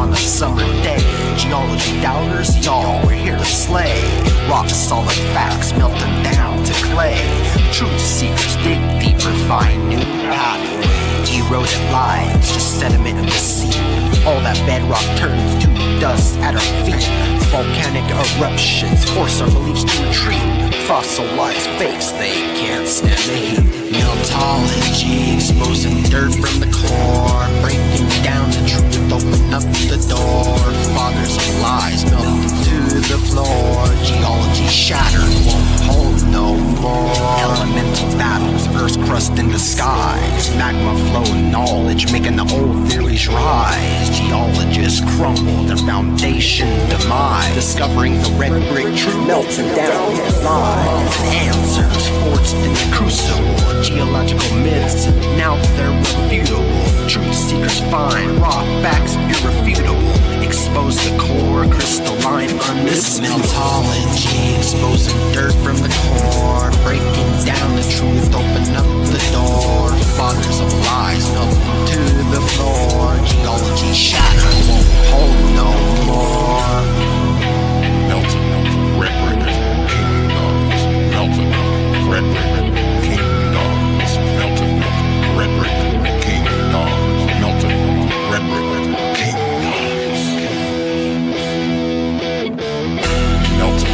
on a summer day. Geology doubters, y'all, we're here to slay. Rock solid facts, melt them down to clay. Truth seekers dig deeper, find new pathways. Eroded lives, just sediment of the sea. All that bedrock turns to dust at our feet. Volcanic eruptions force our beliefs to retreat. Fossilized fakes, they can't stand the heat. Meltology, exposing dirt from the core. Breaking down the truth, open up the door. Fathers of lies melt to the floor. Geology shattered, won't hold no more. Elemental battles, Earth's crust in the skies. Magma flow knowledge, making the old theories rise. Geologists crumble, their foundation demise. Discovering the red brick truth, melting down lies. Answers forged in the crucible. Geological myths, now they're refutable. Truth seekers find raw facts irrefutable. Expose the core, crystalline, undisputed. Meltology, exposing dirt from the core. Breaking down the truth, open up the door. Fathers of lies melt to the floor. Geology shattered, won't hold no more. Melted, red brick, kingdoms. Melted, red brick, kingdoms. Melted, red brick, kingdoms. Melted, red brick, kingdoms. Melted,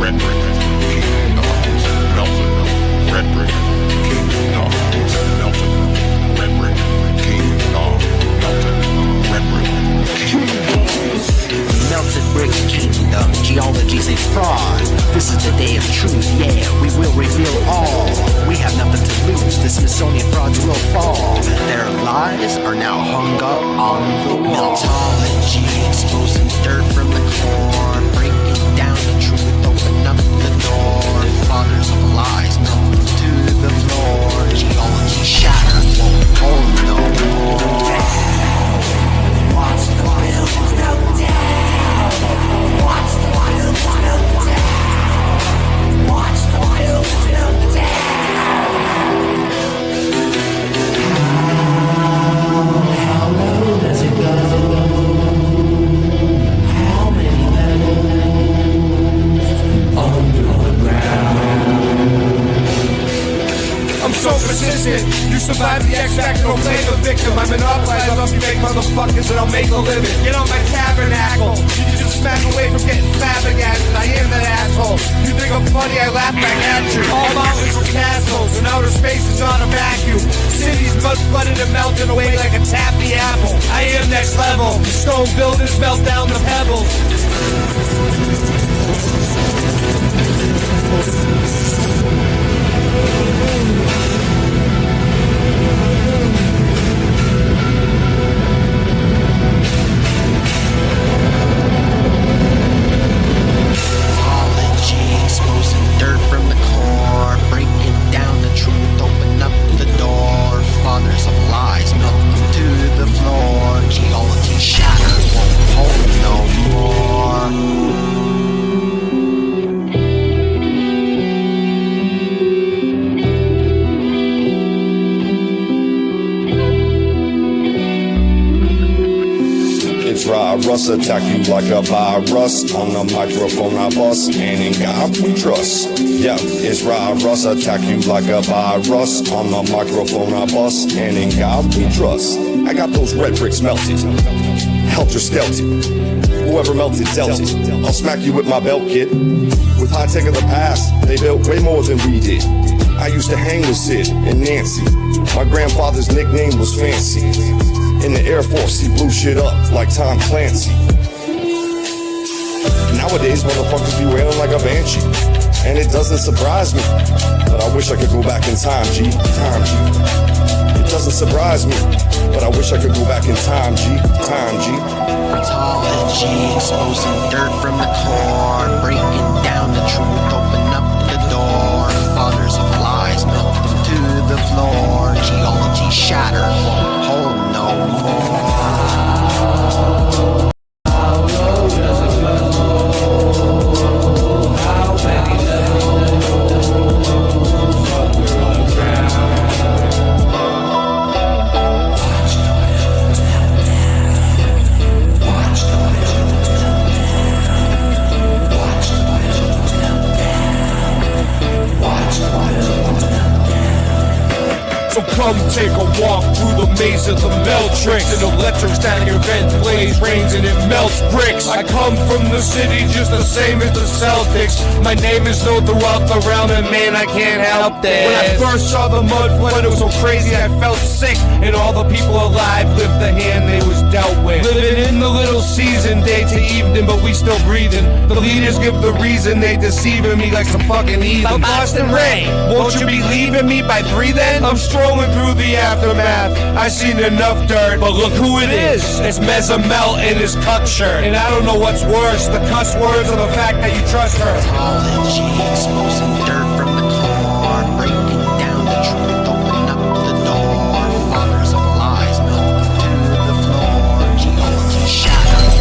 red brick, kingdoms. Melted, red brick, kingdoms. Melted, red brick, kingdoms. Melted, red brick, kingdoms. Melted brick kingdom, geology's a fraud. This is the day of truth, yeah, we will reveal all. We have nothing to lose, the Smithsonian frauds will fall. Their lies are now hung up on the wall. Meltology, exposing dirt from the core. Breaking down the truth, open up the door. Fathers of lies melt to the floor. Geology shattered, won't hold no more. Watch the buildings melt down. Watch the buildings melt down. Watch the buildings melt down. How low does it go? How many levels under the ground? I'm so persistent. You survive the X Factor, don't play the victim. I monopolize off you make motherfuckers and I'll make a living. Get on my tabernacle. You can just smack away from getting flabbergasted. I am that asshole. You think I'm funny, I laugh back at you. All mountains are castles and outer space is not a vacuum. Cities mud flooded and melting away like a taffy apple. I am next level. Stone buildings melt down the pebbles. Exposing dirt from the core, breaking down the truth, open up the door. Fathers of lies melt to the floor. Geology shattered, won't hold no more. Russ attack you like a virus. On the microphone I bust, and in God we trust. Yeah, it's Russ attack you like a virus. On the microphone I bust, and in God we trust. I got those red bricks melted, helter skelter. Whoever melted dealt it. I'll smack you with my belt kit. With high tech of the past, they built way more than we did. I used to hang with Sid and Nancy. My grandfather's nickname was Fancy. In the Air Force, he blew shit up like Tom Clancy. Nowadays, motherfuckers be wailing like a banshee, and it doesn't surprise me. But I wish I could go back in time, G. Time, G. It doesn't surprise me, but I wish I could go back in time, G. Time, G. Ontology, exposing dirt from the core, breaking down the truth, open up the door. Fathers of lies melt them to the floor. Geology shattered, won't hold no more. Watch Come take a walk through the maze of the Meltrix. And electrics down your vent blaze rains and it melts bricks. I come from the city just the same as the Celtics. My name is known throughout the realm, and man, I can't help this. When I first saw the mud flood, it was so crazy I felt sick. And all the people alive lived the hand they was dealt with. Living in the little season, day to evening, but we still breathing. The leaders give the reason, they deceiving me like some fucking heathen. Boston Ray, won't you be leaving me by 3 then? I'm strolling through the aftermath. I seen enough dirt, but look who it is. It's Mezamel in his cuck shirt. And I don't know what's worse, the cuss words or the fact that you trust her. Apology, exposing dirt from the core, breaking down the truth, open up the door. Fathers of lies melt to the floor. Geology shattered.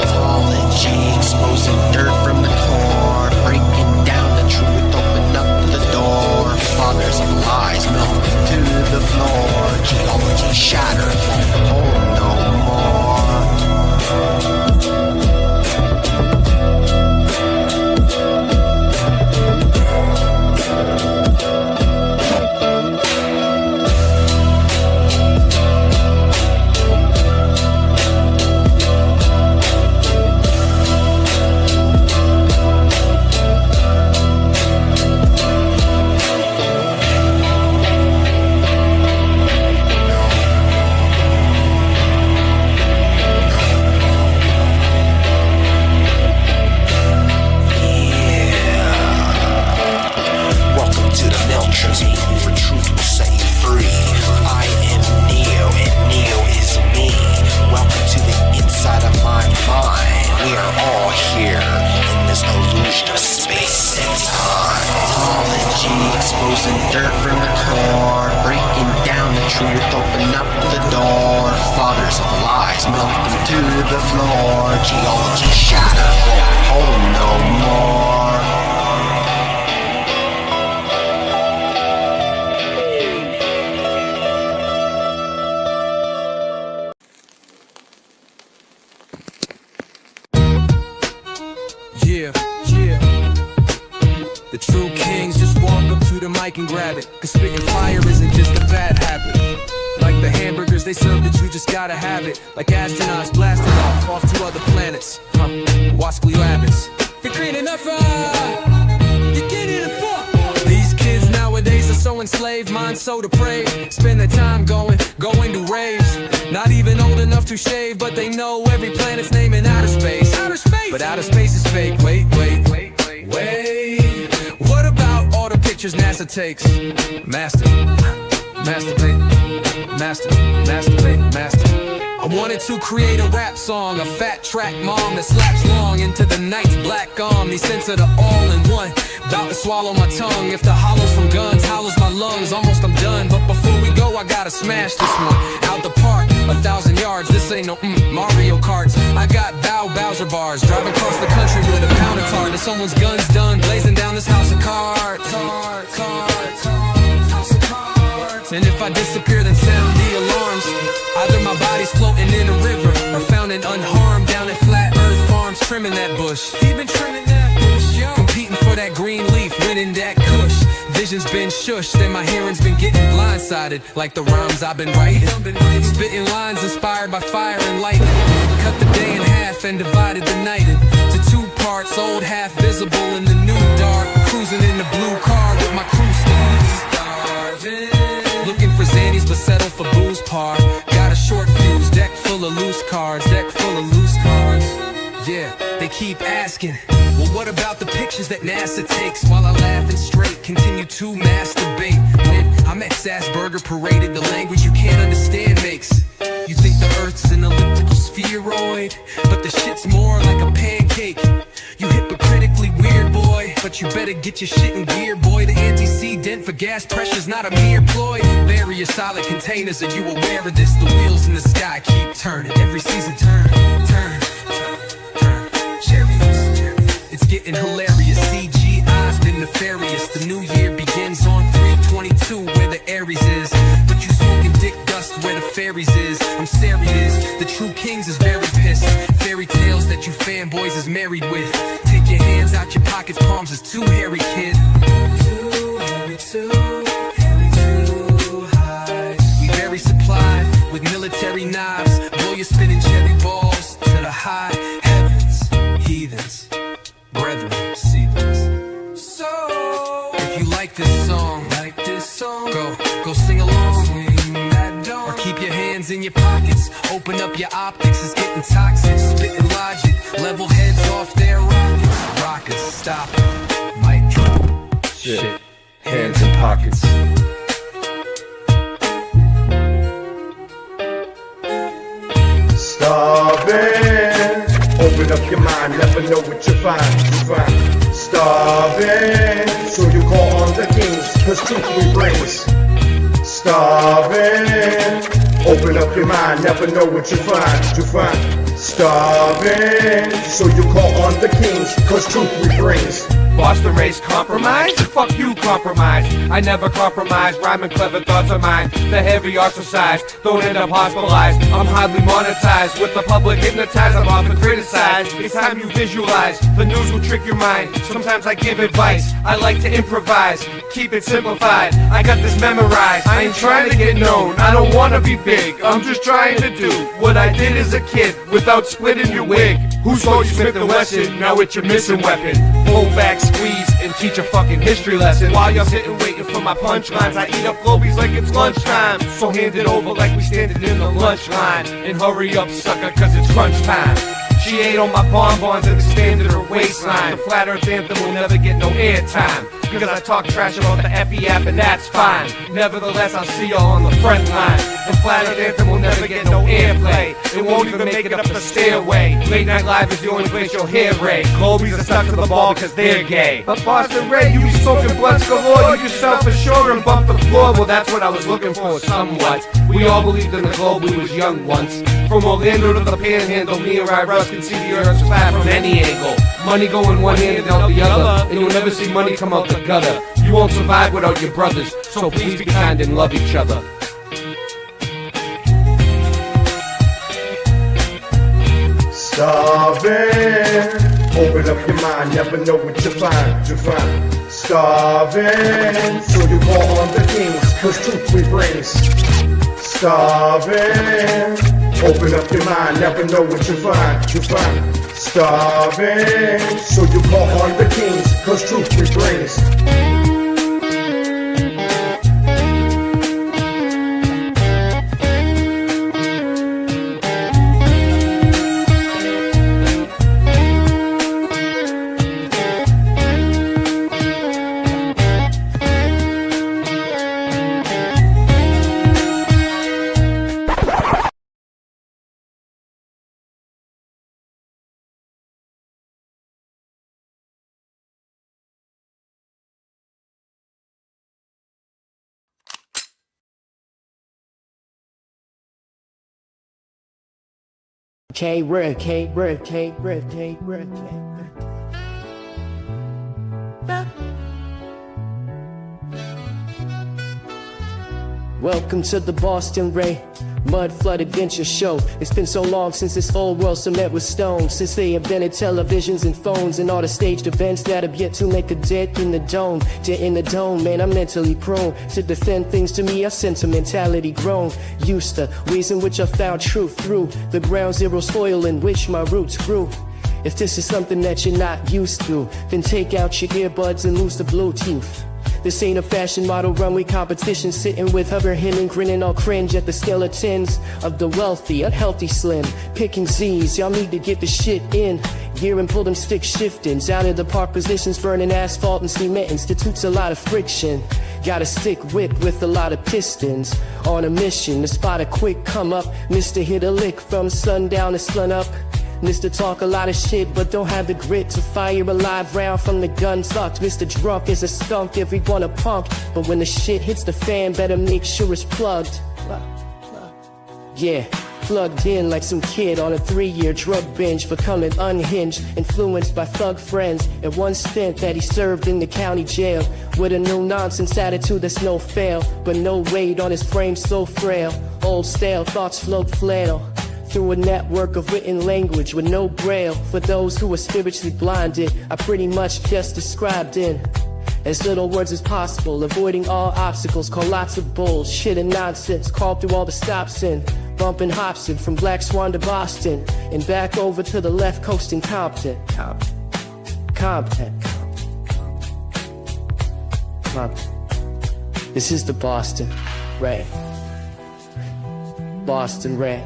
Apology, exposing dirt from the core, breaking down the truth, open up the door. Fathers of lies melt to the floor. Geology shattered, won't hold no more. Exposing dirt from the core, breaking down the truth, open up the door. Fathers of lies melt them to the floor. Geology shattered, won't hold no more. Yeah. The true kings just walk up to the mic and grab it. Cause spitting fire isn't just a bad habit. Like the hamburgers they serve that you just gotta have it. Like astronauts blasting off to other planets. Wascally rabbits. You're green enough, you get it a fuck. These kids nowadays are so enslaved, minds so depraved. Spend their time going to raves. Not even old enough to shave, but they know every planet's name in outer space. But outer space is fake. Wait. What about all the pictures NASA takes? Masturbate. I wanted to create a rap song, a fat track mom that slaps long into the night's black arm. These scents are the all-in-one, about to swallow my tongue. If the hollow from guns hollows my lungs, almost I'm done. But before we go, I gotta smash this one out the park, 1,000 yards. This ain't no Mario Karts. I got Bowser bars, driving across the country with a pound of tar. Till someone's gun's done, blazing down this house of cards. And if I disappear, then sound the alarms. Either my body's floating in a river, or found and unharmed down at Flat Earth Farms, trimming that bush. He been trimming that bush, yo. Competing for that green leaf, winning that kush. Vision's been shushed, and my hearing's been getting blindsided. Like the rhymes I've been writing. Spitting lines inspired by fire and lightning. Cut the day in half and divided the night into 2 parts. Old half visible in the new dark. Cruising in the blue car with my crew starving. Looking for Xannies but settle for booze par. Got a short fuse, deck full of loose cards. Yeah, they keep asking, well, what about the pictures that NASA takes? While I laugh and straight, continue to masturbate. When I'm at Sassburger paraded, the language you can't understand makes you think the Earth's an elliptical spheroid, but the shit's more like a pancake. You hypocritically weird, boy, but you better get your shit in gear, boy. The antecedent for gas pressure's not a mere ploy. Bury your solid containers, are you aware of this? The wheels in the sky keep turning, every season turn. Chariots, it's getting hilarious. CGI's been nefarious. The new year begins on 3/20 22 where the Aries is. But you smoking dick dust where the fairies is. I'm serious, the true kings is very pissed. Fairy tales that you fanboys is married with. Take your hands out your pockets, palms is too hairy, kid. Too hairy, too hairy, too high. We very supplied with military knives. Blow your spinning cherry balls to the high heavens. Heathens, brethren, see this. So, if you like this song, go sing along. Swing that dome. Or keep your hands in your pockets. Open up your optics, it's getting toxic. Spitting logic, level heads off their rockets. Rockers, stop, mic drop. Shit, hands in pockets. Starving, open up your mind, never know what you find. Starving, so you call on the kings, cause truth we brings. Starving, open up your mind, never know what you find. Starving, so you call on the kings, cause truth we brings. Boston race compromise? Fuck you, compromise. I never compromise, rhyming clever thoughts are mine. The heavy ostracized, don't end up hospitalized. I'm highly monetized, with the public hypnotized, I'm often criticized. It's time you visualize, the news will trick your mind. Sometimes I give advice, I like to improvise. Keep it simplified, I got this memorized. I ain't trying to get known, I don't wanna be big. I'm just trying to do what I did as a kid, without splitting your wig. Who told you Smith & Wesson? Now it's your missing weapon. Pull back, squeeze, and teach a fucking history lesson. While you're sitting waiting for my punchlines, I eat up globies like it's lunchtime. So hand it over like we standing in the lunch line. And hurry up, sucker, cause it's crunch time. She ate on my bonbons and expanded her waistline. The flat earth anthem will never get no airtime, because I talk trash about the FE app and that's fine. Nevertheless, I'll see y'all on the front line. The flat earth anthem will never get no airplay. It won't even make it up the stairway. Late Night Live is the only place you'll hear Ray. Globies are stuck to the ball because they're gay. But Boston Ray, you be smoking blunts galore. You can self-assure and bump the floor. Well, that's what I was looking for, somewhat. We all believed in the globe, we was young once. From Orlando to the Panhandle, me and Russ can see the earth's flat from any angle. Money going one hand and out the other, and you'll never see money come out the gutter. You won't survive without your brothers, so please be kind and love each other. Starving, open up your mind, never know what you find. Starving, so you call on the kings, cause truth we brings. Starving, open up your mind, never know what you find. Starving, so you call on the kings, cause truth we brings. K-Rick. Welcome to the Boston Ray Mud Flood Adventure Show. It's been so long since this whole world cement with stone, since they invented televisions and phones and all the staged events that have yet to make a dent in the dome. Dent in the dome, man, I'm mentally prone to defend things to me, a sentimentality grown. Used to ways in which I found truth through the ground zero soil in which my roots grew. If this is something that you're not used to, then take out your earbuds and lose the Bluetooth. This ain't a fashion model runway competition, sitting with her hen and grinning all cringe at the skeletons of the wealthy, unhealthy slim, picking Z's. Y'all need to get the shit in gear and pull them stick shiftings out of the park positions, burning asphalt and cement institutes a lot of friction. Got a stick whip with a lot of pistons, on a mission to spot a quick come up. Mr. hit a lick from sundown to sun up. Mr. talk a lot of shit but don't have the grit to fire a live round from the gun sucked. Mr. drunk is a skunk, everyone a punk, but when the shit hits the fan, better make sure it's plugged. Yeah, Plugged in like some kid on a 3-year drug binge, becoming unhinged, influenced by thug friends. And one stint that he served in the county jail, with a no nonsense attitude that's no fail, but no weight on his frame so frail. Old stale thoughts float flail through a network of written language with no braille. For those who are spiritually blinded, I pretty much just described in as little words as possible, avoiding all obstacles, call lots of bullshit and nonsense, called through all the stops in, bumping Hobson from Black Swan to Boston, and back over to the left coast in Compton. Compton. This is the Boston Ray. Boston Ray.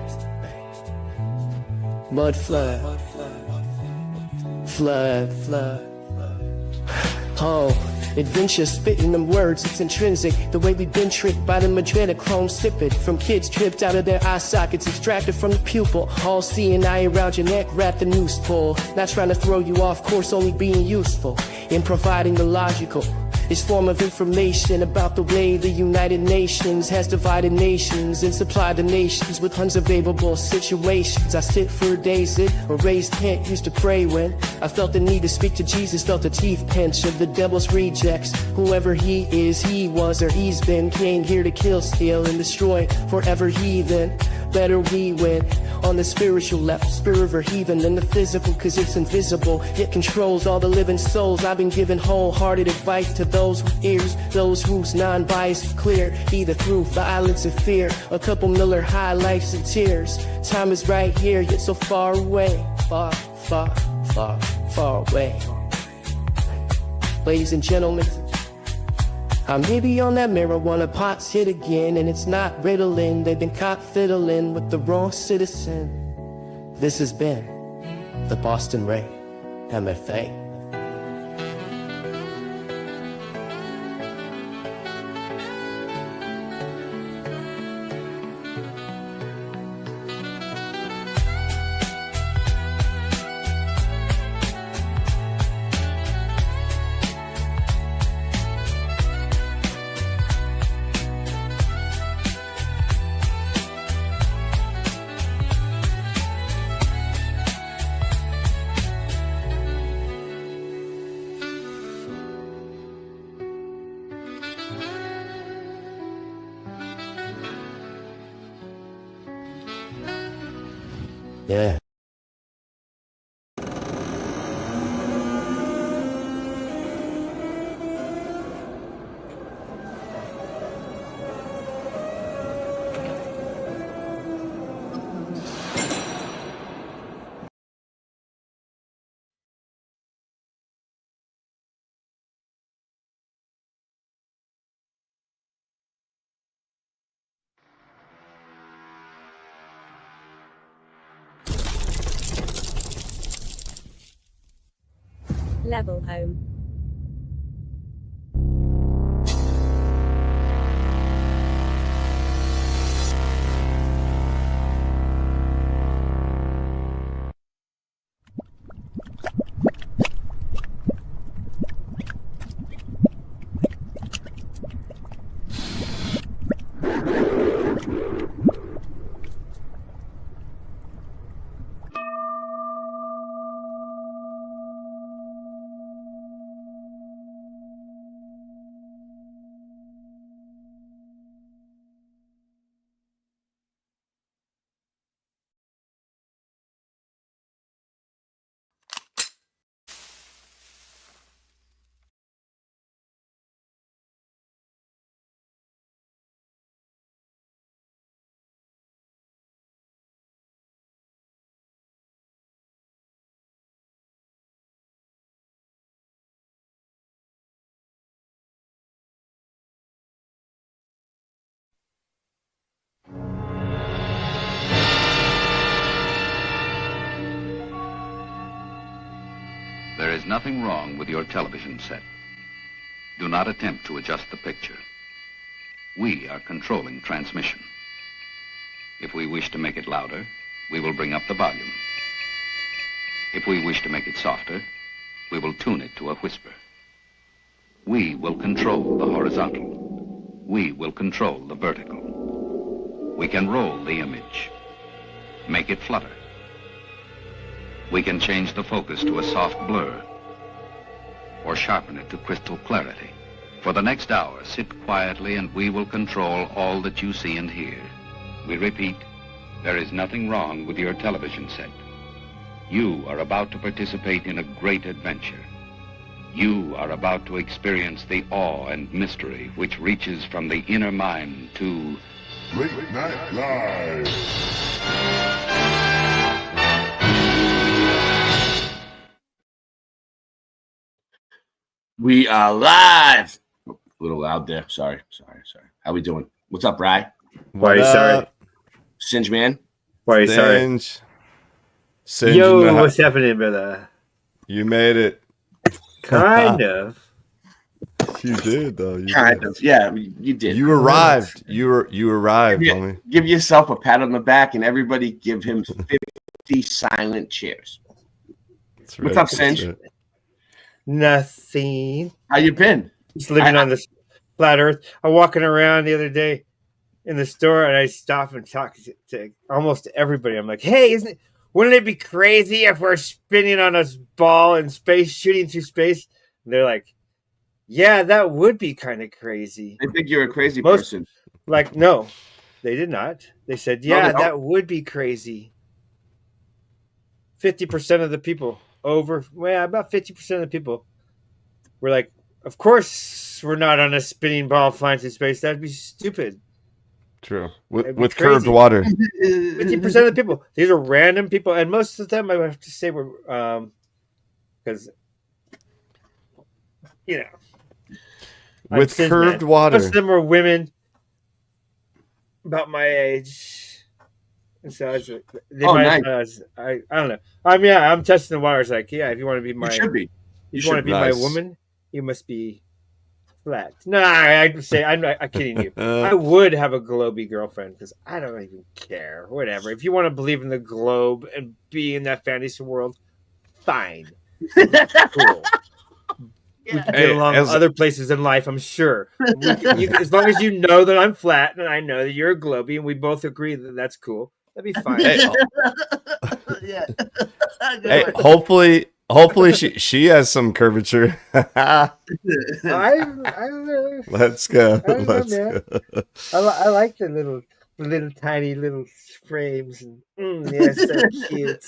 Mud flood. Flood. Oh, adventure spitting them words, it's intrinsic. The way we've been tricked by the adrenochrome sipping. From kids tripped out of their eye sockets, extracted from the pupil. All seeing eye around your neck, wrap the noose pull. Not trying to throw you off course, only being useful in providing the logical. This form of information about the way the United Nations has divided nations and supplied the nations with unsurvivable situations. I sit for days in a raised tent, used to pray when I felt the need to speak to Jesus, felt the teeth pinch of the devil's rejects. Whoever he is, he was, or he's been, came here to kill, steal, and destroy forever heathen. Better we win on the spiritual level, spirit over heathen than the physical, cause it's invisible, yet controls all the living souls. I've been giving wholehearted advice to those with ears, those whose non-bias is clear, either through violence or fear, a couple Miller High lights and tears. Time is right here, yet so far away, far away. Ladies and gentlemen, I may be on that marijuana pot's hit again, and it's not Ritalin. They've been caught fiddling with the wrong citizen. This has been the Boston Ray, MFA. Yeah. Level home. There is nothing wrong with your television set. Do not attempt to adjust the picture. We are controlling transmission. If we wish to make it louder, we will bring up the volume. If we wish to make it softer, we will tune it to a whisper. We will control the horizontal. We will control the vertical. We can roll the image. make it flutter. We can change the focus to a soft blur or sharpen it to crystal clarity. For the next hour, sit quietly and we will control all that you see and hear. We repeat, there is nothing wrong with your television set. You are about to participate in a great adventure. You are about to experience the awe and mystery which reaches from the inner mind to Late Night Live. We are live. A little loud there. Sorry. How we doing? What's up, Bri? Why are you sorry? Singe man. Why are you sorry? Singe Yo, in the what's happening, brother? You made it. Kind of. You did though. You Kind did. of. Yeah, you did. You arrived. You arrived, homie. Give yourself a pat on the back and everybody give him 50 silent cheers. That's What's right. up, Singe? That's right. Nothing. How you been? Just living on this flat earth. I'm walking around the other day in the store and I stop and talk to almost everybody. I'm like, hey, wouldn't it be crazy if we're spinning on a ball in space, shooting through space? And they're like, yeah, that would be kind of crazy. I think you're a crazy person. Like, no, they did not. They said, No, yeah, they don't. that would be crazy. 50% of the people about 50% of the people were like, of course we're not on a spinning ball flying through space. That'd be stupid. True. It'd be With crazy. curved water. 50% of the people. These are random people. And most of them, I have to say, were, because, you know. With curved water. Most of them were women about my age. And so I was, nice. I don't know. I mean, yeah, I'm testing the waters. Like, yeah, if you want to be my, You should be. if you want to be Nice. my woman, you must be flat. No, I'd say I'm kidding you. I would have a globy girlfriend because I don't even care. Whatever. If you want to believe in the globe and be in that fantasy world, fine. Cool. We can get along other places in life, I'm sure. As long as you know that I'm flat and I know that you're a globy and we both agree that that's cool, that'd be fine. Yeah. Hey, hopefully she has some curvature. I don't know. Let's go. I don't know, Let's man. go. I like the little tiny little frames and yeah, so cute.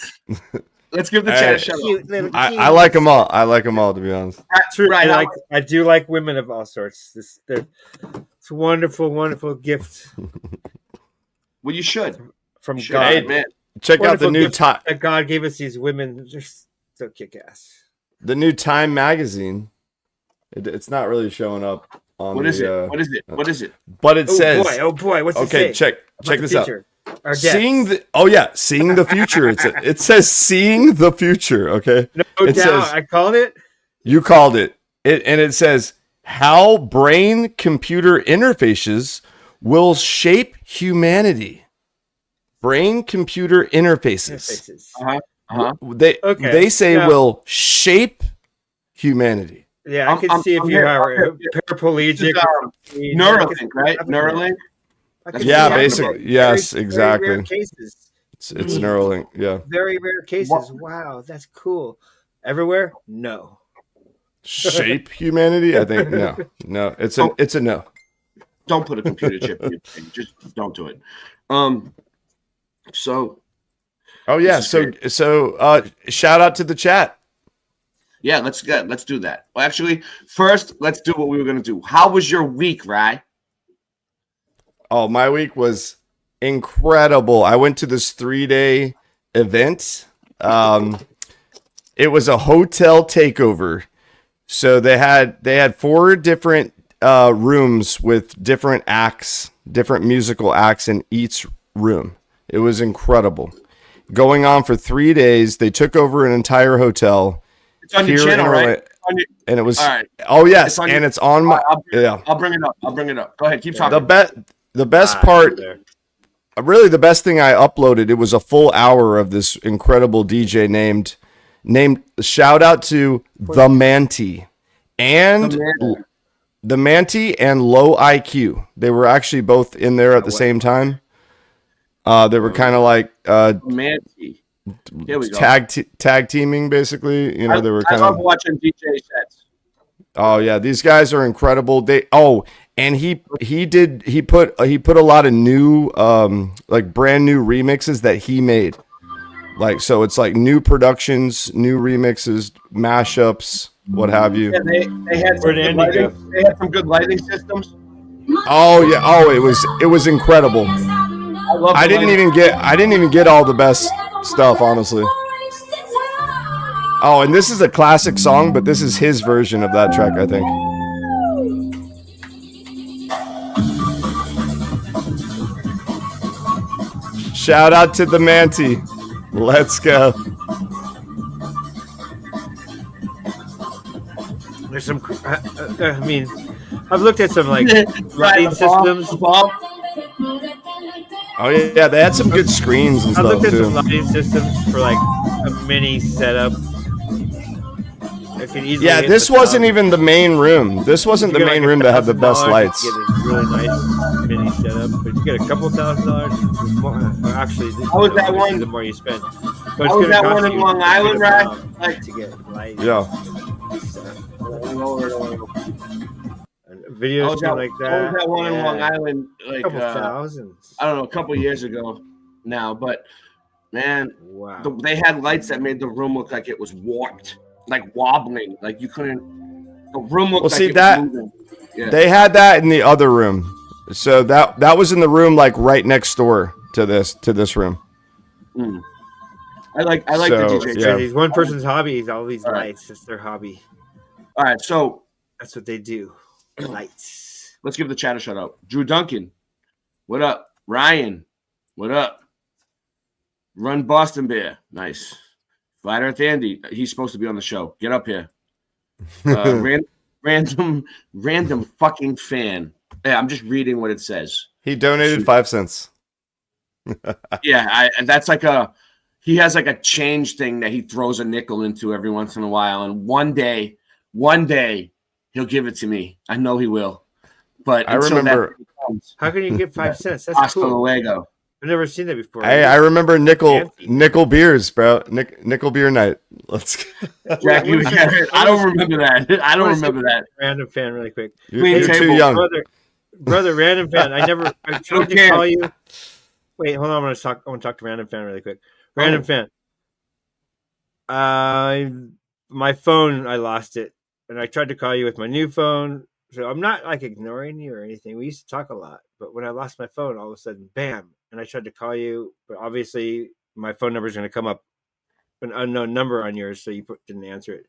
Let's give the Hey, chat a shout Cute out. little I like them all. I like them all, to be honest. True. Right, I do like women of all sorts. It's a wonderful, wonderful gift Well, you should. from Should. God. Hey, man. Check out the Wonderful new gift time. that God gave us. These women, they're so kick ass. The new Time magazine. It's not really showing up on What is the, it? What is it? What is it? But it says. Oh boy, what's it Okay, say? check this out. Our Seeing the future. It says seeing the future. Okay, no it doubt. says- I called it. you called it. And it says how brain computer interfaces will shape humanity. Brain computer interfaces. Faces. They say yeah. will shape humanity. Yeah, I can see if you are paraplegic. Neuralink, right? Neuralink. Yeah, Yeah, basically. Yes, Very exactly. rare cases. It's Neuralink. Yeah. Very rare cases. Wow, that's cool. Everywhere? No. Shape humanity? I think no. It's a no. Don't put a computer chip in your brain. Just don't do it. So Oh yeah. So shout out to the chat. yeah, let's do that. Well, actually, first let's do what we were gonna do. How was your week, Rye? Oh, my week was incredible. I went to this 3-day event. It was a hotel takeover. So they had 4 different rooms with different acts, different musical acts in each room. It was incredible. Going on for 3 days. They took over an entire hotel. It's on your Here in channel, Orlando. right? And it was All right. oh yes, It's on and your- it's on my I'll bring it up. Go ahead, keep talking. The best part, really the best thing I uploaded, it was a full hour of this incredible DJ named shout out to the Manti and the Manti and Low IQ. They were actually both in there at the same time. They were kind of like Manti. Here we go. tag teaming, basically. You know, they were kind I love of watching DJ sets. Oh yeah, these guys are incredible. And he put a lot of new like brand new remixes that he made. Like, so it's like new productions, new remixes, mashups, what have you. Yeah, they had some good lighting systems. Oh yeah. Oh, it was incredible. I didn't even get all the best stuff, honestly. Oh, and this is a classic song, but this is his version of that track, I think. Shout out to the Manti. Let's go. There's some. I mean, I've looked at some like lighting systems. Oh yeah, they had some good screens and I've stuff looked at too. some lighting systems for like a mini setup. Yeah, this wasn't even the main room. This wasn't the main room that had the best lights. Get a really nice mini setup, but you get a couple $1,000s. Actually, How was that one? The more you spend. But how was that one in Long Island, right? Like to get light. Yeah. Videos like that. How was that one in Long Island? Like a couple thousands. I don't know, a couple years ago now, but man, wow. They had lights that made the room look like it was warped, like wobbling, like you couldn't. The room looked like it was moving. Yeah. They had that in the other room, so that was in the room like right next door to this room. Mm. I like the DJ. Yeah. He's one person's hobby is all these lights. It's their hobby. All right, so that's what they do. Lights. Let's give the chat a shout out. Drew Duncan, what up? Ryan, what up? Run Boston Bear, nice. Flat Earth Andy, he's supposed to be on the show. Get up here. Random fucking fan. Yeah, I'm just reading what it says. He donated 5 cents. Yeah, that's like he has like a change thing that he throws a nickel into every once in a while, and one day he'll give it to me. I know he will. But I remember. How can you get 5 cents? That's Hasta cool. luego. I've never seen that before. I remember nickel beers, bro. Nickel beer night. Let's go. Jack, I don't remember that. I don't remember that. Random fan, really quick. You're too young, brother. Random fan. I tried to call you. Wait, hold on. I want to talk to random fan really quick. Random fan. My phone, I lost it, and I tried to call you with my new phone. So I'm not like ignoring you or anything. We used to talk a lot, but when I lost my phone, all of a sudden, bam! And I tried to call you, but obviously my phone number is going to come up an unknown number on yours, so you didn't answer it.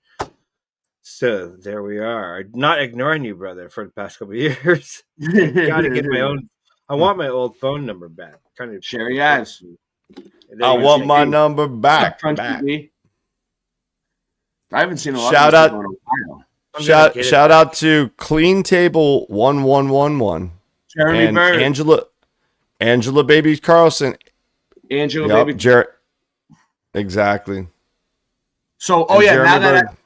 So there we are. Not ignoring you, brother, for the past couple of years. Got to get my own. I want my old phone number back. Kind of Sherry eyes. I want my number back. I haven't seen a lot shout of out. in a while. Shout out to Clean Table 1111. Jeremy and Bird. Angela Baby Carlson. Angela Baby Jared. Exactly. So now that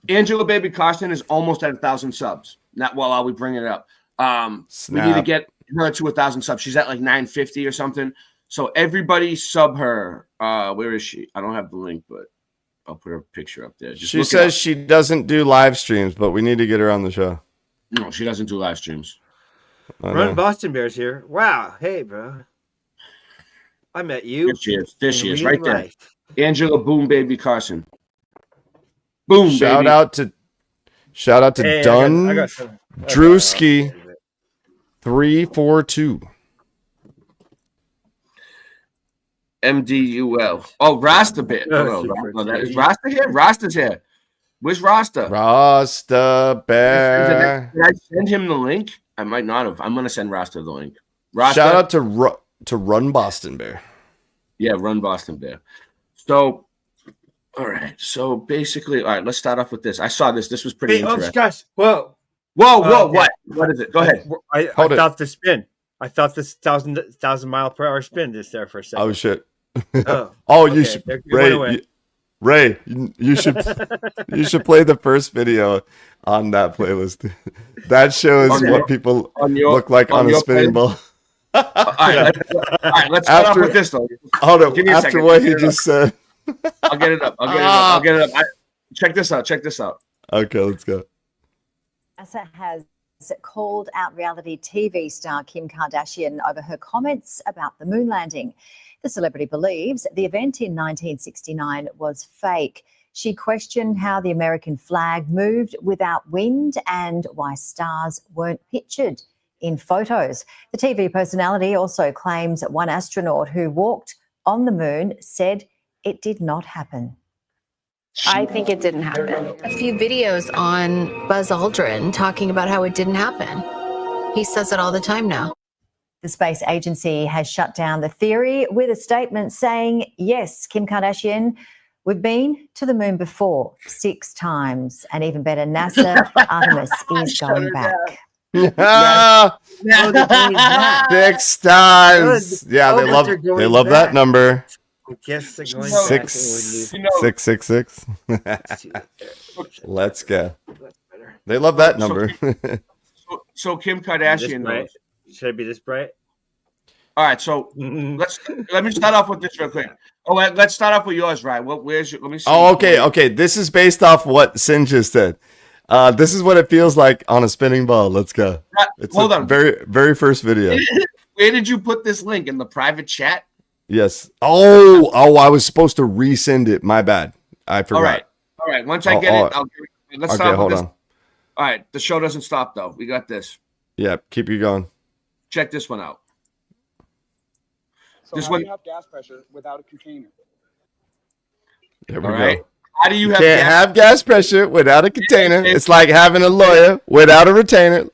Angela Baby Carlson is almost at 1,000 subs. Not while we bring it up. We need to get her to 1,000 subs. She's at like 950 or something. So everybody sub her. Where is she? I don't have the link, but I'll put her picture up there. She says she doesn't do live streams, but we need to get her on the show. No, she doesn't do live streams. Run Boston Bears here. Wow. Hey, bro. I met you. There she is, right there. Angela Boom Baby Carson. Boom, Shout out to Dunn Drewski 342. MDUL. Oh, Rasta Bit. Is Rasta here? Rasta's here. Where's Rasta? Rasta Bear. Did I send him the link? I might not have. I'm gonna send Rasta the link. Rasta? Shout out to Run Boston Bear. Yeah, Run Boston Bear. So, all right. So basically, all right. Let's start off with this. I saw this. This was pretty interesting. Oh, gosh. Whoa. What? What is it? Go ahead. I thought the spin. I thought this 1,000 mile per hour spin just there for a second. Oh shit. Oh, you should Ray, you should play the first video on that playlist. That shows what people look like on a spinning ball. All right, let's start off with this though. Hold on. After what he just said, I'll get it up. I'll get it up. Check this out. Okay, let's go. NASA has called out reality TV star Kim Kardashian over her comments about the moon landing. The celebrity believes the event in 1969 was fake. She questioned how the American flag moved without wind and why stars weren't pictured in photos. The TV personality also claims that one astronaut who walked on the moon said it did not happen. I think it didn't happen. A few videos on Buzz Aldrin talking about how it didn't happen. He says it all the time now. The space agency has shut down the theory with a statement saying, yes, Kim Kardashian, we've been to the moon before 6 times. And even better, NASA Artemis is going back. Yeah. 6 times. Yeah, they love that number. I guess they're going 666. Let's go. They love that number. So Kim Kardashian. Should I be this bright? All right, so let me start off with this real quick. Oh, let's start off with yours, right? Where's your? Let me see. Oh, okay. This is based off what Sin just said. This is what it feels like on a spinning ball. Let's go. Hold on. Very, very first video. Where did you put this link? In the private chat? Yes. Oh, I was supposed to resend it. My bad. I forgot. All right. Once I get it, I'll give it. Let's start with this. On. All right. The show doesn't stop, though. We got this. Yeah, keep you going. Check this one out. So how do you have gas pressure without a container? There we go. How do you can't have gas pressure without a container? It's like having a lawyer without a retainer.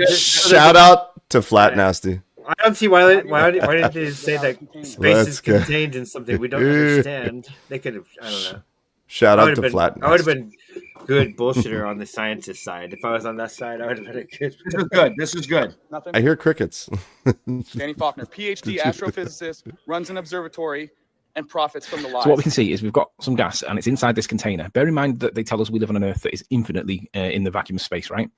Shout out to Flat Nasty. I don't see why did they say that space is contained in something we don't understand? They could have, I don't know. Shout out to Flat Nasty. I would have been good bullshitter on the scientist side. If I was on that side, I would have been a good. This is good. Nothing. I hear crickets. Danny Faulkner, PhD astrophysicist, runs an observatory and profits from the lies. So what we can see is we've got some gas and it's inside this container. Bear in mind that they tell us we live on an Earth that is infinitely in the vacuum of space, right?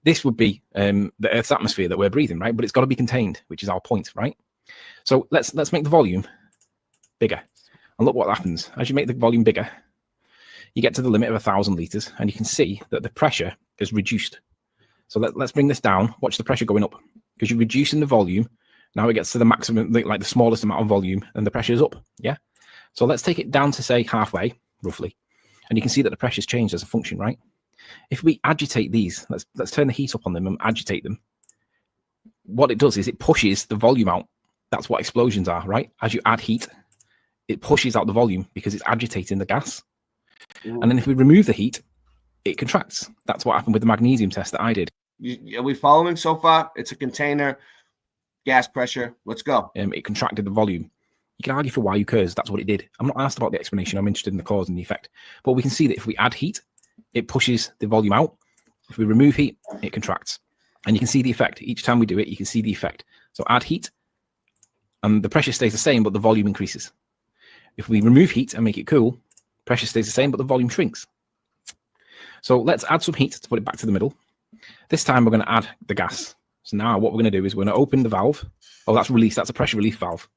This would be the Earth's atmosphere that we're breathing, right? But it's got to be contained, which is our point, right? So let's make the volume bigger. And look what happens. As you make the volume bigger, you get to the limit of 1,000 liters, and you can see that the pressure is reduced. So let's bring this down. Watch the pressure going up. Because you're reducing the volume. Now it gets to the maximum, like the smallest amount of volume, and the pressure is up, yeah? So let's take it down to, say, halfway, roughly. And you can see that the pressure's changed as a function, right? If we agitate these, let's turn the heat up on them and agitate them. What it does is it pushes the volume out. That's what explosions are, right? As you add heat, it pushes out the volume because it's agitating the gas. And then if we remove the heat, it contracts. That's what happened with the magnesium test that I did. Are we following so far? It's a container, gas pressure. Let's go. It contracted the volume. You can argue for why occurs. That's what it did. I'm not asked about the explanation. I'm interested in the cause and the effect. But we can see that if we add heat, it pushes the volume out. If we remove heat, it contracts. And you can see the effect. Each time we do it, you can see the effect. So add heat, and the pressure stays the same, but the volume increases. If we remove heat and make it cool, pressure stays the same, but the volume shrinks. So let's add some heat to put it back to the middle. This time we're going to add the gas. So now what we're going to do is we're going to open the valve. Oh, that's release. That's a pressure relief valve.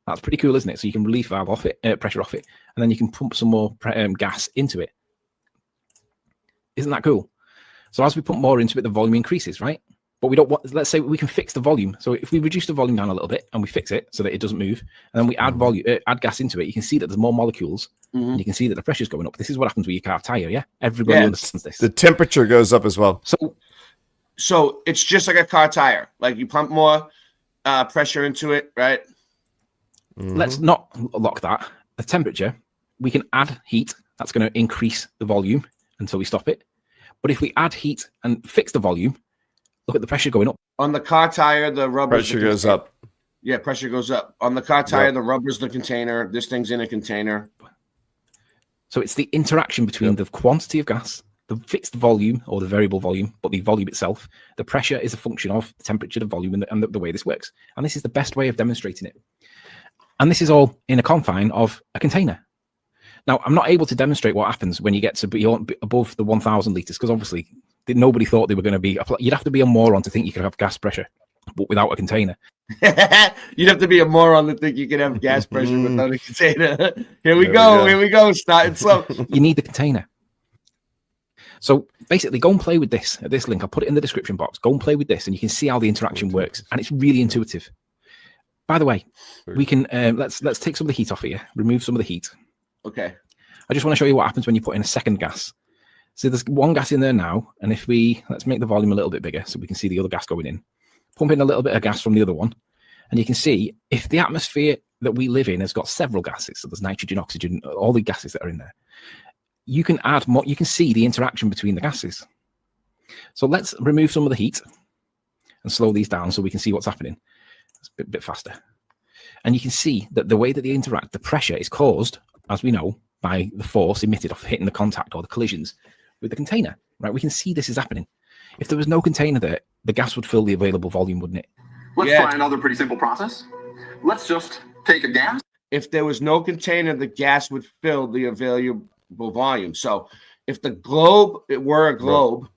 That's pretty cool, isn't it? So you can relieve valve off it, pressure off it, and then you can pump some more gas into it. Isn't that cool? So as we put more into it, the volume increases, right? But we don't want, let's say we can fix the volume. So if we reduce the volume down a little bit and we fix it so that it doesn't move, and then we add volume, add gas into it, you can see that there's more molecules, and you can see that the pressure's going up. This is what happens with your car tire, yeah? Everybody understands this. The temperature goes up as well. So it's just like a car tire. Like you pump more pressure into it, right? Let's not lock that. The temperature, we can add heat. That's going to increase the volume until we stop it. But if we add heat and fix the volume, look at the pressure going up. On the car tire, the rubber pressure goes up. Yeah, pressure goes up. On the car tire, the rubber's the container. This thing's in a container. So it's the interaction between the quantity of gas, the fixed volume or the variable volume, but the volume itself. The pressure is a function of the temperature, the volume, and the way this works. And this is the best way of demonstrating it. And this is all in a confine of a container. Now, I'm not able to demonstrate what happens when you get to beyond, above the 1,000 liters, because obviously nobody thought they were going to be. You'd have to be a moron to think you could have gas pressure. but without a container. You'd have to be a moron to think you can have gas pressure without a container. Here we go. Starting slow. You need the container. So basically, go and play with this at this link. I'll put it in the description box. Go and play with this, and you can see how the interaction works. And it's really intuitive. By the way, we can let's take some of the heat off here. Remove some of the heat. Okay. I just want to show you what happens when you put in a second gas. So there's one gas in there now, and if let's make the volume a little bit bigger so we can see the other gas going in. Pump in a little bit of gas from the other one, and you can see if the atmosphere that we live in has got several gases. So there's nitrogen, oxygen, all the gases that are in there. You can add more. You can see the interaction between the gases. So let's remove some of the heat and slow these down so we can see what's happening. It's a bit faster. And you can see that the way that they interact, the pressure is caused, as we know, by the force emitted off hitting the contact or the collisions with the container, right? We can see this is happening. If there was no container there, the gas would fill the available volume, wouldn't it? Let's try another pretty simple process. Let's just take a gas. If there was no container, the gas would fill the available volume. So if the globe, it were a globe,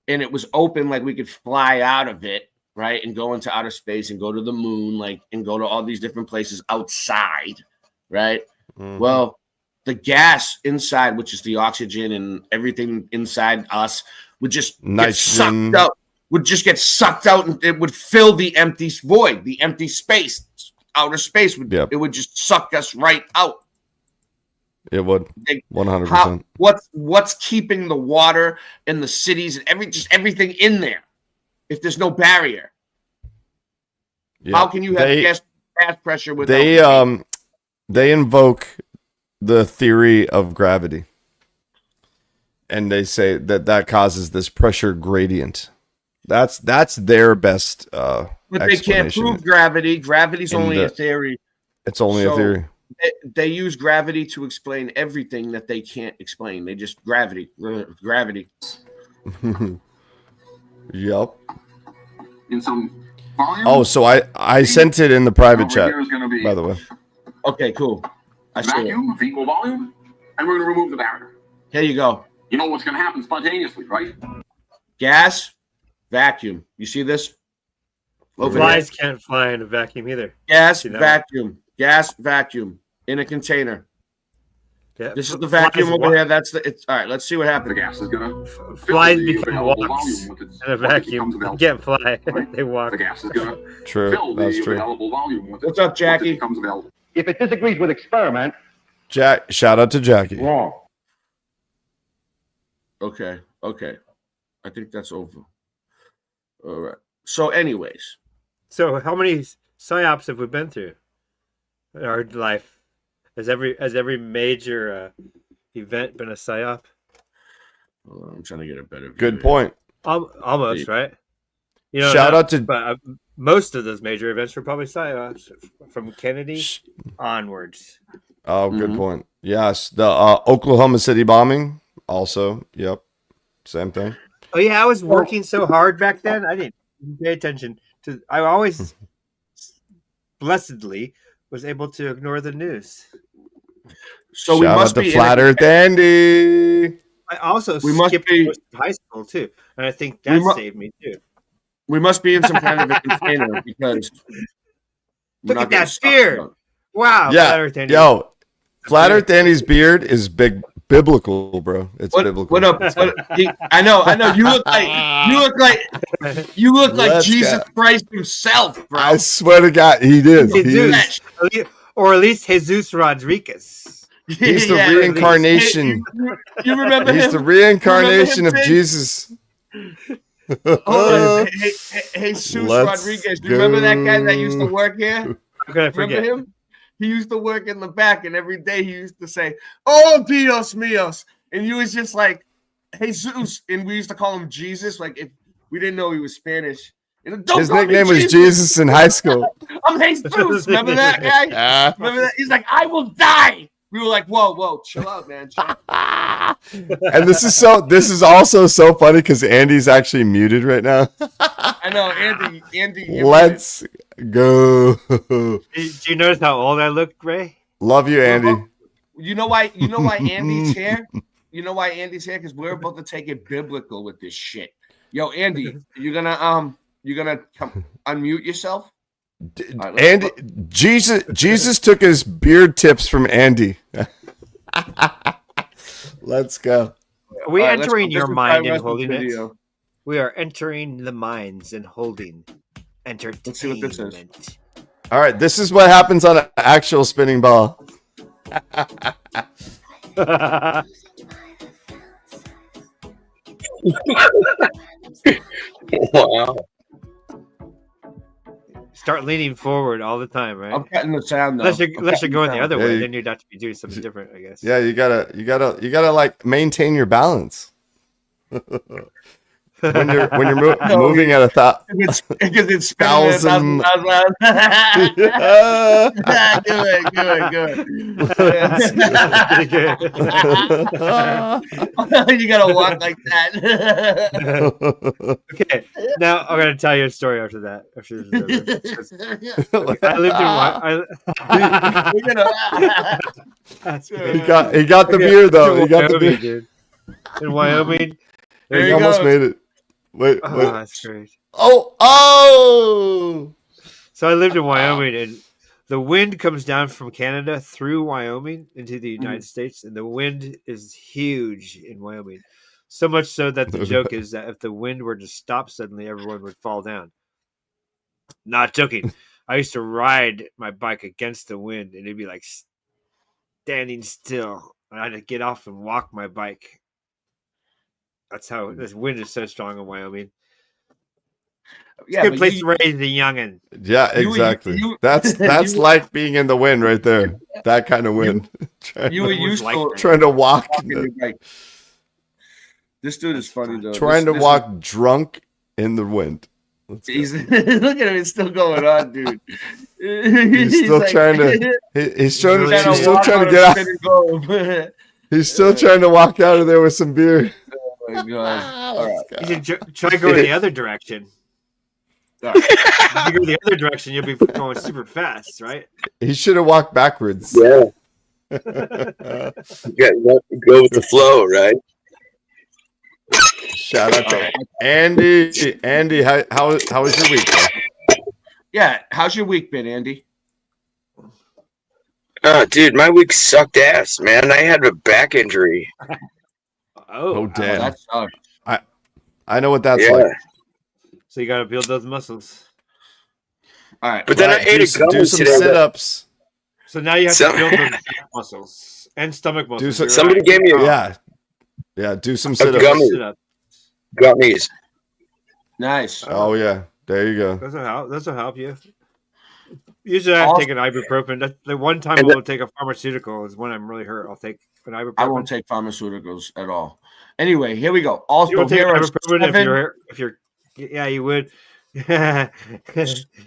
and it was open, like we could fly out of it, right, and go into outer space and go to the moon, like, and go to all these different places outside, right? Well, the gas inside, which is the oxygen and everything inside us, would just get sucked out. Would just get sucked out, and it would fill the empty void, the empty space, outer space. It would just suck us right out. It would 100%. What's keeping the water and the cities and everything in there if there's no barrier? Yeah. How can you have gas pressure without? They invoke the theory of gravity, and they say that causes this pressure gradient. That's their best but they can't prove gravity. Gravity's only a theory. It's only a theory. They use gravity to explain everything that they can't explain. They just gravity. Yep. In some volume. Oh, so I sent it in the private chat, by the way. Okay, cool. I see vacuum of equal volume, and we're going to remove the barrier. Here you go. You know what's going to happen spontaneously, right? Gas, vacuum. You see this? Flies can't fly in a vacuum either. Gas, vacuum. Gas, vacuum. In a container. Yeah. This is the vacuum over here. That's the. It's all right. Let's see what happens. The gas is gonna flies become walks in a vacuum. You can't fly. They walk. The gas is gonna fill the available volume. What's up, Jackie? It becomes available. If it disagrees with experiment, shout out to Jackie. Wrong. Okay. I think that's over. All right. So, anyways. So, how many psyops have we been through in our life? Has every major event been a psyop? I'm trying to get a better view. Good point. Almost, right? You know, shout out to. But most of those major events were probably psyops from Kennedy onwards. Oh, good point. Yes, the Oklahoma City bombing. Also, yep, same thing. Oh yeah, I was working so hard back then. I didn't pay attention to. I always blessedly was able to ignore the news. So we must be Flat Earth Andy. I also skipped most of high school too, and I think that saved me too. We must be in some kind of a container because look at that beard! Wow, yeah, Flat Earth Andy. Yo, Flat Earth Andy's beard is biblical, bro. It's biblical. What up? I know. You look like Jesus Christ himself, bro. I swear to God, he did. Or at least Jesus Rodriguez. He's the reincarnation. You remember him? He's the reincarnation of Jesus. Jesus Rodriguez. Do you remember that guy that used to work here? Remember him? He used to work in the back, and every day he used to say, "Oh, Dios míos," and you was just like, Jesus, and we used to call him Jesus, like if we didn't know he was Spanish. His nickname was Jesus in high school. I'm Jesus. Remember that guy? Remember that? He's like, I will die. We were like, whoa, chill out, man. And this is also so funny because Andy's actually muted right now. I know, Andy. Let's go. Do you notice how old I look, Ray? Love you, Andy. You know why Andy's here? You know why Andy's here? Because we're about to take it biblical with this shit. Yo, Andy, you're gonna You gonna unmute yourself? Right, Andy, Jesus took his beard tips from Andy. Let's go. Are we All right, entering let's your go. mind and This is holding it? video. We are entering the minds and holding entertainment. Let's see what this is. All right, this is what happens on an actual spinning ball. Wow. Start leaning forward all the time, right? I'm cutting the sound though. Unless you're going the other way, you- then you'd have to be doing something different, I guess. Yeah, you gotta like maintain your balance. when you're moving at a because it's thousand. Good. You gotta walk like that. Okay, now I'm gonna tell you a story after that. After this is over. I lived in He got the beer though. He got the beer. Dude. In Wyoming. He almost made it. Wait. That's great. Oh! So I lived in Wyoming, and the wind comes down from Canada through Wyoming into the United States, and the wind is huge in Wyoming. So much so that the joke is that if the wind were to stop suddenly, everyone would fall down. Not joking. I used to ride my bike against the wind, and it'd be like standing still. And I had to get off and walk my bike. That's how this wind is so strong in Wyoming. Yeah, good place to raise the youngin. Yeah, exactly. That's like being in the wind right there. That kind of wind. You were used to trying to walk. This dude is funny though. Trying to walk drunk in the wind. He's look at him. It's still going on, dude. He's still like, trying to. He's still trying to get out. He's still trying to walk out of there with some beer. Oh my god! All right. You should try going the other direction. If you go the other direction, you'll be going super fast, right? He should have walked backwards. Yeah. Go with the flow, right? Shout out to Andy. Andy, how was your week? Yeah, how's your week been, Andy? Oh, dude, my week sucked ass, man. I had a back injury. Oh damn! That sucks. I know what that's like. So you got to build those muscles. All right, but then I ate a gummy do some today. Sit-ups. So now you have to build those back muscles and stomach muscles. Somebody gave me a do some sit-ups. Gummies. Nice. Oh yeah, there you go. This will help you. Usually I take an ibuprofen. The one time I will take a pharmaceutical is when I'm really hurt. I'll take an ibuprofen. I won't take pharmaceuticals at all. Anyway, here we go. Also, you take here are ibuprofen if you're yeah, you would.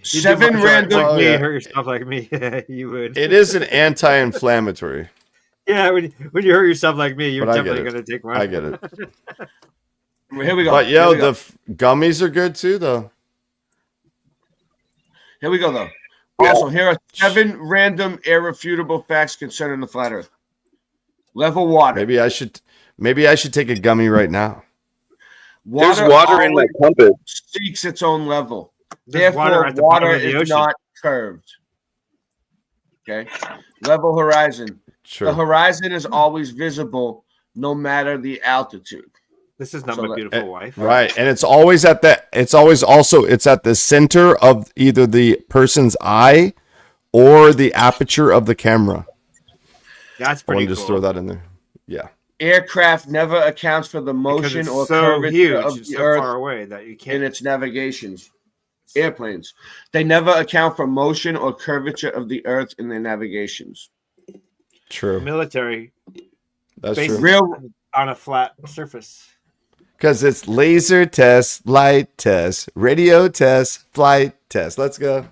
Seven random. Hurt yourself like me. You would. It is an anti-inflammatory. Yeah, when you hurt yourself like me, you're definitely going to take one. I get it. Here we go. But the gummies are good too, though. Here we go, though. Yeah, so here are 7 random irrefutable facts concerning the flat Earth. Level water. Maybe I should take a gummy right now. There's water in my compass. Seeks its own level. There's Therefore, water is not curved. Okay. Level horizon. Sure. The horizon is always visible, no matter the altitude. This is not my beautiful wife. Right. And it's always at the center of either the person's eye or the aperture of the camera. That's pretty cool. Just throw that in there. Yeah. Aircraft never accounts for the motion or curvature of the Earth far away that you can't in its navigations. Airplanes. They never account for motion or curvature of the Earth in their navigations. True. Military. That's true. Real on a flat surface. Because it's laser test, light test, radio test, flight test. Let's go.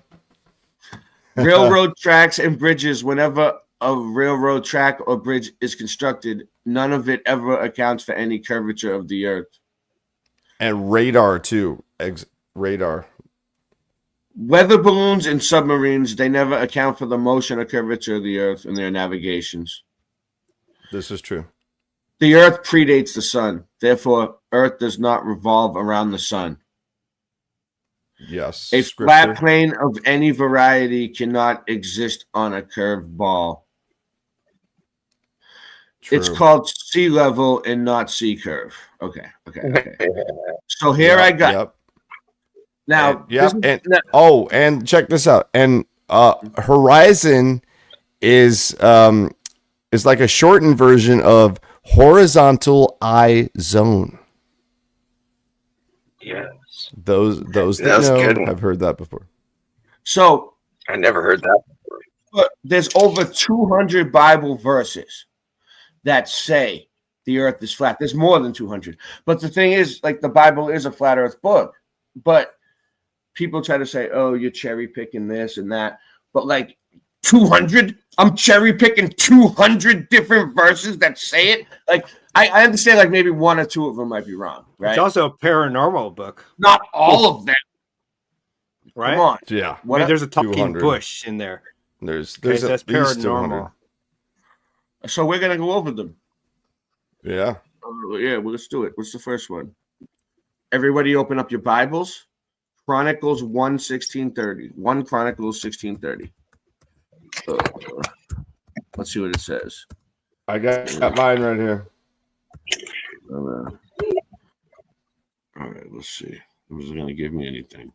Railroad tracks and bridges. Whenever a railroad track or bridge is constructed, none of it ever accounts for any curvature of the Earth. And radar too. Radar. Weather balloons and submarines, they never account for the motion or curvature of the Earth in their navigations. This is true. The Earth predates the sun. Therefore, Earth does not revolve around the sun. Yes. A Scripture. flat plane of any variety cannot exist on a curved ball. True. It's called sea level and not sea curve. Okay. So here I got. Yep. Now, and check this out. And horizon is like a shortened version of horizontal eye zone. Yes. Those that That's know good. have heard that before. So I never heard that before. But there's over 200 Bible verses that say the earth is flat. There's more than 200. But the thing is, like, the Bible is a flat earth book. But people try to say, oh, you're cherry picking this and that. But like 200, I'm cherry picking 200 different verses that say it. Like, I understand, like, maybe one or two of them might be wrong, right? It's also a paranormal book. Not all of them. Right? Come on. Yeah. I mean, there's a talking 200. bush in there. There's Okay, at so that's least paranormal. 200. So we're going to go over them. Yeah. Yeah, well, let's do it. What's the first one? Everybody open up your Bibles. Chronicles 1:16-30. 1 Chronicles 16:30. Let's see what it says. I got mine right here. All right, let's see. It wasn't going to give me anything.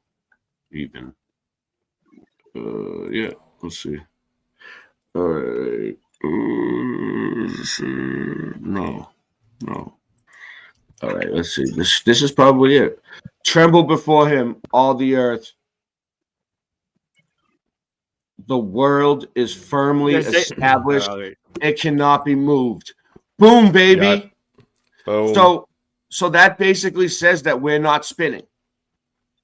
Even. Yeah, let's see. All right. No. All right, let's see. This is probably it. Tremble before him, all the earth. The world is firmly established. It cannot be moved. Boom, baby. Yeah. Boom. So that basically says that we're not spinning.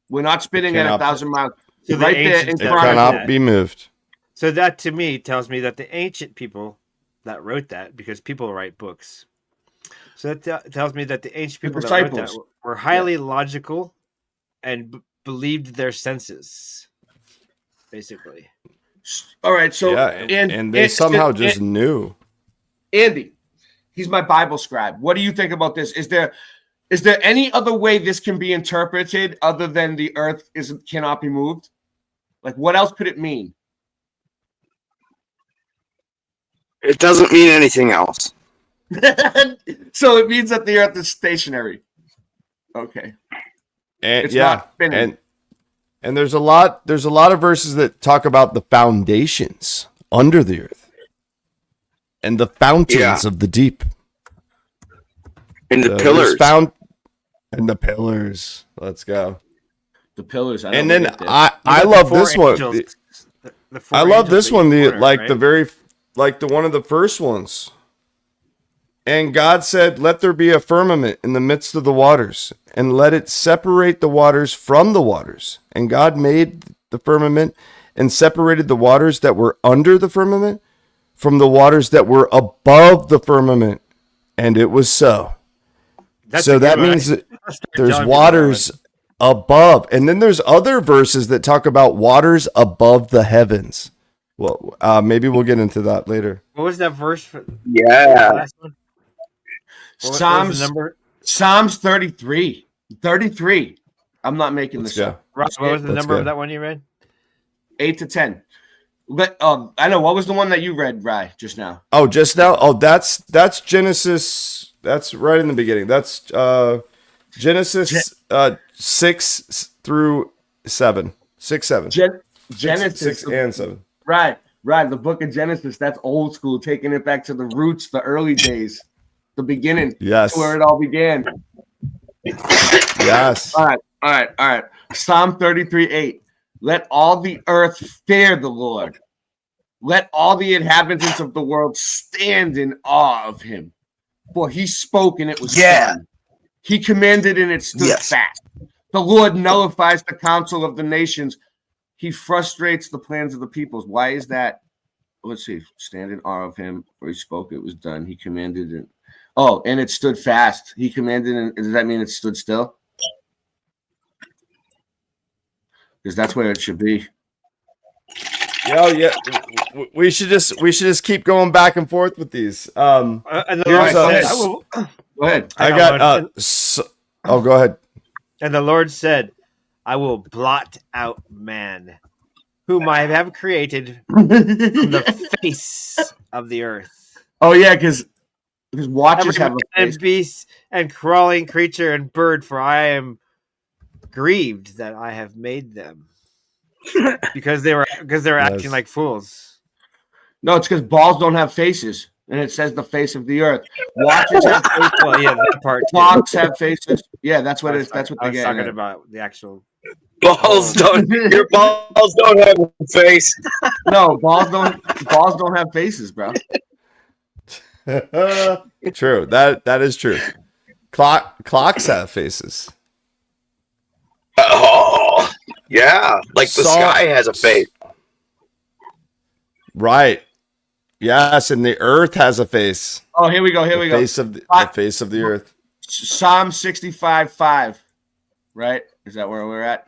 We're not spinning at 1,000 miles. So right there in it cannot be moved. So that to me tells me that the ancient people that wrote that, because people write books. So that tells me that the ancient people that wrote that were highly logical and believed their senses, basically. All right, so and they somehow just knew. Andy, he's my Bible scribe. What do you think about this? Is there any other way this can be interpreted other than the earth cannot be moved? Like, what else could it mean? It doesn't mean anything else. So it means that the earth is stationary. Okay. And it's not spinning. And there's a lot of verses that talk about the foundations under the earth and the fountains of the deep. And the pillars. And the pillars. Let's go. The pillars. And then I love this one. I love this one. The one of the first ones. And God said, let there be a firmament in the midst of the waters, and let it separate the waters from the waters. And God made the firmament and separated the waters that were under the firmament from the waters that were above the firmament. And it was so. So that means that there's waters above. And then there's other verses that talk about waters above the heavens. Well, maybe we'll get into that later. What was that verse? For yeah. The last one? Psalms 33. 33. I'm not making this up. What was the number of that one you read? 8 to 10. I know. What was the one that you read, Rye, just now? Oh, just now? Oh, that's Genesis. That's right in the beginning. That's Genesis 6 through 7. 6, 7. Genesis 6 and 7. Right. The book of Genesis. That's old school, taking it back to the roots, the early days. The beginning, yes, where it all began. Yes. All right. Psalm 33:8. Let all the earth fear the Lord. Let all the inhabitants of the world stand in awe of him. For he spoke and it was done. He commanded and it stood fast. The Lord nullifies the counsel of the nations. He frustrates the plans of the peoples. Why is that? Let's see. Stand in awe of him. For he spoke, it was done. He commanded it. Oh, and it stood fast. He commanded, and does that mean it stood still? Because that's where it should be. Yeah. We should just keep going back and forth with these. Go ahead. Go ahead. And the Lord said, I will blot out man, whom I have created from the face of the earth. Oh yeah, because watches have a face. And beast and crawling creature and bird, for I am grieved that I have made them. because they're acting like fools. No, it's because balls don't have faces, and it says the face of the earth. Watches have faces. Well, yeah, that part. Clocks have faces. Yeah, that's what it's. That's what I they was get. talking about the actual Balls don't. Your balls don't have a face. No, balls don't have faces, bro. True. That is true. Clocks have faces. Oh, yeah. Like the sky has a face. Right. Yes, and the earth has a face. Oh, here we go. Here we go. The face of the earth. Psalm 65:5. Right? Is that where we're at?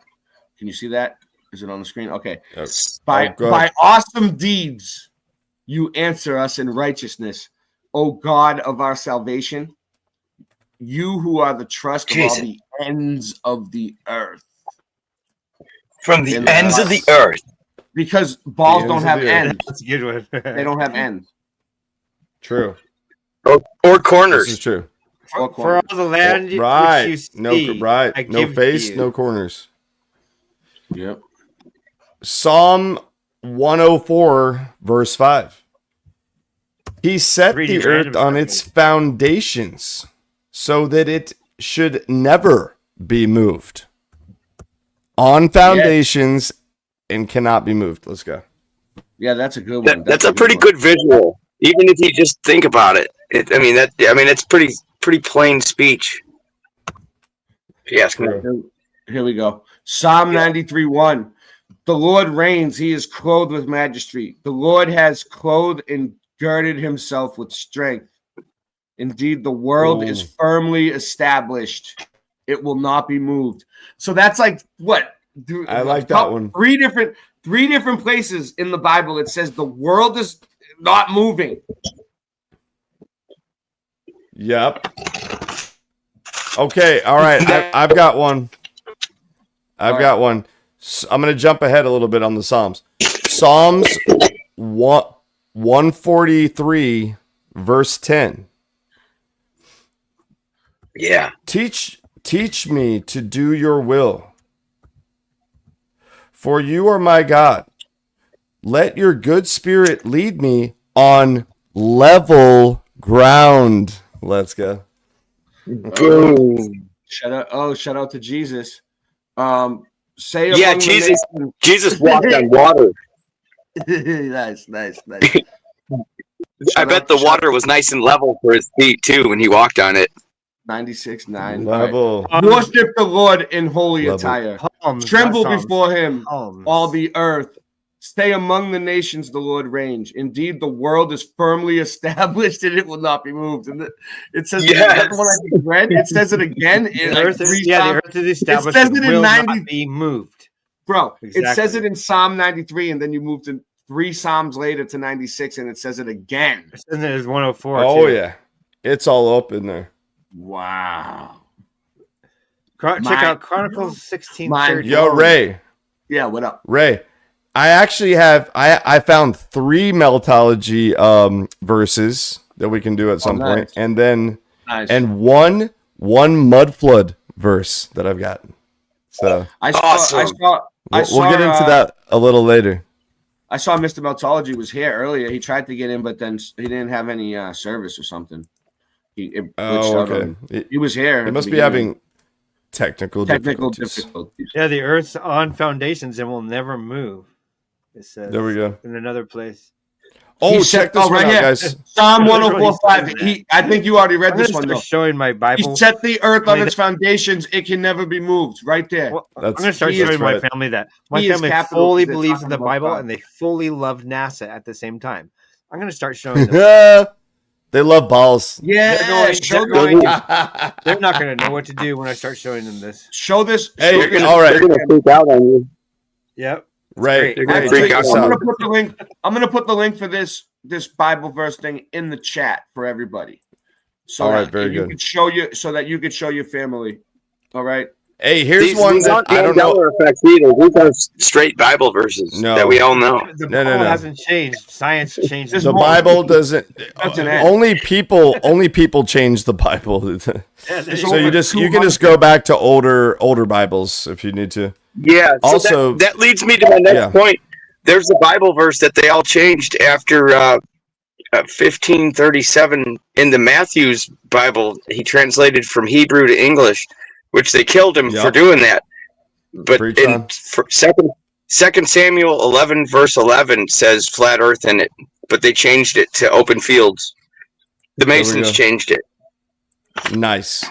Can you see that? Is it on the screen? Okay. Yes. By awesome deeds, you answer us in righteousness, O God of our salvation. You who are the trust of all the ends of the earth. From the ends of the earth. Because balls don't have ends. That's a good one. They don't have ends. True. Or corners. This is true. For all the land right. which you see, No face, no corners. Yep. Psalm 104, verse 5. He set the earth on its foundations so that it should never be moved. On foundations and cannot be moved. Let's go. Yeah, that's a good one. That's a pretty good visual. Even if you just think about it. It's pretty plain speech. If you ask me. Here we go. Psalm 93:1. The Lord reigns, he is clothed with majesty. The Lord has clothed and girded himself with strength. Indeed, the world is firmly established. It will not be moved. So that's like what? I like that one. Three different places in the Bible it says the world is not moving. Yep. Okay, all right. I've got one. I've got one. So I'm going to jump ahead a little bit on the Psalms. Psalms 143, verse 10. Yeah. Teach me to do your will. For you are my God. Let your good spirit lead me on level ground. Let's go. Boom. Shout out to Jesus. Jesus walked on water. nice. I bet the water was nice and level for his feet too when he walked on it. 96.9. Level. Right. Worship the Lord in holy attire. Tremble before him, all the earth. Stay among the nations, the Lord reigns. Indeed, the world is firmly established and it will not be moved. And it says, it says it again. The earth is established. It says it in 90. Not be moved. Bro, Exactly. It says it in Psalm 93, and then you move to 3 Psalms later to 96, and it says it again. And there's 104. Oh, too. yeah. It's all up in there. Wow. Check out Chronicles 16:30. Yo, Ray. Yeah, what up? Ray. I actually have I found 3 Meltology verses that we can do at some point, and then and one mud flood verse that I've got. So we'll get into that a little later. I saw Mr. Meltology was here earlier. He tried to get in, but then he didn't have any service or something. He was here. He must be having technical difficulties. Yeah, the earth's on foundations and will never move. It says there we go. In another place. Oh, check this one out, guys. Psalm 104:5. I think you already read this one, though. Showing my Bible. He set the earth on its foundations. It can never be moved. Right there. Well, I'm going to start showing my family that. My family fully believes in the Bible, and they fully love NASA at the same time. I'm going to start showing them. They love balls. Yeah. They're not going to know what to do when I start showing them this. Show this. Hey, all right. They're going to freak out on you. Yep. Right. I'm gonna put the link for this Bible verse thing in the chat for everybody. So all right, very good. So that you could show your family. All right. Hey, here's These one that aren't I don't know. Mandela effects either. These are straight Bible verses that we all know. The No. Bible hasn't changed. Science changed. The Bible doesn't. Only people change the Bible. So you can just go back to older Bibles if you need to. Yeah. So Also, that leads me to my next point. There's a Bible verse that they all changed after 1537 in the Matthew's Bible. He translated from Hebrew to English, which they killed him for doing that. But in Second Samuel 11 verse 11 says flat Earth in it, but they changed it to open fields. The Masons changed it. Nice,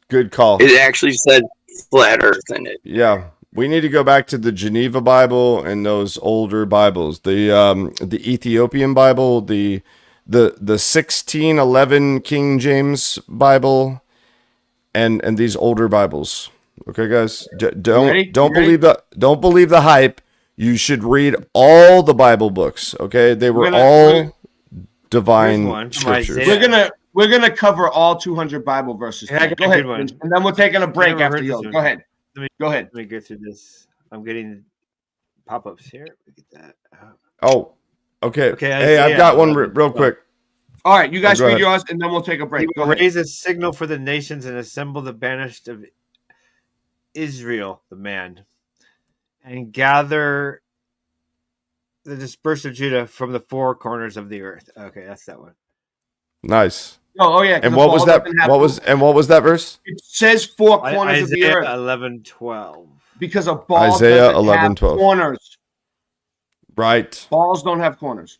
good call. It actually said flat Earth in it. Yeah, we need to go back to the Geneva Bible and those older Bibles. The Ethiopian Bible, the 1611 King James Bible, and these older Bibles. Okay, guys, don't believe the hype. You should read all the Bible books. Okay, they were all divine scriptures. We're gonna cover all 200 Bible verses. Yeah, Go ahead, and then we're taking a break after you. Go ahead. Go ahead. Let me go through this. I'm getting pop-ups here. Look at that. Oh, okay. Hey, I've got one real quick. All right, you guys read yours, and then we'll take a break. He will raise a signal for the nations and assemble the banished of Israel, the man, and gather the dispersed of Judah from the four corners of the earth. Okay, that's that one. Nice. Oh yeah. And what was that? What was that verse? It says four corners of the earth. 11:12. Because a ball Isaiah doesn't 11:12. have corners. Right. Balls don't have corners.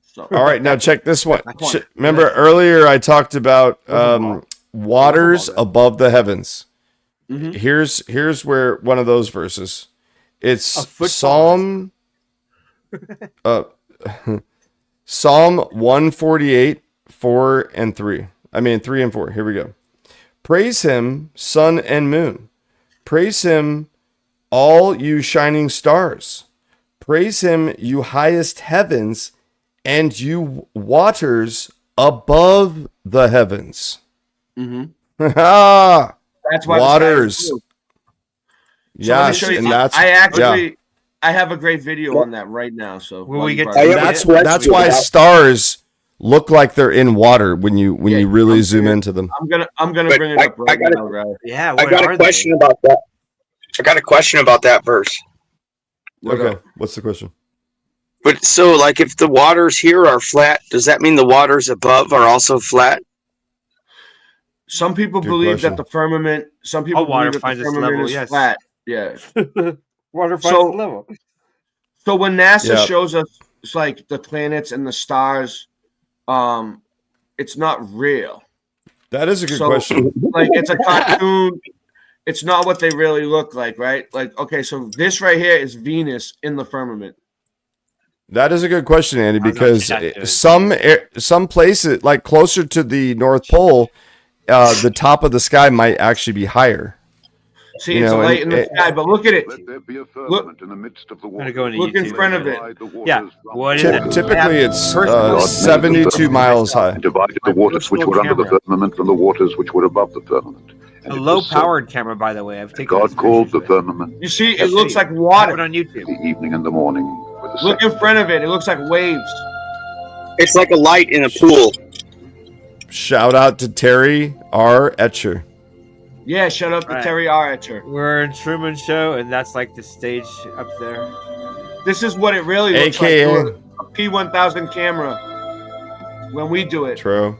So. All right, now check this one. Remember earlier I talked about waters above the heavens. Mm-hmm. Here's where one of those verses. It's Psalm Psalm 148, 4 and 3. I mean 3 and 4. Here we go. Praise him, sun and moon. Praise him, all you shining stars. Praise him, you highest heavens, and you waters above the heavens. Mm-hmm. That's why waters. Yes, and that's I have a great video on that right now. So that's why stars look like they're in water when you really zoom into them. I'm gonna bring it up right now. Yeah, I got a question about that. I got a question about that verse. Okay, what's the question? But so, like, if the waters here are flat, does that mean the waters above are also flat? Some people believe that the firmament. Some people believe that the firmament is flat. Yeah. Water finds its level. So when NASA shows us it's like the planets and the stars, it's not real. That is a good question. Like it's a cartoon. It's not what they really look like, right? Like, okay, so this right here is Venus in the firmament. That is a good question, Andy, because some places, like closer to the North Pole, the top of the sky might actually be higher. See, it's light in the sky, but look at it. Let there be a firmament in the midst of the water. Look in front of it. Yeah. What is it? Typically, it's 72 miles high. And divided the waters which were under the firmament from the waters which were above the firmament. A low-powered camera, by the way. I've taken. God called the firmament. You see, it looks like water. Put it on YouTube. The evening and the morning. Look in front of it. It looks like waves. It's like a light in a pool. Shout out to Terry R. Etcher. Yeah, shout out to Terry R. Etcher. We're in Truman Show, and that's like the stage up there. This is what it really looks like. A P1000 camera when we do it. True.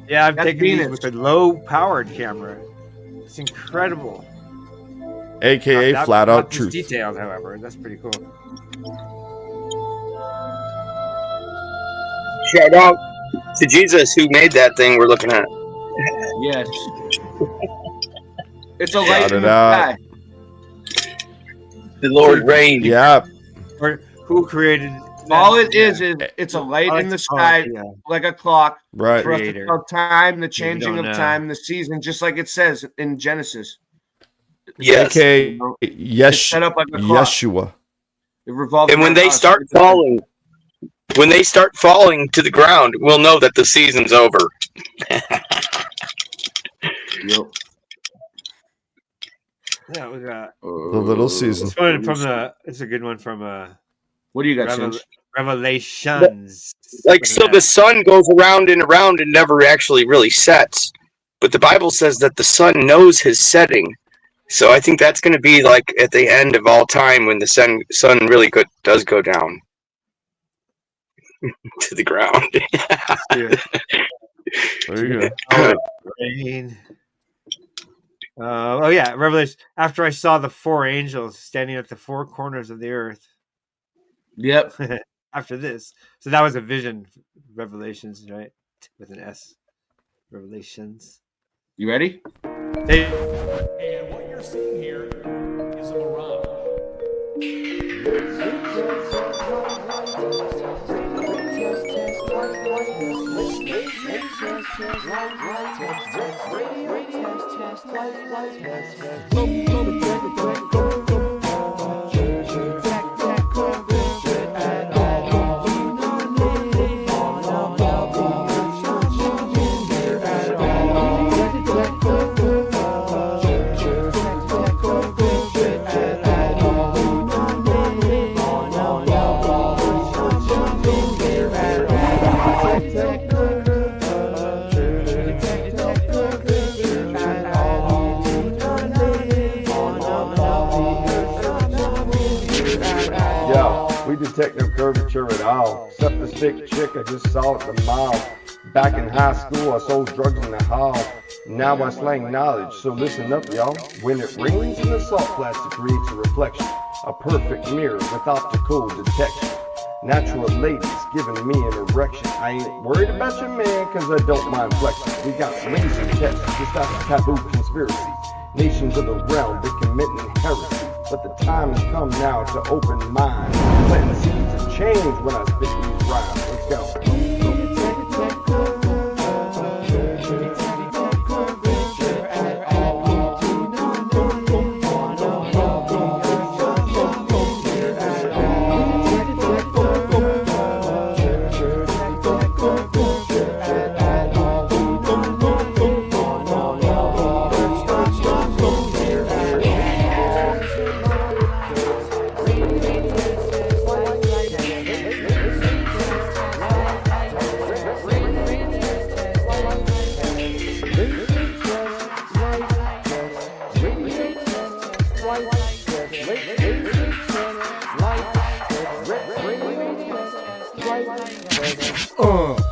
Yeah, I'm taking these with a low-powered camera. It's incredible. AKA flat out truth. Detailed, however, that's pretty cool. Shout out to Jesus who made that thing we're looking at. Yes. It's a light in the sky. The Lord reigned. Yeah. Or who created? All it is it's a light in the sky, like a clock. Right. For us to tell time, the changing of time, the season, just like it says in Genesis. Yes. AKA set up like a clock. Yeshua. It revolves. And when they start falling, to the ground, we'll know that the season's over. Yep. Yeah, we got the Little Susan. It's a good one from What do you got, Cinch? Revelations. Like, so the sun goes around and around and never actually really sets. But the Bible says that the sun knows his setting. So I think that's going to be like at the end of all time when the sun really does go down to the ground. There you go. Revelation. After I saw the 4 angels standing at the 4 corners of the earth. Yep. After this, so that was a vision. Revelations, right? With an S. Revelations. You ready? Hey. And what you're seeing here is a mirage. We detect no curvature at all, except the sick chick I just saw at the mall. Back in high school, I sold drugs in the hall. Now I slang knowledge, so listen up, y'all. When it rains in the salt plastic creates a reflection, a perfect mirror with optical detection. Natural ladies giving me an erection. I ain't worried about your man, cause I don't mind flexing. We got laser tests, just out of taboo conspiracy. Nations of the realm, they committing heresy. But the time has come now to open minds. Planting seeds of change when I spit these rhymes. Let's go.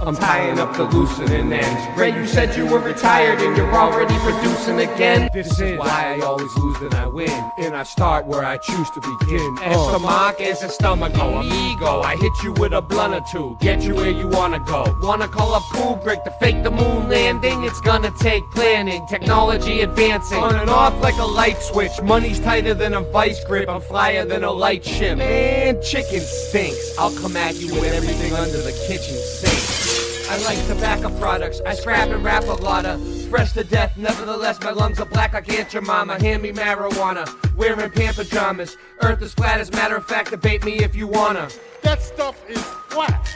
I'm tying up the loosening ends. Ray, you said you were retired and you're already producing again. This is why I always lose and I win, and I start where I choose to begin. Stomach is a stomach, ego. I hit you with a blunt or two, get you where you wanna go. Wanna call up Kubrick to fake the moon landing? It's gonna take planning, technology advancing, on and off like a light switch. Money's tighter than a vice grip, I'm flyer than a light ship. Man, chicken stinks. I'll come at you with everything under the kitchen sink. I like tobacco products, I scrap and rap a lotta. Fresh to death, nevertheless my lungs are black like Aunt Jemima. Hand me marijuana, wearing pant pajamas. Earth is flat, as a matter of fact, debate me if you wanna. That stuff is flat.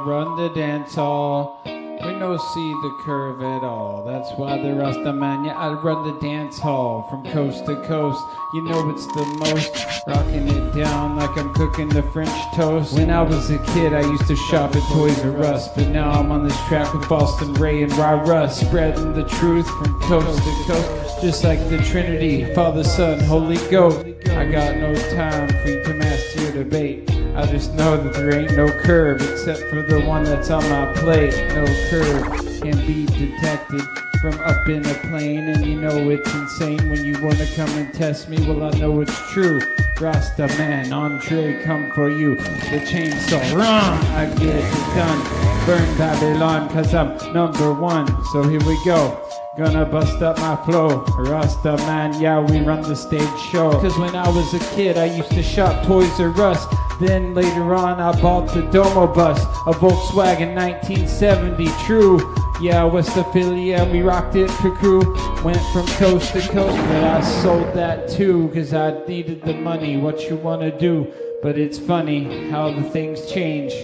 Run the dance hall. We no see the curve at all. That's why the Rasta man, yeah, I run the dance hall from coast to coast. You know it's the most, rocking it down like I'm cooking the French toast. When I was a kid, I used to shop at Toys R Us, but now I'm on this track with Boston Ray and Ra Russ, spreading the truth from coast to coast, just like the Trinity, Father, Son, Holy Ghost. I got no time for you to master your debate. I just know that there ain't no curve except for the one that's on my plate. No curve can be detected from up in a plane, and you know it's insane when you wanna come and test me. Well, I know it's true. Rasta man, entree come for you. The chainsaw, run, I get it done. Burn Babylon, cause I'm number one. So here we go. Gonna bust up my flow. Rasta man, yeah, we run the stage show. Cause when I was a kid, I used to shop Toys R Us. Then later on, I bought the Domo bus, a Volkswagen 1970, true. Yeah, West Philly, and we rocked it for crew. Went from coast to coast, but I sold that too, cause I needed the money. What you wanna do? But it's funny how the things change.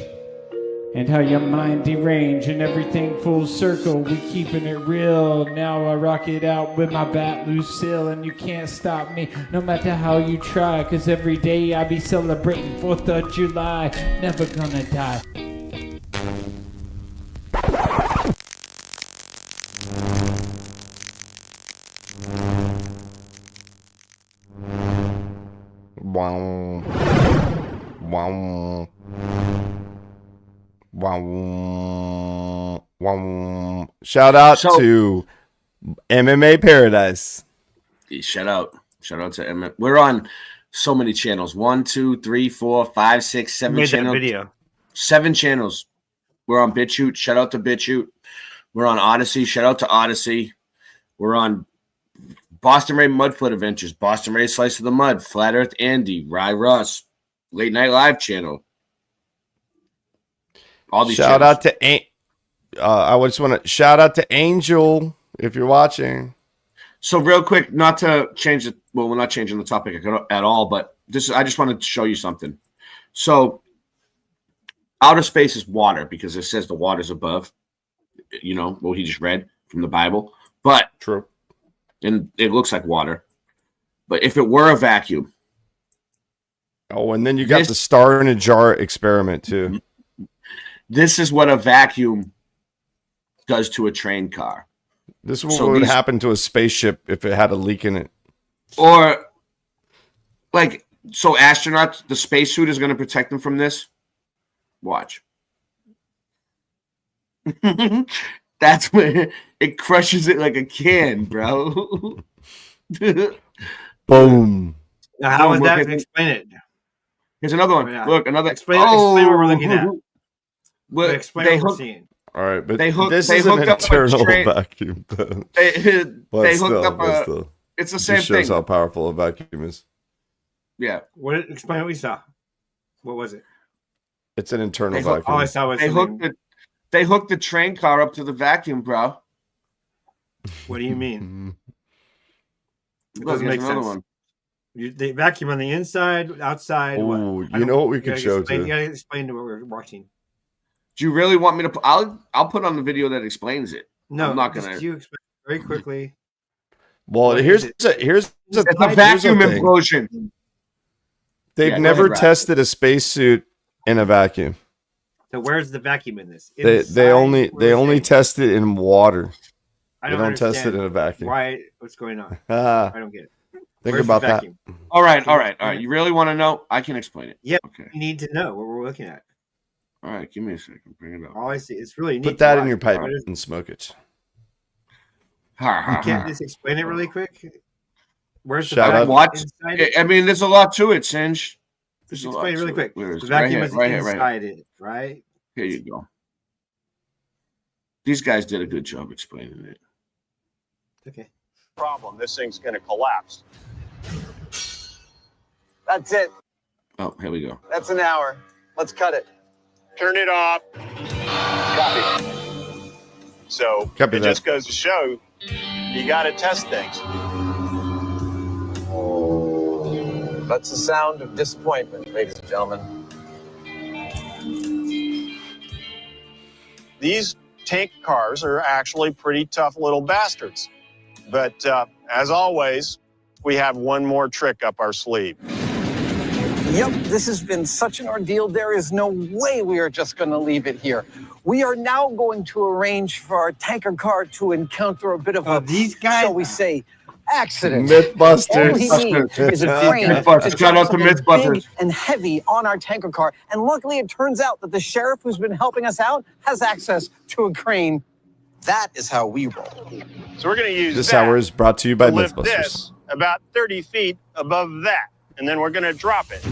And how your mind derange and everything full circle. We keeping it real. Now I rock it out with my bat Lucille, and you can't stop me no matter how you try. Cause every day I be celebrating 4th of July. Never gonna die. Wow. Wow. Wow. Wow. Shout out to MMA Paradise. Shout out to MMA. We're on so many channels. 1, 2, 3, 4, 5, 6, 7 channels. Video. 7 channels. We're on BitChute. Shout out to BitChute. We're on Odyssey. Shout out to Odyssey. We're on Boston Ray Mudfoot Adventures, Boston Ray Slice of the Mud, Flat Earth Andy, Rye Russ, Late Night Live channel. All these shout out to I just want to shout out to Angel if you're watching. So real quick, not to change it. Well, we're not changing the topic at all, but I just wanted to show you something. So outer space is water because it says the water's above. You know what he just read from the Bible, but true, and it looks like water. But if it were a vacuum, and then you got the star in a jar experiment too. This is what a vacuum does to a train car. This is what would happen to a spaceship if it had a leak in it. Or, like, so astronauts, the spacesuit is going to protect them from this? Watch. That's when it crushes it like a can, bro. Boom. Now, how is that? Explain it. Here's another one. Yeah. Look, another. Explain what we're looking at. Well, explain what we're seeing. All right, but this is an internal vacuum. They hooked up it's the same thing. Shows how powerful a vacuum is. Yeah. Explain what we saw. What was it? It's an internal vacuum. All I saw was they hooked the train car up to the vacuum, bro. What do you mean? It Look, doesn't make sense. one. They vacuum on the inside, outside. Oh, you know what we could show too? You gotta explain to what we're watching. Do you really want me to? I'll put on the video that explains it. No, I'm not gonna. You explain very quickly. Well, here's a vacuum implosion. They've never tested a spacesuit in a vacuum. So where's the vacuum in this? They only test it in water. They don't test it in a vacuum. Why? What's going on? I don't get it. Think about that. All right. You really want to know? I can explain it. Yeah. Okay. You need to know what we're looking at. All right, give me a second. Bring it up. All I see, it's really neat. Put that in your pipe and smoke it. You can't just explain it really quick. Where's the vacuum? I mean, there's a lot to it, Singe. Just explain it really quick. The vacuum is inside it, right? Here you go. These guys did a good job explaining it. Okay. Problem. This thing's going to collapse. That's it. Oh, here we go. That's an hour. Let's cut it. Turn it off. Copy. So it just goes to show you got to test things. That's the sound of disappointment, ladies and gentlemen. These tank cars are actually pretty tough little bastards. But as always, we have one more trick up our sleeve. Yep, this has been such an ordeal. There is no way we are just going to leave it here. We are now going to arrange for our tanker car to encounter a bit of these guys, shall we say, accident. Mythbusters. All we need is a crane to Shout out to something Mythbusters. big and heavy on our tanker car. And luckily, it turns out that the sheriff who's been helping us out has access to a crane. That is how we roll. So we're going to use This that hour is brought to you by to lift Mythbusters. this about 30 feet above that, and then we're going to drop it.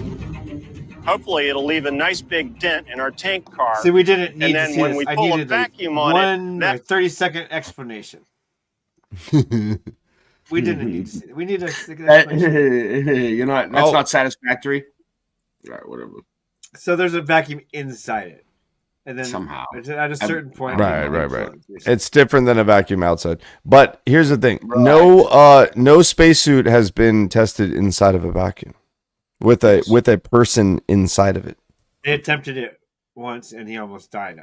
Hopefully, it'll leave a nice big dent in our tank car. See, we didn't need and to then see when this. we I pull a needed vacuum like on one it, or 30-second explanation. We didn't need to see it. We need a explanation. You know, that's not satisfactory. All right, whatever. So there's a vacuum inside it. And then somehow at a certain point, Right. It's different than a vacuum outside. But here's the thing: no spacesuit has been tested inside of a vacuum with a person inside of it. They attempted it once, and he almost died.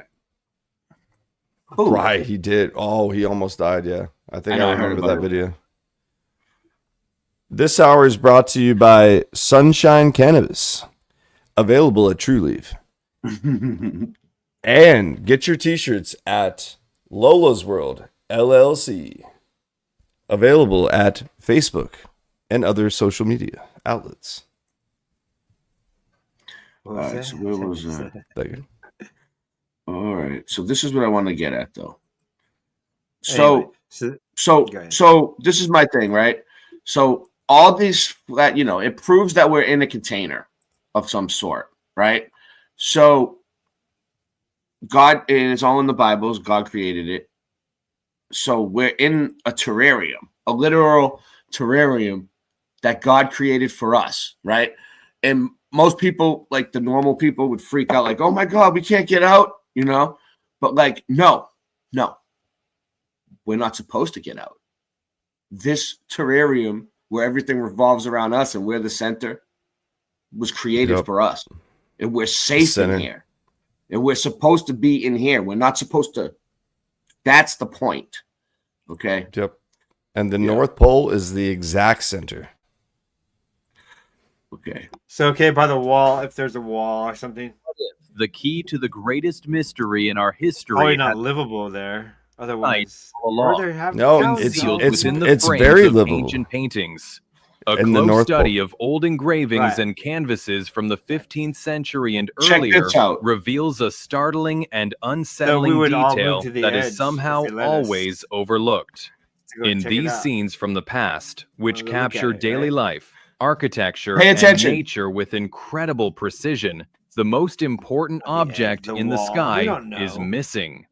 Right, he did. Oh, he almost died. Yeah, I think I remember that video. This hour is brought to you by Sunshine Cannabis, available at True Leaf. And get your t-shirts at Lola's World LLC, available at Facebook and other social media outlets. All right, so where was that? Thank you. All right, so this is what I want to get at, though. Anyway, So this is my thing, right? So all these, it proves that we're in a container of some sort, right? So God, and it's all in the Bibles. God created it. So we're in a terrarium, a literal terrarium that God created for us, right? And most people, like the normal people, would freak out, like, "Oh my God, we can't get out," But like, no, we're not supposed to get out. This terrarium, where everything revolves around us and we're the center, was created for us, and we're safe in here. And we're supposed to be in here. We're not supposed to. That's the point. Okay. Yep. And the North Pole is the exact center. Okay. So, by the wall, if there's a wall or something. The key to the greatest mystery in our history. Probably not livable there. Otherwise, it's very livable. Ancient paintings. A in the close North study Pole. of old engravings and canvases from the 15th century and earlier reveals a startling and unsettling detail that is somehow always overlooked. In these scenes from the past, which capture daily life, architecture, and nature with incredible precision, the most important object in the sky is missing.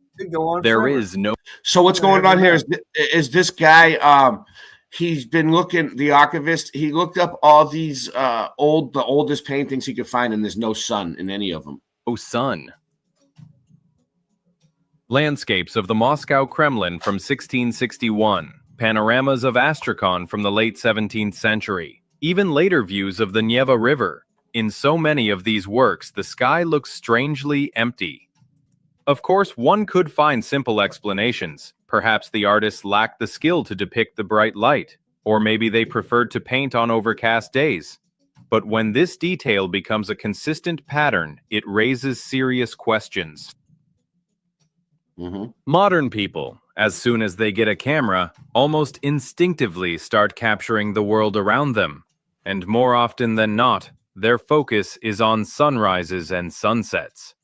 There is no. So what's going on here is this guy, he's been looking, the archivist, he looked up all these the oldest paintings he could find, and there's no sun in any of them. Oh, sun. Landscapes of the Moscow Kremlin from 1661, panoramas of Astrakhan from the late 17th century, even later views of the Neva River. In so many of these works, the sky looks strangely empty. Of course, one could find simple explanations. Perhaps the artists lacked the skill to depict the bright light, or maybe they preferred to paint on overcast days. But when this detail becomes a consistent pattern, it raises serious questions. Modern people, as soon as they get a camera, almost instinctively start capturing the world around them. And more often than not, their focus is on sunrises and sunsets.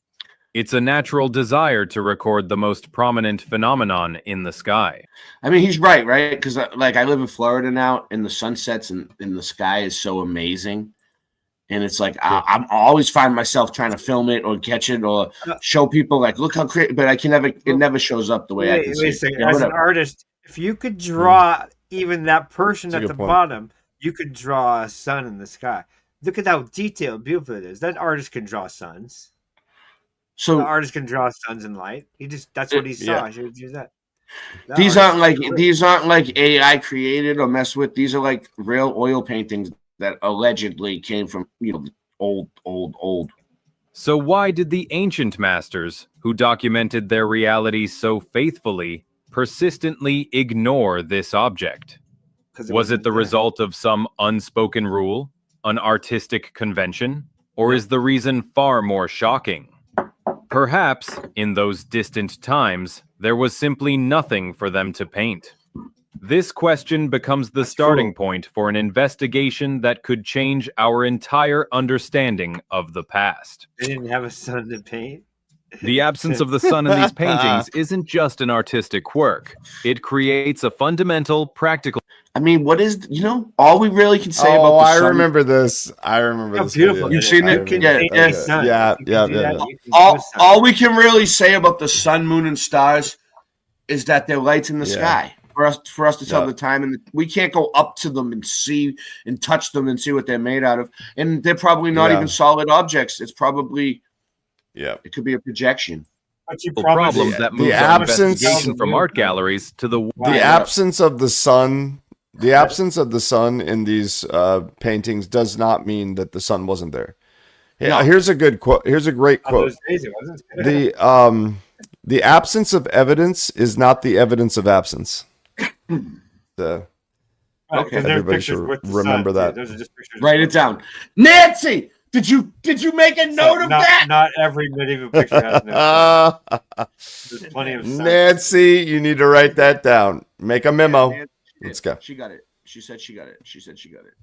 It's a natural desire to record the most prominent phenomenon in the sky. I mean, he's right? Because I live in Florida now, and the sunsets in the sky is so amazing. And it's like, I always find myself trying to film it or catch it or show people, like, look how creative, but I can never, it never shows up the way I can see it. Yeah, as an artist, if you could draw even that person at the bottom, you could draw a sun in the sky. Look at how detailed, beautiful it is. That artist can draw suns. So the artist can draw suns and light. That's what he saw. I should use that. These aren't like AI created or messed with. These are like real oil paintings that allegedly came from, old. So why did the ancient masters, who documented their reality so faithfully, persistently ignore this object? Was it the result of some unspoken rule, an artistic convention, or is the reason far more shocking? Perhaps, in those distant times, there was simply nothing for them to paint. This question becomes the starting point for an investigation that could change our entire understanding of the past. They didn't have a sun to paint. The absence of the sun in these paintings isn't just an artistic quirk. It creates a fundamental, practical... I mean, what is, all we really can say about the sun. I remember this. I remember How this. beautiful. Video. You've seen it? Yeah. All we can really say about the sun, moon, and stars is that they're lights in the sky for us to tell the time, and we can't go up to them and see and touch them and see what they're made out of. And they're probably not even solid objects. It's probably it could be a projection. Problems that moves our investigation from art galleries to the absence of the sun. The absence of the sun in these paintings does not mean that the sun wasn't there. Yeah, here's a good quote. Here's a great quote. The absence of evidence is not the evidence of absence. Everybody should remember that. Write it down. Nancy, did you make a note of that? Not every medieval picture has no sun. There's plenty of sun. Nancy, you need to write that down. Make a memo. Let's go. She got it. She said she got it. She said she got it.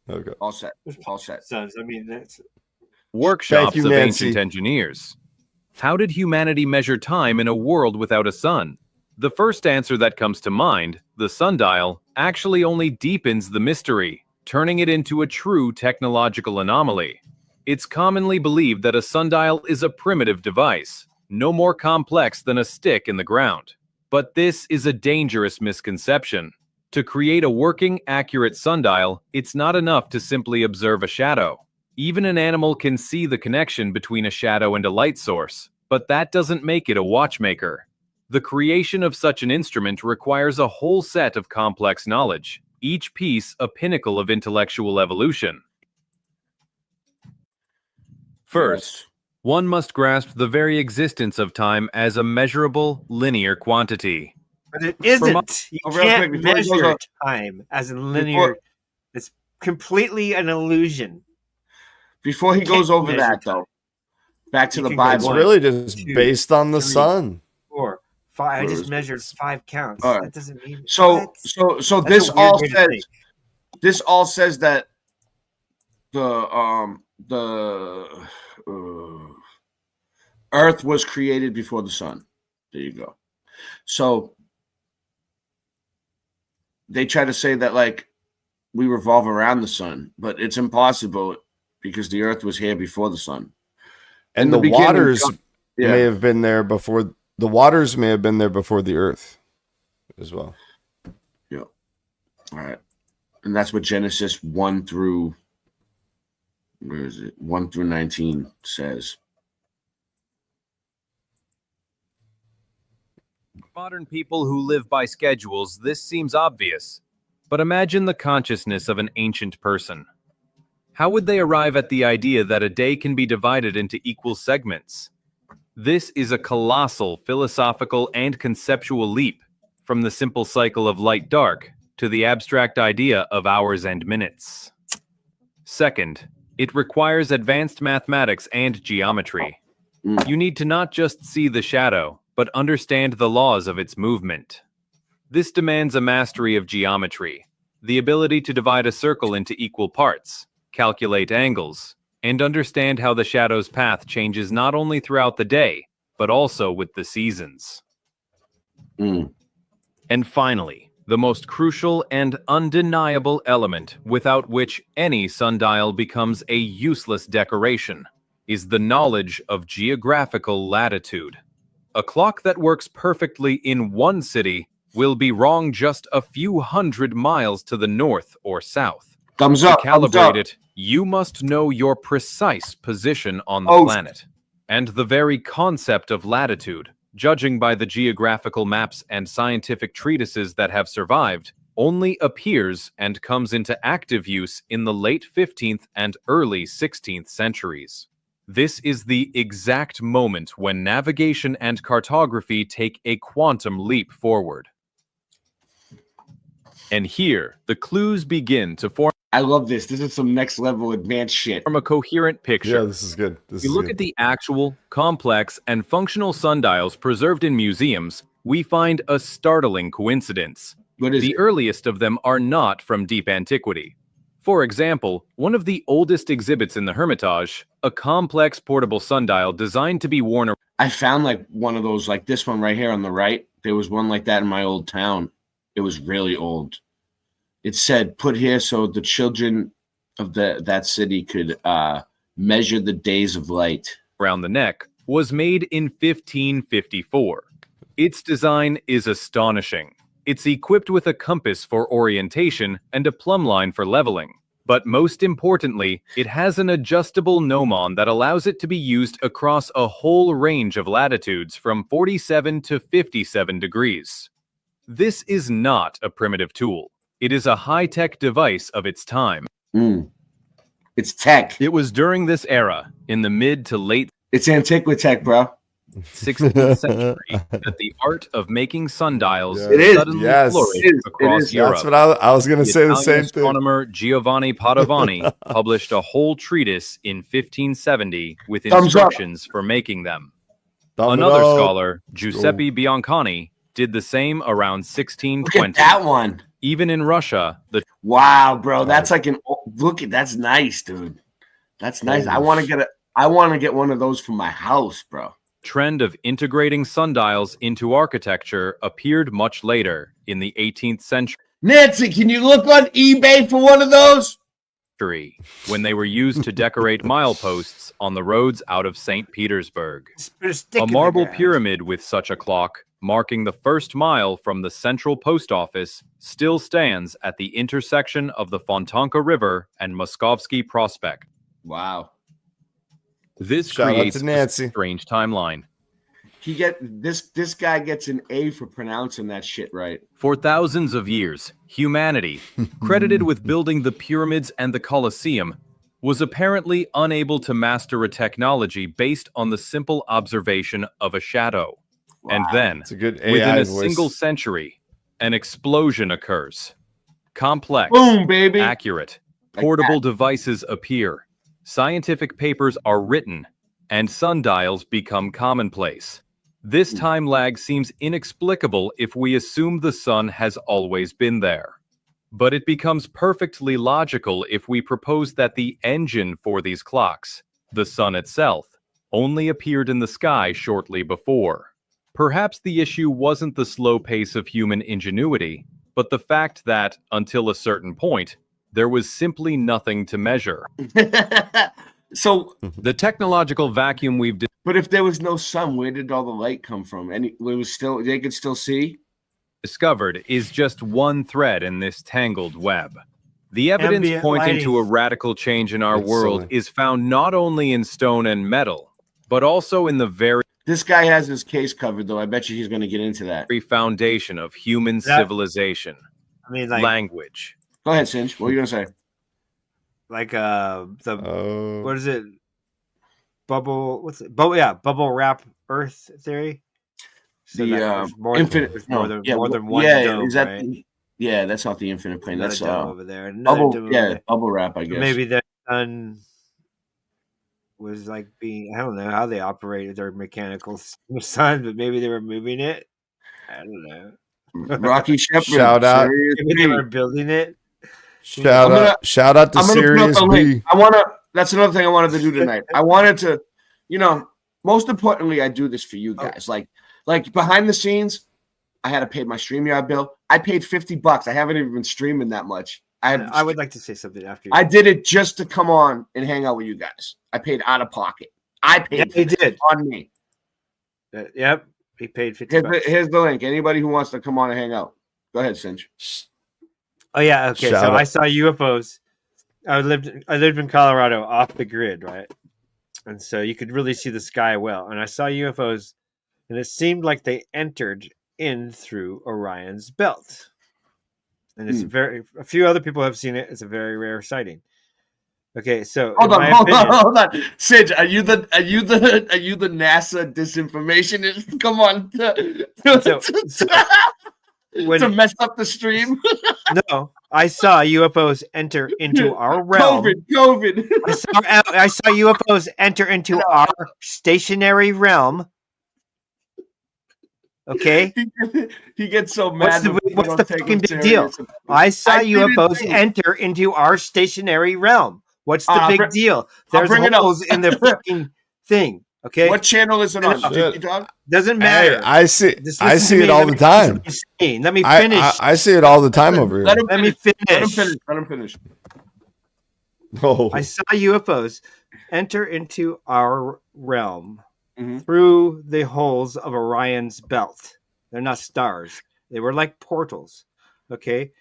Okay. All set. All set. Sons. I mean, that's workshops you, of Nancy. ancient engineers. How did humanity measure time in a world without a sun? The first answer that comes to mind, the sundial, actually only deepens the mystery, turning it into a true technological anomaly. It's commonly believed that a sundial is a primitive device, no more complex than a stick in the ground. But this is a dangerous misconception. To create a working, accurate sundial, it's not enough to simply observe a shadow. Even an animal can see the connection between a shadow and a light source, but that doesn't make it a watchmaker. The creation of such an instrument requires a whole set of complex knowledge, each piece a pinnacle of intellectual evolution. First, one must grasp the very existence of time as a measurable, linear quantity. But it isn't. You can't measure time as a linear. It's completely an illusion. Before he goes over that, though, back to the Bible. It's really just based on the sun. 4, 5. I just measured 5 counts. Right. That doesn't mean. So this all says that the Earth was created before the sun. There you go. So they try to say that like we revolve around the sun, but it's impossible because the Earth was here before the sun. And the waters may have been there before. The waters may have been there before the Earth, as well. Yeah. All right. And that's what Genesis 1 through 19 says. Modern people who live by schedules, this seems obvious. But imagine the consciousness of an ancient person. How would they arrive at the idea that a day can be divided into equal segments? This is a colossal philosophical and conceptual leap, from the simple cycle of light-dark to the abstract idea of hours and minutes. Second, it requires advanced mathematics and geometry. You need to not just see the shadow, but understand the laws of its movement. This demands a mastery of geometry, the ability to divide a circle into equal parts, calculate angles, and understand how the shadow's path changes not only throughout the day, but also with the seasons. And finally, the most crucial and undeniable element without which any sundial becomes a useless decoration is the knowledge of geographical latitude. A clock that works perfectly in one city will be wrong just a few hundred miles to the north or south. Thumbs up. To calibrate it, you must know your precise position on the planet. And the very concept of latitude, judging by the geographical maps and scientific treatises that have survived, only appears and comes into active use in the late 15th and early 16th centuries. This is the exact moment when navigation and cartography take a quantum leap forward. And here, the clues begin to form. I love this. This is some next level advanced shit. From a coherent picture. Yeah, this is good. If you look at the actual, complex, and functional sundials preserved in museums, we find a startling coincidence. The earliest of them are not from deep antiquity. For example, one of the oldest exhibits in the Hermitage, a complex portable sundial designed to be worn around. I found like one of those, like this one right here on the right. There was one like that in my old town. It was really old. It said, put here so the children of that city could measure the days of light. Around the neck was made in 1554. Its design is astonishing. It's equipped with a compass for orientation and a plumb line for leveling. But most importantly, it has an adjustable gnomon that allows it to be used across a whole range of latitudes from 47 to 57 degrees. This is not a primitive tool. It is a high-tech device of its time. It's tech. It was during this era, in the mid to late... It's Antiquitech, bro. 16th century, that the art of making sundials It suddenly is. flourished It is. across Europe. That's what I was going to say. The same thing. Astronomer Giovanni Padovani published a whole treatise in 1570 with Thumbs instructions for making them. Thumb it Another up. scholar, Giuseppe Biancani, did the same around 1620. Look at that one. Even in Russia, the wow, bro, that's like that's nice, dude. That's nice. I want to get one of those for my house, bro. trend of integrating sundials into architecture appeared much later, in the 18th century. Nancy, can you look on eBay for one of those? When they were used to decorate mileposts on the roads out of St. Petersburg. A marble pyramid with such a clock, marking the first mile from the central post office, still stands at the intersection of the Fontanka River and Moskovsky Prospect. Wow. This Shout out creates to Nancy. a strange timeline. This guy gets an A for pronouncing that shit right. For thousands of years, humanity, credited with building the pyramids and the Colosseum, was apparently unable to master a technology based on the simple observation of a shadow. Wow. And then, It's a good AI within a voice. single century, an explosion occurs. Complex, Boom, baby. accurate, Like portable that. devices appear, scientific papers are written, and sundials become commonplace. This time lag seems inexplicable if we assume the sun has always been there. But it becomes perfectly logical if we propose that the engine for these clocks, the sun itself, only appeared in the sky shortly before. Perhaps the issue wasn't the slow pace of human ingenuity, but the fact that, until a certain point, there was simply nothing to measure. So the technological vacuum we've but if there was no sun, where did all the light come from? And they could still see? discovered is just one thread in this tangled web. The evidence Ambient pointing lighting. to a radical change in our It's world silly. is found not only in stone and metal, but also in the very This guy has his case covered, though. I bet you he's going to get into that. foundation of human That- civilization, I mean, like, language. Go ahead, Cinch. What are you going to say? like the Oh. what is it? Bubble. What's it? Bubble wrap Earth theory. So that there's more infinite. There's more than one yeah, dome, is that? right? Yeah, that's not the infinite plane. Another That's dome over there. Another bubble. dome over Yeah, there. bubble wrap. I guess. Maybe the sun was like being. I don't know how they operated their mechanical sun, but maybe they were moving it. I don't know. Rocky Shepherd. Shout out. Serious Maybe they B. were building it. Shout I'm out! Shout out to I'm gonna put up Sirius the B. link. That's another thing I wanted to do tonight. I wanted to, most importantly, I do this for you guys. Like behind the scenes, I had to pay my StreamYard bill. I paid $50. I haven't even been streaming that much. I would like to say something after you. I did it just to come on and hang out with you guys. I paid out of pocket. I paid. Yeah, for he this did. on me. Yep, he paid $50. Here's the link. Anybody who wants to come on and hang out, go ahead, Cinch. Oh yeah, okay. Shout So out. I saw UFOs. I lived in Colorado, off the grid, right? And so you could really see the sky well. And I saw UFOs, and it seemed like they entered in through Orion's belt. And it's a few other people have seen it. It's a very rare sighting. Okay, so Hold in on, my opinion- hold on. Sid, are you the NASA disinformationist? Come on, to mess up the stream. No, I saw UFOs enter into our realm. COVID. I saw UFOs enter into our stationary realm. Okay, he gets so mad. What's the fucking big deal? I saw UFOs enter into our stationary realm. What's the big deal? There's holes in the fucking thing. Okay, what channel is it on? Doesn't matter. Hey, I see it all the time. Let me finish. I see it all the time over here. Let me finish. Let him finish. Oh. I saw UFOs enter into our realm through the holes of Orion's belt. They're not stars. They were like portals. Okay.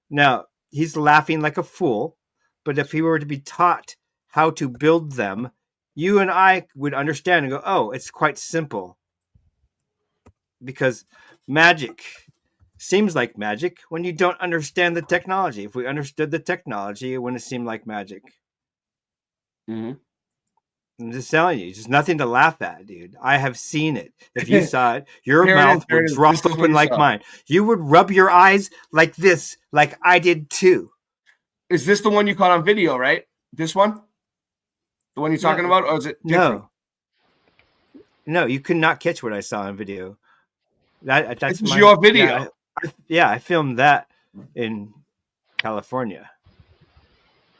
Now, he's laughing like a fool, but if he were to be taught how to build them, you and I would understand and go, oh, it's quite simple. Because magic seems like magic when you don't understand the technology. If we understood the technology, it wouldn't seem like magic. I'm just telling you, there's nothing to laugh at, dude. I have seen it. If you saw it, your mouth would drop open like mine. You would rub your eyes like this, like I did too. Is this the one you caught on video, right? This one? The one you're talking about? Or is it different? No, you could not catch what I saw on video. That's your video. I filmed that in California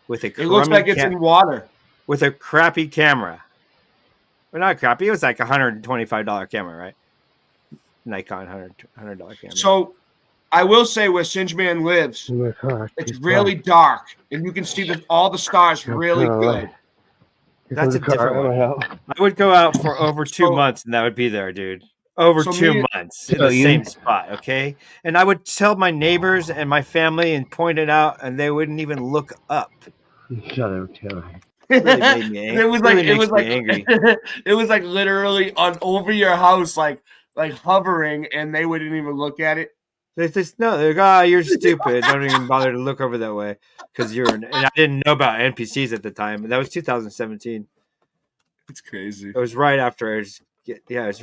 with a. It looks like it's in water with a crappy camera. Well, not crappy. It was like $125 camera, right? Nikon $100 camera. So, I will say where Singeman lives, it's really dark, and you can see all the stars really good. That's a different one. I would go out for over 2 months, and that would be there, dude. Over 2 months in the same spot, okay? And I would tell my neighbors and my family and point it out, and they wouldn't even look up. Shut up, Terry. Really made me angry. Angry. It was like literally over your house, like hovering, and they wouldn't even look at it. They just they're like, you're stupid. Don't even bother to look over that way because and I didn't know about NPCs at the time. That was 2017. It's crazy. It was right after it's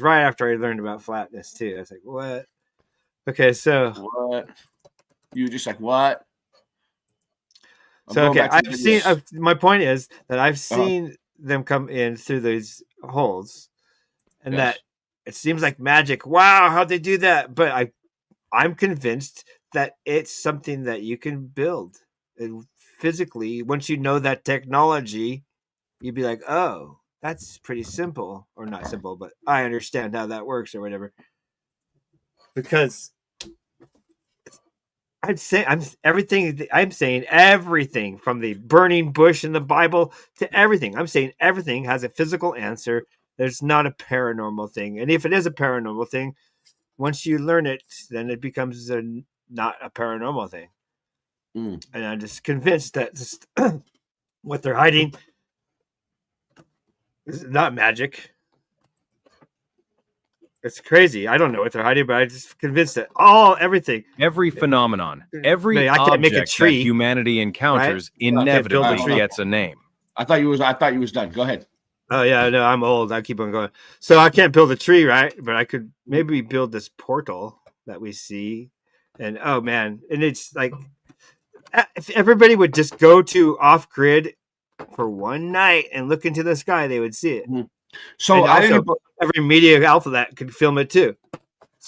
right after I learned about flatness too. I was like, what? Okay, so what? You were just like, what? So okay, I've seen. My point is that I've seen them come in through these holes, and that it seems like magic. Wow, how'd they do that? But I'm convinced that it's something that you can build and physically. Once you know that technology, you'd be like, oh, that's pretty simple, or not simple, but I understand how that works, or whatever. Because I'm saying everything from the burning bush in the Bible to everything. I'm saying everything has a physical answer. There's not a paranormal thing, and if it is a paranormal thing, once you learn it, then it becomes not a paranormal thing. And I'm just convinced that what they're hiding is not magic. It's crazy. I don't know what they're hiding, but I'm just convinced that every phenomenon, every object that humanity encounters inevitably gets a name. I thought you was done. Go ahead. Oh yeah, no, I'm old. I keep on going. So I can't build a tree, right? But I could maybe build this portal that we see. And oh man, and it's like if everybody would just go to off grid for one night and look into the sky, they would see it. So every media outlet could film it too.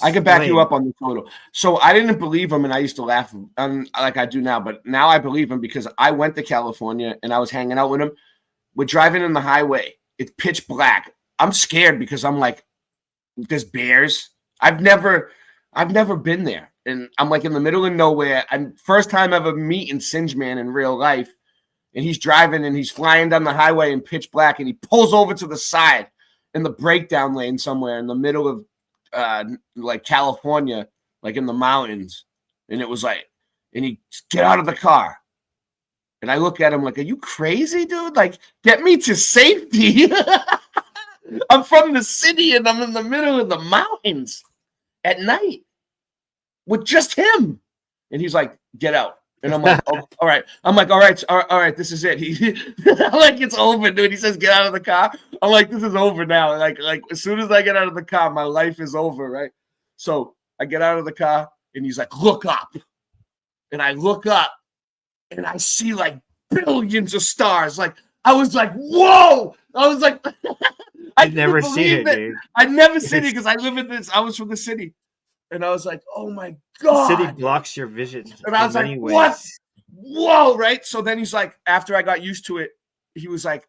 I could back you up on the photo. So I didn't believe him, and I used to laugh like I do now. But now I believe him because I went to California and I was hanging out with him. We're driving on the highway. It's pitch black. I'm scared because I'm like, there's bears. I've never been there, and I'm like in the middle of nowhere. I'm first time ever meeting Singeman in real life, and he's driving and he's flying down the highway in pitch black, and he pulls over to the side in the breakdown lane somewhere in the middle of like California, like in the mountains, and it was like, and he get out of the car. And I look at him like, are you crazy, dude? Like, get me to safety. I'm from the city and I'm in the middle of the mountains at night with just him. And he's like, get out. And I'm like, oh, all right. I'm like, all right, this is it. Like, it's over, dude. He says, get out of the car. I'm like, this is over now. Like as soon as I get out of the car, my life is over, right? So I get out of the car and he's like, look up. And I look up. And I see like billions of stars. Like I was like, whoa! I was like, I've never seen it, dude. I'd never seen it because I live in this. I was from the city. And I was like, oh my God. The city blocks your vision. And I was like, what? Whoa, right? So then he's like, after I got used to it, he was like,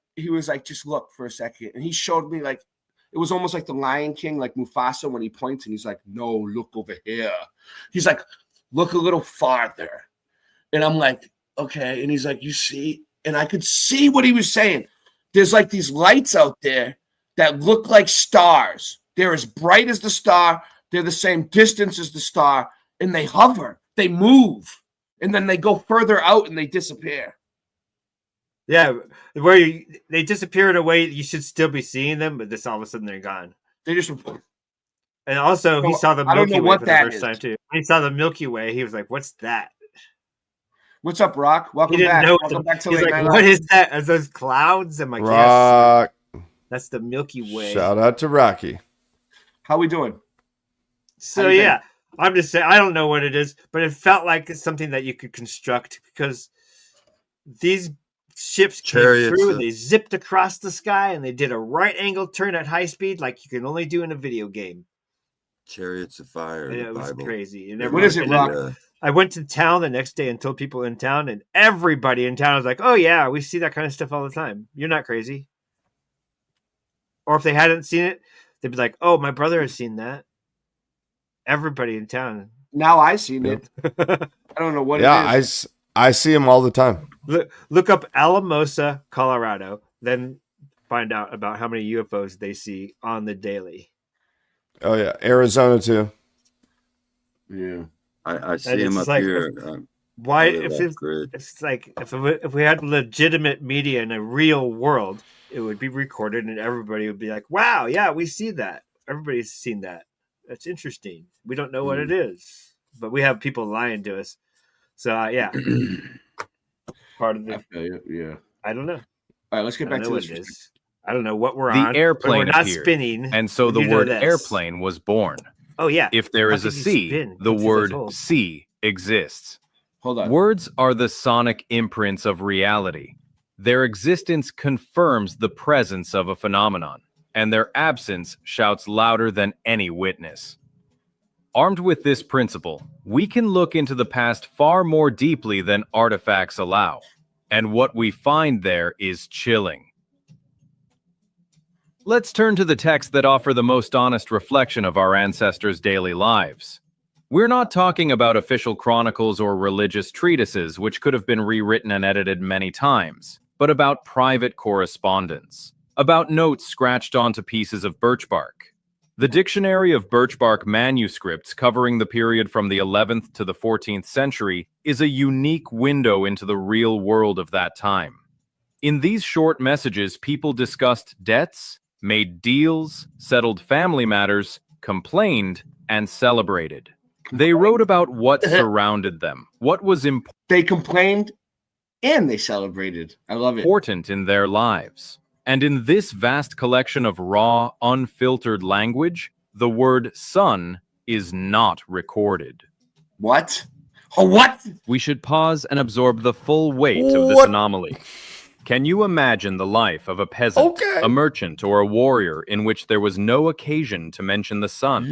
just look for a second. And he showed me like, it was almost like the Lion King, like Mufasa when he points and he's like, no, look over here. He's like, look a little farther. And I'm like, okay. And he's like, you see? And I could see what he was saying. There's like these lights out there that look like stars. They're as bright as the star. They're the same distance as the star. And they hover. They move. And then they go further out and they disappear. Yeah, they disappear in a way you should still be seeing them, but this all of a sudden they're gone. They just. And also, he saw the Milky Way for the first is. time too. When he saw the Milky Way, he was like, "What's that?" What's up, Rock? Welcome back. Welcome back to He's Late like, Night "What Live. is that? Are those clouds?" I'm like, Rock. "Yes, that's the Milky Way." Shout out to Rocky. How we doing? So yeah, I'm just saying I don't know what it is, but it felt like it's something that you could construct because these ships came through and they zipped across the sky and they did a right angle turn at high speed like you can only do in a video game. Chariots of Fire. And it was crazy. And what is it, Rock? I went to town the next day and told people in town, and everybody in town was like, "Oh yeah, we see that kind of stuff all the time. You're not crazy." Or if they hadn't seen it, they'd be like, "Oh, my brother has seen that." Everybody in town. Now I seen it. I don't know what it is. I see them all the time. Look up Alamosa, Colorado, then find out about how many UFOs they see on the daily. Oh yeah, Arizona too. Yeah, I see them up like, here. Why? It's like if we had legitimate media in a real world, it would be recorded and everybody would be like, "Wow, yeah, we see that. Everybody's seen that. That's interesting. We don't know what it is, but we have people lying to us." So yeah, part of the yeah. I don't know. All right, let's get back to this. I don't know what we're The on. airplane we're not appeared, spinning, and so the you know word this. airplane was born. Oh yeah. If there How is a could you sea, spin? the What's word this whole- sea exists. Hold on. Words are the sonic imprints of reality. Their existence confirms the presence of a phenomenon, and their absence shouts louder than any witness. Armed with this principle, we can look into the past far more deeply than artifacts allow, and what we find there is chilling. Let's turn to the texts that offer the most honest reflection of our ancestors' daily lives. We're not talking about official chronicles or religious treatises, which could have been rewritten and edited many times, but about private correspondence, about notes scratched onto pieces of birch bark. The Dictionary of Birch Bark Manuscripts, covering the period from the 11th to the 14th century, is a unique window into the real world of that time. In these short messages, people discussed debts, made deals, settled family matters, complained, and celebrated. They wrote about what surrounded them, what was important. They complained and they celebrated. I love it. Important in their lives. And in this vast collection of raw, unfiltered language, the word sun is not recorded. What? Oh, what? We should pause and absorb the full weight of this anomaly. Can you imagine the life of a peasant, a merchant, or a warrior in which there was no occasion to mention the sun?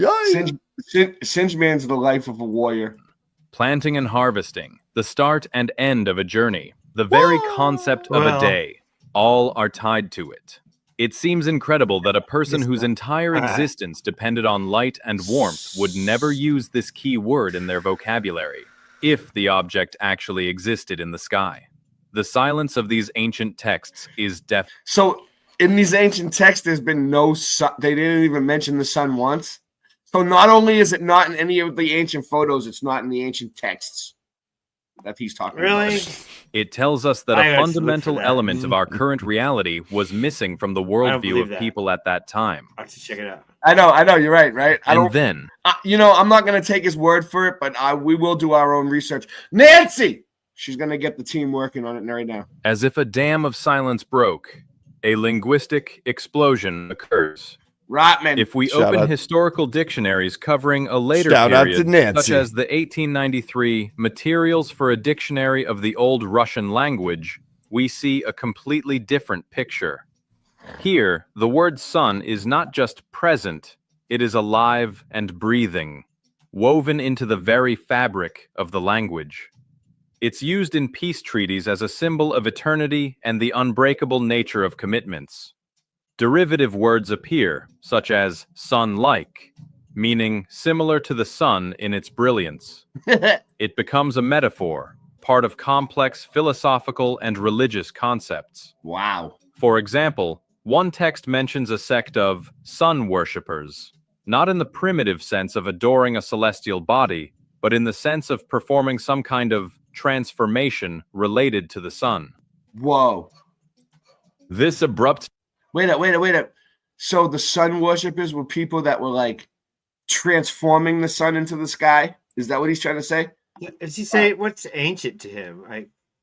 Singe Man's the life of a warrior. Planting and harvesting, the start and end of a journey, the very concept of a day, all are tied to it. It seems incredible that a person whose entire existence depended on light and warmth would never use this key word in their vocabulary, if the object actually existed in the sky. The silence of these ancient texts is deaf. So in these ancient texts, there's been no sun. They didn't even mention the sun once. So not only is it not in any of the ancient photos, it's not in the ancient texts that he's talking about. It tells us that a fundamental element of our current reality was missing from the worldview of people at that time. I have to check it out. I know, you're right? And then, I'm not going to take his word for it, but we will do our own research. Nancy! She's going to get the team working on it right now. As if a dam of silence broke, a linguistic explosion occurs. Rotman. If we open historical dictionaries covering a later period, such as the 1893 Materials for a Dictionary of the Old Russian Language, we see a completely different picture. Here, the word sun is not just present, it is alive and breathing. woven into the very fabric of the language. It's used in peace treaties as a symbol of eternity and the unbreakable nature of commitments. Derivative words appear, such as sun-like, meaning similar to the sun in its brilliance. It becomes a metaphor, part of complex philosophical and religious concepts. Wow. For example, one text mentions a sect of sun worshippers, not in the primitive sense of adoring a celestial body, but in the sense of performing some kind of transformation related to the sun. Whoa. This abrupt... Wait up. So the sun worshippers were people that were like transforming the sun into the sky? Is that what he's trying to say? Does he say what's ancient to him?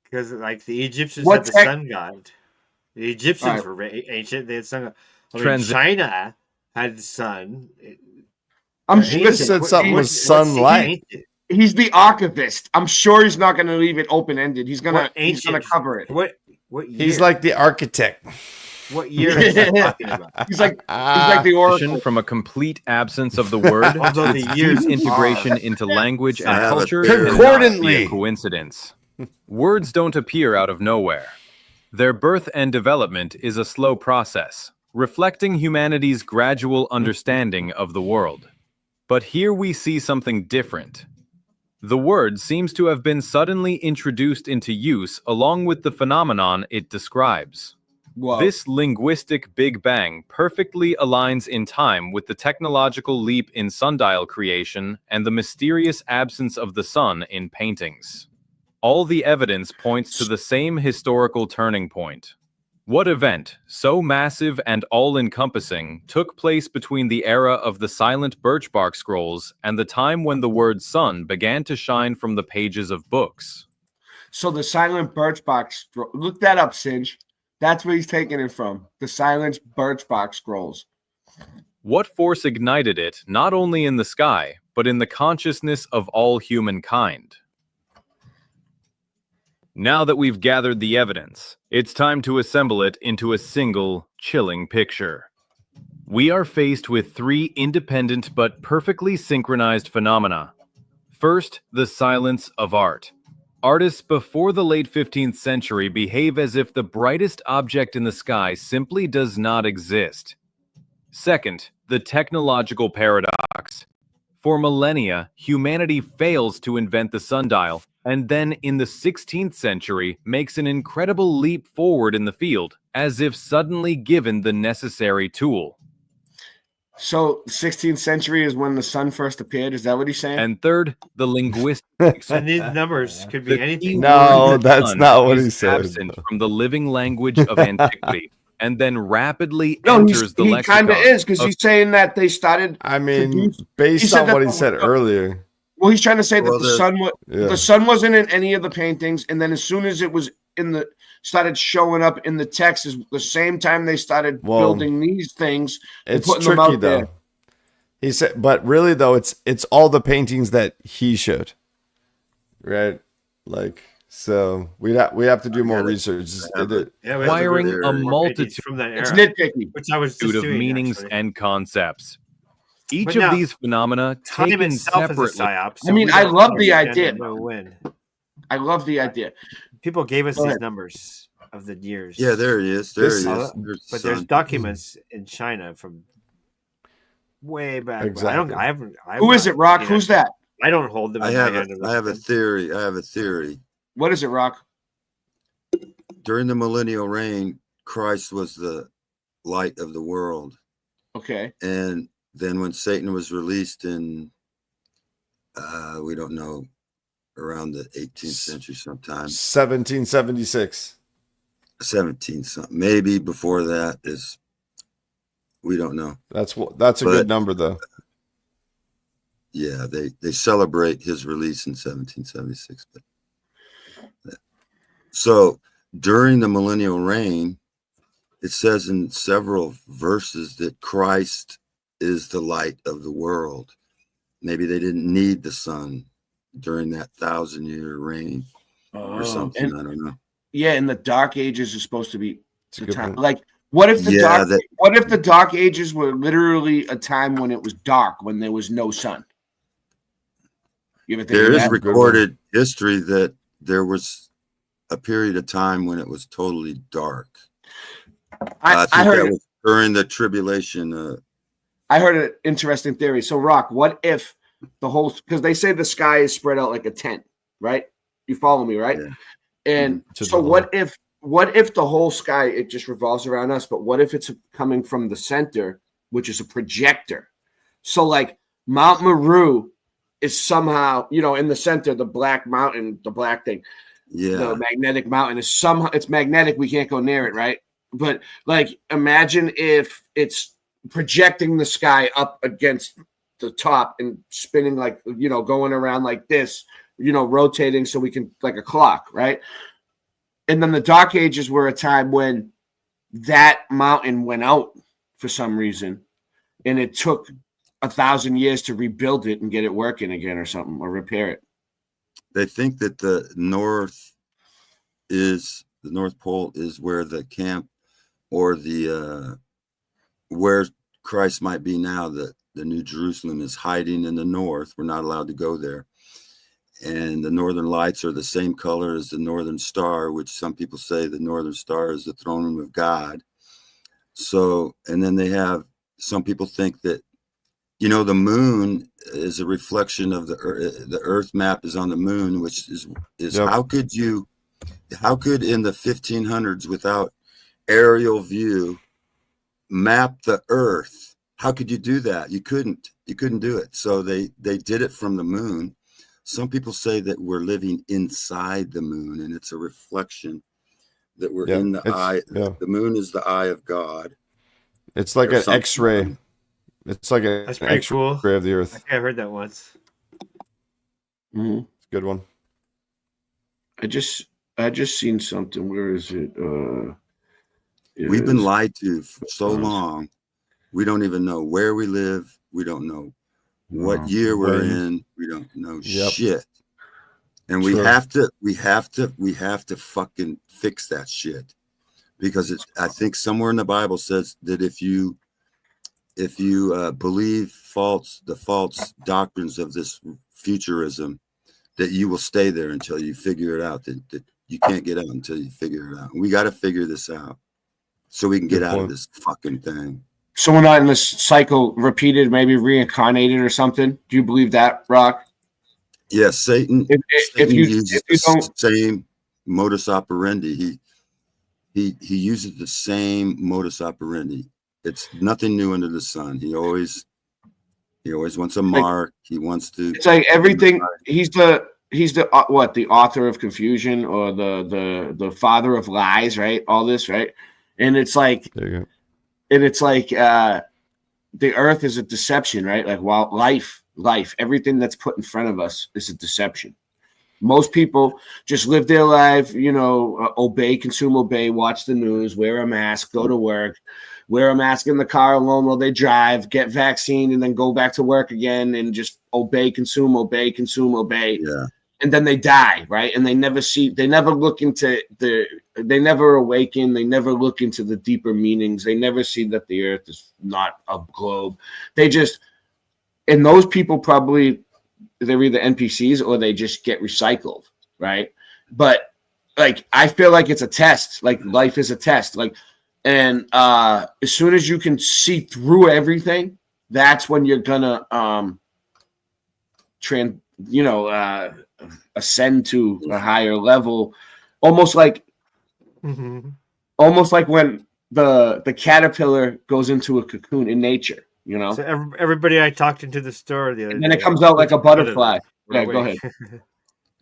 Because like the Egyptians had the sun god. The Egyptians were ancient. They had sun god. I mean, China had the sun. I'm sure said something was sunlight. He's the archivist. I'm sure he's not going to leave it open ended. He's gonna cover it. What year? He's like the architect. What year is he talking about? He's like the oracle. From a complete absence of the word, its deep integration into language and culture concordantly. Be a coincidence. Words don't appear out of nowhere. Their birth and development is a slow process, reflecting humanity's gradual understanding of the world. But here we see something different. The word seems to have been suddenly introduced into use along with the phenomenon it describes. Whoa. This linguistic Big Bang perfectly aligns in time with the technological leap in sundial creation and the mysterious absence of the sun in paintings. All the evidence points to the same historical turning point. What event, so massive and all-encompassing, took place between the era of the silent birchbark scrolls and the time when the word sun began to shine from the pages of books? So the silent birchbark scroll. Look that up, Singe. That's where he's taking it from. The silent birchbark scrolls. What force ignited it, not only in the sky, but in the consciousness of all humankind? Now that we've gathered the evidence, it's time to assemble it into a single, chilling picture. We are faced with three independent but perfectly synchronized phenomena. First, the silence of art. Artists before the late 15th century behave as if the brightest object in the sky simply does not exist. Second, the technological paradox. For millennia, humanity fails to invent the sundial, and then in the 16th century makes an incredible leap forward in the field, as if suddenly given the necessary tool. So, 16th century is when the sun first appeared. Is that what he's saying? And third, the linguistic. And these numbers could be anything. No, that's not what he said. Absent from the living language of antiquity, and then rapidly enters the lexicon. He kind of is, because he's saying that they started. I mean, based on what he said earlier. Well, he's trying to say that the sun wasn't in any of the paintings, and then as soon as it was started showing up in the text, is the same time they started building these things and it's putting tricky, them out though. there. He said, but really though, it's all the paintings that he showed, right? Like, so we have to do more research. Acquiring a multitude from that era. It's nitpicky, which I was just of doing, meanings actually. and concepts. Each But of now, these phenomena time taken itself is a separately. psyop, so I mean, we I don't love the understand idea. know when. I love the idea. People gave us Go these ahead. numbers of the years. Yeah, there he is. There he is. But there's documents in China from way back. Exactly. Who is it, Rock? Who's that? I don't hold them. I in my have hand a theory. I have a theory. What is it, Rock? During the millennial reign, Christ was the light of the world. Okay. And then when Satan was released in, we don't know, around the 18th century sometime. 1776. 17 something. Maybe before that is, we don't know. That's a good number, though. Yeah, they celebrate his release in 1776. So during the millennial reign, it says in several verses that Christ is the light of the world. Maybe they didn't need the sun during that 1,000-year reign or something. I don't know. Yeah, and the Dark Ages are supposed to be the time. Like, what if the Dark Ages were literally a time when it was dark, when there was no sun? You ever think There of is that? recorded history that there was a period of time when it was totally dark. I think that was during the tribulation. I heard an interesting theory. So, Rock, what if the whole, because they say the sky is spread out like a tent, right? You follow me, right? Yeah. And so what if the whole sky, it just revolves around us, but what if it's coming from the center, which is a projector? So like Mount Meru is somehow, in the center, the black mountain, the black thing. Yeah. The magnetic mountain is somehow, it's magnetic. We can't go near it, right? But like, imagine if it's projecting the sky up against the top and spinning like, going around like this, rotating so we can, like a clock, right? And then the Dark Ages were a time when that mountain went out for some reason, and it took 1,000 years to rebuild it and get it working again or something, or repair it. They think that the North Pole is where the camp or the where Christ might be now. That the New Jerusalem is hiding in the north. We're not allowed to go there. And the northern lights are the same color as the northern star, which some people say the northern star is the throne room of God. So, and then they have, some people think that, the moon is a reflection of the earth map is on the moon, which is yep. How could in the 1500s without aerial view map the earth? How could you do that? You couldn't do it. So they did it from the moon. Some people say that we're living inside the moon, and it's a reflection that we're in the eye. Yeah. The moon is the eye of God. It's like an X-ray. It's like an X-ray cool. of the Earth. I heard that once. Mm-hmm. It's a good one. I just seen something. Where is it? We've been lied to for so long. We don't even know where we live. We don't know what year we're in. We don't know shit. And we have to fucking fix that shit, because I think somewhere in the Bible says that if you believe the false doctrines of this futurism, that you will stay there until you figure it out, that you can't get out until you figure it out. We got to figure this out so we can get out of this fucking thing. So we're not in this cycle repeated, maybe reincarnated or something. Do you believe that, Rock? Yes, Satan. Satan uses the same modus operandi. He uses the same modus operandi. It's nothing new under the sun. He always wants a mark. He wants to. It's like everything. He's the what? The author of confusion, or the father of lies, right? All this, right? And it's like. There you go. And it's like the earth is a deception, right? Like, while life, everything that's put in front of us is a deception. Most people just live their life, obey, consume, obey, watch the news, wear a mask, go to work, wear a mask in the car alone while they drive, get vaccine, and then go back to work again and just obey, consume, obey, consume, obey. Yeah. And then they die, right? And they never look into they never awaken. They never look into the deeper meanings. They never see that the earth is not a globe. And those people probably, they're either NPCs or they just get recycled, right? But like, I feel like it's a test. Like, life is a test. Like, and as soon as you can see through everything, that's when you're gonna ascend to a higher level, almost like when the caterpillar goes into a cocoon in nature, So everybody I talked into the store the other day, and then it comes out like a butterfly. Yeah, go ahead.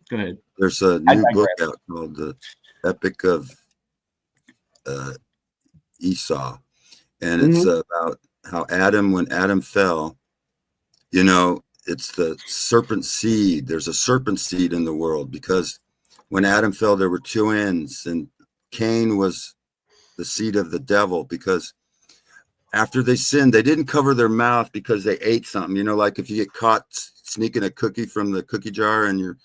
Go ahead. There's a new book out called The Epic of Esau, and it's about how when Adam fell, it's the serpent seed. There's a serpent seed in the world, because when Adam fell, there were two ends, and Cain was the seed of the devil, because after they sinned, they didn't cover their mouth because they ate something. Like if you get caught sneaking a cookie from the cookie jar and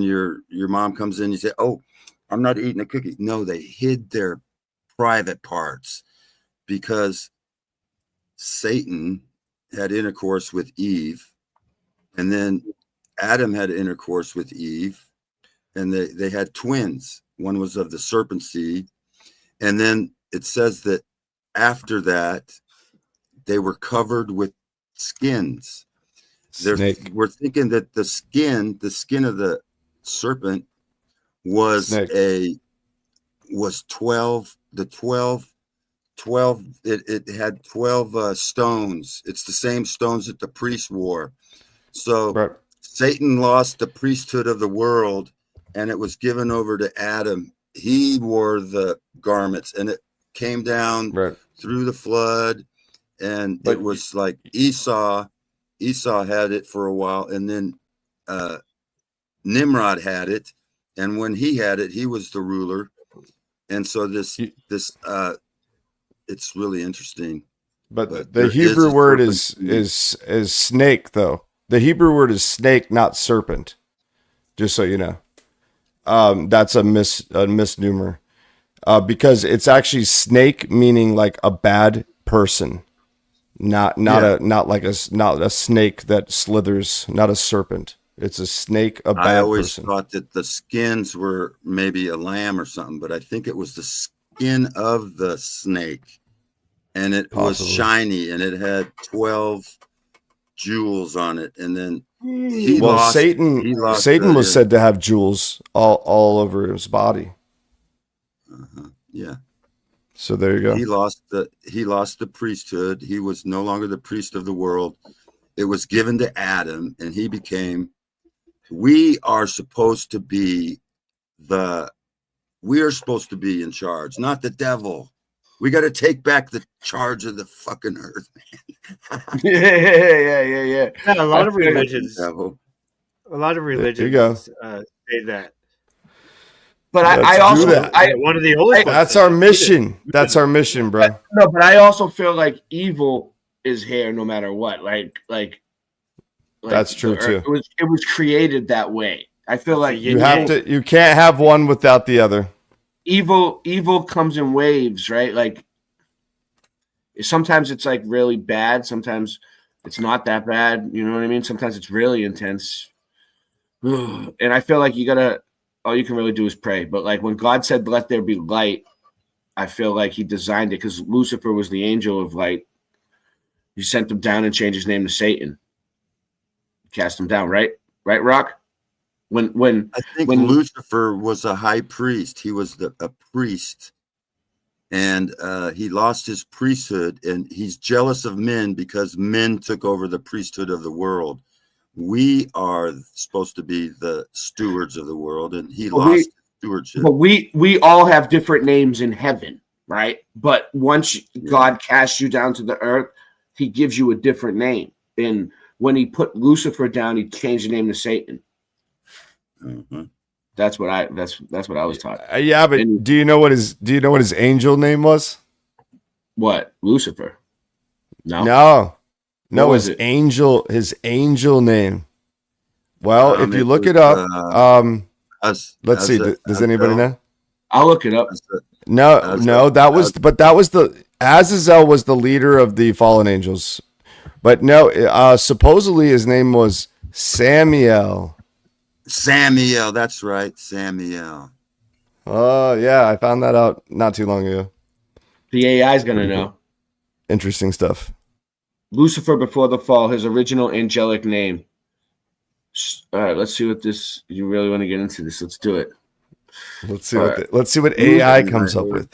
your mom comes in, you say, "Oh, I'm not eating a cookie." No, they hid their private parts, because Satan had intercourse with Eve. And then Adam had intercourse with Eve, and they had twins. One was of the serpent seed. And then it says that after that, they were covered with skins. Snake. We're thinking that the skin of the serpent was Snake. was 12. The 12. It had 12 stones. It's the same stones that the priest wore. So right. Satan lost the priesthood of the world, and it was given over to Adam. He wore the garments, and it came down through the flood, and it was like Esau had it for a while, and then Nimrod had it, and when he had it, he was the ruler. And so this it's really interesting. But the Hebrew word is snake, though. The Hebrew word is snake, not serpent. Just so you know, that's a misnomer, because it's actually snake, meaning like a bad person, not a snake that slithers, not a serpent. It's a snake, a bad person. I always thought that the skins were maybe a lamb or something, but I think it was the skin of the snake, and it was shiny, and it had 12 jewels on it, and then Satan was said to have jewels all over his body. Yeah. So there you go. He lost the priesthood. He was no longer the priest of the world. It was given to Adam, and he became. We are supposed to be in charge, not the devil. We got to take back the charge of the fucking earth, man. Yeah. A lot of religions say that. But I also one of the oldest. That's our mission. That's our mission, bro. No, but I also feel like evil is here no matter what. Like that's true too. It was created that way. I feel like you can't have one without the other. Evil comes in waves, right? Like sometimes it's like really bad, sometimes it's not that bad, you know what I mean? Sometimes it's really intense. And I feel like all you can really do is pray. But like when God said let there be light, I feel like he designed it because Lucifer was the angel of light. He sent him down and changed his name to Satan. Cast him down, right, Rock? When Lucifer was a high priest, he was a priest, and he lost his priesthood, and he's jealous of men because men took over the priesthood of the world. We are supposed to be the stewards of the world, and he lost stewardship. But we all have different names in heaven, right? But once God casts you down to the earth, he gives you a different name. And when he put Lucifer down, he changed the name to Satan. Mm-hmm. That's what I was taught. Yeah, but do you know what his angel name was? What? Lucifer? No. His angel name. Well, if you look it up, let's see. Does anybody know? I'll look it up. Azazel was the leader of the fallen angels. But no, supposedly his name was Samuel. Samuel, that's right, Samuel. Oh, yeah, I found that out not too long ago. The AI is going to know. Interesting stuff. Lucifer before the fall, his original angelic name. All right, let's see what this. You really want to get into this? Let's do it. Let's see what AI comes up with.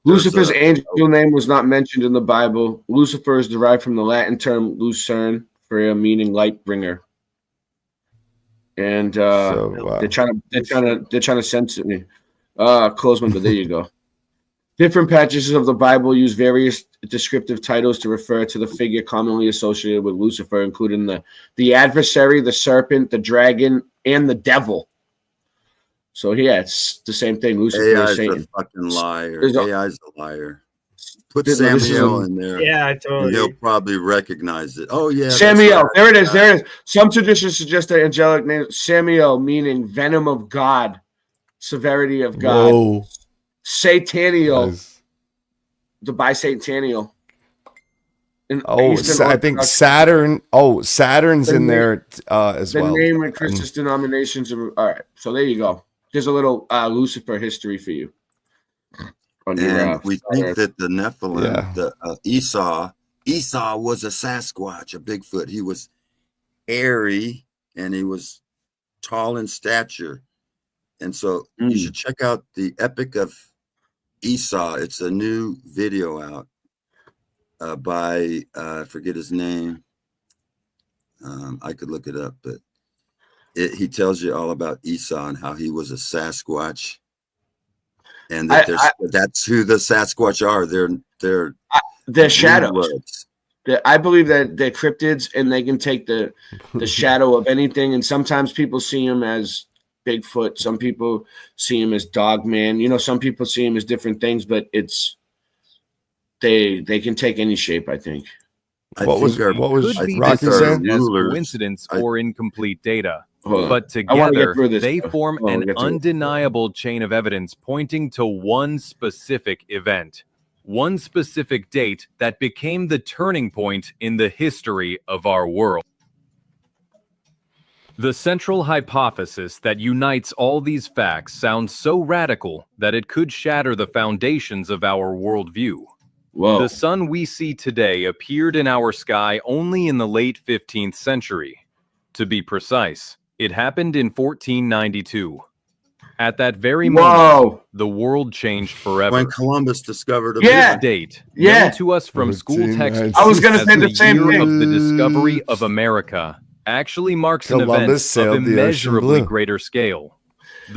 Lucifer's angel name was not mentioned in the Bible. Lucifer is derived from the Latin term lucerne, meaning light bringer. And they're trying to censor me. Close one, but there you go. Different passages of the Bible use various descriptive titles to refer to the figure commonly associated with Lucifer, including the adversary, the serpent, the dragon, and the devil. So yeah, it's the same thing. Lucifer is Satan. A fucking liar. AI's a liar. Put Samuel in there. Yeah, totally. And he'll probably recognize it. Oh yeah, Samuel. There it is. There it is. Some traditions suggest the angelic name Samuel, meaning venom of God, severity of God. Whoa. Sataniel, the bicentennial. I think Saturn. Oh, Saturn's in there as well. The name and Christmas denominations. All right, so there you go. There's a little Lucifer history for you. And we think that the Nephilim, the Esau was a Sasquatch, a Bigfoot. He was hairy and he was tall in stature. And so you should check out the Epic of Esau. It's a new video out by I forget his name. I could look it up, but he tells you all about Esau and how he was a Sasquatch, and that that's who the Sasquatch are. They're shadows. I believe that they're cryptids, and they can take the shadow of anything. And sometimes people see them as Bigfoot. Some people see him as Dogman. You know, some people see him as different things, but they can take any shape, I think. What was Rocky saying? As coincidence or incomplete data, but together they form an undeniable chain of evidence pointing to one specific event, one specific date that became the turning point in the history of our world. The central hypothesis that unites all these facts sounds so radical that it could shatter the foundations of our worldview. Whoa. The sun we see today appeared in our sky only in the late 15th century. To be precise, it happened in 1492. At that very moment, the world changed forever. When Columbus discovered this date, known to us from school textbooks, I was going to say the same thing. Of the discovery of America actually marks an event of immeasurably greater scale.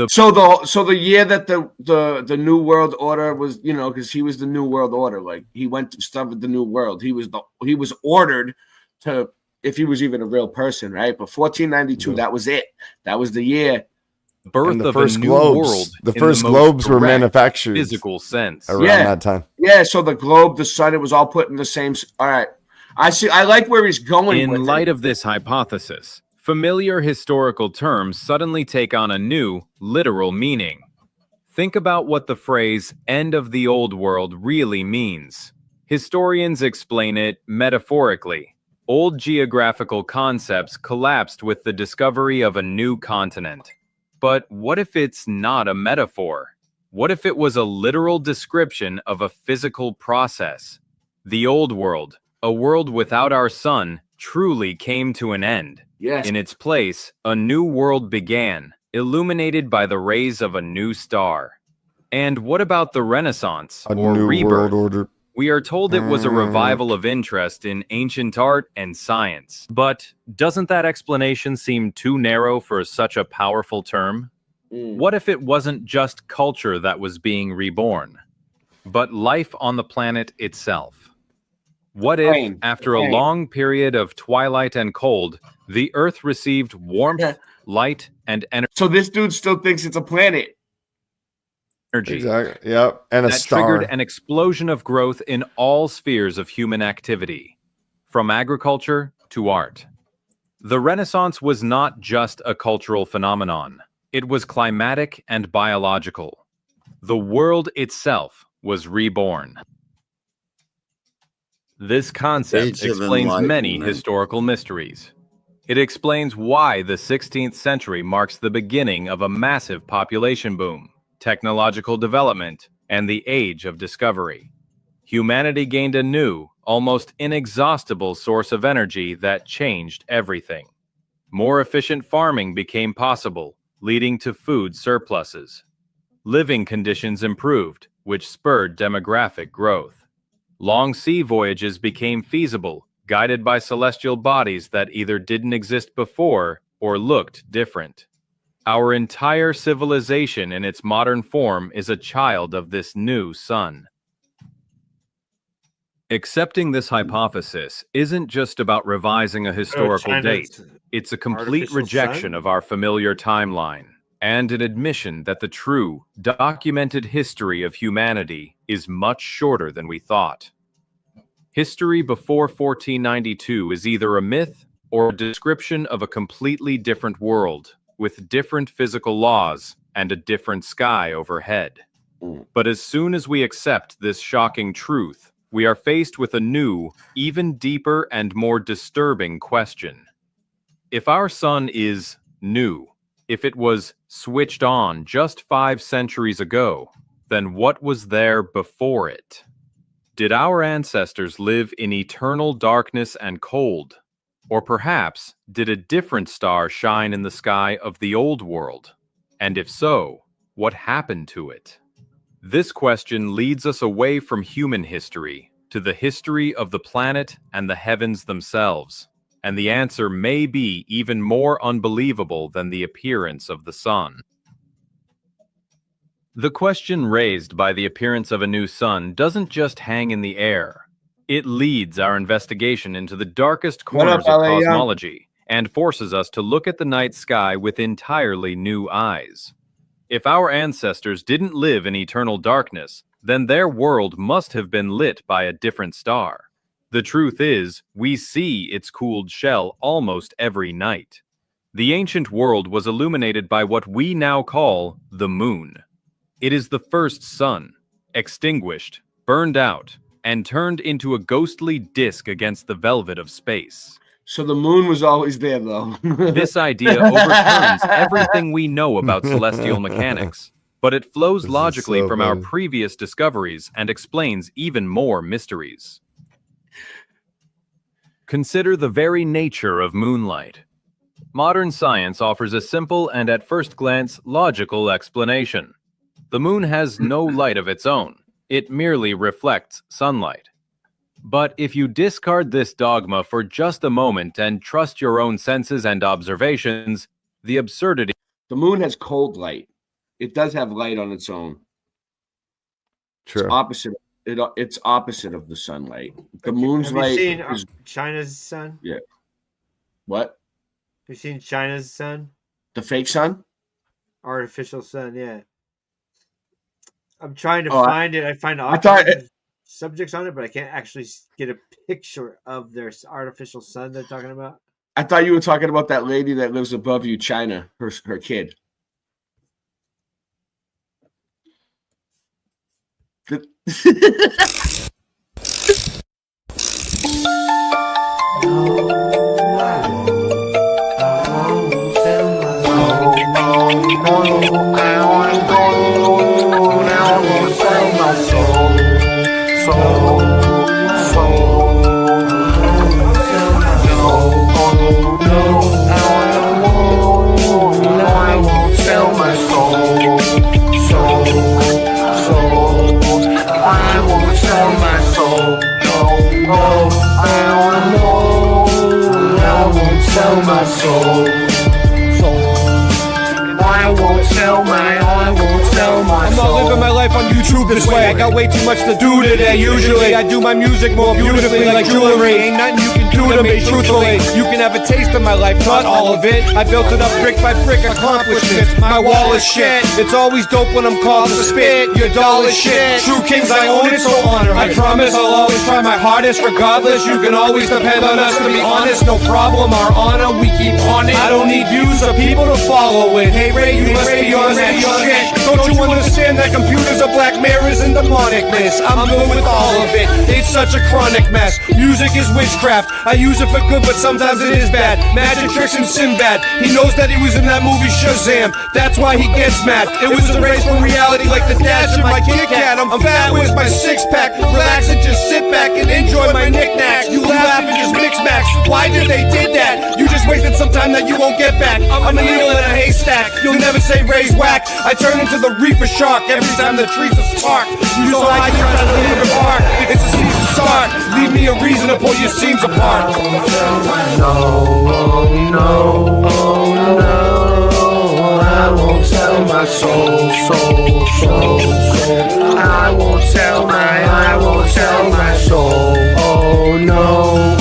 So the year that the New World Order was, you know, because he was the New World Order, like he went to discover the New World. He was ordered to, if he was even a real person, right? But 1492, that was it. That was the year. Birth of a new world. The first globes were manufactured physical sense around that time. Yeah, so the globe, the sun, it was all put in the same. All right, I see. I like where he's going. In light of this hypothesis, familiar historical terms suddenly take on a new, literal meaning. Think about what the phrase "end of the old world" really means. Historians explain it metaphorically. Old geographical concepts collapsed with the discovery of a new continent. But what if it's not a metaphor? What if it was a literal description of a physical process? The old world, a world without our sun, truly came to an end. Yes. In its place, a new world began, illuminated by the rays of a new star. And what about the Renaissance, or rebirth? World order. We are told it was a revival of interest in ancient art and science. But doesn't that explanation seem too narrow for such a powerful term? What if it wasn't just culture that was being reborn, but life on the planet itself? What if, after a long period of twilight and cold, the Earth received warmth, light, and energy? So this dude still thinks it's a planet. Exactly. Yep. And a that star. Triggered an explosion of growth in all spheres of human activity, from agriculture to art. The Renaissance was not just a cultural phenomenon. It was climatic and biological. The world itself was reborn. This concept explains many historical mysteries. It explains why the 16th century marks the beginning of a massive population boom, technological development, and the age of discovery. Humanity gained a new, almost inexhaustible source of energy that changed everything. More efficient farming became possible, leading to food surpluses. Living conditions improved, which spurred demographic growth. Long sea voyages became feasible, guided by celestial bodies that either didn't exist before or looked different. Our entire civilization in its modern form is a child of this new sun. Accepting this hypothesis isn't just about revising a historical date. It's a complete rejection of our familiar timeline and an admission that the true, documented history of humanity is much shorter than we thought. History before 1492 is either a myth or a description of a completely different world, with different physical laws and a different sky overhead. But as soon as we accept this shocking truth, we are faced with a new, even deeper and more disturbing question. If our sun is new, if it was switched on just 5 centuries ago, then what was there before it? Did our ancestors live in eternal darkness and cold? Or perhaps, did a different star shine in the sky of the old world? And if so, what happened to it? This question leads us away from human history to the history of the planet and the heavens themselves. And the answer may be even more unbelievable than the appearance of the sun. The question raised by the appearance of a new sun doesn't just hang in the air. It leads our investigation into the darkest corners of cosmology and forces us to look at the night sky with entirely new eyes. If our ancestors didn't live in eternal darkness, then their world must have been lit by a different star. The truth is, we see its cooled shell almost every night. The ancient world was illuminated by what we now call the moon. It is the first sun, extinguished, burned out, and turned into a ghostly disk against the velvet of space. So the moon was always there, though. This idea overturns everything we know about celestial mechanics, but it flows logically from our previous discoveries and explains even more mysteries. Consider the very nature of moonlight. Modern science offers a simple and at first glance logical explanation. The moon has no light of its own. It merely reflects sunlight. But if you discard this dogma for just a moment and trust your own senses and observations, the absurdity... The moon has cold light. It does have light on its own. True. It's opposite of the sunlight. The moon's light is China's sun. Yeah. What? Have you seen China's sun? The fake sun? Artificial sun. Yeah. I'm trying to find it. I find subjects on it, but I can't actually get a picture of their artificial sun they're talking about. I thought you were talking about that lady that lives above you, China, her kid. I'm not living my life on YouTube this way. I got way too much to do today. Usually I do my music more beautifully like jewelry. Ain't nothing you can do to me, truthfully. You can have a taste of my life, not all of it. I built it up brick by brick, accomplishments. My wall is shit. It's always dope when I'm called to spit. Your doll is shit. True kings, I own it, so honor. I promise I'll always try my hardest. Regardless, you can always depend on us to be honest. No problem, our honor, we keep on it. I don't need views or people to follow it. Hey Ray, you must be on that shit. Don't you understand that computers are black mirrors and demonicness? I'm good with all of it. It's such a chronic mess. Music is witchcraft. I use it for good, but sometimes it is bad. Magic tricks and Sinbad. He knows that he was in that movie Shazam. That's why he gets mad. It was a race from reality like the dash of my Kit Kat. I'm fat, where's my six-pack? Relax and just sit back and enjoy my knickknacks. You laugh and just mix max. Why did they did that? You just wasted some time that you won't get back. I'm a needle in a haystack. You'll never say raise whack. I turn into the reefer shark every time the trees are spark. You so high you try to leave it apart. It's a season start. Leave me a reason to pull your seams apart. No, I won't sell my soul. I won't sell my soul. Oh no,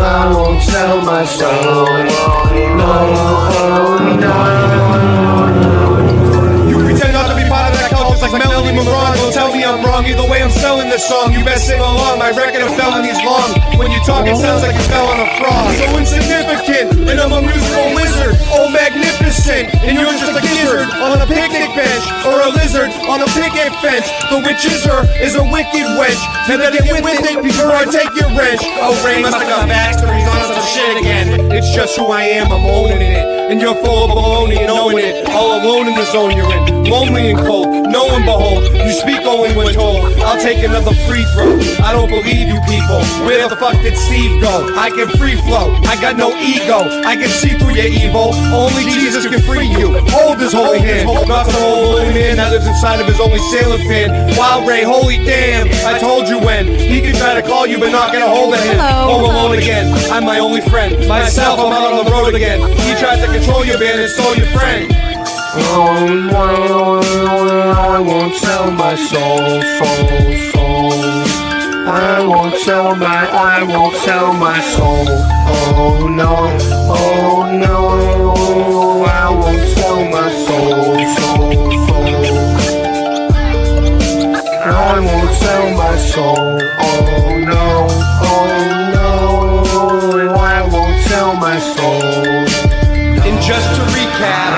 I won't sell my soul. You pretend not to be part of that culture like Melanie Moran. Don't tell me I'm wrong. Either way, I'm selling this song. You best sing along. My record of felonies long. When you talk, it sounds like you fell on a frog. So insignificant, and I'm a musical wizard. Oh, magnificent, and you're just a gizzard on a picnic bench or a a lizard on a picket fence. The witch is a wicked wench. Better get with it before I take your wrench. Oh, Ray must have got faster, he's on some shit again. It's just who I am, I'm owning it. And you're full of baloney and knowing it. All alone in the zone you're in, lonely and cold. No one behold, you speak only when told. I'll take another free throw. I don't believe you people. Where the fuck did Steve go? I can free flow, I got no ego. I can see through your evil. Only Jesus can free you. Hold his holy hand. Not the old holy man that lives inside of his only sailor fan. Wild Ray, holy damn. I told you when. He can try to call you but not get a hold of him. Home alone again. I'm my only friend. Myself, I'm out on the road again. He tried to control your band and stole your friend. Oh no, I won't sell my soul. I won't sell my soul. Oh no, I won't sell my soul. I won't sell my soul. Oh no, I won't sell my soul. And just to recap,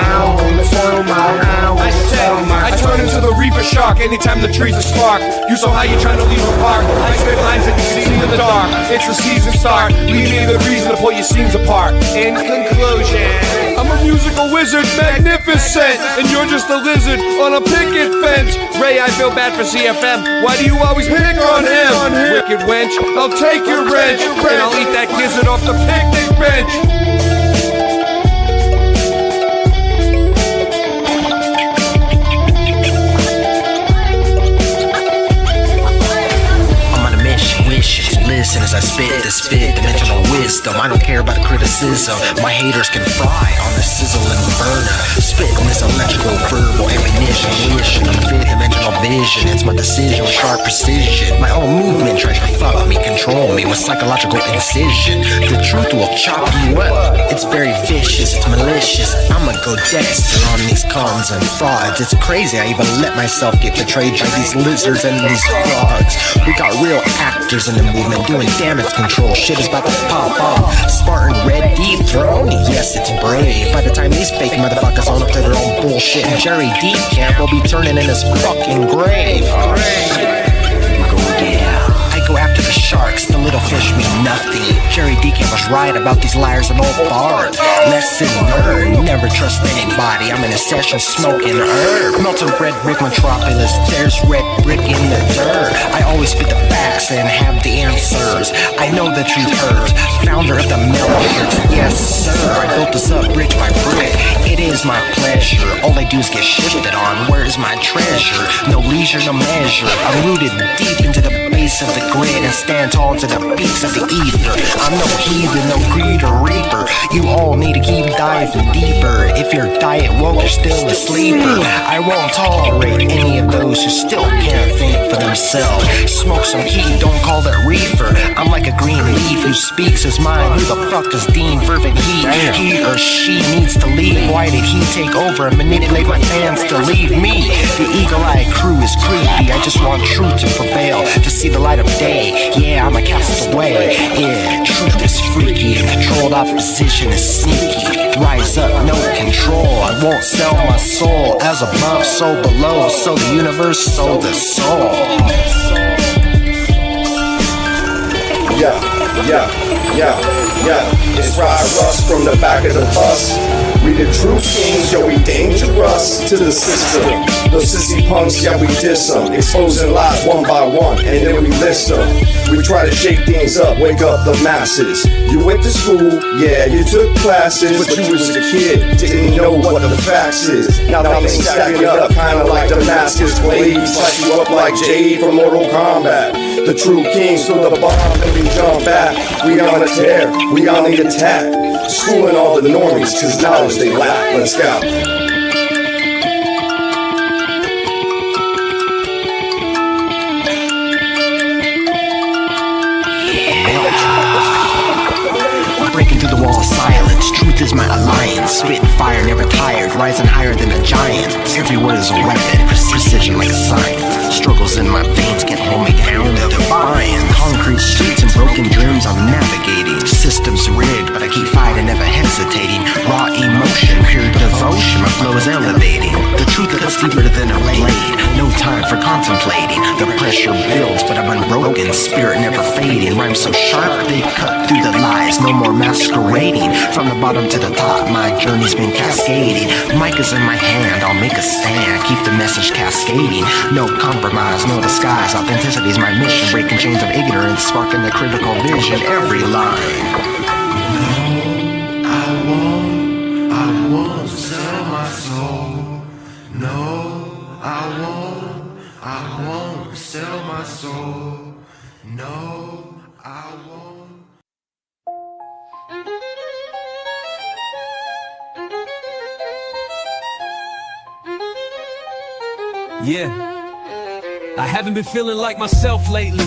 I turn into the reaper shark anytime the trees are sparked. You saw how you trying to leave a park. I spit lines that you see in the dark. It's the season start. Leave me the reason to pull your scenes apart. In conclusion, I'm a musical wizard, magnificent, and you're just a lizard on a picket fence. Ray, I feel bad for CFM. Why do you always pick on him? Wicked wench, I'll take your wrench, and I'll eat that gizzard off the picnic bench. Listen as I spit dimensional wisdom. I don't care about the criticism. My haters can fry on the sizzle and burner. Spitting this electrical verbal ammunition. Wishing I'm fifth dimensional vision. It's my decision with sharp precision. My own movement tries to fuck me, control me with psychological incision. The truth will chop you up. It's very vicious, it's malicious. I'ma go Dexter on these cons and frauds. It's crazy I even let myself get betrayed by these lizards and these frogs. We got real actors in the movement doing damage control. Shit is about to pop off. Spartan red dethroned. Yes, it's brave. By the time these fake motherfuckers own up to their own bullshit, and Jerry D Camp will be turning in his fucking grave. I go after the sharks, the little fish mean nothing. Jerry Decamp was right about these liars and old bards. Lesson learned, never trust anybody. I'm in a session smoking herb. Melted red brick metropolis, there's red brick in the dirt. I always spit the facts and have the answers. I know the truth hurts. Founder of the Melters, yes sir. I built this up brick by brick. It is my pleasure. All I do is get shifted on. Where's my treasure? No leisure, no measure. I'm rooted deep into the base of the grid and stand tall to the beats of the ether. I'm no heathen, no greed or reaper. You all need to keep diving deeper. If your diet woke, you're still a sleeper. I won't tolerate any of those who still can't think for themselves. Smoke some heat, don't call it reefer. I'm like a green leaf who speaks his mind. Who the fuck is Dean Fervent Heat? He or she needs to leave. Why did he take over and manipulate my fans to leave me? The eagle-eye crew is creepy. I just want truth to prevail, to see the light of day. Yeah, I'm a castaway. Yeah, truth is freaky and controlled opposition is sneaky. Rise up, no control. I won't sell my soul. As above, so below. So the universe, so the soul. Yeah. It's Rye Russ from the back of the bus. We the true kings, yo, we dangerous to the system. Those sissy punks, yeah, we diss them. Exposing lies one by one, and then we list them. We try to shake things up, wake up the masses. You went to school, yeah, you took classes, but you was a kid, didn't know what the facts is. Now they stacking up, kinda like Damascus blades. Light you up like Jade from Mortal Kombat. The true kings through the bomb, then we jump back. We on a tear, we on the attack. Schooling all the normies, cause knowledge they lack. Let's go. Breaking through the wall of silence, truth is my alliance. Spitting fire, never tired, rising higher than a giant. Every word is a weapon, precision like a science. Struggles in my veins get hold me down to defiance. Concrete streets and broken dreams I'm navigating. Systems rigged, but I keep fighting, never hesitating. Raw emotion, pure devotion, my flow is elevating. The truth cuts deeper than a blade. No time for contemplating. The pressure builds, but I'm unbroken. Spirit never fading. Rhymes so sharp, they cut through the lies. No more masquerading. From the bottom to the top, my journey's been cascading. Mic is in my hand, I'll make a stand. Keep the message cascading. No compromise, no disguise. Authenticity's my mission. Breaking chains of ignorance, sparking the critical vision. Every line. I won't sell my soul. No, I won't sell my soul. No, I won't. Yeah, I haven't been feeling like myself lately.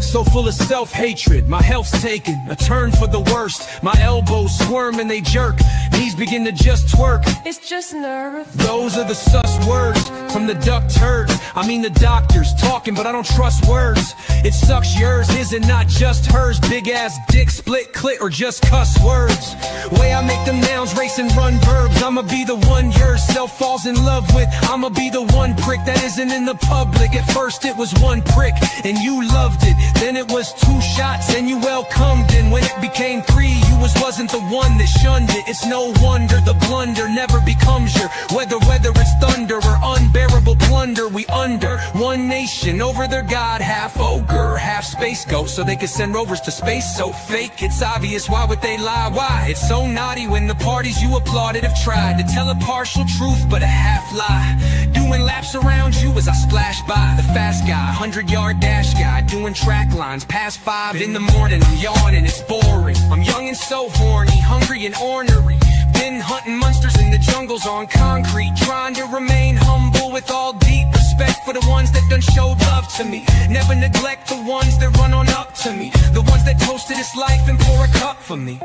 So full of self-hatred, my health's taken a turn for the worst. My elbows squirm and they jerk, knees begin to just twerk. It's just nerve. Those are the sus words from the duck turds. I mean the doctors talking, but I don't trust words. It sucks yours, is it not just hers? Big ass dick, split clit, or just cuss words. Way I make them nouns, race and run verbs. I'ma be the one yourself falls in love with. I'ma be the one prick that isn't in the public. At first it was one prick and you loved it. Then it was 2 shots and you welcomed it. When it became 3, you wasn't the one that shunned it. It's no wonder the blunder never becomes your whether it's thunder or unbearable plunder. We under one nation over their god, half ogre, half space ghost, so they could send rovers to space. So fake, it's obvious, why would they lie? Why? It's so naughty when the parties you applauded have tried to tell a partial truth but a half lie. Doing laps around you as I splash by. The fast guy, 100-yard dash guy, doing track lines past 5 in the morning. I'm yawning, it's boring. I'm young and so horny, hungry and ornery. Been hunting monsters in the jungles on concrete, trying to remain humble with all deep respect for the ones that done showed love to me. Never neglect the ones that run on up to me, the ones that toasted this life and pour a cup for me.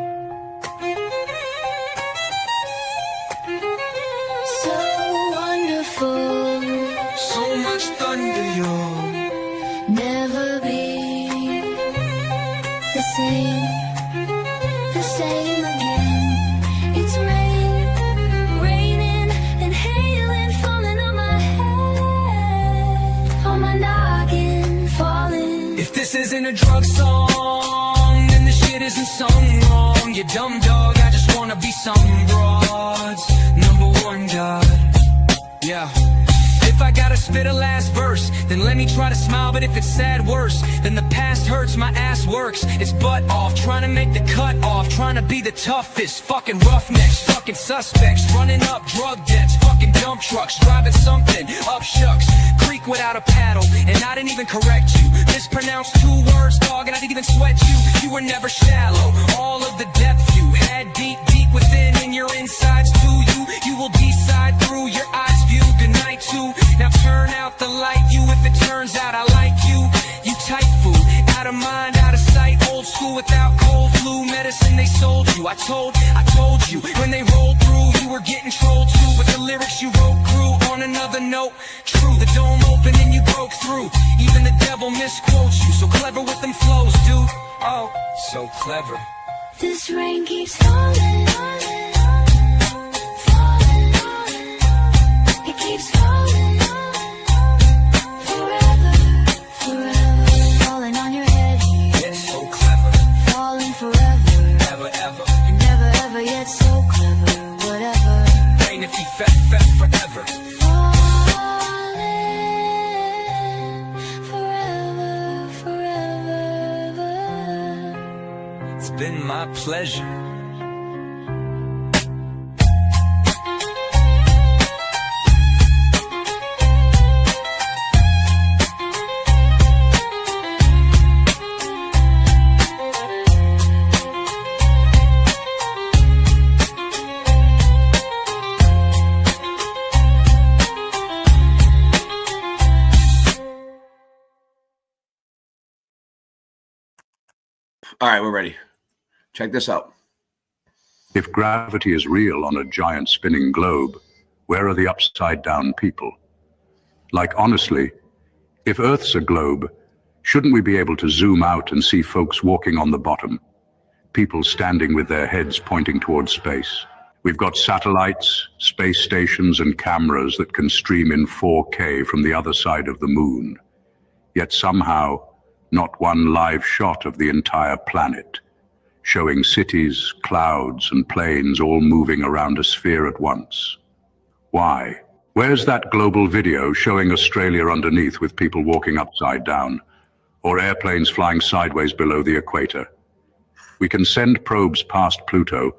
So wonderful. So much thunder, y'all. Never be the same again. It's raining and hailing, falling on my head, on my noggin, falling. If this isn't a drug song, then the shit isn't sung wrong. You dumb dog, I just wanna be some broads #1 god. Yeah. If I gotta spit a last verse, then let me try to smile, but if it's sad, worse. Then the past hurts, my ass works. It's butt off, trying to make the cut off, trying to be the toughest. Fucking roughnecks, fucking suspects, running up drug debts, fucking dump trucks, driving something up shucks. Creek without a paddle, and I didn't even correct you. Mispronounced 2 words, dog, and I didn't even sweat you. You were never shallow, all of the depth you had deep within, in your insides too. You will decide through your eyes view. Good night too. Now turn out the light, you, if it turns out I like you. You tight fool, out of mind, out of sight. Old school without cold flu medicine they sold you. I told you, when they rolled through, you were getting trolled too. But the lyrics you wrote grew on another note. True, the dome opened and you broke through. Even the devil misquotes you. So clever with them flows, dude. Oh, so clever. This rain keeps falling, it keeps falling, forever, falling on your head. Yeah, so clever. Falling forever, Never ever. and never ever yet so clever. Whatever. Rain if he fat forever. Falling forever. It's been my pleasure. All right, we're ready. Check this out. If gravity is real on a giant spinning globe, where are the upside-down people? Like, honestly, if Earth's a globe, shouldn't we be able to zoom out and see folks walking on the bottom? People standing with their heads pointing towards space. We've got satellites, space stations, and cameras that can stream in 4K from the other side of the moon. Yet somehow, not one live shot of the entire planet, showing cities, clouds, and planes all moving around a sphere at once. Why? Where's that global video showing Australia underneath with people walking upside down, or airplanes flying sideways below the equator? We can send probes past Pluto,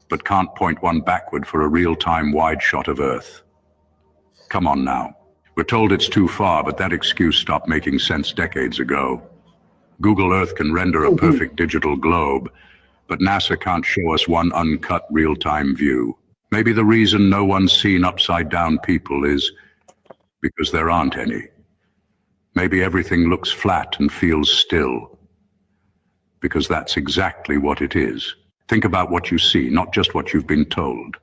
but can't point one backward for a real-time wide shot of Earth. Come on now. We're told it's too far, but that excuse stopped making sense decades ago. Google Earth can render a perfect digital globe, but NASA can't show us one uncut real-time view. Maybe the reason no one's seen upside-down people is because there aren't any. Maybe everything looks flat and feels still, because that's exactly what it is. Think about what you see, not just what you've been told.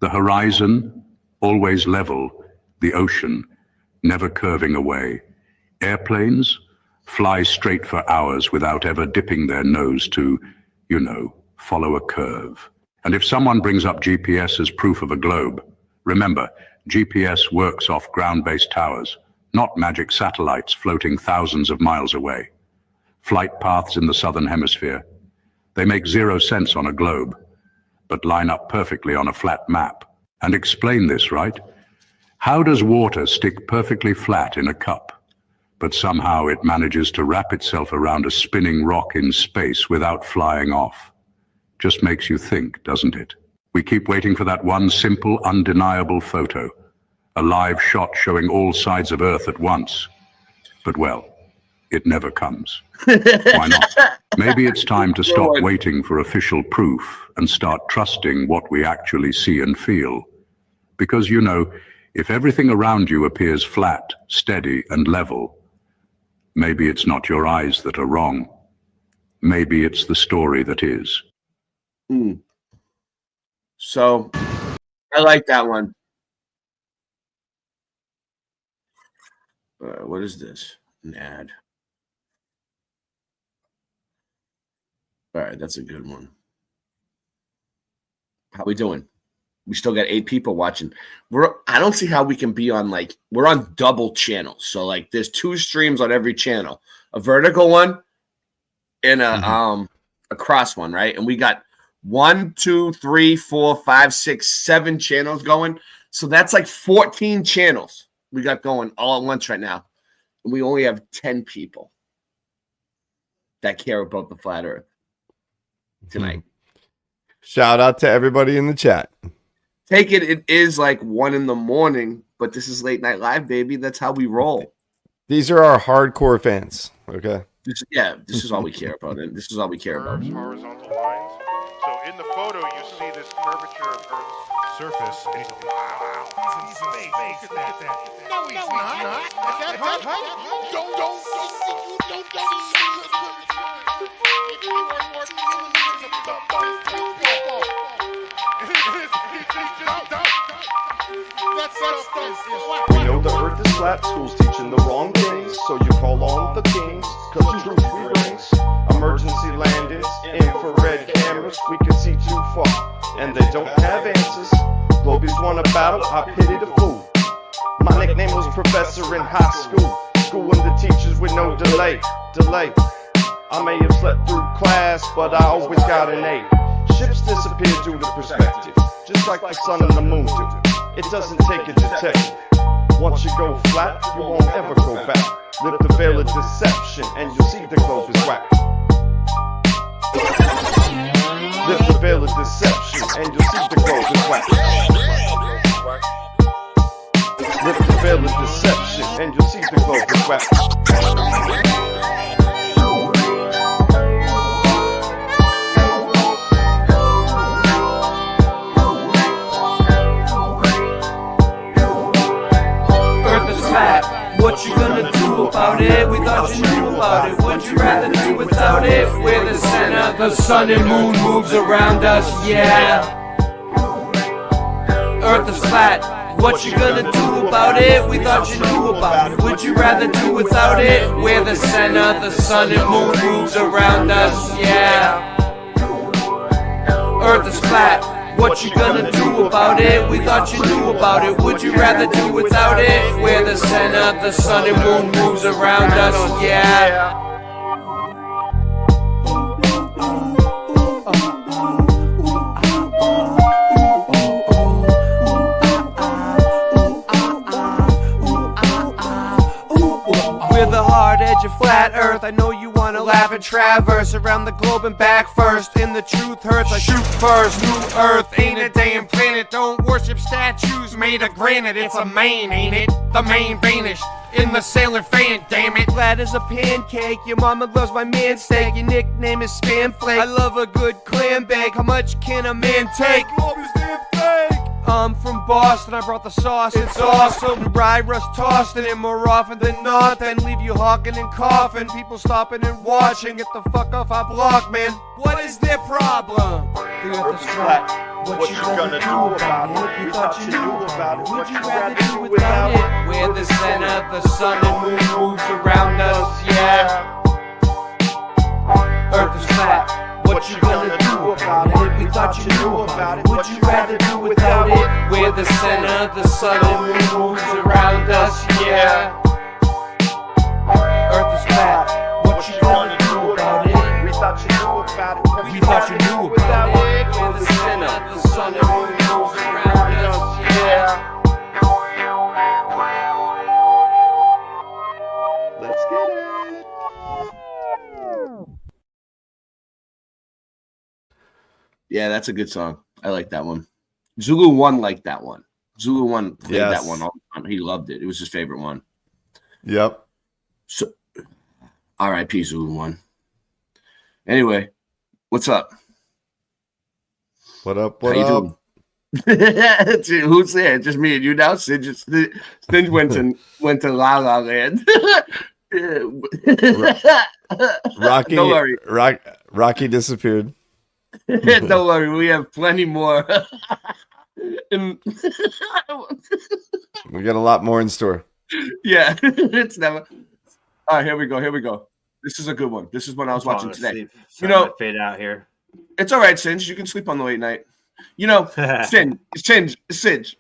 The horizon, always level, the ocean, never curving away. Airplanes fly straight for hours without ever dipping their nose to, follow a curve. And if someone brings up GPS as proof of a globe, remember, GPS works off ground-based towers, not magic satellites floating thousands of miles away. Flight paths in the southern hemisphere. They make zero sense on a globe, but line up perfectly on a flat map. And explain this, right? How does water stick perfectly flat in a cup, but somehow it manages to wrap itself around a spinning rock in space without flying off? Just makes you think, doesn't it? We keep waiting for that one simple, undeniable photo, a live shot showing all sides of Earth at once. But well, it never comes. Why not? Maybe it's time to stop waiting for official proof and start trusting what we actually see and feel. Because, if everything around you appears flat, steady, and level, maybe it's not your eyes that are wrong. Maybe it's the story that is. So, I like that one. What is this? An ad. All right, that's a good one. How we doing? We still got 8 people watching. I don't see how we can be on we're on double channels. So there's 2 streams on every channel, a vertical one and a cross one, right? And we got 1, 2, 3, 4, 5, 6, 7 channels going. So that's 14 channels we got going all at once right now. And we only have 10 people that care about the flat Earth tonight. Shout out to everybody in the chat. Take it. It is 1 a.m, but this is late night live, baby. That's how we roll. These are our hardcore fans. Okay. This is all we care about. And this is all we care about. Horizontal lines. So in the photo, you see this curvature of Earth's surface. And wow, he's in space. Look at that. No, he's not. We know the earth is flat, school's teaching the wrong things, so you call on the kings, cause truth we brings. Emergency landings, infrared cameras, we can see too far, and they don't have answers. Globies wanna battle, I pity the fool. My nickname was professor in high school, schooling the teachers with no delay. I may have slept through class, but I always got an A. Ships disappear due to perspective, just like the sun and the moon do. It doesn't take a detective. Once you go flat, you won't ever go back. Lift the veil of deception, and you'll see the globe is whack. Lift the veil of deception, and you'll see the globe is whack. Lift the veil of deception, and you'll see the globe is whack. What you gonna do about it? We thought you knew about it. Would you rather do without it? We're the center, the sun and moon moves around us, yeah. Earth is flat. What you gonna do about it? We thought you knew about it. Would you rather do without it? We're the center, the sun and moon moves around us, yeah. Earth is flat. What you gonna do about it? We thought you knew about it. Would you rather do without it? We're the center, the sun and moon moves around us, yeah. We're the hard edge of flat earth. I know you wanna laugh and traverse around the globe and back first. And the truth hurts, I shoot first. New earth ain't a damn planet. Don't worship statues made of granite. It's a main, ain't it? The main vanished in the sailor fan, damn it. Glad as a pancake. Your mama loves my man steak. Your nickname is Spam Flake. I love a good clam bake. How much can a man take? I'm from Boston, I brought the sauce, it's awesome. Rye rust tossed in it more often than not, then leave you hawking and coughing. People stopping and watching, get the fuck off our block, man. What is their problem? The earth is flat. What you gonna do about it? We thought you knew about it. Would you rather do without it? We're the center, the sun and moon moves around us, yeah. Earth is flat. What you gonna do about it? We thought you knew about it. Would you rather do without it? We're the center, the sun and moon moves around us, yeah. Earth is flat. What you gonna do about it? We thought you knew about it. We thought you knew about it. We're the center, the sun and moon moves around us, yeah. Let's get it. Yeah, that's a good song. I like that one. Zulu One liked that one. Zulu One played that one all the time. He loved it. It was his favorite one. Yep. So, R.I.P. Zulu One. Anyway, what's up? What up? How you doing? Who's there? Just me and you now. Singe went to La La Land. Rocky. Don't worry. Rocky disappeared. Don't worry, we have plenty more. We got a lot more in store. Yeah, it's never. All right, here we go. This is a good one. This is what I was watching today. You know, fade out here. It's all right, Singe. You can sleep on the late night. You know, Singe.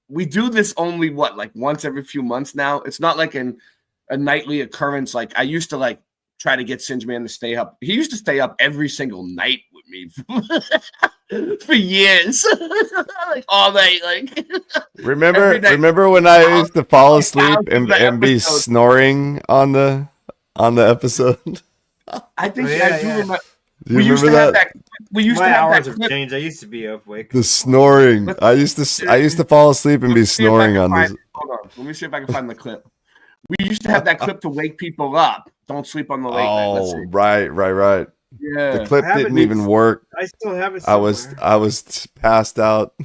We do this only like once every few months now. It's not like a nightly occurrence. Like I used to try to get Singe Man to stay up. He used to stay up every single night with me for years, like all night. Like remember when I used to fall asleep and be snoring on the episode? I think I do remember. Do you remember that? We used My to have hours that have clip. changed. I used to be awake. The snoring. I used to fall asleep and be snoring on this. Hold on. Let me see if I can find the clip. We used to have that clip to wake people up. Don't sleep on the late night. Let's see. Right. Yeah. The clip didn't even work. I still have it somewhere. I was passed out.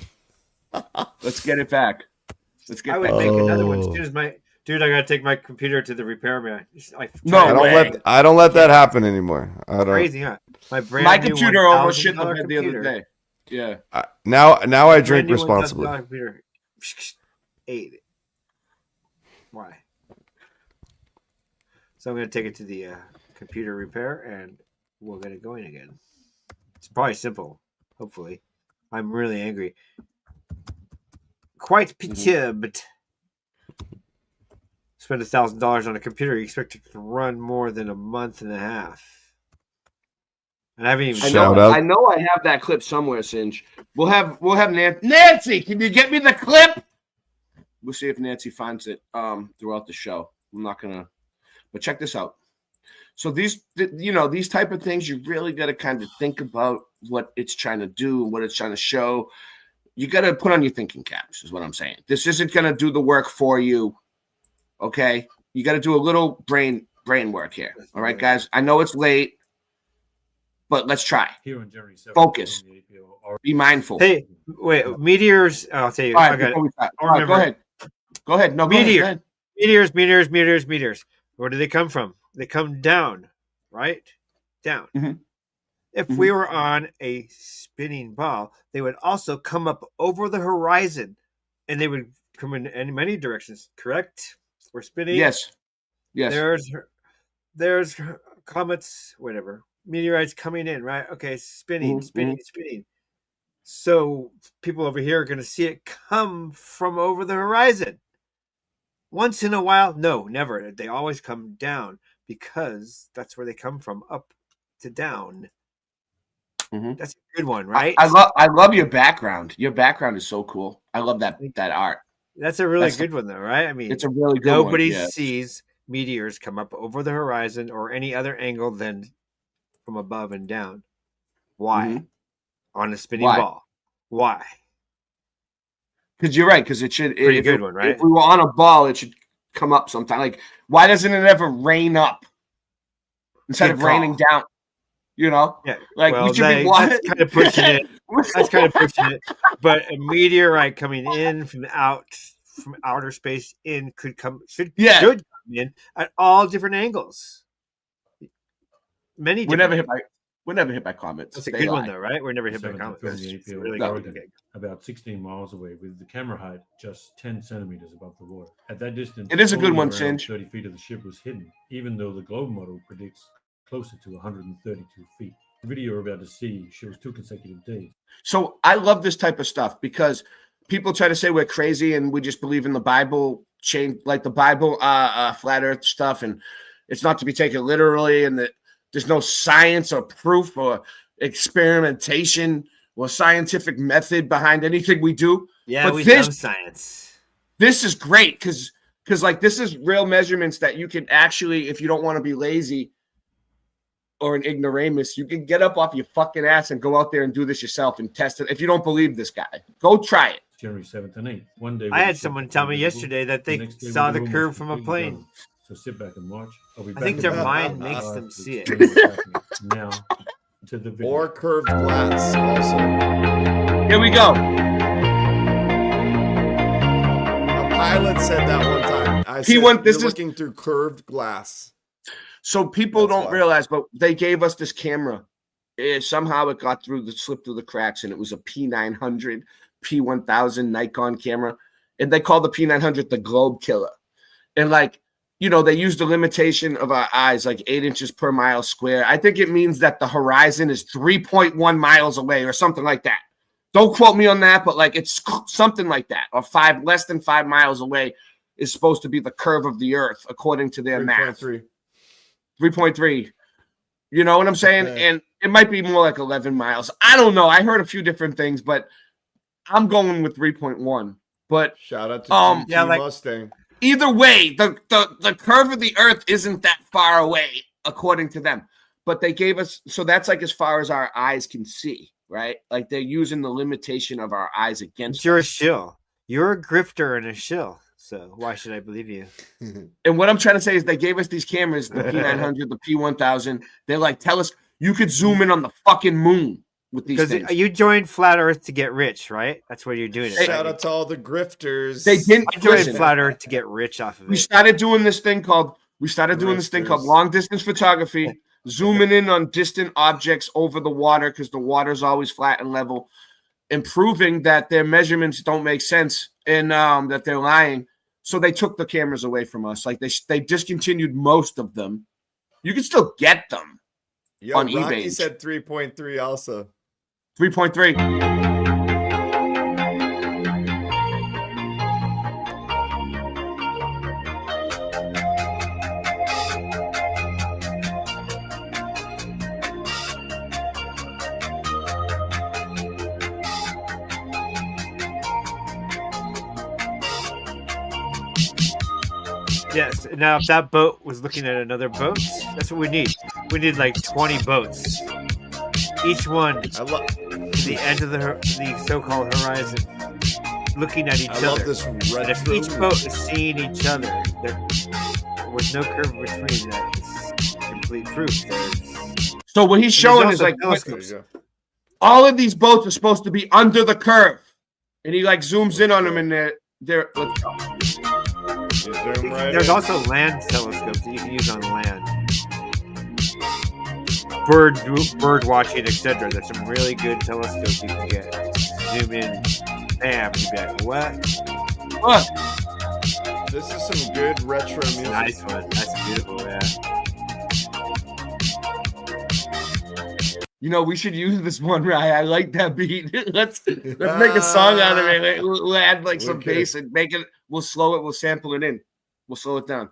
Let's get it back. I would make another one as soon as my dude. I gotta take my computer to the repairman. I don't let that happen anymore. I don't. Crazy, huh? My computer almost shit the bed the other day. Yeah. Now I drink responsibly. Computer. Ate it. Why? So I'm gonna take it to the computer repair and we'll get it going again. It's probably simple. Hopefully, I'm really angry. Quite perturbed. Spend $1,000 on a computer, you expect it to run more than a month and a half. And I haven't even I know I have that clip somewhere, Singe. We'll have Nancy. Can you get me the clip? We'll see if Nancy finds it throughout the show. I'm not gonna, but check this out. So these type of things, you really got to kind of think about what it's trying to do and what it's trying to show. You got to put on your thinking caps, is what I'm saying. This isn't going to do the work for you. Okay. You got to do a little brain work here. All right, guys. I know it's late, but let's try. Focus. Be mindful. Hey, wait, meteors. I'll tell you. All right, go ahead. Go ahead. No, meteor. Go ahead. Meteors. Where do they come from? They come down, right? Down. Mm-hmm. If we were on a spinning ball, they would also come up over the horizon, and they would come in many directions. Correct? We're spinning. Yes. There's comets, whatever, meteorites coming in, right? Okay, spinning. So people over here are going to see it come from over the horizon. Once in a while, no, never. They always come down because that's where they come from, up to down. Mm-hmm. That's a good one, right? I love your background. Your background is so cool. I love that art. That's a really good one, though, right? I mean, it's a really good nobody one. Yeah. sees meteors come up over the horizon or any other angle than from above and down. Why? Mm-hmm. On a spinning ball. Why? Because you're right. Because it should. Pretty good one, right? If we were on a ball, it should come up sometime. Like, why doesn't it ever rain up instead of raining down? You know, yeah. Like well, we should be what? That's kind of pushing it. That's kind of pushing it. But a meteorite coming in from outer space should come in at all different angles. We're never hit by comets. That's a good one, though, right? We're never hit by comets. It's Really Oregon, about 16 miles away, with the camera height just 10 centimeters above the water. At that distance, it is a good one, around Singe. 30 feet of the ship was hidden, even though the globe model predicts closer to 132 feet. The video we're about to see shows 2 consecutive days. So I love this type of stuff because people try to say we're crazy and we just believe in the Bible like the Bible, flat Earth stuff, and it's not to be taken literally, and that there's no science or proof or experimentation or scientific method behind anything we do. Yeah, but we love science. This is great because like this is real measurements that you can actually, if you don't want to be lazy or an ignoramus, you can get up off your fucking ass and go out there and do this yourself and test it. If you don't believe this guy, go try it. January 7th and 8th. One day I had someone tell me yesterday that they saw the curve from a plane. So sit back and watch. I think their mind makes them see it. Now to the video. Or curved glass also. Here we go. A pilot said that one time. I said, This is looking through curved glass. So people don't realize, but they gave us this camera. Somehow it got slipped through the cracks, and it was a P900, P1000 Nikon camera, and they call the P900 the globe killer. And like, you know, they use the limitation of our eyes, like 8 inches per mile square. I think it means that the horizon is 3.1 miles away or something like that. Don't quote me on that, but like it's something like that, or less than 5 miles away is supposed to be the curve of the Earth according to their math. 3.3. You know what I'm saying? Okay. And it might be more like 11 miles. I don't know. I heard a few different things, but I'm going with 3.1. But shout out to Mustang. Either way, the curve of the Earth isn't that far away, according to them. But they gave us, so that's like as far as our eyes can see, right? Like they're using the limitation of our eyes against us. You're a shill. You're a grifter and a shill. So why should I believe you? And what I'm trying to say is they gave us these cameras, the P900, the P1000. They're like, tell us you could zoom in on the fucking moon with these things. You joined Flat Earth to get rich, right? That's what you're doing. Shout out to all the grifters. They didn't join Flat Earth to get rich off of it. We started doing this thing called long distance photography, zooming in on distant objects over the water because the water's always flat and level, and proving that their measurements don't make sense and that they're lying. So they took the cameras away from us. Like they discontinued most of them. You can still get them on Rocky eBay. He said 3.3 also. 3.3. Yes. Now, if that boat was looking at another boat, that's what we need. We need like 20 boats. Each one to the end of the so-called horizon, looking at each other. Love this and if each boat is seeing each other, there was no curve between that. It's complete proof. So what he's showing is like all of these boats are supposed to be under the curve, and he like zooms in on them, and they're. Let's go. There's also land telescopes that you can use on land. Bird watching, etc. There's some really good telescopes you can get. Zoom in, bam, you'd be like, what? This is some good retro music. Nice one. That's beautiful, yeah. We should use this one, right? I like that beat. Let's make a song out of it. We'll add like some bass and make it. We'll slow it. We'll sample it in. We'll slow it down.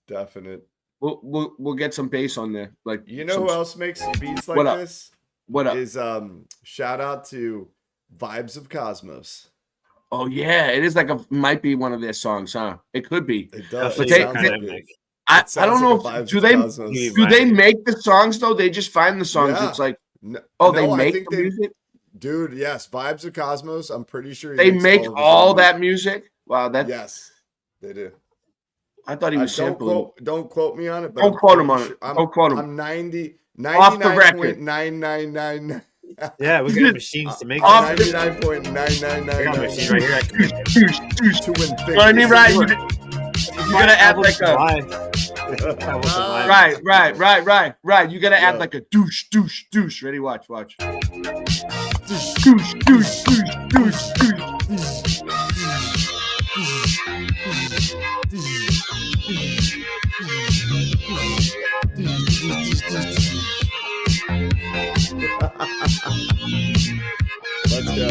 Definite. We'll get some bass on there. Like who else makes beats like this? What up? Is shout out to Vibes of Cosmos. Oh yeah, it is might be one of their songs, huh? It could be. It does. But I don't know. Do they make the songs though? They just find the songs. Yeah. It's like they make the music. Dude, yes, Vibes of Cosmos. I'm pretty sure they make all that music. Wow, yes, they do. I thought he was sampling. Don't quote me on it. But don't quote him on it. Don't quote him. I'm 99.999. Yeah, we got machines to make 99.999. Right. You gotta add like a right. You gotta add like a douche. Ready? Watch. Douche. Let's go.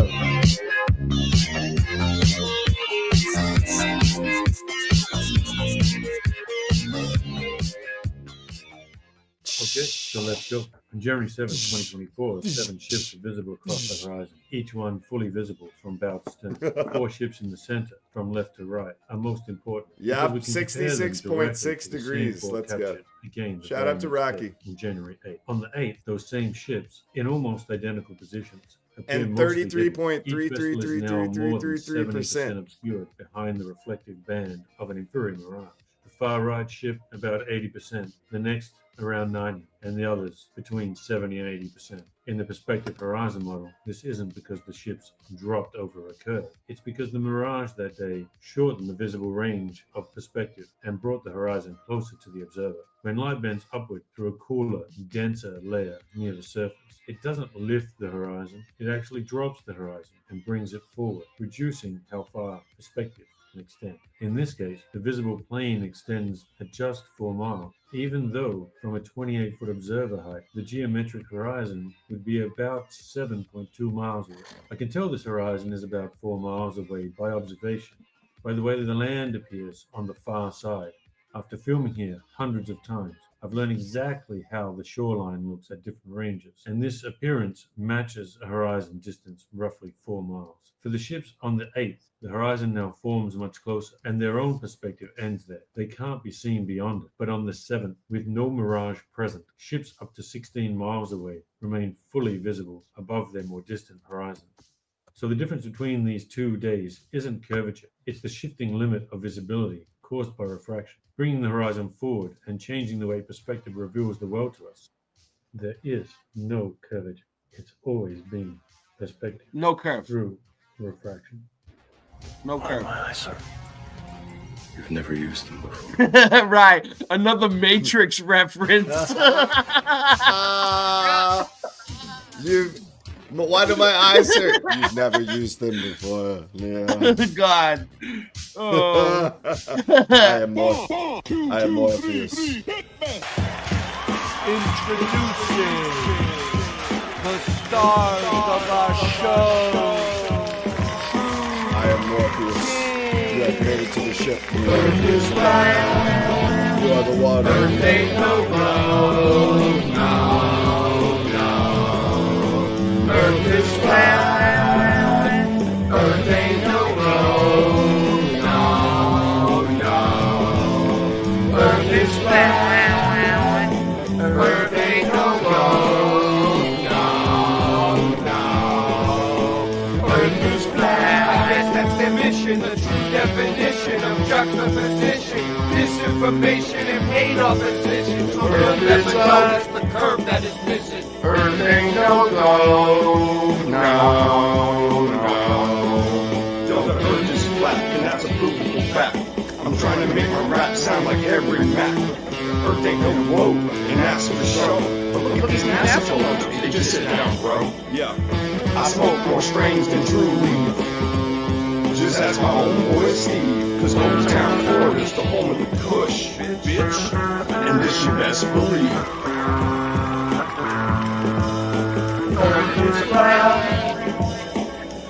Okay, so let's go. On January 7th, 2024, 7 ships are visible across the horizon, each one fully visible from bow to stern. 4 ships in the center, from left to right, are most important. Yeah, 66.6 degrees. Let's go. Shout out to Rocky. On January 8th. On the 8th, those same ships, in almost identical positions, and 33.33333% obscured behind the reflective band of an inferior mirage. The far right ship, about 80%. The next, around 90%, and the others between 70 and 80%. In the perspective horizon model, this isn't because the ships dropped over a curve. It's because the mirage that day shortened the visible range of perspective and brought the horizon closer to the observer. When light bends upward through a cooler, denser layer near the surface, it doesn't lift the horizon, it actually drops the horizon and brings it forward, reducing how far perspective can extend. In this case, the visible plane extends at just 4 miles, even though from a 28-foot observer height, the geometric horizon would be about 7.2 miles away. I can tell this horizon is about 4 miles away by observation, by the way the land appears on the far side. After filming here hundreds of times, I've learned exactly how the shoreline looks at different ranges, and this appearance matches a horizon distance roughly 4 miles. For the ships on the 8th, the horizon now forms much closer, and their own perspective ends there. They can't be seen beyond it. But on the 7th, with no mirage present, ships up to 16 miles away remain fully visible above their more distant horizon. So the difference between these 2 days isn't curvature, it's the shifting limit of visibility caused by refraction, bringing the horizon forward and changing the way perspective reveals the world to us. There is no curvature. It's always been perspective. No curve. Through refraction. No curve. My eyes, sir. You've never used them before. Right. Another Matrix reference. Why do my eyes hurt? You've never used them before. Yeah. God. Oh. I am Morpheus. Introducing the stars of our show. I am Morpheus. You have made it to the ship. Earth is round. You are the water. Earth ain't no road. No. Earth is round. Earth ain't no road. No. Earth is round. Earth ain't no road. No. Earth is round. I guess that's their mission, the true definition of juxtaposition, disinformation, and hate opposition. So Earth is round. The curve that is missing. Earth ain't no globe, no. Yo, the earth is flat, and that's a provable fact. I'm trying to make my rap sound like every Mac. Earth ain't no globe, and that's for sure. But look at these NASA photos, they just sit down, bro. Yeah, I smoke more strains than True Leaf. Just ask my homeboy Steve, cause Old Town Florida's the home of the Kush, bitch. And this you best believe. Earth is flat.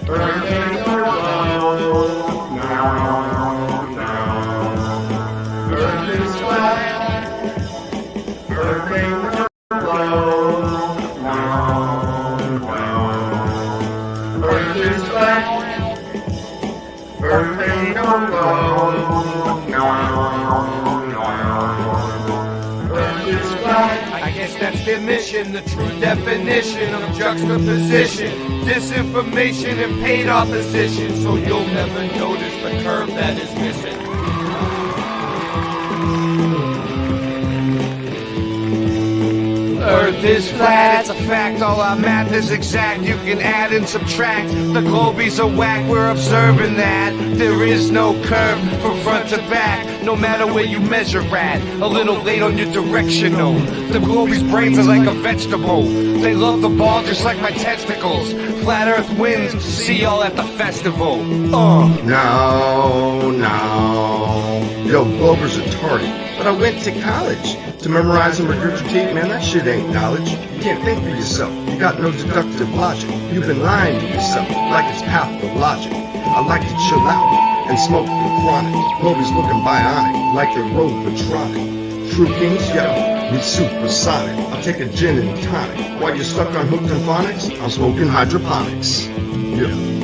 Earth ain't no globe. No, no. Earth is flat. Earth ain't no globe. No, no. Earth is flat. Earth ain't no globe. No, no. Earth is flat. I guess that's their mission, the true definition of juxtaposition, disinformation and paid opposition, so you'll never notice the curve that is missing. Earth is flat, it's a fact, all our math is exact. You can add and subtract, the globies are whack, we're observing that. There is no curve from front to back, no matter where you measure at. A little late on your directional, the globies' brains are like a vegetable. They love the ball just like my testicles. Flat Earth wins, see y'all at the festival. No. Yo, Globers are tardy. But I went to college to memorize and regurgitate. Man, that shit ain't knowledge. You can't think for yourself. You got no deductive logic. You've been lying to yourself like it's pathologic. I like to chill out and smoke the chronic. Globies looking bionic like they're robotronic. True kings, yo, we supersonic. I'll take a gin and tonic. While you're stuck on hooked and phonics, I'm smoking hydroponics. Yeah.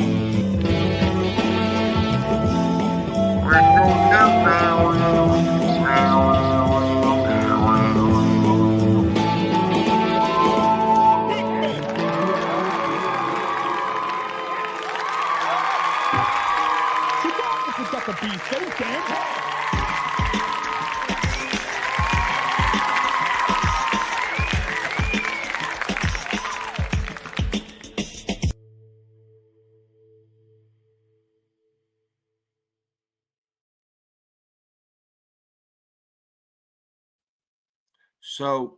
So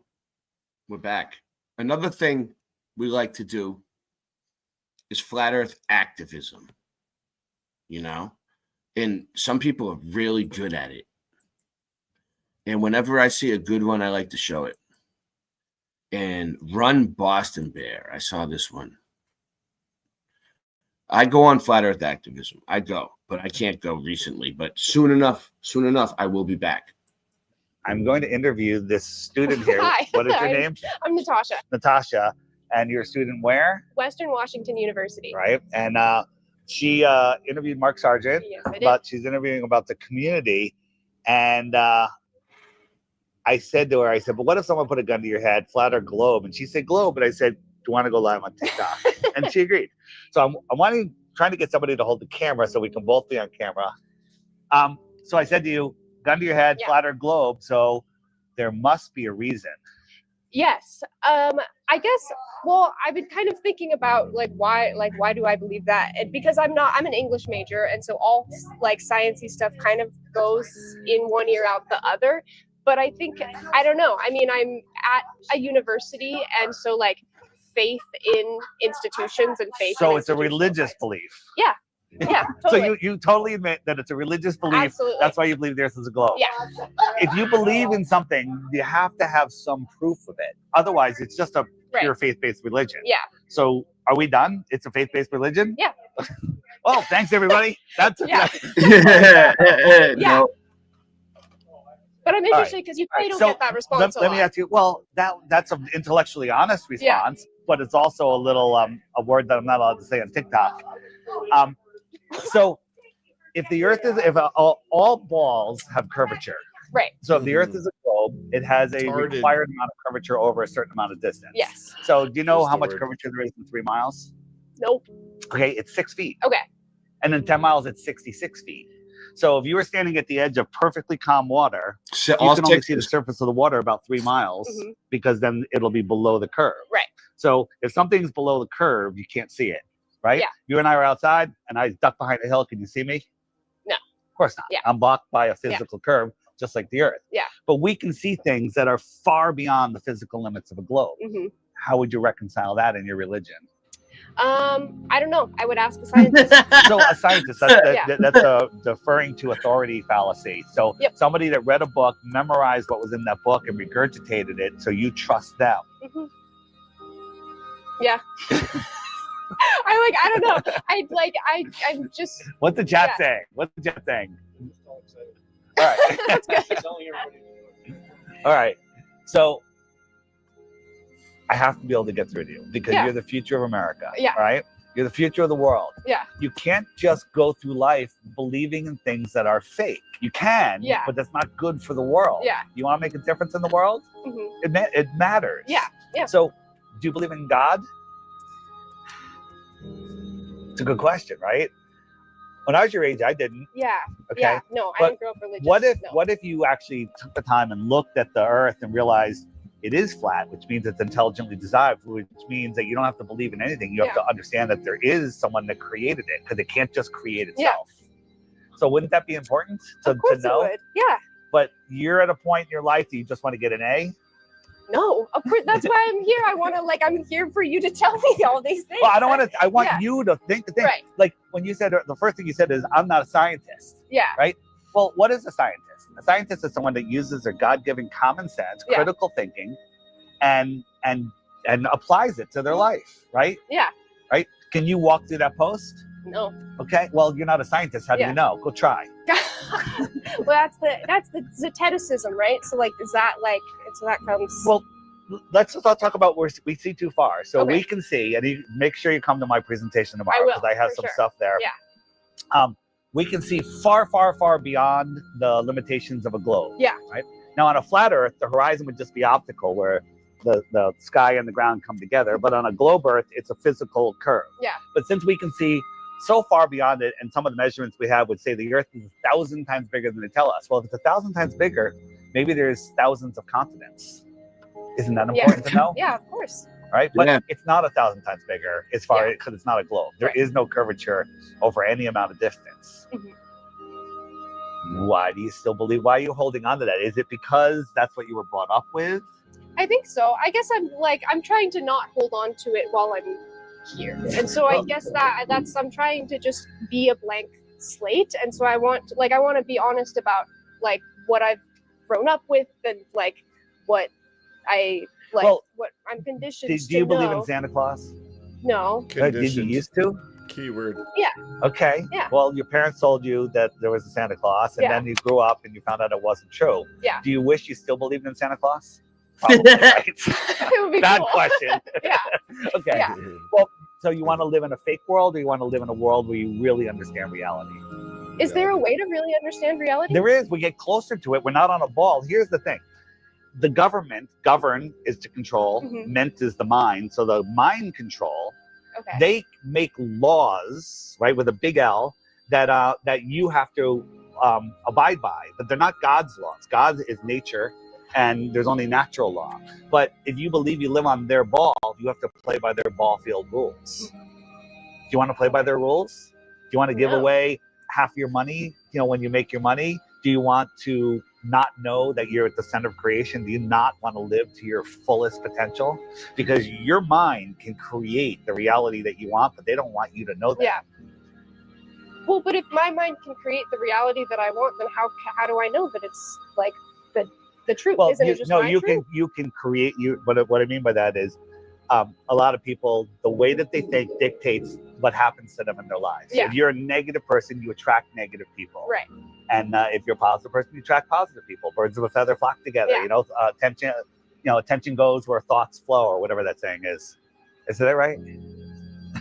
we're back. Another thing we like to do is flat earth activism, you know, and some people are really good at it. And whenever I see a good one, I like to show it. And Run Boston Bear, I saw this one. I go on flat earth activism. I go, but I can't go recently. But soon enough, I will be back. I'm going to interview this student here. Hi. What is your name? I'm Natasha. Natasha. And you're a student where? Western Washington University. Right. And she interviewed Mark Sargent, Yes, I did. but she's interviewing about the community. And I said to her, but what if someone put a gun to your head, flat or globe? And she said globe. And I said, do you want to go live on TikTok? And she agreed. So I'm trying to get somebody to hold the camera so we can both be on camera. So I said to you, gun to your head, flat or globe. So there must be a reason. Yes. I guess, well, I've been kind of thinking about why do I believe that? And because I'm an English major. And so all sciencey stuff kind of goes in one ear out the other. But I think, I don't know. I mean, I'm at a university, and so faith in institutions and faith. So it's a religious belief. Yeah. Yeah. Totally. So you totally admit that it's a religious belief. Absolutely. That's why you believe the earth is a globe. Yeah. If you believe in something, you have to have some proof of it. Otherwise, it's just a pure faith-based religion. Yeah. So are we done? It's a faith-based religion? Yeah. Well, thanks everybody. That's yeah. No. But I'm interested because you probably don't get that response. Let me ask you. Well, that's an intellectually honest response, but it's also a little a word that I'm not allowed to say on TikTok. So, if the Earth is all balls have curvature, right? So if the Earth is a globe, it has a required amount of curvature over a certain amount of distance. Yes. So do you know how much curvature there is in 3 miles? Nope. Okay, it's 6 feet. Okay. And then 10 miles, it's 66 feet. So if you were standing at the edge of perfectly calm water, you can only see the surface of the water about 3 miles because then it'll be below the curve. Right. So if something's below the curve, you can't see it, right? Yeah. You and I are outside and I duck behind a hill. Can you see me? No. Of course not. Yeah. I'm blocked by a physical curve, just like the Earth. Yeah. But we can see things that are far beyond the physical limits of a globe. How would you reconcile that in your religion? I don't know. I would ask a scientist. So a scientist, that's a deferring to authority fallacy. So somebody that read a book, memorized what was in that book and regurgitated it, so you trust them. Yeah. I don't know. I'm just. What's the chat saying? What's the chat saying? All right. That's good. All right. So I have to be able to get through to you because you're the future of America. Yeah. Right? You're the future of the world. Yeah. You can't just go through life believing in things that are fake. You can, but that's not good for the world. Yeah. You want to make a difference in the world? Mm-hmm. It matters. Yeah. Yeah. So, do you believe in God? It's a good question, right? When I was your age, I didn't. Yeah. Okay. Yeah. No, I didn't grow up religious. What if you actually took the time and looked at the Earth and realized it is flat, which means it's intelligently designed, which means that you don't have to believe in anything. You have to understand that there is someone that created it because it can't just create itself. So wouldn't that be important to know? It would. Yeah. But you're at a point in your life that you just want to get an A? No, of course. That's why I'm here. I'm here for you to tell me all these things. Well, I don't want to. I want you to think the thing. Right. Like when you said the first thing you said is, "I'm not a scientist." Yeah. Right. Well, what is a scientist? A scientist is someone that uses their God-given common sense, critical thinking, and applies it to their life. Right. Yeah. Right. Can you walk through that post? No. Okay. Well, you're not a scientist. How do you know? Go try. Well, that's the Zeteticism, right? So is that so that comes. Well, let's not talk about where we see too far. So we can see, and make sure you come to my presentation tomorrow because I have some stuff there. Yeah. We can see far, far, far beyond the limitations of a globe. Yeah. Right. Now, on a flat Earth, the horizon would just be optical, where the sky and the ground come together. But on a globe Earth, it's a physical curve. Yeah. But since we can see so far beyond it, and some of the measurements we have would say the Earth is 1,000 times bigger than they tell us. Well, if it's 1,000 times bigger, maybe there's thousands of continents. Isn't that important to know? Yeah, of course. Right? But it's not 1,000 times bigger as far because it's not a globe. There is no curvature over any amount of distance. Why do you still believe? Why are you holding on to that? Is it because that's what you were brought up with? I think so. I guess I'm trying to not hold on to it while I'm here, and so I guess that's I'm trying to just be a blank slate, and so I want to be honest about what I've grown up with and what I what I'm conditioned to do you believe know. in Santa Claus? No. Did you used to? Keyword. Yeah. Okay. Yeah. Well, your parents told you that there was a Santa Claus, and then you grew up and you found out it wasn't true. Yeah. Do you wish you still believed in Santa Claus? Probably, right? It would be Bad cool. question. Yeah. Okay. Yeah. Well, so you want to live in a fake world, or you want to live in a world where you really understand reality? Is there a way to really understand reality? There is. We get closer to it. We're not on a ball. Here's the thing. The government, govern is to control, ment is the mind. So the mind control, they make laws, right, with a big L, that you have to abide by, but they're not God's laws. God is nature, and there's only natural law. But if you believe you live on their ball, you have to play by their ball field rules. Do you want to play by their rules? Do you want to give away half your money, when you make your money? Do you want to not know that you're at the center of creation? Do you not want to live to your fullest potential? Because your mind can create the reality that you want, but they don't want you to know that. Yeah. Well, but if my mind can create the reality that I want, then how do I know that it's the truth? Well, Isn't it just my truth? you can create what I mean by that is a lot of people, the way that they think dictates what happens to them in their lives. Yeah. If you're a negative person, you attract negative people. Right. And if you're a positive person, you attract positive people. Birds of a feather flock together. Yeah. Attention goes where thoughts flow, or whatever that saying is. Is that right?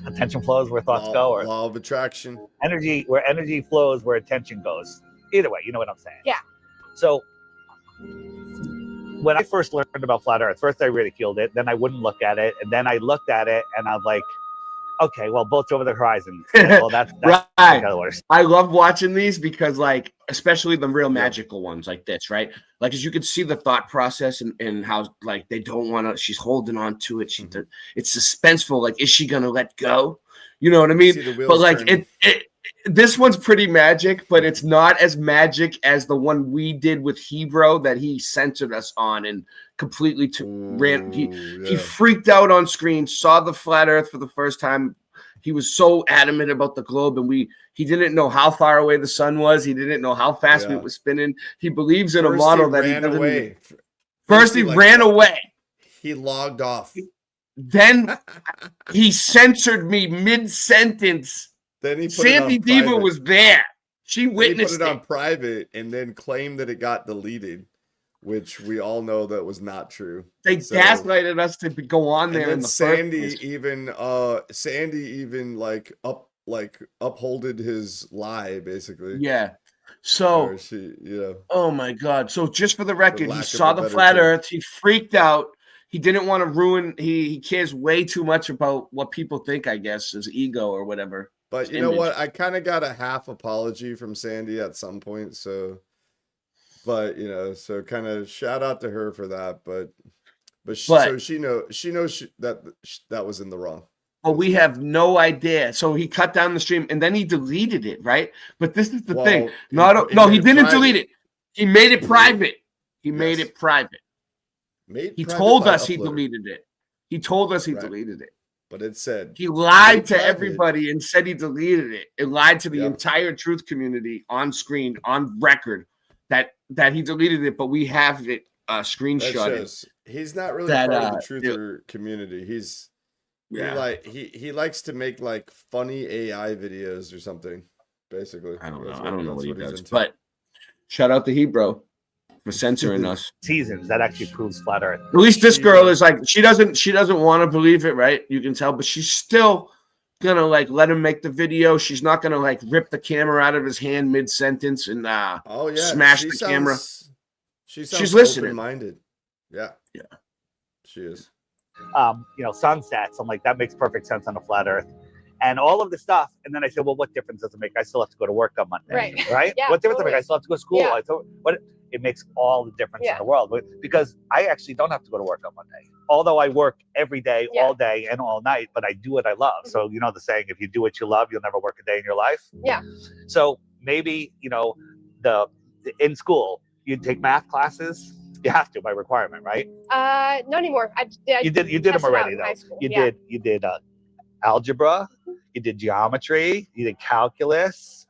Attention flows where thoughts go, or law of attraction. Where energy flows, where attention goes. Either way, you know what I'm saying. Yeah. So when I first learned about flat Earth, first I ridiculed it, then I wouldn't look at it, and then I looked at it, and I was like, okay, well, boats over the horizon. Well, that's right. That's I love watching these because, especially the real magical ones like this, right? As you can see the thought process and how, they don't want to. She's holding on to it. It's suspenseful. Is she gonna let go? You know what I mean? But this one's pretty magic, but it's not as magic as the one we did with Hebrew that he censored us on and completely ran. He freaked out on screen, saw the flat Earth for the first time. He was so adamant about the globe, and he didn't know how far away the sun was. He didn't know how fast it was spinning. He believes in a model that he ran away. First, he ran away. He logged off. Then he censored me mid-sentence. Then he put Sandy it on Diva private. was there. She Then he witnessed put it on private and then claimed that it got deleted, which we all know that was not true. They gaslighted us to go on there. And then in the Sandy first even upholded his lie, basically. Yeah. So, Or she, oh my God. So just for the record, he lack of saw a the better flat term. Earth. He freaked out. He didn't want to ruin. He cares way too much about what people think, I guess, his ego or whatever. But his you know image. what? I kind of got a half apology from Sandy at some point. So, but so kind of shout out to her for that. But so she knows that was in the wrong. But we have no idea. So he cut down the stream and then he deleted it, right? But this is the thing. He He didn't private. delete it. He made it private. He made it private. He told us he deleted it. He told us he deleted it. But it said he lied to private. everybody and said he deleted it. It lied to the entire truth community on screen, on record, that he deleted it. But we have it screenshotted. He's not really part of the truther community. He likes to make like funny AI videos or something. Basically, I don't know what he does. But shout out to Hebrew for censoring us. Seasons that actually proves flat Earth. At least this girl is like she doesn't want to believe it, right? You can tell, but she's still gonna like let him make the video. She's not gonna like rip the camera out of his hand mid sentence and smash the camera. She's listening. Minded. Yeah, she is. Sunsets. I'm like, that makes perfect sense on a flat Earth. And all of the stuff. And then I said, well, what difference does it make? I still have to go to work on Monday. Right? Yeah, what difference does it make? I still have to go to school. Yeah. It makes all the difference in the world. Because I actually don't have to go to work on Monday. Although I work every day, all day, and all night, but I do what I love. So, the saying, if you do what you love, you'll never work a day in your life. Yeah. So maybe, in school, you take math classes. You have to by requirement, right? Not anymore. You did them already, though. You did algebra. You did geometry. You did calculus.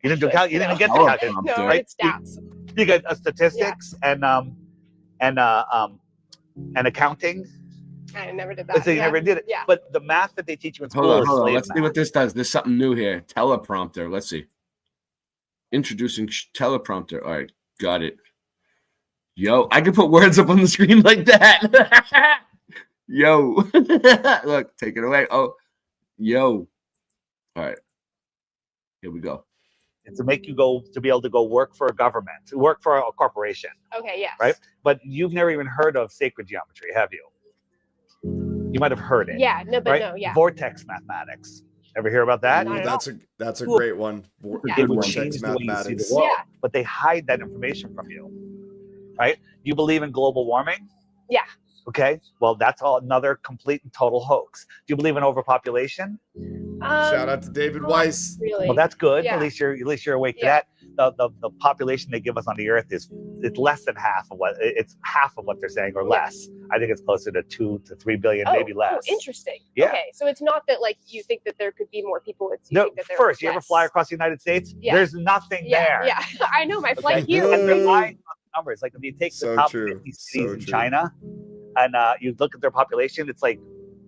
You didn't do you didn't get the calculus. No, right? it's stats. You got statistics and accounting. I never did that. So you never did it. Yeah. But the math that they teach you in school Hold is on. slave Let's math. see what this does. There's something new here. Teleprompter. Let's see. Introducing teleprompter. All right, got it. Yo, I can put words up on the screen like that. Yo, look, take it away. Oh, yo. All right, here we go. And to make you to be able to go work for a government, to work for a corporation. Okay, yes. Right? But you've never even heard of sacred geometry, have you? You might have heard it. Yeah, no, but right? no, yeah. Vortex mathematics. Ever hear about that? That's a great one. It would change the way you see the world, but they hide that information from you. Right? You believe in global warming? Yeah. Okay. Well, that's all another complete and total hoax. Do you believe in overpopulation? Shout out to David Weiss. Really? Well, that's good. Yeah. At least you're awake to that. The population they give us on the Earth it's less than half of half of what they're saying or less. I think it's closer to 2 to 3 billion, maybe less. Oh, interesting. Yeah. Okay, so it's not that like you think that there could be more people. It's you No, think that there first, are you ever less. fly across the United States? Yeah. There's nothing there. Yeah, I know my flight Okay? here. And they're lying about the numbers. Like if you take the top true. 50 cities So in true. China and you look at their population, it's like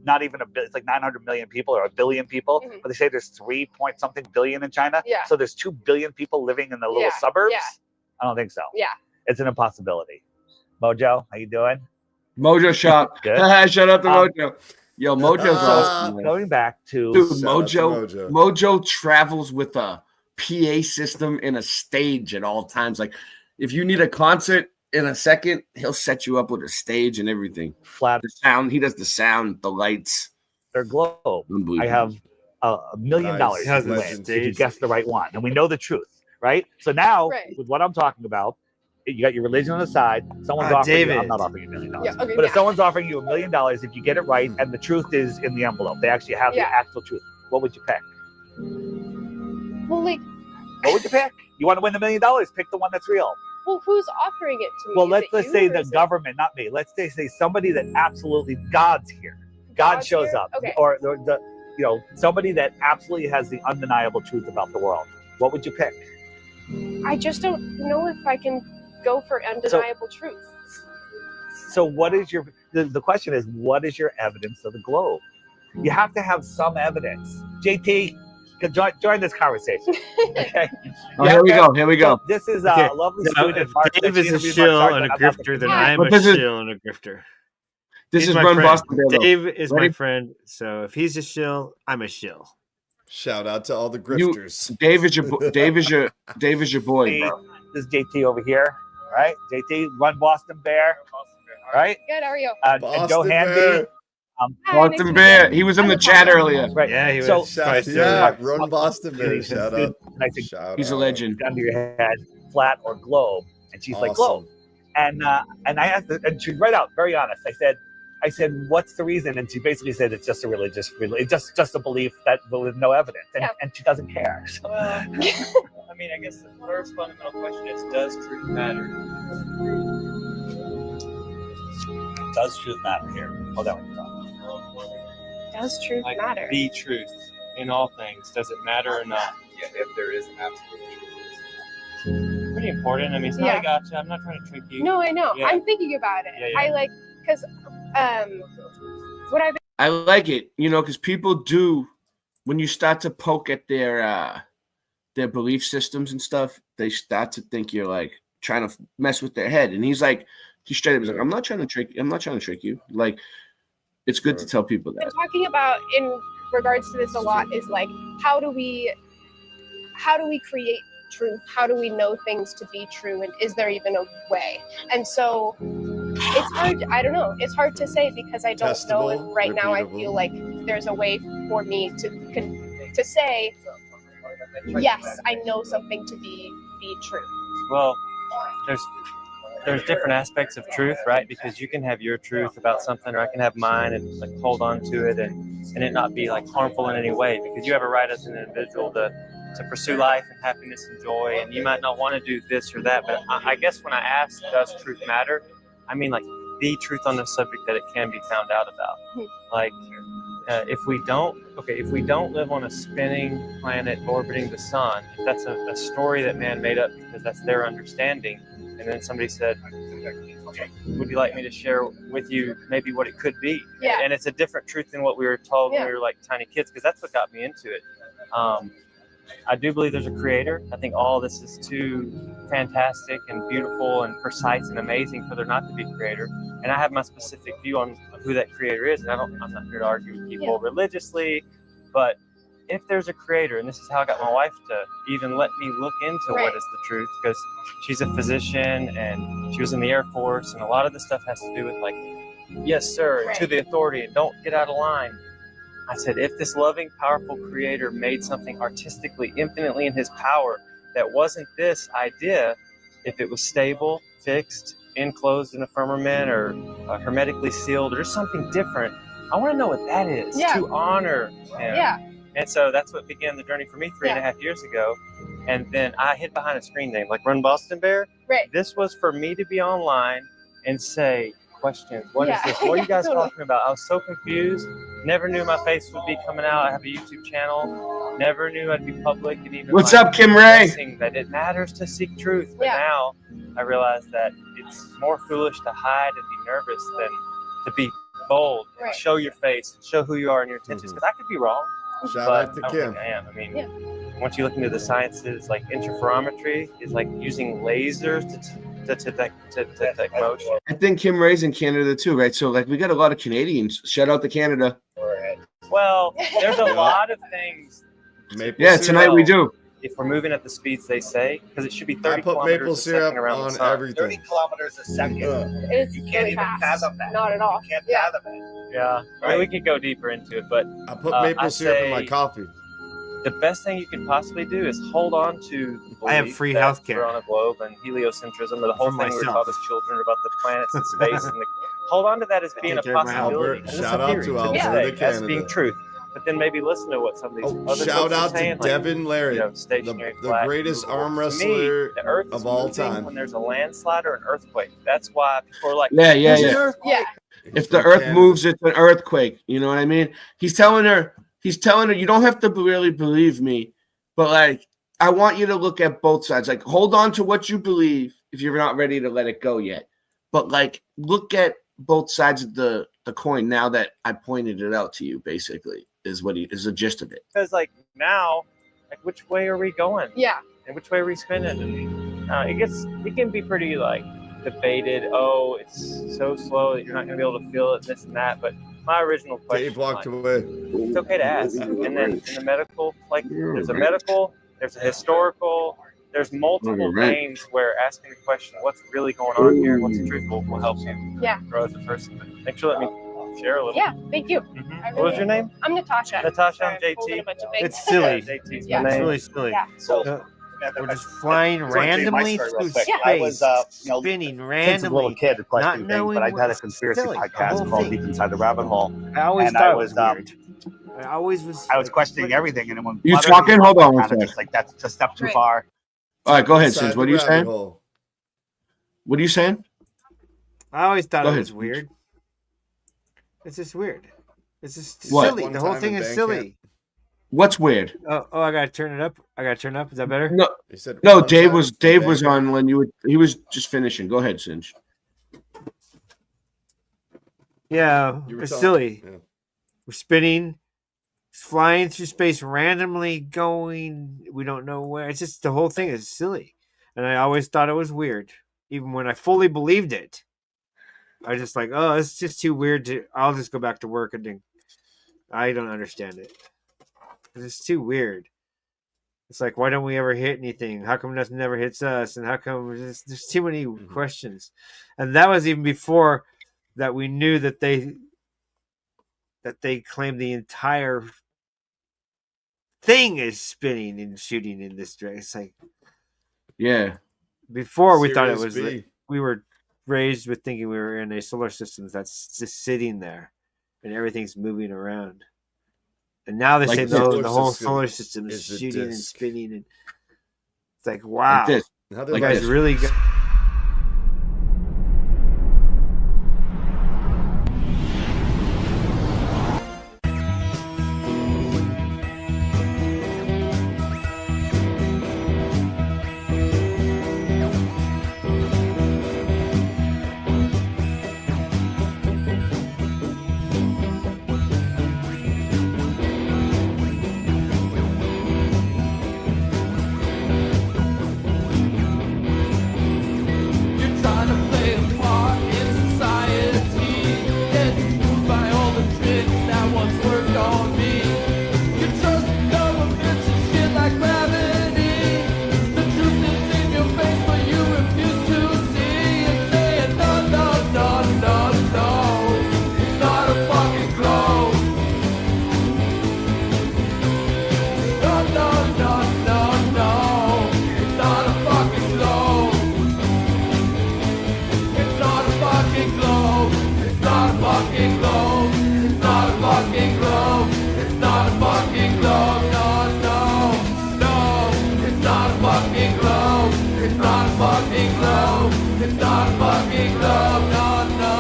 not even it's like 900 million people or 1 billion people. Mhm. But they say there's 3-point-something billion in China. Yeah. So there's 2 billion people living in the little suburbs. Yeah. I don't think so. Yeah. It's an impossibility. Mojo, how you doing? Mojo shop. Good. Shout out to Mojo. Yo, Mojo's awesome. man. Going back to Dude, Shout out to Mojo travels with a PA system and a stage at all times. Like if you need a concert in a second, he'll set you up with a stage and everything. Flat the sound. He does the sound, the lights. their globe. Unbelievable. I have $1 million Nice. to win if you guess the right one, and we know the truth, right? So now, with what I'm talking about, you got your religion on the side. Someone's offering you. I'm not offering you $1 million. Yeah, okay, but if yeah. someone's offering you $1 million, if you get it right, and the truth is in the envelope, they actually have the actual truth. What would you pick? Well, like, What would you pick? You want to win $1 million? Pick the one that's real. well, who's offering it to me? Well, Is it let's you say or the is it- government, not me. Let's say somebody that absolutely God's here. God God's shows here? up, Okay. or the somebody that absolutely has the undeniable truth about the world. What would you pick? I just don't know if I can go for undeniable truth. So what is your the question is, what is your evidence of the globe? You have to have some evidence. JT, join this conversation. Okay. Here we go. Here we go. So this is Okay. a lovely Now, student. if Mark, Dave she is a interviewed Mark shill Sargent and a about the grifter, then community. I'm a shill and a grifter. This He's is my Run friend. Boston Bear, though. Dave is Ready? my friend, so if he's a shill, I'm a shill. Shout out to all the grifters. Dave is your boy, bro. This is JT over here, right? JT, Run Boston Bear, right? Good. How are you? And Joe Boston Hanby. Bear. Boston Bear. He was in the chat earlier. Right. Yeah, he was. So, Run Boston Bear. Shout out. I think He's a legend. Gun to your head, flat or globe, and she's like globe. And I asked her, and she right out, very honest. I said, what's the reason? And she basically said it's just a religious, it's just a belief that with no evidence, and she doesn't care. So. I mean, I guess the first fundamental question is, does truth matter? Does truth matter here? Hold on. Does truth matter? The truth in all things. Does it matter or not? Yeah, if there is absolute truth. Pretty important. I mean, it's not a gotcha. I'm not trying to trick you. No, I know. Yeah. I'm thinking about it. Yeah, yeah. I like, because what I've I like it, because people do, when you start to poke at their belief systems and stuff, they start to think you're like trying to mess with their head. And he straight up was like, I'm not trying to trick you. Like, it's good to tell people that. been talking about in regards to this a lot is like, how do we create truth? How do we know things to be true? And is there even a way? And so it's hard. I don't know. It's hard to say because I don't know if right now I feel like there's a way for me to say, yes, I know something to be true. Well, there's different aspects of truth, right? Because you can have your truth about something, or I can have mine and like hold on to it and it not be like harmful in any way. Because you have a right as an individual to pursue life and happiness and joy, and you might not want to do this or that. But I guess when I ask, does truth matter? I mean like the truth on the subject that it can be found out about. Like if we don't live on a spinning planet orbiting the sun, if that's a story that man made up because that's their understanding, and then somebody said, would you like me to share with you maybe what it could be? Yeah. And it's a different truth than what we were told when we were like tiny kids, because that's what got me into it. I do believe there's a creator. I think all this is too fantastic and beautiful and precise and amazing for there not to be a creator. And I have my specific view on who that creator is. And I'm not here to argue with people religiously, but if there's a creator, and this is how I got my wife to even let me look into what is the truth, because she's a physician and she was in the Air Force, and a lot of this stuff has to do with like, yes, sir, and to the authority, and don't get out of line. I said, if this loving, powerful creator made something artistically, infinitely in his power that wasn't this idea, if it was stable, fixed, enclosed in a firmament or hermetically sealed or something different, I want to know what that is to honor him. Yeah. And so that's what began the journey for me 3.5 years ago. And then I hid behind a screen name like Run Boston Bear. Right. This was for me to be online and say, questions. What is this? What are you guys Totally. talking about? I was so confused. Never knew my face would be coming out. I have a YouTube channel. Never knew I'd be public. And even What's like up, Kim Ray? guessing that it matters to seek truth. But now I realize that it's more foolish to hide and be nervous than to be bold and show your face and show who you are and your intentions. Because I could be wrong. Shout but out to I don't Kim. think I am. I mean, once you look into the sciences, like interferometry is like using lasers to detect motion. I think Kim Ray's in Canada too, right? So like we got a lot of Canadians. Shout out to Canada. Well, there's a lot of things. Tonight we do. If we're moving at the speeds they say, because it should be 30 I put kilometers maple a second syrup around on the sun. everything. 30 kilometers a second. It's You can't really even fast. fathom that. Not at all. You can't fathom it. Yeah, I mean, we could go deeper into it, but I put maple syrup in my say coffee. The best thing you can possibly do is hold on to the I have belief free that healthcare. we're on a globe and heliocentrism, or the whole For thing we were myself. taught as children about the planets and space. And hold on to that as being a take care of my health. possibility. And Shout it's a out theory, to it's a Alberta, mistake, as Canada. being truth. But then maybe listen to what some of these other Shout folks are out to saying, like, Devin Larry, stationary the flat, greatest movable. arm To me, wrestler the Earth is of all moving time. when there's a landslide or an earthquake. That's why people are like, Yeah. "There's an earthquake." If the earth moves, it's an earthquake. You know what I mean? He's telling her, you don't have to really believe me, but like, I want you to look at both sides. Like, hold on to what you believe if you're not ready to let it go yet. But like, look at both sides of the coin now that I pointed it out to you. Basically, is the gist of it. Because like now, like which way are we going? Yeah. And which way are we spinning? And it can be pretty like debated. Oh, it's so slow that you're not going to be able to feel it, this and that. But my original question, Dave walked away. It's okay to ask. And then in the medical, like there's a medical, there's a historical, there's multiple veins where asking the question, what's really going on here, what's the truth, will help you grow as a person. But make sure let me share a little. Yeah, thank you. What was your name? I'm Natasha. Natasha, Sorry, I'm JT. holding a bunch of things. It's silly. JT's Yeah. my It's name. really silly. Yeah. So we're just flying randomly through space, I was, spinning since a randomly, little kid, not questioning things, knowing but I had a what's conspiracy silly. The podcast whole called thing. Deep Inside the Rabbit Hole. I always and thought I it was weird. I always was. I was questioning everything, and then when You Flutter talking? came Hold up, on I one kinda sec. just like that's a step too Right. far. All right, go ahead, Inside Sins. What the are you rabbit saying? hole. What are you saying? I always thought Go it ahead. was weird. It's just weird. It's just What? silly. One The whole time thing in is band silly. What's weird? Oh, I gotta turn it up. Is that better? No, He said no. one Dave time was in Dave was band on when you were. He was just finishing. Go ahead, Singe. Yeah, You were it's talking. silly. Yeah. We're spinning, flying through space, randomly going. We don't know where. It's just the whole thing is silly, and I always thought it was weird, even when I fully believed it. I was just like, oh, it's just too weird to. I'll just go back to work and think I don't understand it. It's too weird. It's like, why don't we ever hit anything? How come nothing never hits us? And how come there's too many questions? And that was even before that we knew that they claimed the entire thing is spinning and shooting in this direction. It's like, Yeah. before we thought it Sirius was B. we were raised with thinking we were in a solar system that's just sitting there and everything's moving around. And now they Like say the no, solar the whole system solar system is is a shooting and disk. spinning, and it's like, wow, Like this. How you did guys this- really got. You're trying to play a part in society, getting fooled by all the tricks that once worked on me. You trust governments and shit like gravity. The truth is in your face, but you refuse to see. You're saying no, no, no, no, no. It's not a fucking globe. No, no, no, no, no. It's not a fucking globe. It's not a fucking globe. It's not a fucking globe. It's not a fucking globe. It's not a fucking globe. No, no, no. It's not a fucking globe. It's not a fucking globe. It's not a fucking globe. No, no.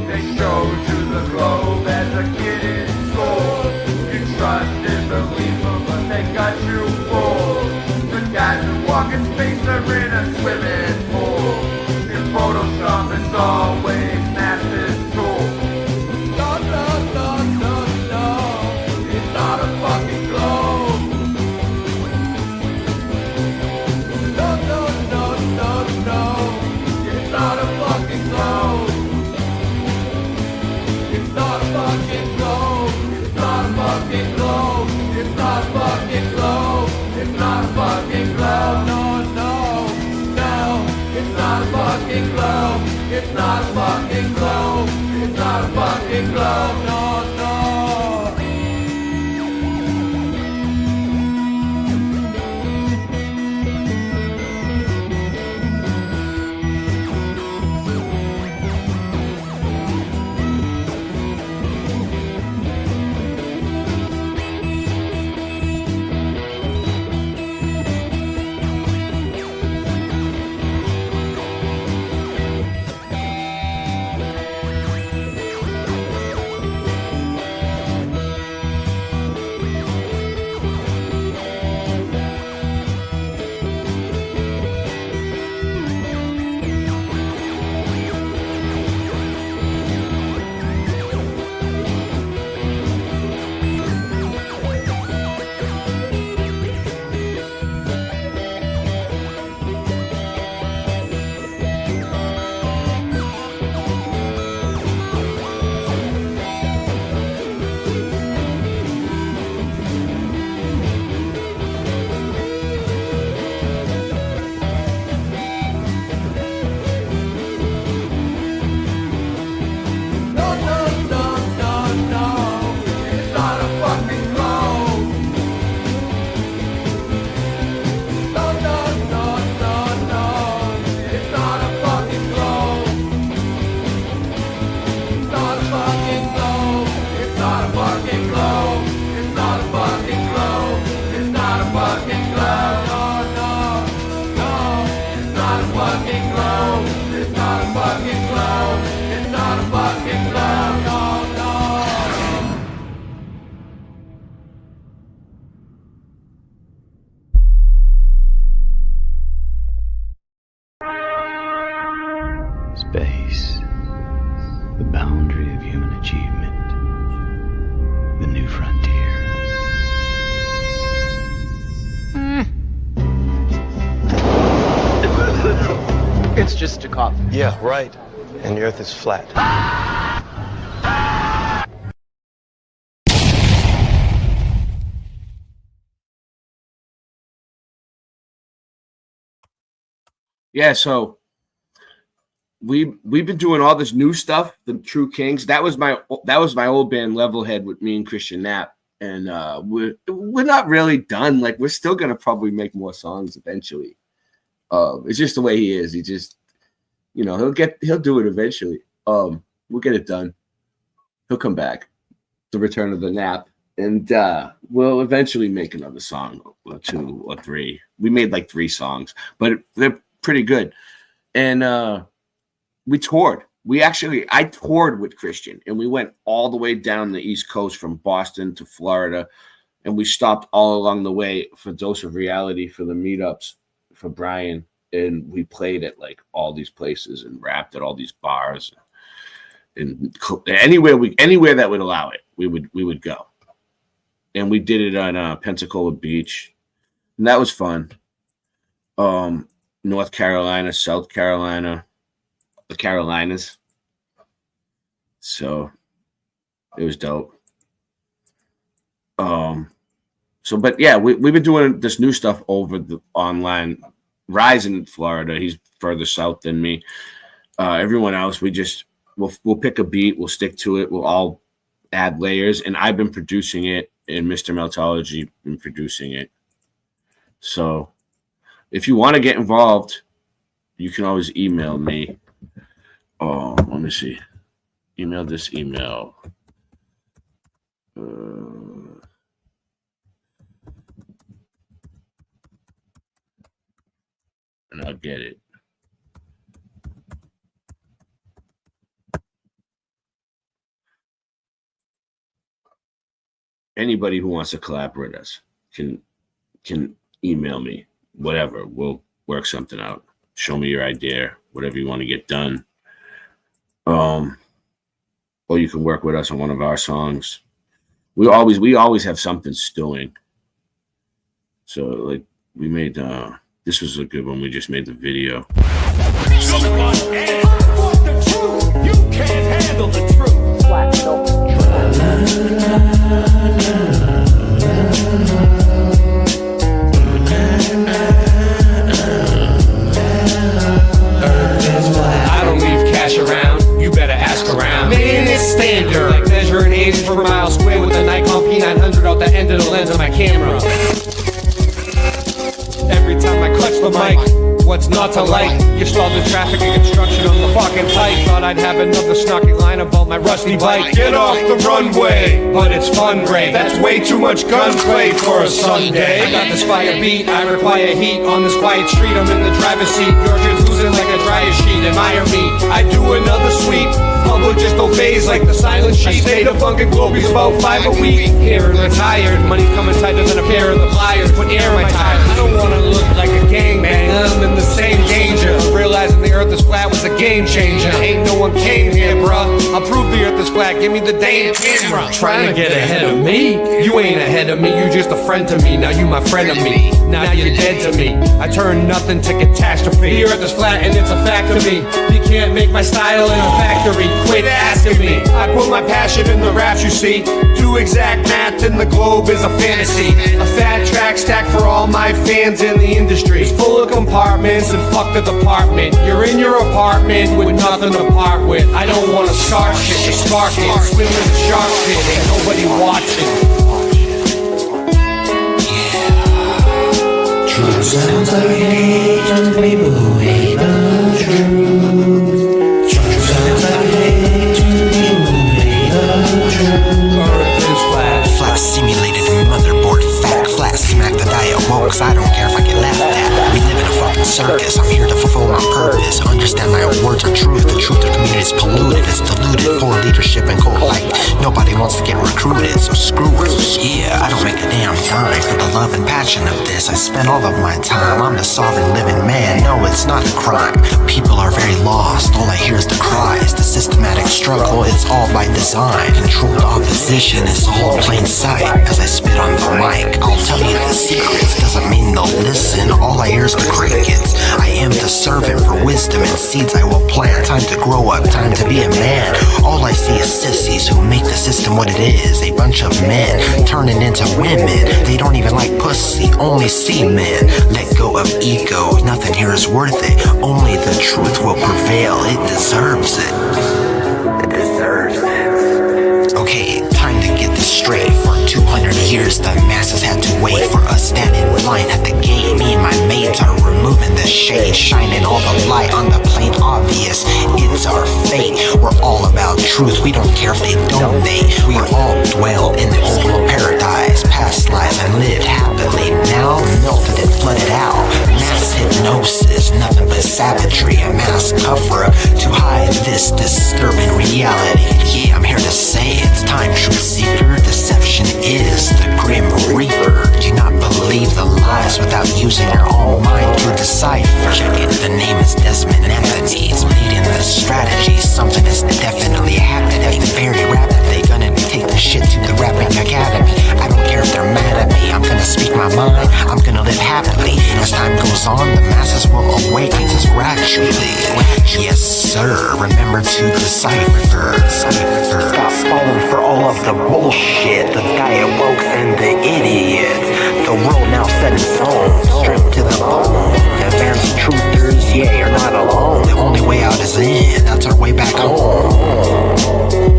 They showed you the globe as a kid in school. You trusted, believed them, but they got you fooled. The guys who walk in space are in a swimming pool. In Photoshop, it's always massive tool. No, no, no, no, no. It's not a fucking globe. No, no, no, no, no. It's not a fucking globe. It's not a fucking globe. It's not a fucking globe. It's not a fucking globe. It's not a fucking globe. No, no, no. It's not a fucking globe. It's not a fucking globe. It's not a fucking globe. No, no. Space, the boundary of human achievement, the new frontier. It's just a coffin. Yeah, right. And the Earth is flat. Yeah, so we've been doing all this new stuff, the True Kings. That was my old band Levelhead with me and Christian Knapp, and we're not really done. Like, we're still gonna probably make more songs eventually. It's just the way he is. He just, he'll do it eventually. We'll get it done. He'll come back. The return of the Knapp, and we'll eventually make another song or 2 or 3. We made like 3 songs, but they're pretty good. And we toured. I toured with Christian, and we went all the way down the East Coast from Boston to Florida, and we stopped all along the way for Dose of Reality, for the meetups, for Brian, and we played at like all these places and rapped at all these bars, and anywhere that would allow it, we would go. And we did it on Pensacola Beach, and that was fun. North Carolina, South Carolina, the Carolinas. So it was dope. But yeah, we've been doing this new stuff over the online. Rise in Florida, he's further south than me. Everyone else, we'll pick a beat, we'll stick to it, we'll all add layers, and I've been producing it, and Mr. Meltology been producing it. So if you want to get involved, you can always email me. Let me see. Email this email. And I'll get it. Anybody who wants to collaborate with us can email me. Whatever, we'll work something out. Show me your idea, whatever you want to get done. Or you can work with us on one of our songs. We always have something stewing. So like we made this was a good one. We just made the video. You can't handle the truth. I don't leave cash around. You better ask around. Man, it's standard. Like measuring ages per mile square with a Nikon P900 out the end of the lens of my camera. Every time I clutch the mic, what's not to like? You stalled the traffic and construction on the fucking pipe. Thought I'd have another snarky line about my rusty bike. Get off the runway, but it's fun, Ray. That's way too much gunplay for a Sunday. I got this fire beat, I require heat on this quiet street. I'm in the driver's seat, you're confusing like a dryer sheet. Admire me, I do another sweep. Public just obeys like the silent sheet. I stayed up bunking Globies about 5 a week. Here and retired, money coming tighter than a pair of the pliers. Put air in my tires. I don't wanna look like a gangbanger. I'm in the same danger. Realizing the earth is flat was a game changer. Ain't no one came here, bruh. I'll prove the earth is flat, give me the damn camera. Trying to get ahead of me? You ain't ahead of me, you just a friend to me. Now you my friend of me. Now you're dead to me. I turn nothing to catastrophe. The earth is flat and it's a fact to me. You can't make my style in a factory. Quit asking me. I put my passion in the raps, you see. Do exact math and the globe is a fantasy. A fat track stack for all my fans in the industry. It's full of compartments and fuck the department. You're in your apartment with nothing to part with. I don't want to start shit, just spark it. Swim in the shark pit, ain't nobody watching. Truth sounds like hate to the people who hate the truth. Truth sounds like hate to the people who hate the truth. Earth is flat. Flat simulated motherboard fact. Flat smack the diet woke, so I don't care if I get laughed at. We live in a fucking circus. I'm here to fulfill my purpose. Understand my words are truth. The truth of the community is polluted. It's diluted. Poor leadership and cold light. Nobody wants to get recruited, so screw it. Yeah, I don't make a damn dime for the love and passion of this. I spend all of my time. I'm the sovereign living man. No, it's not a crime. People are very lost. lost, all I hear is the cries. The systematic struggle, it's all by design. Controlled opposition is all plain sight. As I spit on the mic, I'll tell you the secrets. Doesn't mean they'll listen, all I hear is the crickets. I am the servant for wisdom and seeds I will plant. Time to grow up, time to be a man. All I see is sissies who make the system what it is. A bunch of men turning into women. They don't even like pussy, only see men. Let go of ego, nothing here is worth it. Only the truth will prevail, it deserves it. It deserves it. Okay, time to get this straight. For 200 years the masses had to wait for us standing in line at the gate. Me and my mates are removing the shade, shining all the light on the plain obvious. It's our fate. We're all about truth, we don't care if they donate. We all dwell in the old world paradise, past lives and lived happily. Now melted and flooded out. Mass hypnosis, nothing but savagery. A mass cover up to hide this disturbing reality. Yeah, I'm here to say it's time, truth seeker. Deception is the grim reaper. Do not believe the lies without using your own mind to decipher. Check it, the name is Desmond Anthony. It's leading the strategy. Something is definitely happening very rapidly. Gonna take the shit to the rapping academy. I don't care if they're mad at me. I'm gonna speak my mind. I'm gonna live happily. As time goes on, the masses will awaken just gradually. Yes, sir. Remember to decipher. Stop falling for all of the bullshit. The diet woke and the idiots. The world now set in stone, stripped to the bone. Advanced truthers, yeah, you're not alone. The only way out is in. That's our way back home.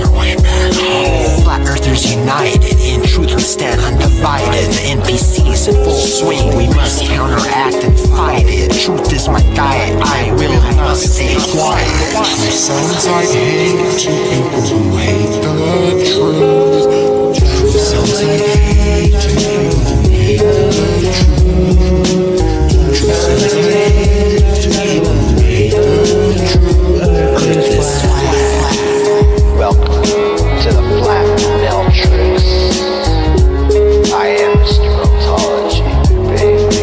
Our way back home. Flat earthers united. In truth we stand undivided. The NPCs in full swing. We must counteract and fight it. Truth is my diet. I really must stay quiet. Truth sounds like hate to people who hate the truth. Truth sounds like hate to people who hate the truth. Truth sounds like hate to people who hate the truth. Earth is flat. Welcome to the Flat Matrix. I am Mr. Ontology, baby.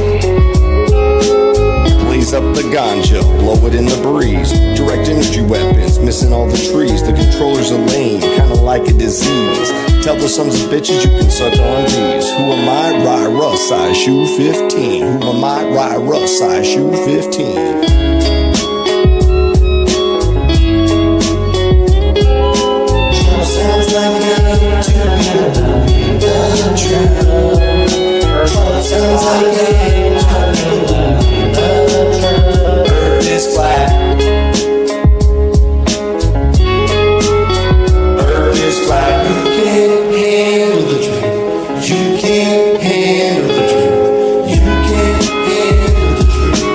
Blaze up the ganja, blow it in the breeze. Direct energy weapons, missing all the trees. The controllers are lame, kinda like a disease. Tell the sons of bitches you can suck on these. Who am I? Rye Russ, size shoe 15. Who am I? Rye Russ, size shoe 15. Sounds like hate to people who hate the truth. Sounds like hate to people who hate the truth. Earth is flat. Earth is flat. You can't handle the truth. You can't handle the truth. You can't handle the truth.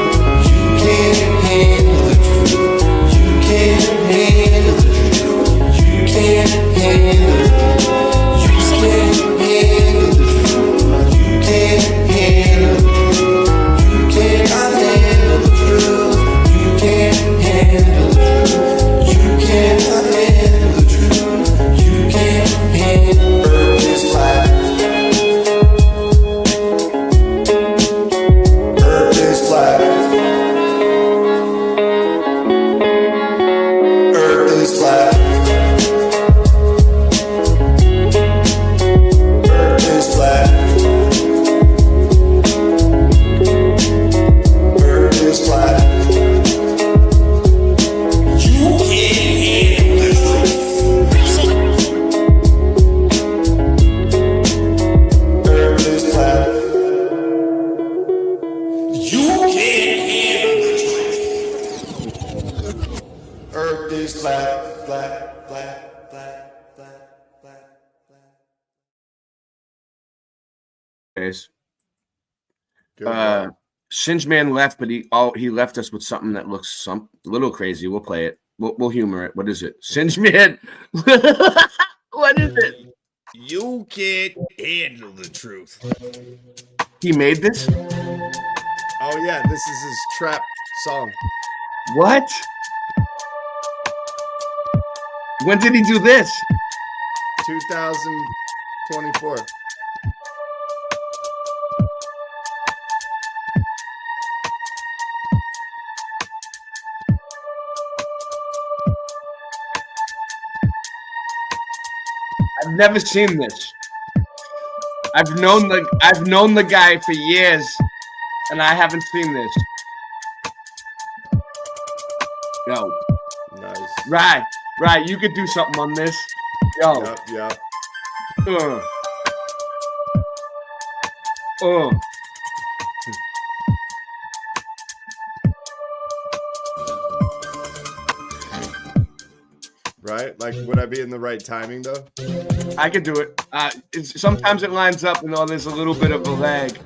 You can't handle the truth. You can't handle the truth. You can't handle the truth. You can't handle the truth. You can't handle the truth. You cannot handle the truth. You can't handle the truth. You cannot handle the truth. You can't handle. Earth is flat. Earth is flat. Earth is flat. Earth is flat. Earth is flat. You can't handle the truth. Earth is flat. You can't handle the truth. Earth is flat, flat, flat, flat, flat, flat. Guys. Singe Man left, but he left us with something that looks a little crazy. We'll play it. We'll humor it. What is it? Singe Man. What is it? You can't handle the truth. He made this? Oh yeah, this is his trap song. What? When did he do this? 2024. I've never seen this. I've known the guy for years, and I haven't seen this. Yo, nice. Right. You could do something on this. Yo. Yep. Right? Like, would I be in the right timing though? I could do it. Sometimes it lines up, and there's a little bit of a lag.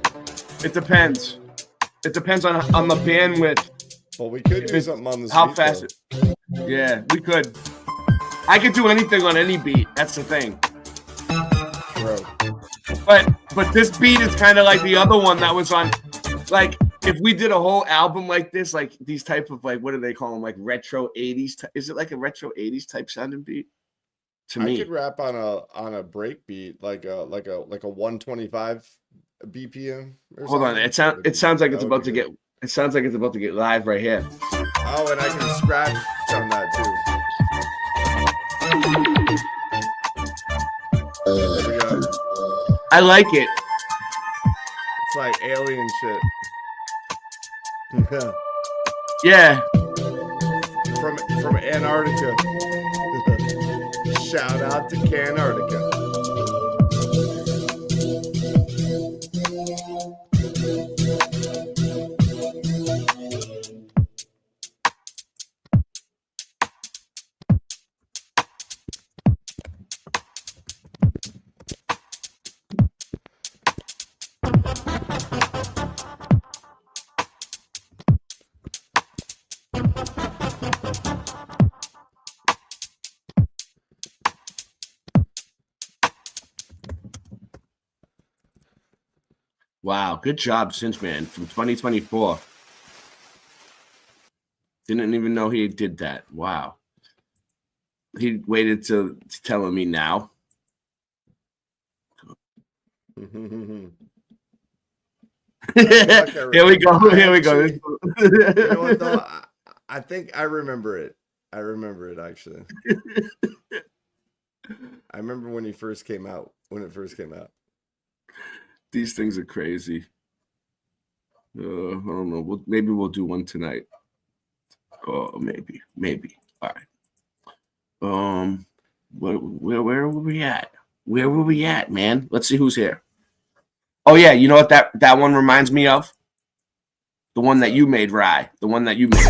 It depends. It depends on the bandwidth. Well, we could do something on this. How fast? Yeah, we could. I could do anything on any beat. That's the thing. Bro. But this beat is kind of like the other one that was on. Like, if we did a whole album like this, like these type of, like, what do they call them? Like retro 80s. Is it like a retro 80s type sounding beat? To me, I could rap on a break beat, like a 125 BPM. Hold on, it sounds like it's about to get. It sounds like it's about to get live right here. Oh, and I can scratch on that too. There we go. I like it. It's like alien shit. Yeah. From Antarctica. Shout out to Cantarctica. Wow, good job, Cinchman, from 2024. Didn't even know he did that. Wow. He waited to telling me now. Here we go. Here we go. You know what, though? I think I remember it. Actually. I remember when he first came out. These things are crazy. I don't know. Maybe we'll do one tonight. Oh, maybe. All right. Where were we at? Where were we at, man? Let's see who's here. Oh yeah, you know what that one reminds me of? The one that you made, Rye. The one that you made.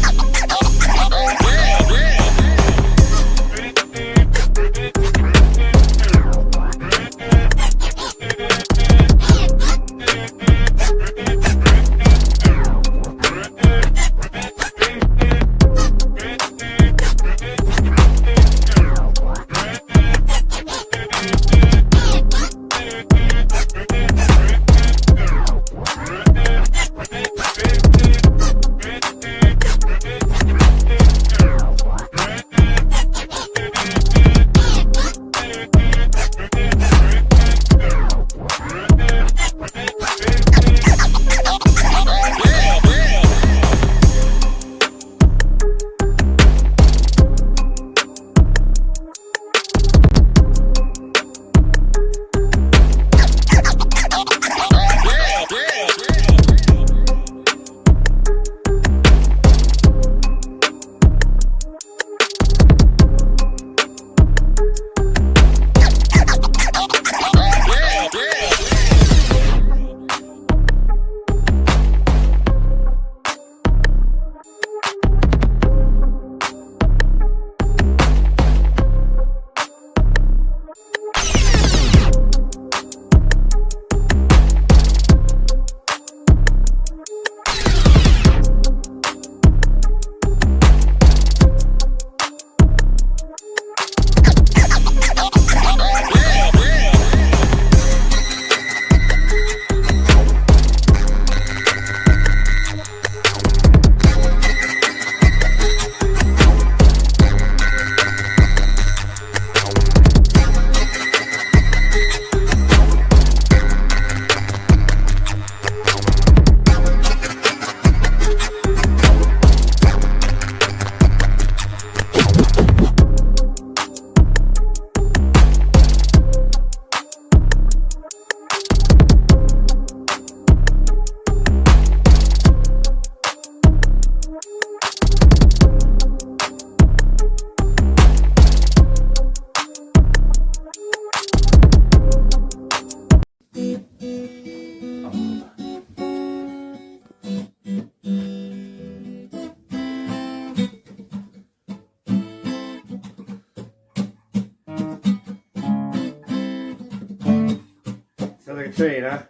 a train, huh?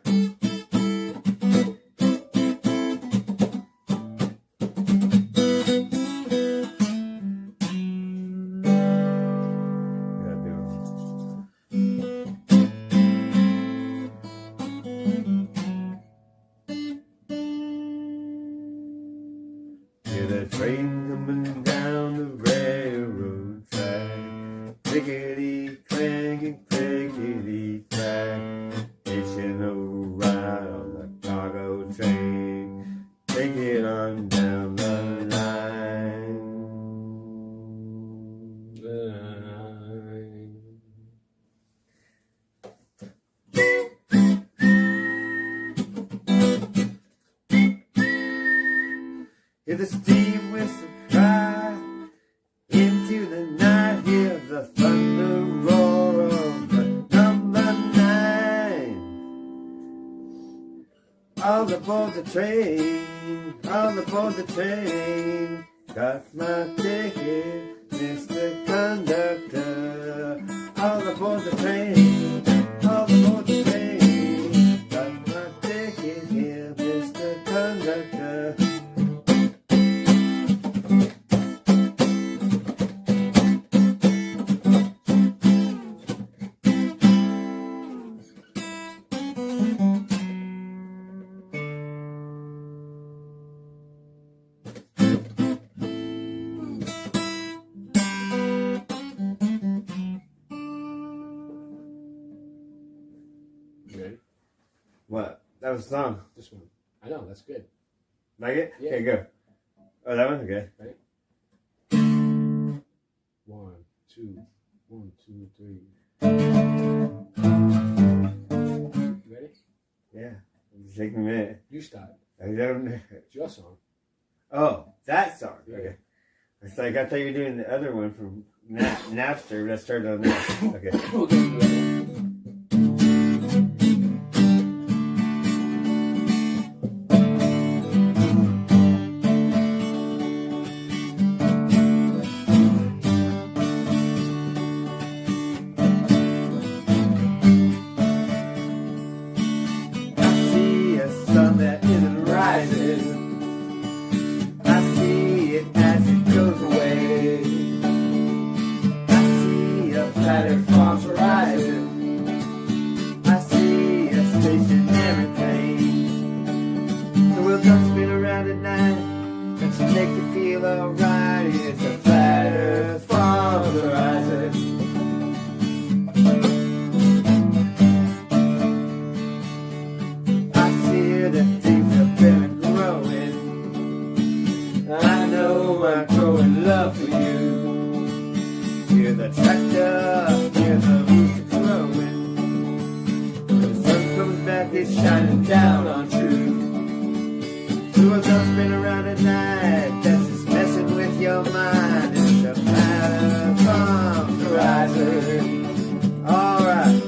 Hear the train coming down the railroad track. Clickety clanky, clickety clack. Hitching around the cargo train. Take it on down the line. Hear the steam whistle cry into the night. Hear the thunder roar of the number 9. All aboard the train, all aboard the train. Got my ticket, Mr. Conductor. All aboard the train, all aboard the train. Got my ticket here, Mr. Conductor. What? That was a song. This one. I know, that's good. Like it? Yeah. Okay, go. Oh, that one? Okay. Right? 1, 2, 1, 2, 3. Ready? Yeah. It's taking a minute. You start. I don't know. It's your song. Oh, that song. Yeah. Okay. It's like I thought you were doing the other one from Napster, but I started on that. Okay. I see a sun that isn't rising. I see it as it goes away. I see a platform's horizon. I see a stationary plane. The world don't spin around at night. That should make you feel alright. It's a flat earth farm's horizon. I see that things have been growing. I know I'm growing love for you. Hear the tractor, hear the rooster crowing. When the sun comes back, it's shining down on truth. The world don't spin around at night. That's just messing with your mind. It's a matter from the horizon. Alright.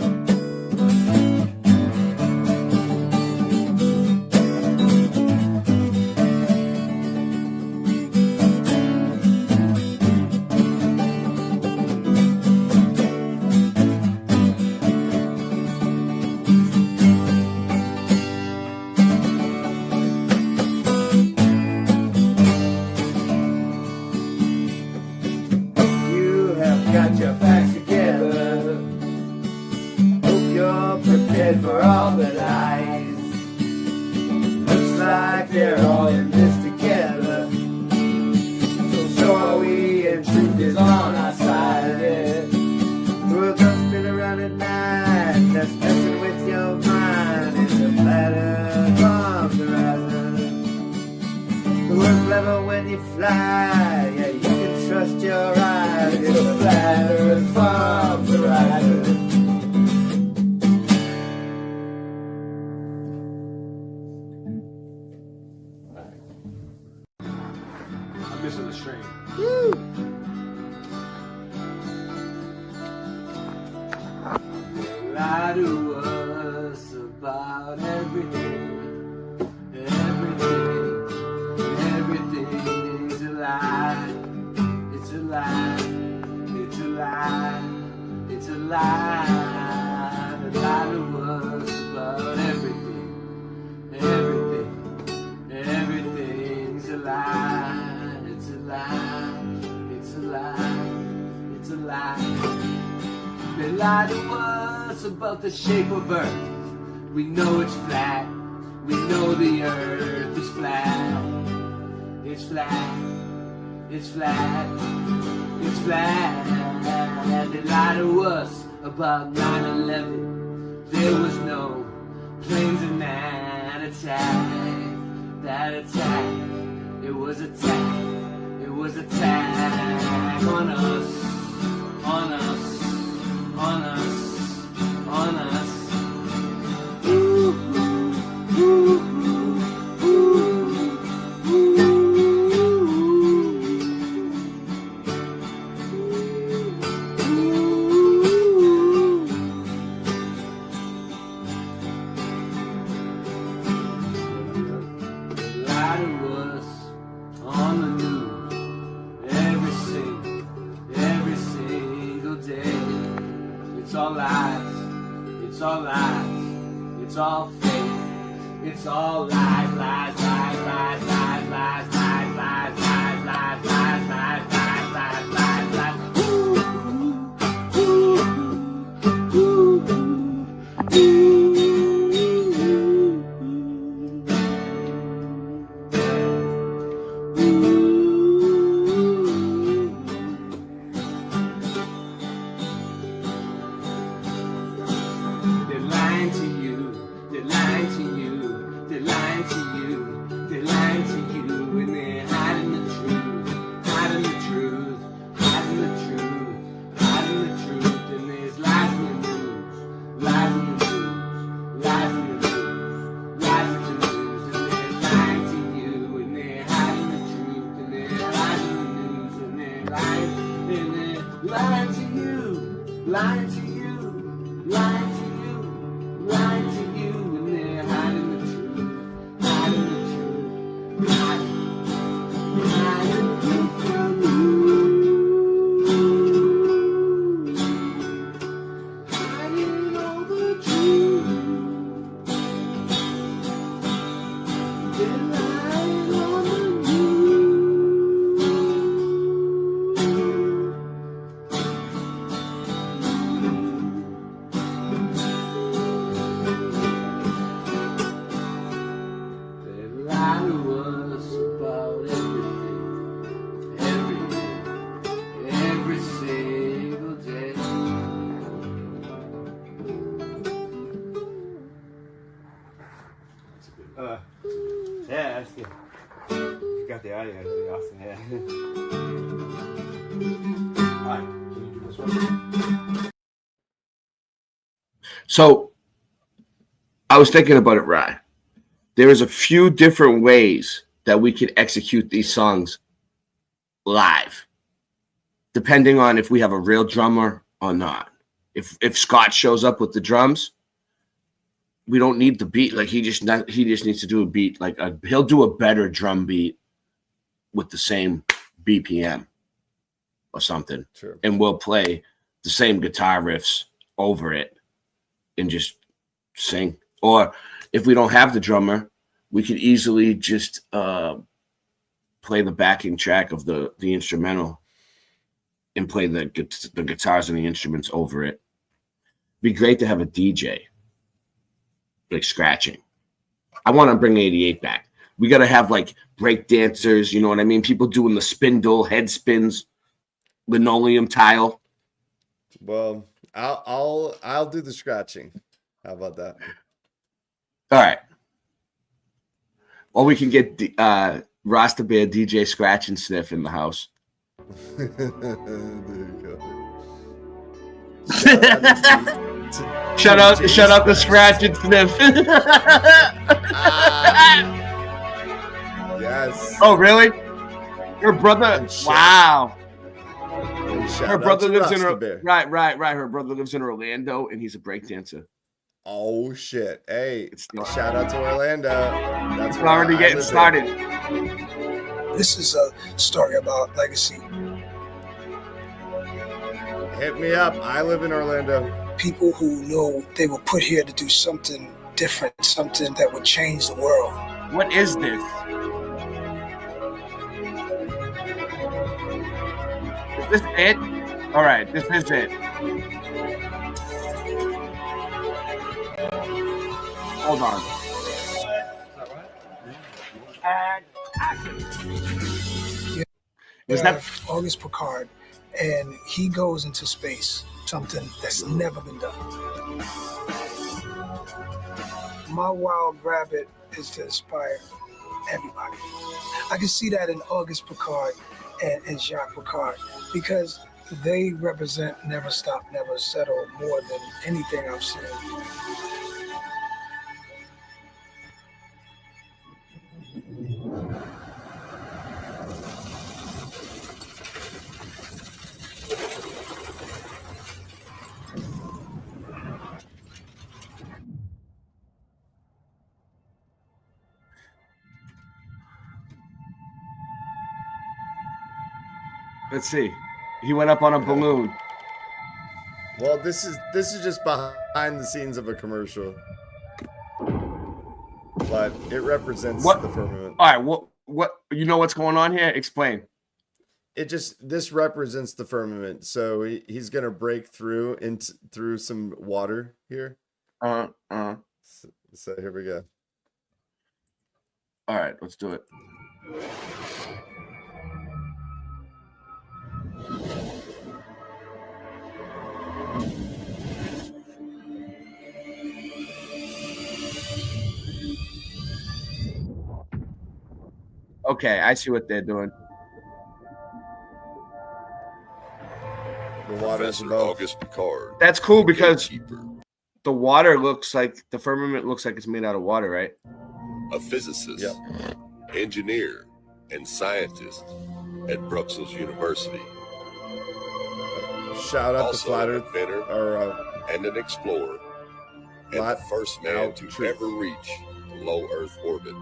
You have got your facts together. Hope you're prepared for all the lies. Looks like they're all in this together. So are we, and truth is on our side. Yeah. The world don't spin around at night. That's messing with your mind. It's a platter from the horizon. The world's level when you fly. Yeah, you can trust your eyes. It's a platter from the horizon. I'm missing the string. Lie to us about everything. Everything's a lie. It's a lie. It's a lie. It's a lie. They lie to us about lie to us about the shape of Earth. We know it's flat. We know the Earth is flat. It's flat. It's flat. It's flat. They lie to us about 9/11. There was no planes in that attack. That attack. It was attack. It was attack on us. On us. On us. On us. Ooh, ooh, ooh, ooh. It's all lies, it's all lies, it's all fake, it's all lies, lies, lies, lies, lies, lies, lies, lies, lies, lies, lies, lies, lies, lies, lies, lying to you, lying to you, lying to you, and they're hiding the truth, hiding the truth, hiding the truth from you, hiding all the truth, they're lying on you. Yeah, that's good. You got the audio, that'd be awesome, yeah. Alright, can you do this one? So, I was thinking about it, Rye. There is a few different ways that we could execute these songs live, depending on if we have a real drummer or not. If Scott shows up with the drums, we don't need the beat. Like he just needs to do a beat. Like he'll do a better drum beat with the same BPM or something. Sure. And we'll play the same guitar riffs over it and just sing. Or if we don't have the drummer, we could easily just play the backing track of the instrumental and play the guitars and the instruments over it. Be great to have a DJ, like scratching. I want to bring 88 back. We got to have like break dancers, you know what I mean? People doing the spindle, head spins, linoleum tile. Well, I'll do the scratching. How about that? All right. Or we can get Rasta Bear DJ Scratch and Sniff in the house. There you go. Shout out to Scratch and Sniff. Yes. Oh, really? Her brother. Wow. Her brother lives in right. Her brother lives in Orlando, and he's a breakdancer. Oh shit! Hey, shout out to Orlando. That's already getting started. This is a story about legacy. Hit me up. I live in Orlando. People who know they were put here to do something different, something that would change the world. What is this? Is this it? All right, this is it. Hold on. And Was that August Picard, and he goes into space, something that's never been done. My wild rabbit is to inspire everybody. I can see that in August Picard and Jacques Picard, because they represent never stop, never settle more than anything I've seen. Let's see. He went up on a balloon. Well, this is just behind the scenes of a commercial, but it represents the firmament. All right, what you know what's going on here? Explain. This represents the firmament. So he's gonna break through through some water here. So here we go. All right, let's do it. Okay, I see what they're doing. The water's August Picard. That's cool because the water looks like the firmament looks like it's made out of water, right? A physicist, engineer, and scientist at Bruxelles University. Shout out also to Flat an Earth, inventor and an explorer, and the first man to ever reach low Earth orbit.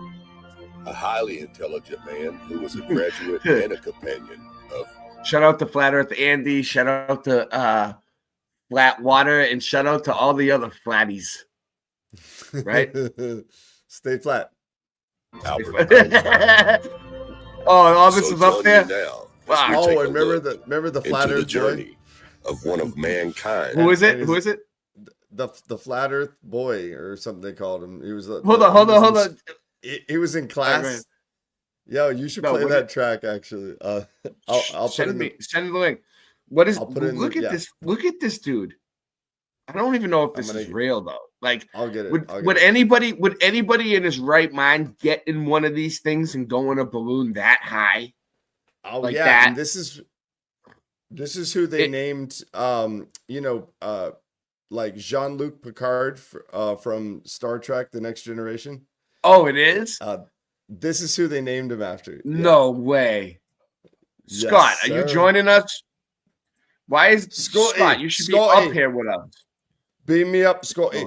A highly intelligent man who was a graduate and a companion of. Shout out to Flat Earth Andy. Shout out to Flat Water, and shout out to all the other flatties. Right? Stay flat. All this is up there. Wow. Oh, and remember the Flat Earth journey of one of mankind. Who is it? Who is it? The Flat Earth boy or something they called him. He was. Hold on. He was in class. Right. Yo, you should play that track actually. I'll send the link. What is? Look at this. Look at this dude. I don't even know if this is real though. Like, I'll get it. Would anybody in his right mind get in one of these things and go in a balloon that high? Oh like yeah, that? And this is who they named. Like Jean-Luc Picard from Star Trek: The Next Generation. Oh, it is. This is who they named him after. No way. Yes, Scott, are you sir. joining us? Why is Scott? You should be up here with us. Beam me up, Scotty.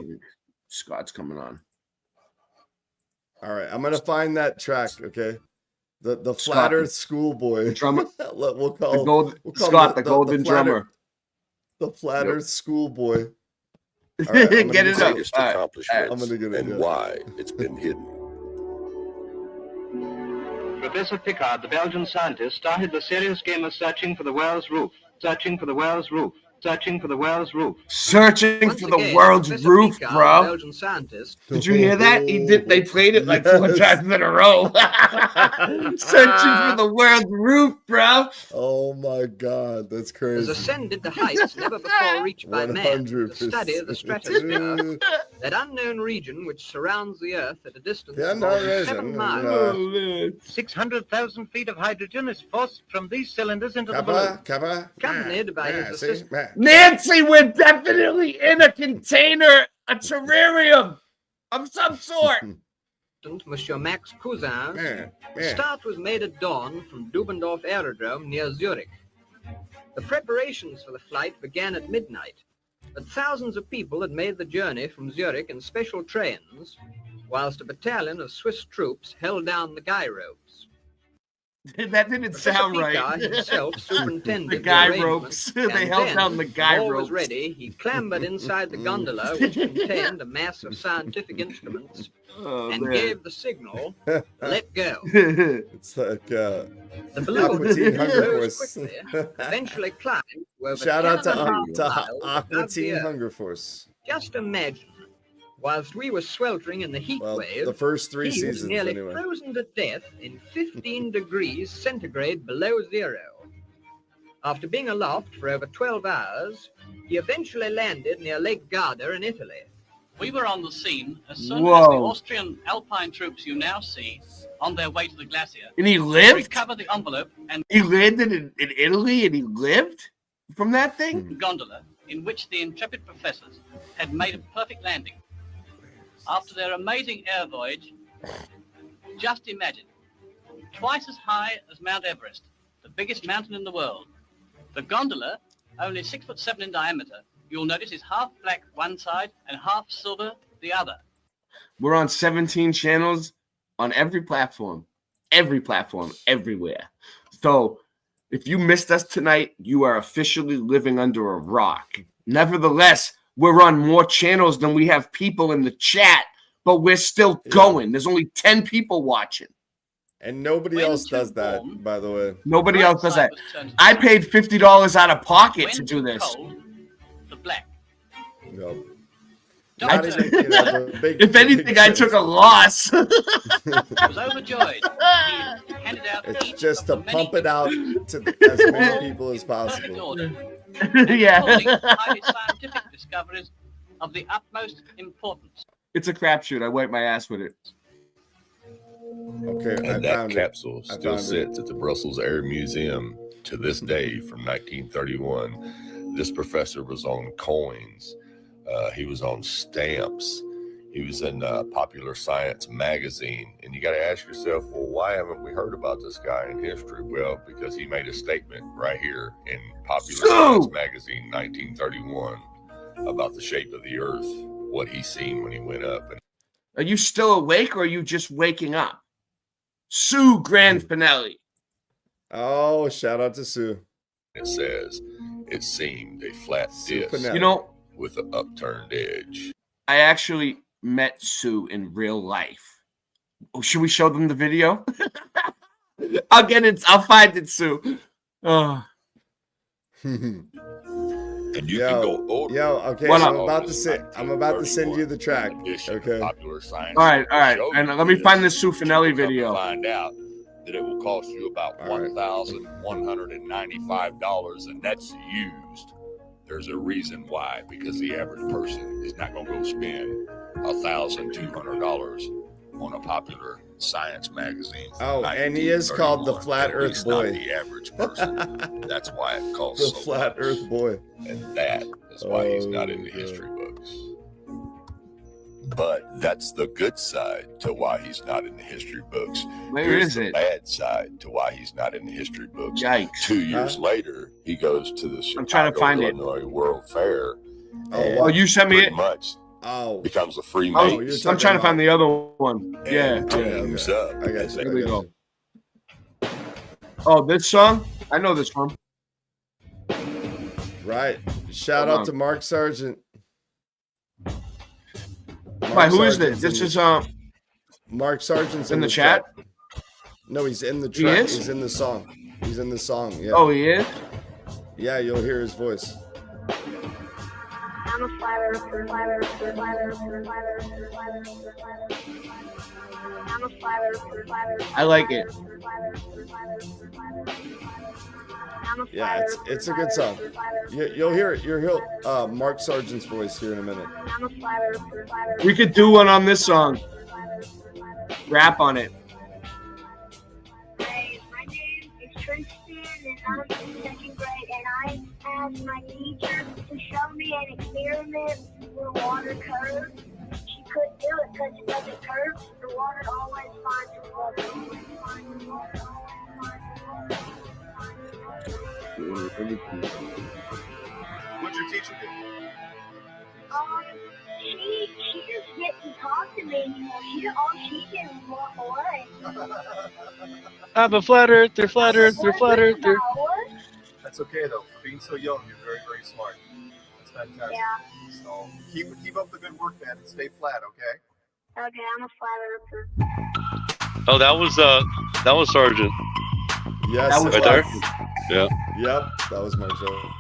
Scott's coming on. All right, I'm gonna find that track. Okay, the Flat Earth Schoolboy drummer. we'll call the Golden Drummer. The Flat Earth Schoolboy. Right, get it up. Accomplishments I'm gonna get it. And why it's been hidden. Professor Picard, the Belgian scientist, started the serious game of searching for the world's roof. Searching for the world's roof. Searching for the world's roof. Searching for the world's roof, bro. Belgian scientist. Did you hear that? They played it like 4 times in a row. Searching for the world's roof, bro. Oh my God, that's crazy. Has ascended to heights never before reached by man. The study of the stratosphere, that unknown region which surrounds the Earth at a distance of more than 7 miles. 600,000 feet of hydrogen is forced from these cylinders into the balloon. Accompanied by his assistant. Nancy, we're definitely in a container, a terrarium of some sort. Monsieur Max Cousin. The start was made at dawn from Dubendorf Aerodrome near Zurich. The preparations for the flight began at midnight, but thousands of people had made the journey from Zurich in special trains, whilst a battalion of Swiss troops held down the guy ropes. That didn't sound right. Himself superintended the guy arrangements, ropes. They held down the guy all ropes. was ready. He clambered inside the gondola, which contained a mass of scientific instruments, and gave the signal, let go. It's like the balloon Aqua Teen Hunger rose Force. quickly, eventually climbed to over Shout out to 10,500 miles Aqua above the Teen Earth. Hunger Force. Just imagine Whilst we were sweltering in the heat wave, the first 3 he was seasons, nearly anyway. frozen to death in 15 degrees centigrade below zero. After being aloft for over 12 hours, he eventually landed near Lake Garda in Italy. We were on the scene as soon as the Austrian Alpine troops you now see on their way to the glacier. And he lived? Recovered the envelope and he landed in Italy and he lived from that thing? gondola in which the intrepid professors had made a perfect landing. After their amazing air voyage, just imagine, twice as high as Mount Everest, the biggest mountain in the world. The gondola, only 6'7" in diameter, you'll notice is half black one side and half silver the other. We're on 17 channels on every platform, everywhere. So if you missed us tonight, you are officially living under a rock. Nevertheless, we're on more channels than we have people in the chat, but we're still going. There's only 10 people watching. And nobody else does that, by the way. Nobody else does that. I paid $50 out of pocket to do this. The black. No. If anything, I took a loss. was overjoyed. He handed out it's just to pump it out to as many people as possible. Yeah. Highly scientific discoveries of the utmost importance. It's a crapshoot. I wipe my ass with it. Okay, and that capsule still sits at the Brussels Air Museum to this day from 1931. This professor was on coins. He was on stamps. He was in Popular Science magazine. And you got to ask yourself, well, why haven't we heard about this guy in history? Well, because he made a statement right here in Popular Science magazine, 1931, about the shape of the Earth, what he seen when he went up. And are you still awake or are you just waking up? Sue Grand Finale. Oh, shout out to Sue. It says, it seemed a flat disc, You know, with an upturned edge. I actually met Sue in real life. Oh, should we show them the video? I'll get it. I'll find it, Sue. Oh. And you can go over. Okay. What So up? I'm about to send you the track. Okay. Popular Science. All right. And let me find this Sue Finelli video. Find out that it will cost you about $1,195, and that's used. There's a reason why, because the average person is not going to go spend $1,200 on a Popular Science magazine. Oh, and he is called the Flat Earth Boy. Not the average person. That's why it costs The Flat Earth Boy. And that is why he's not in the history books. But that's the good side to why he's not in the history books. Where is the it? bad side to why he's not in the history books. Yikes. 2 years later, he goes to the I'm trying to find it. Illinois World Fair. Oh, you sent me it? Much becomes a free Oh, mate. I'm trying to find the other one. Yeah. Teams up. I got Here we go. Oh, this song? I know this one. Right. Shout out to Mark Sargent. Why, who is this? This is Mark Sargent's in the chat. No, he's in the He track. is? He's in the song. He's in the song. Yeah. Oh, he is? Yeah, you'll hear his voice. I'm a flat earther, flat earther, flat earther, flat earther, flat earther, flat earther. I'm a flat earther, flat earther. I like it. Yeah, it's a good song. You'll hear it. You'll hear Mark Sargent's voice here in a minute. I'm a flat earther, flat earther. We could do one on this song. Rap on it. Hey, my name is Tristan, and I'm in second grade, and I asked my teacher to show me an experiment where water curves. She couldn't do it because it doesn't curve. The water always finds the water. What'd your teacher do? She just didn't talk to me anymore. All she did was walk away. I'm a flat earther, flat earther, flat earther. That's okay though. For being so young, you're very, very smart. That's fantastic. Yeah. So keep up the good work, man, and stay flat, okay? Okay, I'm a flat earther. Oh, that was Sergeant. Yes, that was right there. Yeah. Yep, that was Mark Sargent.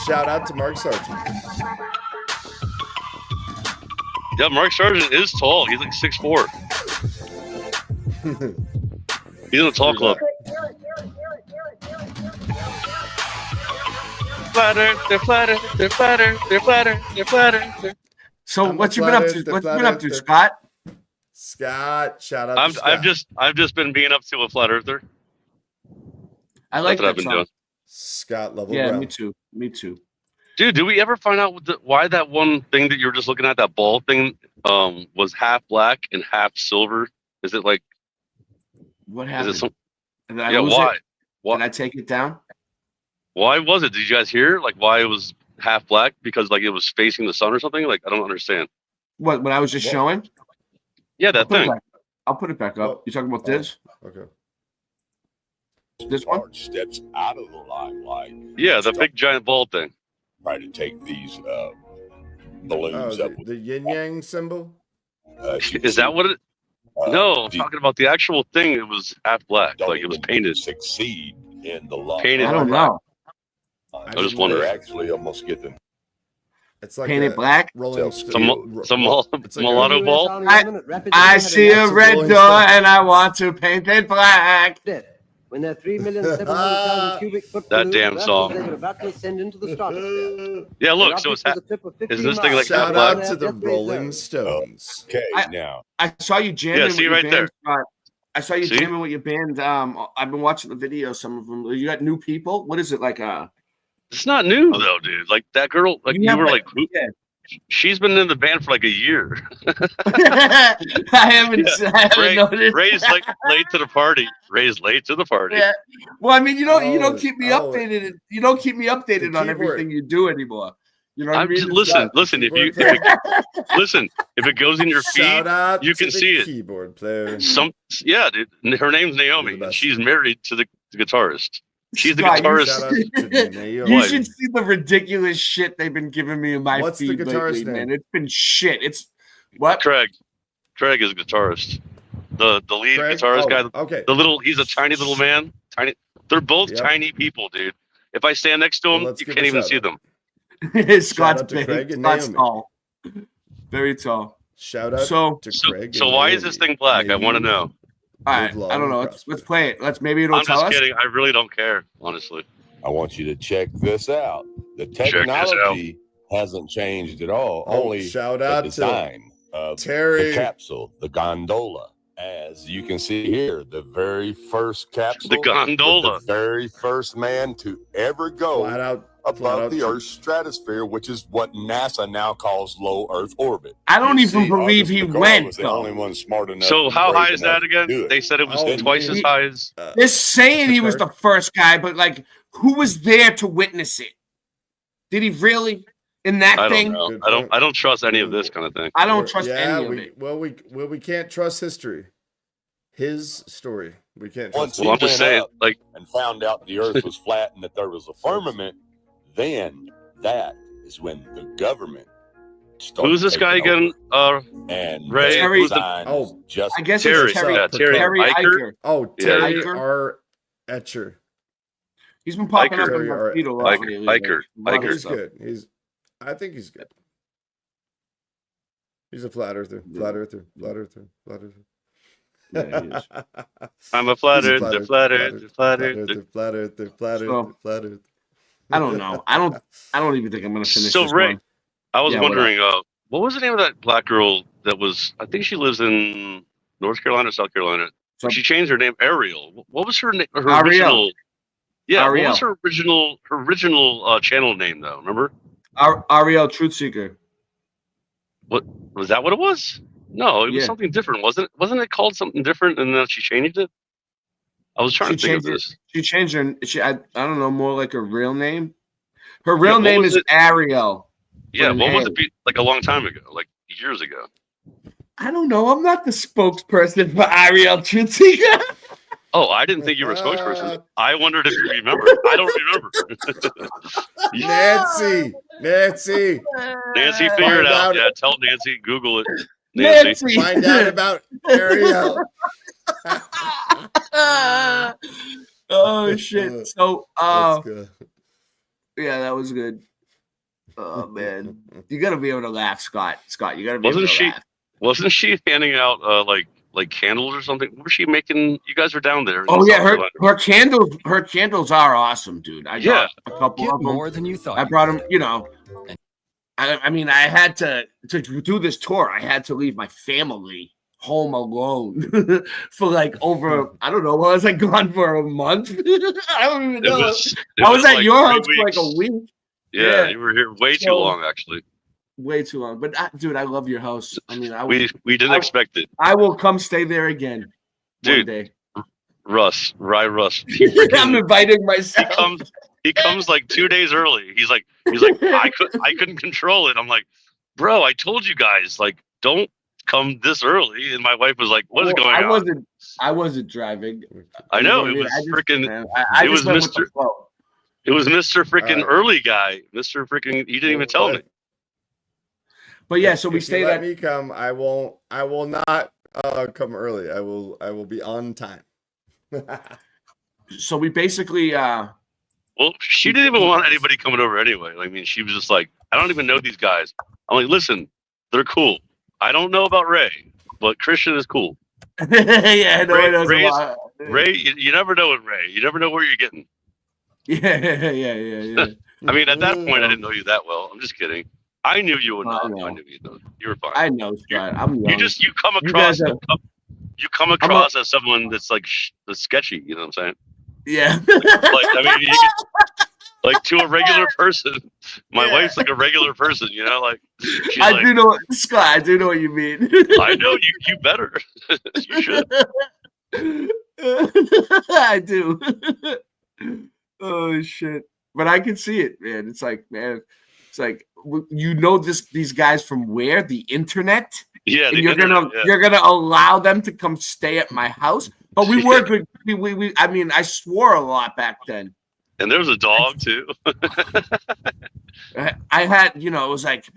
Shout out to Mark Sargent. Yeah, Mark Sargent is tall. He's like 6'4". He's in a tall club. Flatter, they're flatter, they're flatter, they're flatter, they're flatter. So what you been up to? What you been up to, Scott? Scott, shout out to Scott. I've just been being up to a flat earther. I like That's what that I've been song. doing. Scott level. Yeah, brown. me too. Me too. Dude, did we ever find out why that one thing that you were just looking at, that ball thing, was half black and half silver? Is it like what happened? Is it Did I lose why? it? Did I take it down? Why was it? Did you guys hear like why it was half black? Because like it was facing the sun or something? Like I don't understand. What I was just showing? Yeah, that thing. I'll put it back up. You talking about this? Okay. This one? Steps out of the limelight. Yeah, the big giant ball thing. Try to take these balloons up. The yin yang symbol. Is that what it? No, I'm talking about the actual thing. It was half black, like it was painted. Succeed in the law. Painted. I don't know. I just wondering. Actually, almost get them. It's like Painted black. Rolling some mulatto ball. I see a red door and I want to paint it black. When they're 3,700,000 cubic foot That damn song. they would evacuate send into the stratosphere. Yeah, look, so it's is this thing like half Shout black? out to the Rolling Stones. Okay, now I saw you jamming. Yeah, with see your right band, there. Scott. I saw you See? jamming with your band. I've been watching the videos. Some of them. You got new people. What is it like? It's not new though, dude. Like that girl, like you were like, yeah. she's been in the band for like a year. I haven't noticed. Ray's like late to the party. Ray's late to the party. Yeah. Well, I mean, you don't keep me updated. You don't keep me updated on everything you do anymore. You know what I mean? Listen. If it goes in your feed, Shout out you to can the see it. Keyboard player. Yeah, dude. Her name's Naomi. And she's married to the guitarist. She's the Scott, guitarist. You should see the ridiculous shit they've been giving me in my What's the feed guitarist lately, name? man. It's been shit. It's what? Craig is a guitarist. The lead guitarist guy. Okay. He's a tiny little man. Tiny. They're both tiny people, dude. If I stand next to them, you can't even see them. Scott's out to big. Craig and Scott's Naomi. tall. Very tall. Shout out to Craig. So and why Naomi. is this thing black? I want to know. All right. I don't know. Let's play it. Maybe it'll I'm tell just us. kidding. I really don't care, honestly. I want you to check this out. The Check this out. technology hasn't changed at all. Oh, Only shout the out to design of Terry. the capsule, the gondola. As you can see here, the very first capsule, The gondola. the very first man to ever go Flat out above the Earth's stratosphere, which is what NASA now calls low Earth orbit. I don't You even see, believe August he Picard went, was the though. only one smart enough. So and how brave high is enough that to again? do it. They said it was Oh, twice as high as. They're saying he was the first guy, but like, who was there to witness it? Did he really in that I thing? don't know. I don't trust any of this kind of thing. I don't trust any of it. Well, we can't trust history. His story. We can't Once trust he Well, I'm just went saying, up like, and found out the Earth was flat and that there was a firmament, then that is when the government started. who's this guy taking again? over. And Ray. their Who's the? designs just I guess Terry. it's Terry. Yeah, Terry Eicher. Oh, Yeah. Terry Eicher? R. Etcher. He's been popping up Terry in R. my feed a lot Eicher. lately. Eicher. A lot of He's stuff. good. I think he's good. He's a flat earther. Flat earther. Flat earther. Flat earther. Yeah, he is. I'm a flat He's a earther, flat earther, flat earther. flat earther, flat So- earther, flat earther. I don't know. I don't even think I'm gonna finish So this Ray, one. I was Yeah, wondering, what was the name of that black girl that was? I think she lives in North Carolina, or South Carolina. So- She changed her name, Ariel. What was her name? Her Ariel. original. Yeah, Ariel. what was her original channel name though? Remember? Ariel Truthseeker. What was that? What it was? No, it was Yeah. something different, wasn't it? Wasn't it called something different, and then she changed it? I was trying She to think of changed this. She changed her. I don't know, more like a real name. Her real what name was is it? Ariel. Yeah, with an what was A. it? Like a long time ago, like years ago. I don't know. I'm not the spokesperson for Ariel Truthseeker. Oh, I didn't think you were a spokesperson. I wondered if you remember. I don't remember. Nancy. Nancy, figure Find it out. out. Yeah, tell Nancy. Google it. Nancy. Find out about Ariel. Oh shit! So, That's good. yeah, that was good. Oh man, you got to be able to laugh, Scott. Scott, you got to be able to laugh. Wasn't she handing out like candles or something? What was she making? You guys were down there. Oh yeah, her candles are awesome, dude. I got a couple of them. More than you thought. I brought them. You know, I mean, I had to do this tour. I had to leave my family home alone for like over. I don't know. I was like gone for a month. I don't even know. I was at your house for like a week. Yeah, you were here way too long, actually. Way too long. But dude, I love your house. I mean, we didn't expect it. I will come stay there again, dude. One day. Russ. I'm inviting myself. He comes like 2 days early. He's like, I couldn't control it. I'm like, bro, I told you guys, like, don't come this early. And my wife was like, what is going on? I wasn't driving. I know it was freaking. It was Mr. It was Mr. Freaking early guy. Mr. Freaking. He didn't even tell me. But yeah, so we if stayed you let at. me come. I will not come early. I will be on time. So we basically. Well, she didn't even want anybody coming over anyway. I mean, she was just like, I don't even know these guys. I'm like, listen, they're cool. I don't know about Ray, but Christian is cool. Yeah, no, Ray, you never know with Ray. You never know where you're getting. Yeah. I mean, at that point, I didn't know you that well. I'm just kidding. I knew you enough. I knew you. You were fine. I know, Scott. I'm young. You come across. You come across as someone that's like that's sketchy. You know what I'm saying? Yeah. Like I mean, like to a regular person. My wife's like a regular person. You know, like I do know, Scott. I do know what you mean. I know you better. You should. I do. Oh shit! But I can see it, man. It's like, man, it's like you know these guys from where? The internet. Yeah, and you're gonna allow them to come stay at my house. But we were good. We I mean, I swore a lot back then. And there was a dog too. I had, it was like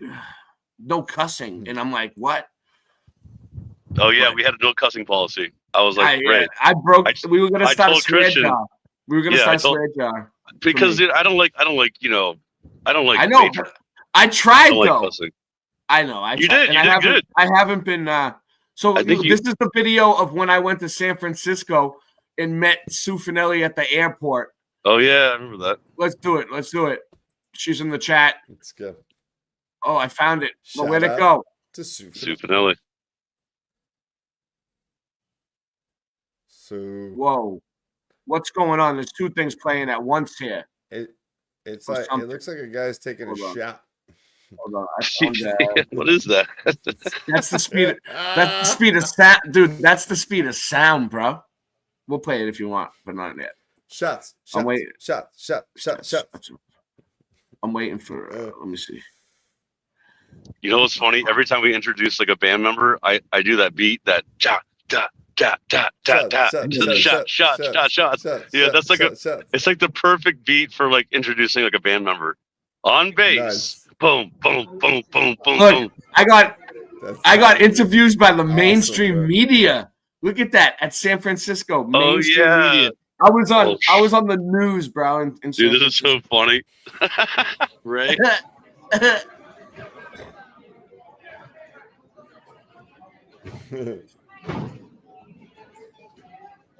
no cussing, and I'm like, what? Oh yeah, we had a no cussing policy. I was like, right. We were gonna start a swear jar. We were gonna start a swear jar because dude, I don't like. I know. I tried though. Cussing. I know. You did good. I haven't been. So this is the video of when I went to San Francisco and met Sue Finelli at the airport. Oh yeah, I remember that. Let's do it. She's in the chat. Let's go. Oh, I found it. Well, where'd it go? To Sue Finelli. So. Whoa, what's going on? There's two things playing at once here. It's like it looks like a guy's taking a shot. Hold on. I found that. What is that? That's the speed. That's the speed of sound, dude. That's the speed of sound, bro. We'll play it if you want, but not yet. Shots. I'm waiting. Shots. I'm waiting for. Let me see. You know what's funny? Every time we introduce like a band member, I do that beat that shot. Yeah, that's like it's like the perfect beat for like introducing like a band member. On bass. Nice. Boom, boom, boom, boom, boom, Look, boom. I got interviews by the mainstream media. Look at that at San Francisco. Mainstream media. I was on the news, bro. Dude, this is so funny. Right?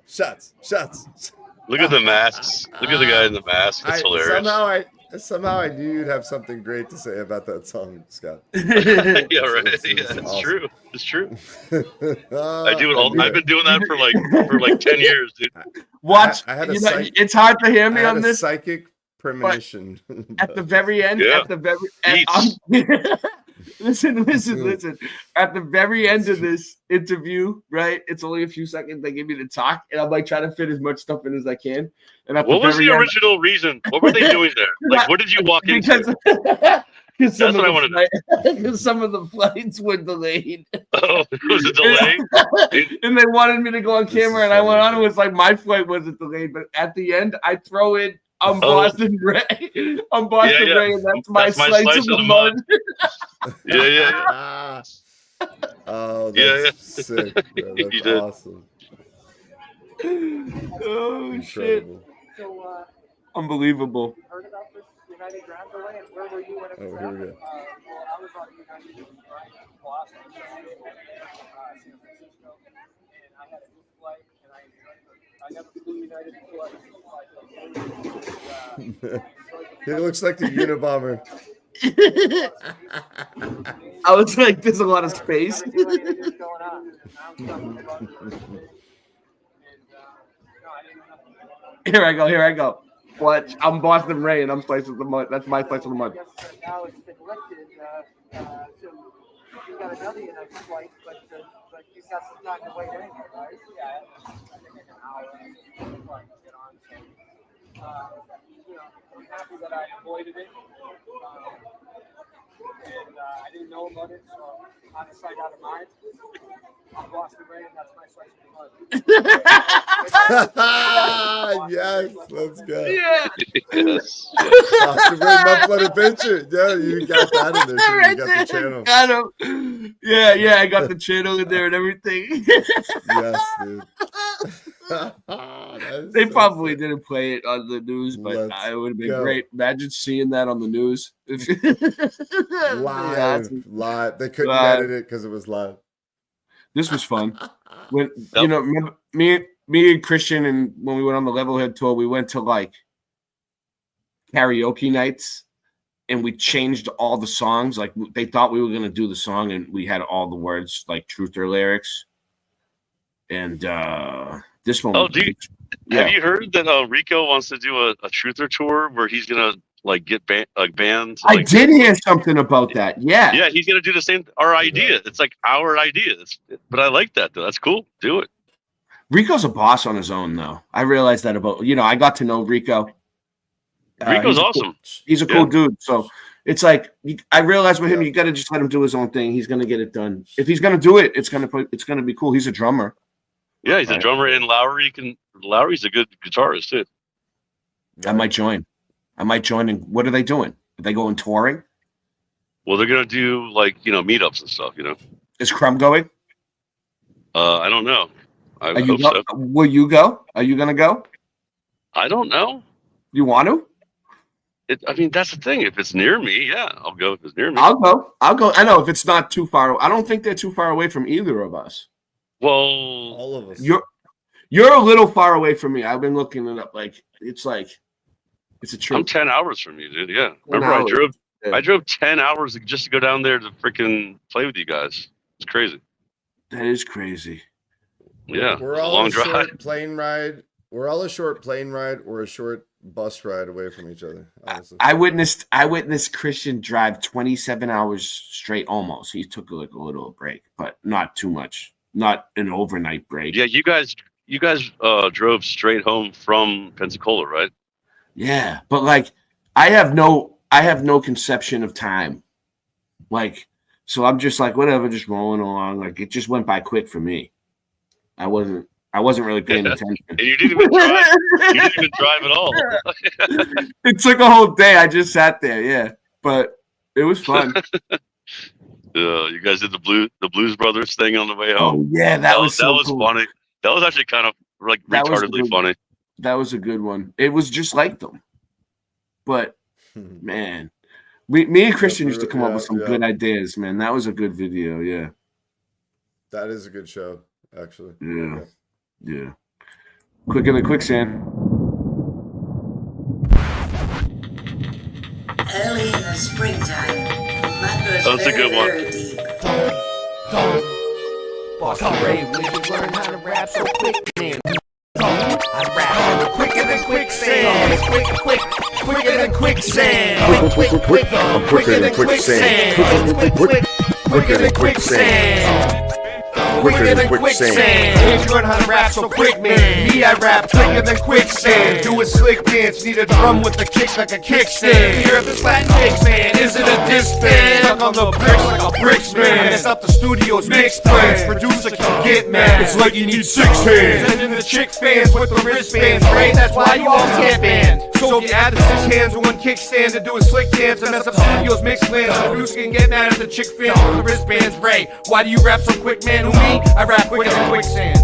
Shots. Look at the masks. Look at the guy in the mask. It's hilarious. Somehow I knew you'd have something great to say about that song, Scott. Yeah, right. It's awesome. True. It's true. I do it all. I've been doing that for like 10 years, dude. Watch. It's hard to hear me on this. Psychic premonition. At the very end. Yeah. At the very. Listen. At the very end of this interview, right? It's only a few seconds. They give me to talk, and I'm like trying to fit as much stuff in as I can. And what was the original reason? What were they doing there? Like, what did you walk into? That's what I want to know. Because some of the flights were delayed. Oh, it was a delay? And they wanted me to go on camera, and I went on. It was like my flight wasn't delayed, but at the end, I throw in. I'm Boston Ray. I'm Boston Ray, and that's my slice of the mud. Yeah. Oh, that's sick. Bro. That's awesome. Oh, shit. So, unbelievable. Heard about this 90 grams away, and where were you when it was here we go. well, I was on U-90 Boston, San Francisco, and I had a good flight, and I never flew United before. He looks like the Unabomber. I was like, there's a lot of space. Here I go. What? I'm Boston Ray, and I'm slice of the month. That's my slice of the month. Now it's been lifted, so you got another United flight, but you've got some time to wait anyway, right? Yeah, I think an hour before I can get on. So, I'm happy that I avoided it. And I didn't know about it, so out of sight, out of mind. I'm Boston Ray, and that's my slice of the month. Yes, let's go. Yeah. Yes. Boston Ray Muffler Adventure. Yeah, you got that in there too. You got the channel. Got him. Yeah, I got the channel in there and everything. Yes, dude. They probably didn't play it on the news, but it would have been great. Imagine seeing that on the news. Live. They couldn't edit it because it was live. This was fun. When remember, me and Christian, and when we went on the Levelhead tour, we went to like karaoke nights, and we changed all the songs. Like they thought we were gonna do the song, and we had all the words like truth or lyrics. And this one. Oh, have you heard that Rico wants to do a truther tour where he's gonna like get banned? I did hear something about that. Yeah. Yeah, he's gonna do the same. Our idea. It's like our idea. But I like that though. That's cool. Do it. Rico's a boss on his own, though. I realized that about I got to know Rico. Rico's awesome. He's a cool dude. So it's like I realized with him, you got to just let him do his own thing. He's gonna get it done. If he's gonna do it, it's gonna be cool. He's a drummer. Yeah, he's a drummer, and Lowry's a good guitarist too. I might join. And what are they doing? Are they going touring? Well, they're gonna do like meetups and stuff. Is Crumb going? I don't know. I hope so. Will you go? Are you gonna go? I don't know. You want to? That's the thing. If it's near me, yeah, I'll go. If it's near me, I'll go. I know if it's not too far. I don't think they're too far away from either of us. Well, all of us. You're a little far away from me. I've been looking it up. It's a trip. I'm 10 hours from you, dude. Yeah. Remember, I drove 10 hours just to go down there to freaking play with you guys. It's crazy. That is crazy. Yeah. We're all a short plane ride. We're all a short plane ride or a short bus ride away from each other. Honestly. I witnessed Christian drive 27 hours straight almost. He took a little break, but not too much. Not an overnight break. Yeah, you guys drove straight home from Pensacola, right? Yeah, but I have no conception of time. So I'm just whatever, just rolling along. It just went by quick for me. I wasn't really paying attention. And you didn't even drive. You didn't even drive at all. It took a whole day. I just sat there, yeah. But it was fun. You guys did the Blues Brothers thing on the way home. Oh yeah, that was cool. Funny. That was actually kind of retardedly funny. That was a good one. It was just like them, but man, me and Christian used to come up with some good ideas. Man, that was a good video. Yeah, that is a good show, actually. Yeah. Quick in the quicksand. Early in the springtime. That's a good one. Boston Ray, when you learn how to rap so quick, man. I rap quicker than quicksand. Quicker than quicksand. Quicker than quicksand. Quicker than quicksand. Quicker than quicksand. If you learn how to rap so quick, man. Me, I rap quicker than quicksand. Do a slick dance, need a drum with a kick like a kickstand. Hear this Latin mix, man. Is it a disc band? Stuck on the bricks like a bricks man. Mess up the studio's mix plans. Producer can get mad. It's like you need 6 hands. Sending the chick fans with the wristbands, right? That's why you all can't band. So if you add the 6 hands and 1 kickstand to do a slick dance and mess up studio's mix plans, the producer can get mad at the chick fans with the wristbands, Ray. Why do you rap so quick, man? Who me? I rap quicker than quicksand.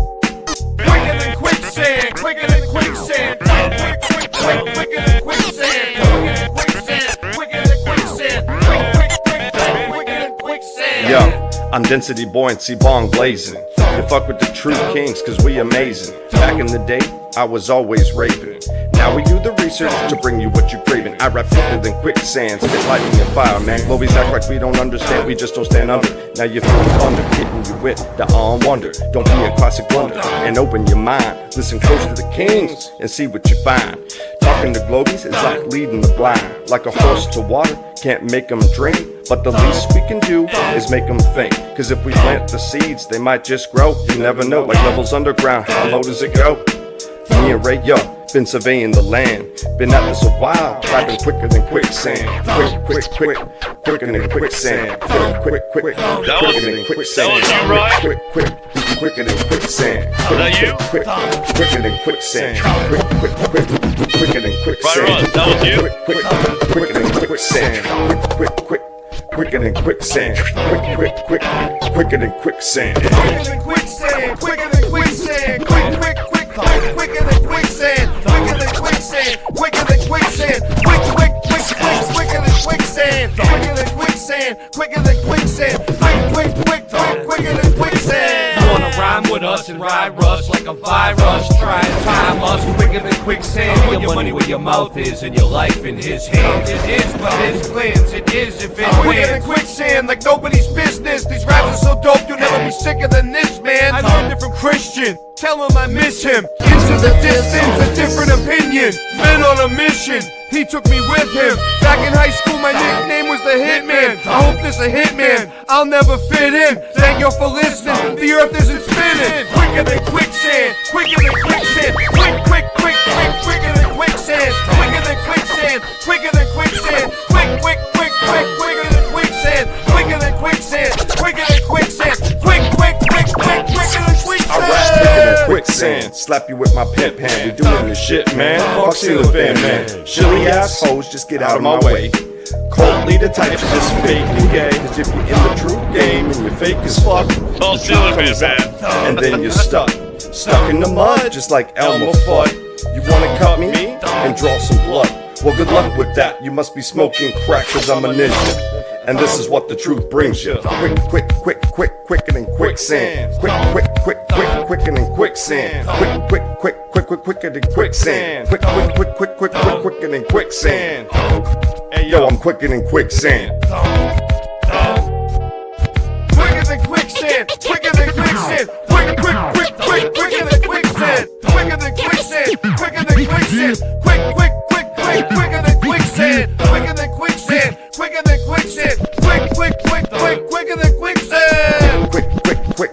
Quicker than quicksand. Quicker than quicksand. Quicker than quicksand. Quicker than quicksand. I'm density buoyancy, bong blazing. You fuck with the true kings, cause we amazing. Back in the day, I was always raving. Now we do the research to bring you what you're craving. I rap quicker than quicksand, spit lightning and fire, man. Globies act like we don't understand, we just don't stand under. Now you feel thunder, hitting you with the wonder. Don't be a classic blunder, and open your mind. Listen close to the kings, and see what you find. Talking to Globies is like leading the blind. Like a horse to water, can't make them drink. But the least we can do is make them think. Cause if we plant the seeds, they might just grow. You never know, like levels underground, how low does it go? Me and Ray, yo, been surveying the land. Been at this a while, rapping quicker than quicksand. Quicker than quicksand. Quicker than quicksand. That was you, Ryan? Quicker than quicksand. Is that you? Quicker than quicksand. Quicker than quicksand. Right, that was you? Quicker than quicksand. Quicker than quicksand. Quicker than quicksand. Quicker than quicksand. Quicker than quicksand. Quicker than quicksand. Quicker than quicksand. Quicker than quicksand. Quicker than quicksand. Quicker than quicksand. Quicker than quicksand. Quicker than quicksand. Quicker than quicksand. You wanna rhyme with us and ride rush like a virus? Try and time us quicker than quicksand. Put your money where your mouth is and your life in his hands. It is but his plans. It is if it Quicker than quicksand, like nobody's business. These raps are so dope, you'll never be sicker than this, man. I learned it from Christian. Tell him I miss him. Into the distance, a different opinion. Men on a mission. He took me with him. Back in high school, my nickname was the Hitman. I hope this a hitman. I'll never fit in. Thank you for listening. The earth isn't spinning. Quicker than quicksand. Quicker than quicksand. Quicker than quicksand. Quicker than quicksand. Quicker than quicksand. Quicker than quicksand. Quicker than quicksand. Quicker than quicksand. Quicker than quicksand. I rap quicker than quicksand. Slap you with my pimp hand. We doing this shit, man. Fuck ceiling fan, man. Shilly assholes, just get out of my way. Cold leader types just fake and gay. Cause if you're in the true game and you're fake as fuck, Full ceiling fan, man. and then you're stuck in the mud, just like Elmer Fudd. You wanna cut me and draw some blood? Well, good luck with that. You must be smoking crack, cause I'm a ninja. And this is what the truth brings you. Quicker than quicksand. Quicker than quicksand. Quicker than quicksand. Quicker than quicksand. Hey yo, I'm quicker than quicksand. Quicker than quicksand. Quicker than quicksand. Quicker than quicksand. Quicker than quicksand. Quicker than quicksand. Quicker than quicksand. Quicker than quicksand. Quicker than quicksand.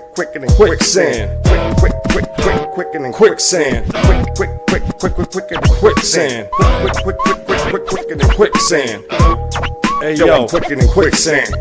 Quicker than quicksand. Quicker than quicksand. Quicker than quicksand. Quicker than quicksand. Quicker than quicksand. Quicker than quicksand. Hey yo, I'm quicker than quicksand.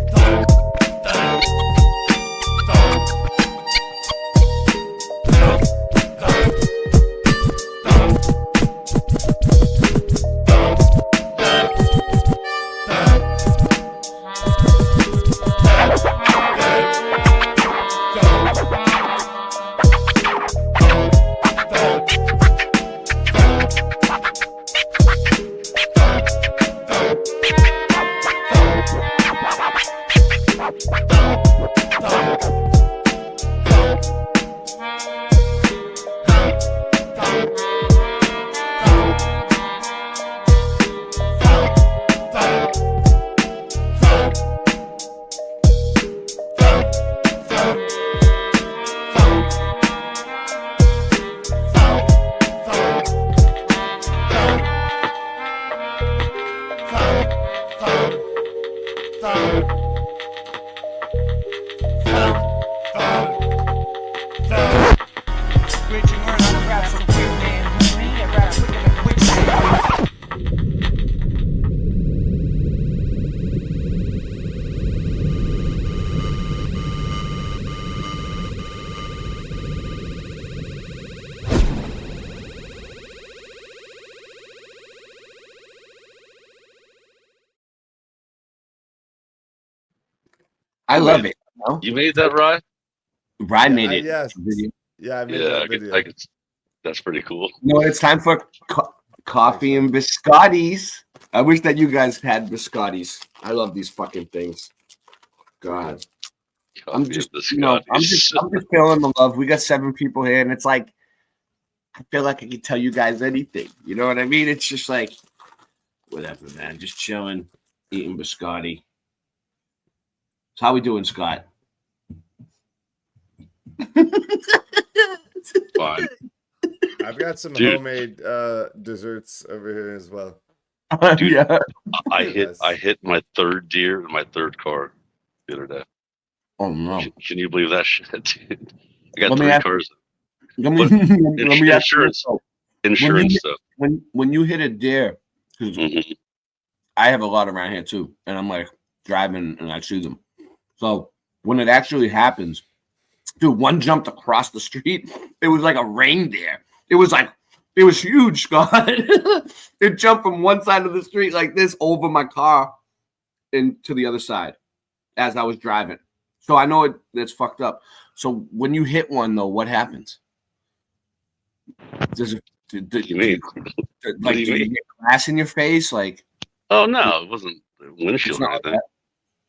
I love it. You made that, Ryan? Ryan made it. Yes. Yeah, I made Yeah, that video. that's pretty cool. No, it's time for coffee and biscottis. I wish that you guys had biscottis. I love these fucking things. God. I'm just, I'm just feeling the love. We got 7 people here, and it's like, I feel like I can tell you guys anything. You know what I mean? It's just like, whatever, man. Just chilling, eating biscotti. So how we doing, Scott? Fine. I've got some homemade desserts over here as well. Dude, yeah. I hit my 3rd deer in my 3rd car the other day. Oh no! Can you believe that shit, dude? I got Let me 3 ask- cars. Let me ask you Insurance. this, Insurance stuff. When you hit a deer, because I have a lot around here too, and I'm like driving and I see them. So when it actually happens, dude, one jumped across the street. It was like a reindeer. It was huge, Scott. It jumped from one side of the street like this over my car and to the other side as I was driving. So I know that's fucked up. So when you hit one, though, what happens? Does it? Do you mean? Do you get glass in your face? Like? Oh no, it wasn't the windshield or anything.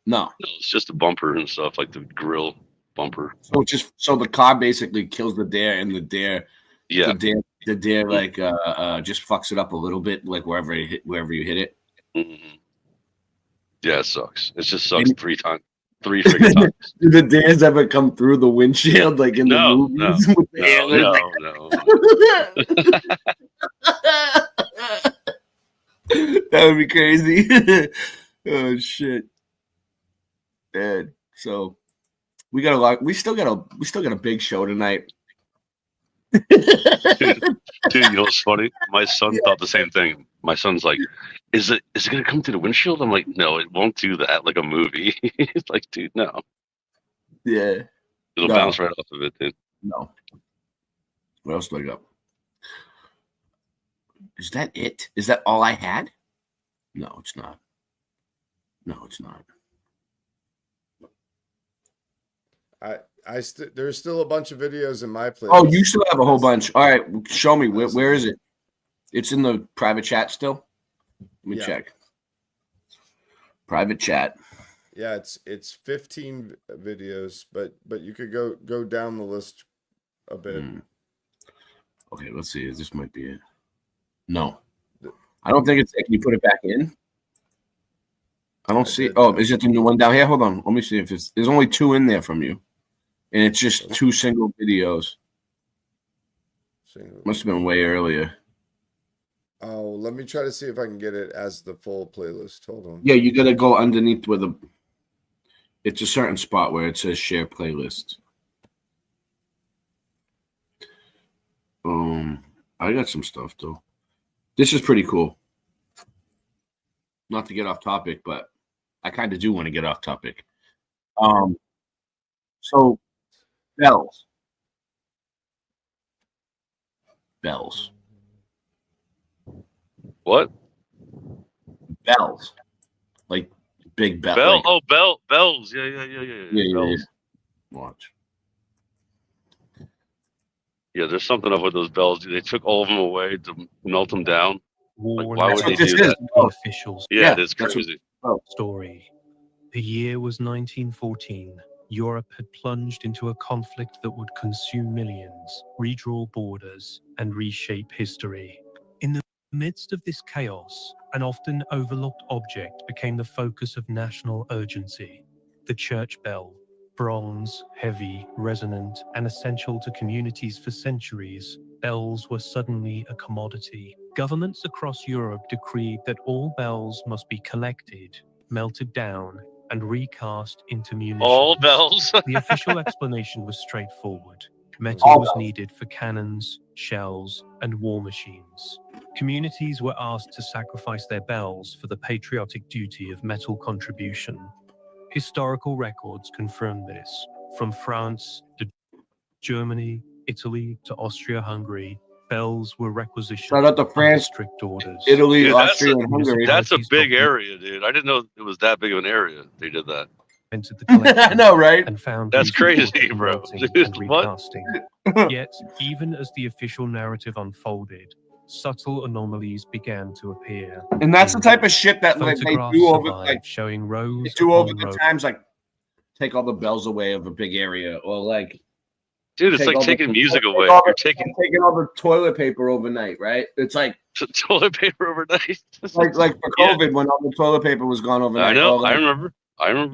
No, it's just a bumper and stuff, like the grill bumper. So the car basically kills the deer, and the deer like just fucks it up a little bit, like wherever you hit it. Yeah, it sucks. It just sucks 3 times. 3 freaking times. Do the deers ever come through the windshield like in the movies? That would be crazy. Oh shit. Man. So we got a lot. We still got a big show tonight. Dude, you know what's funny? My son thought the same thing. My son's like, is it gonna come through the windshield? I'm like, no, it won't do that like a movie. It's like, dude, no. Yeah. It'll bounce right off of it, dude. No. What else do I got? Is that it? Is that all I had? No, it's not. No, it's not. There's still a bunch of videos in my playlist. Oh, you still have a whole bunch. All right, show me. Where is it? It's in the private chat still. Let me check. Private chat. Yeah, it's 15 videos, but you could go down the list a bit. Okay, let's see. This might be it. No, I don't think it's. Can you put it back in? I don't see. Oh, is it the new one down here? Hold on. Let me see if it's. There's only 2 in there from you, and it's just 2 single videos. Must have been way earlier. Oh, let me try to see if I can get it as the full playlist. Hold on. Yeah, you gotta go underneath where it's a certain spot where it says share playlist. I got some stuff though. This is pretty cool. Not to get off topic, but I kind of do want to get off topic. So bells. What? Bells. Like big bell. Bells. Yeah. Bells. Watch. Yeah, there's something up with those bells. They took all of them away to melt them down. Like, why would they do that? Officials. Yeah, it's crazy. Story. The year was 1914. Europe had plunged into a conflict that would consume millions, redraw borders, and reshape history. In the midst of this chaos, an often overlooked object became the focus of national urgency: the church bell. Bronze, heavy, resonant, and essential to communities for centuries, bells were suddenly a commodity. Governments across Europe decreed that all bells must be collected, melted down, and recast into munitions. All bells? The official explanation was straightforward. Metal was needed for cannons, shells, and war machines. Communities were asked to sacrifice their bells for the patriotic duty of metal contribution. Historical records confirm this. From France to Germany, Italy to Austria-Hungary, bells were requisitioned Shout out to France, strict orders. Italy, Dude, Austria, and Hungary. That's a big area, dude. I didn't know it was that big of an area. They did that. Entered the collection I know, right? And found that's crazy, bro. And recasting. Yet, even as the official narrative unfolded, subtle anomalies began to appear. And that's the type of shit that like, they do over showing rows the times, like take all the bells away of a big area, or like, dude, it's take like all the- taking music take away. all You're the- taking taking all the toilet paper overnight, right? It's like toilet paper overnight. like for Yeah. COVID when all the toilet paper was gone overnight. I know. or like- I remember.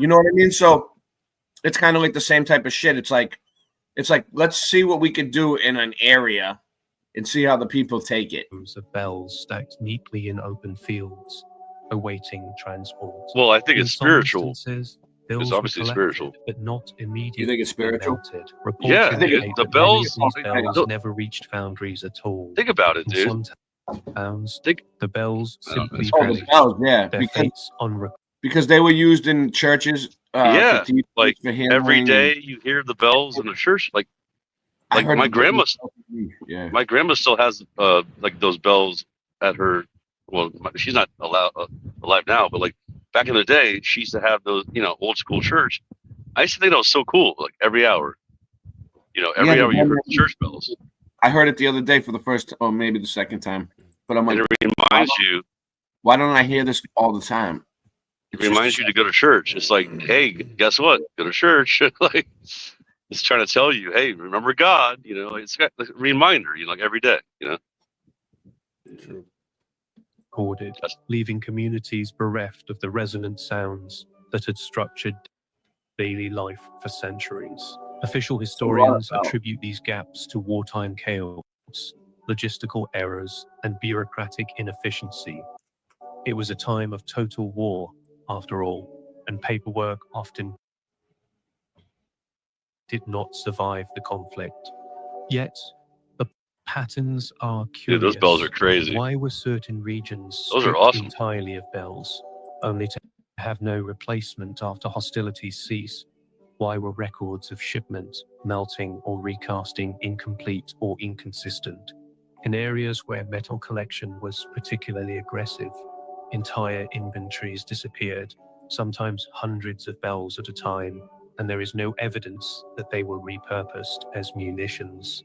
You know what I mean? So it's kind of like the same type of shit. It's like let's see what we could do in an area and see how the people take it. Of bells stacked neatly in open fields, awaiting transport. Well, I think In it's some spiritual. instances, It's bills were obviously collected, spiritual. but not immediately. You think it's spiritual? Melted. Yeah, Reports I think indicate the that many bells- of these bells Look- never reached foundries at all. Think about it, In dude. some towns, the bells simply Oh, the vanished. bells, yeah, Their because- fates unrecorded. Because they were used in churches. Yeah, for teachers, like for every handling day you hear the bells in the church. Like I heard my the grandma. Yeah. My grandma still has like those bells at her. Well, she's not alive now, but like back in the day, she used to have those, old school church. I used to think that was so cool. Like every hour, every Yeah, hour you the- heard the church bells, I heard it the other day for the first, or maybe the second time. But I'm like, and it reminds you. why don't I hear this all the time? It reminds you to go to church. It's like, hey, guess what? Go to church. Like it's trying to tell you, hey, remember God. It's got a reminder. Like every day. Recorded, leaving communities bereft of the resonant sounds that had structured daily life for centuries. Official historians attribute these gaps to wartime chaos, logistical errors, and bureaucratic inefficiency. It was a time of total war, after all, and paperwork often did not survive the conflict. Yet, the patterns are curious. Dude, those bells are crazy. Why were certain regions Those are stripped awesome. entirely of bells, only to have no replacement after hostilities cease? Why were records of shipment, melting, or recasting incomplete or inconsistent? In areas where metal collection was particularly aggressive, entire inventories disappeared, sometimes hundreds of bells at a time, and there is no evidence that they were repurposed as munitions.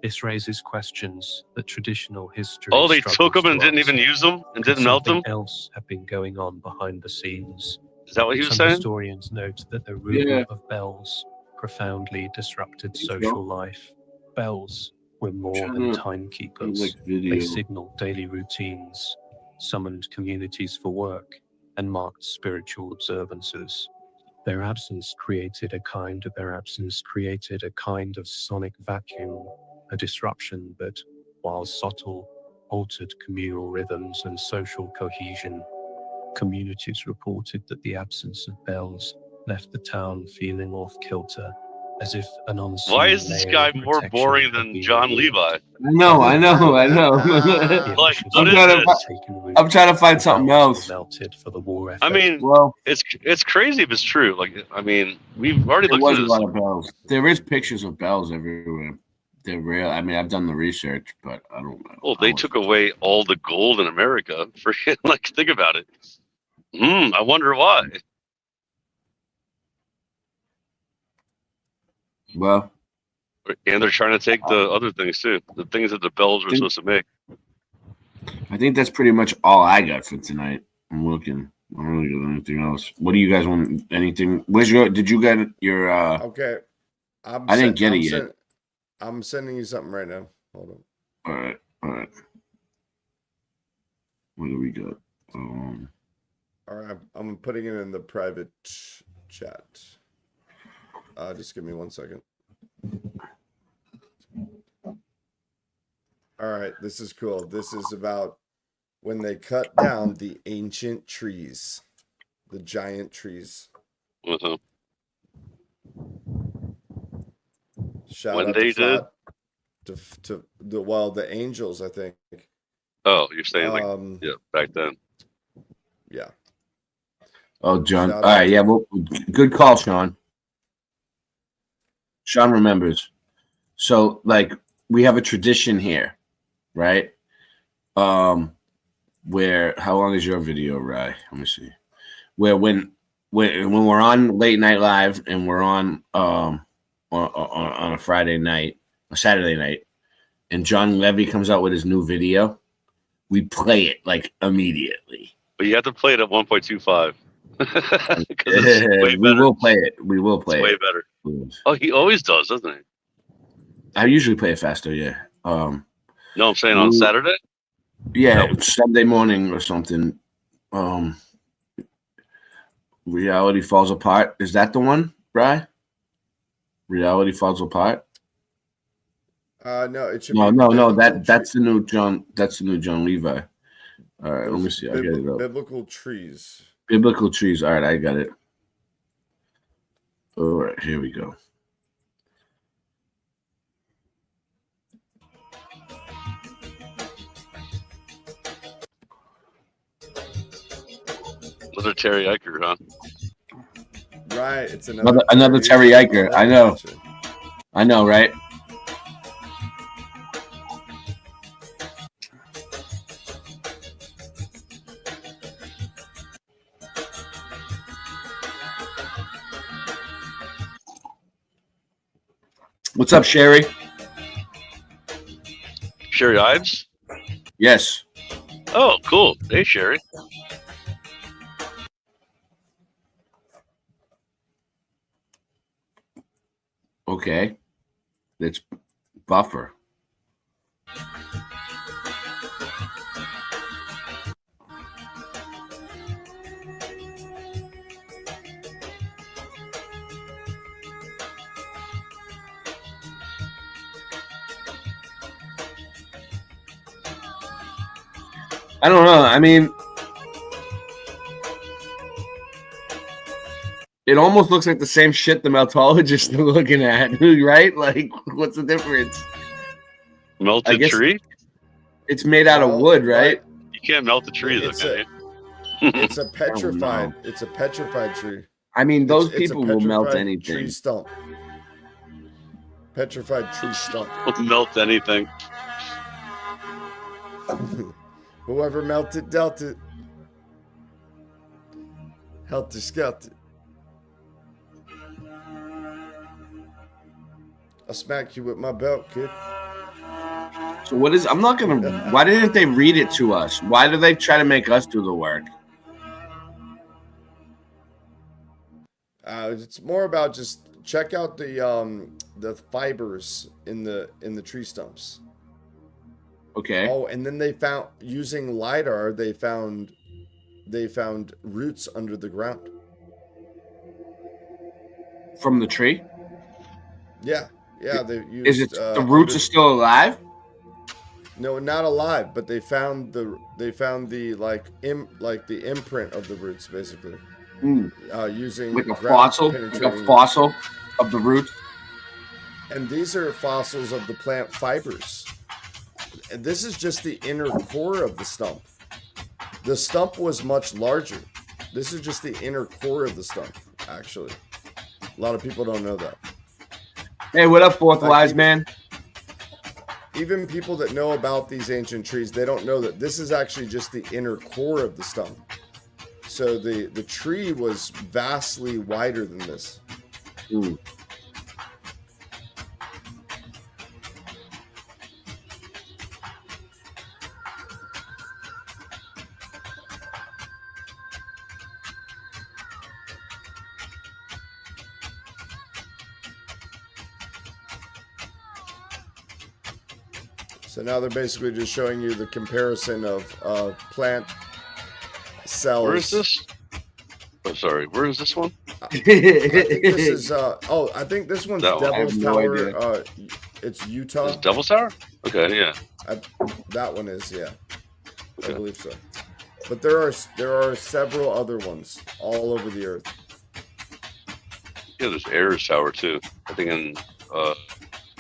This raises questions that traditional history Oh, they struggles took them and to didn't even answer. use them and Could didn't melt them. something else have been going on behind the scenes? Is that what he was Some saying? historians note that the removal Yeah. of bells profoundly disrupted so. social life. Bells were more than Trying to- timekeepers. like video. They signaled daily routines, summoned communities for work, and marked spiritual observances. Their absence created a kind of sonic vacuum, a disruption that, while subtle, altered communal rhythms and social cohesion. Communities reported that the absence of bells left the town feeling off kilter, as if an unseen Why is this layer guy of more protection boring had than been John removed. Levi? I know. Like, what is this? I'm trying to find something else. Melted for the war effort. I mean, Well, it's crazy if it's true. Like, I mean, we've already there looked was at a this. lot of bells. There is pictures of bells everywhere. They're real. I mean, I've done the research, but I don't know. Well, they took away all the gold in America. Forget, like, think about it. I wonder why. Well, And they're trying to take the other things too. The things that the bells were supposed to make. I think that's pretty much all I got for tonight. I'm looking. I don't really got anything else. What do you guys want? Anything? Where's your? Did you get your? Okay. I didn't get it yet. I'm sending you something right now. Hold on. All right. All right. What do we got? All right. I'm putting it in the private chat. Just give me 1 second. All right. This is cool. This is about when they cut down the ancient trees, the giant trees. Uh-huh. Shout When out they to the angels, I think. Oh, you're saying like yeah, back then. Yeah. Oh, John. Shout All out right. to- Yeah. Well, good call, Sean. Sean remembers. So, like, we have a tradition here, right? Where how long is your video, Rye? Let me see. Where when we're on late night live and we're on a Friday night, a Saturday night, and John Levy comes out with his new video, we play it like immediately. But you have to play it at 1.25. We will play it. We will play way it. better. Oh, he always does, doesn't he? I usually play it faster, yeah. No, I'm saying on Saturday? Yeah, Sunday morning or something. Reality Falls Apart. Is that the one, Bri? Reality Falls Apart? No, it should No. be That's the new John. That's the new John Levi. All right, let me see. I'll get it up. Biblical trees. Biblical trees. All right, I got it. All right, here we go. Another Terry Eicher, huh? Right, it's Another Terry Eicher. I know, right? What's up, Sherry? Sherry Ives? Yes. Oh, cool. Hey, Sherry. Okay. It's Buffer. I don't know. I mean, it almost looks like the same shit the meltologists are looking at, right? Like, what's the difference? Melted tree? It's made out of wood, right? You can't melt the tree, though, can you? It's a petrified. It's a petrified tree. I mean, those It's a people will melt petrified anything. Tree stump. Petrified tree stump. Will melt anything. Whoever melted, dealt it. Helter Skelter. I'll smack you with my belt, kid. So what is? I'm not gonna. Why didn't they read it to us? Why do they try to make us do the work? It's more about just check out the fibers in the tree stumps. Okay. Oh, and then they found using LiDAR. They found roots under the ground From the tree? Yeah. They used. Is it the roots are still alive? No, not alive, but they found the imprint of the roots basically. Using Like a fossil of the roots. And these are fossils of the plant fibers. And this is just the inner core of the stump. The stump was much larger. This is just the inner core of the stump, actually. A lot of people don't know that. Hey, what up, Fourth Wise Man? Even people that know about these ancient trees, they don't know that this is actually just the inner core of the stump. So the tree was vastly wider than this. So now they're basically just showing you the comparison of plant cells. Where is this? Oh, sorry. Where is this one? I think this is. I think this one's That one. I have Devil's no Tower. It's Utah. Is it Devil's Tower? Okay, yeah. That one is, yeah. I believe so. But there are several other ones all over the earth. Yeah, there's Ayers Tower too. I think in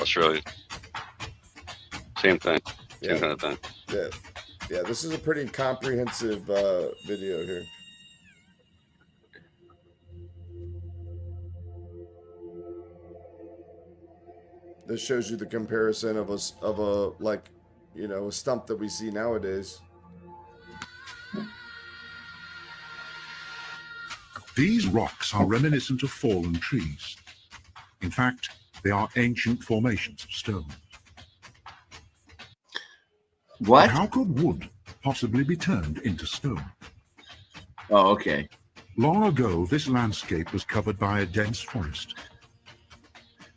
Australia. Same thing. Same kind of thing. Yeah. This is a pretty comprehensive video here. This shows you the comparison of a a stump that we see nowadays. These rocks are reminiscent of fallen trees. In fact, they are ancient formations of stone. What? But how could wood possibly be turned into stone? Oh, okay. Long ago, this landscape was covered by a dense forest.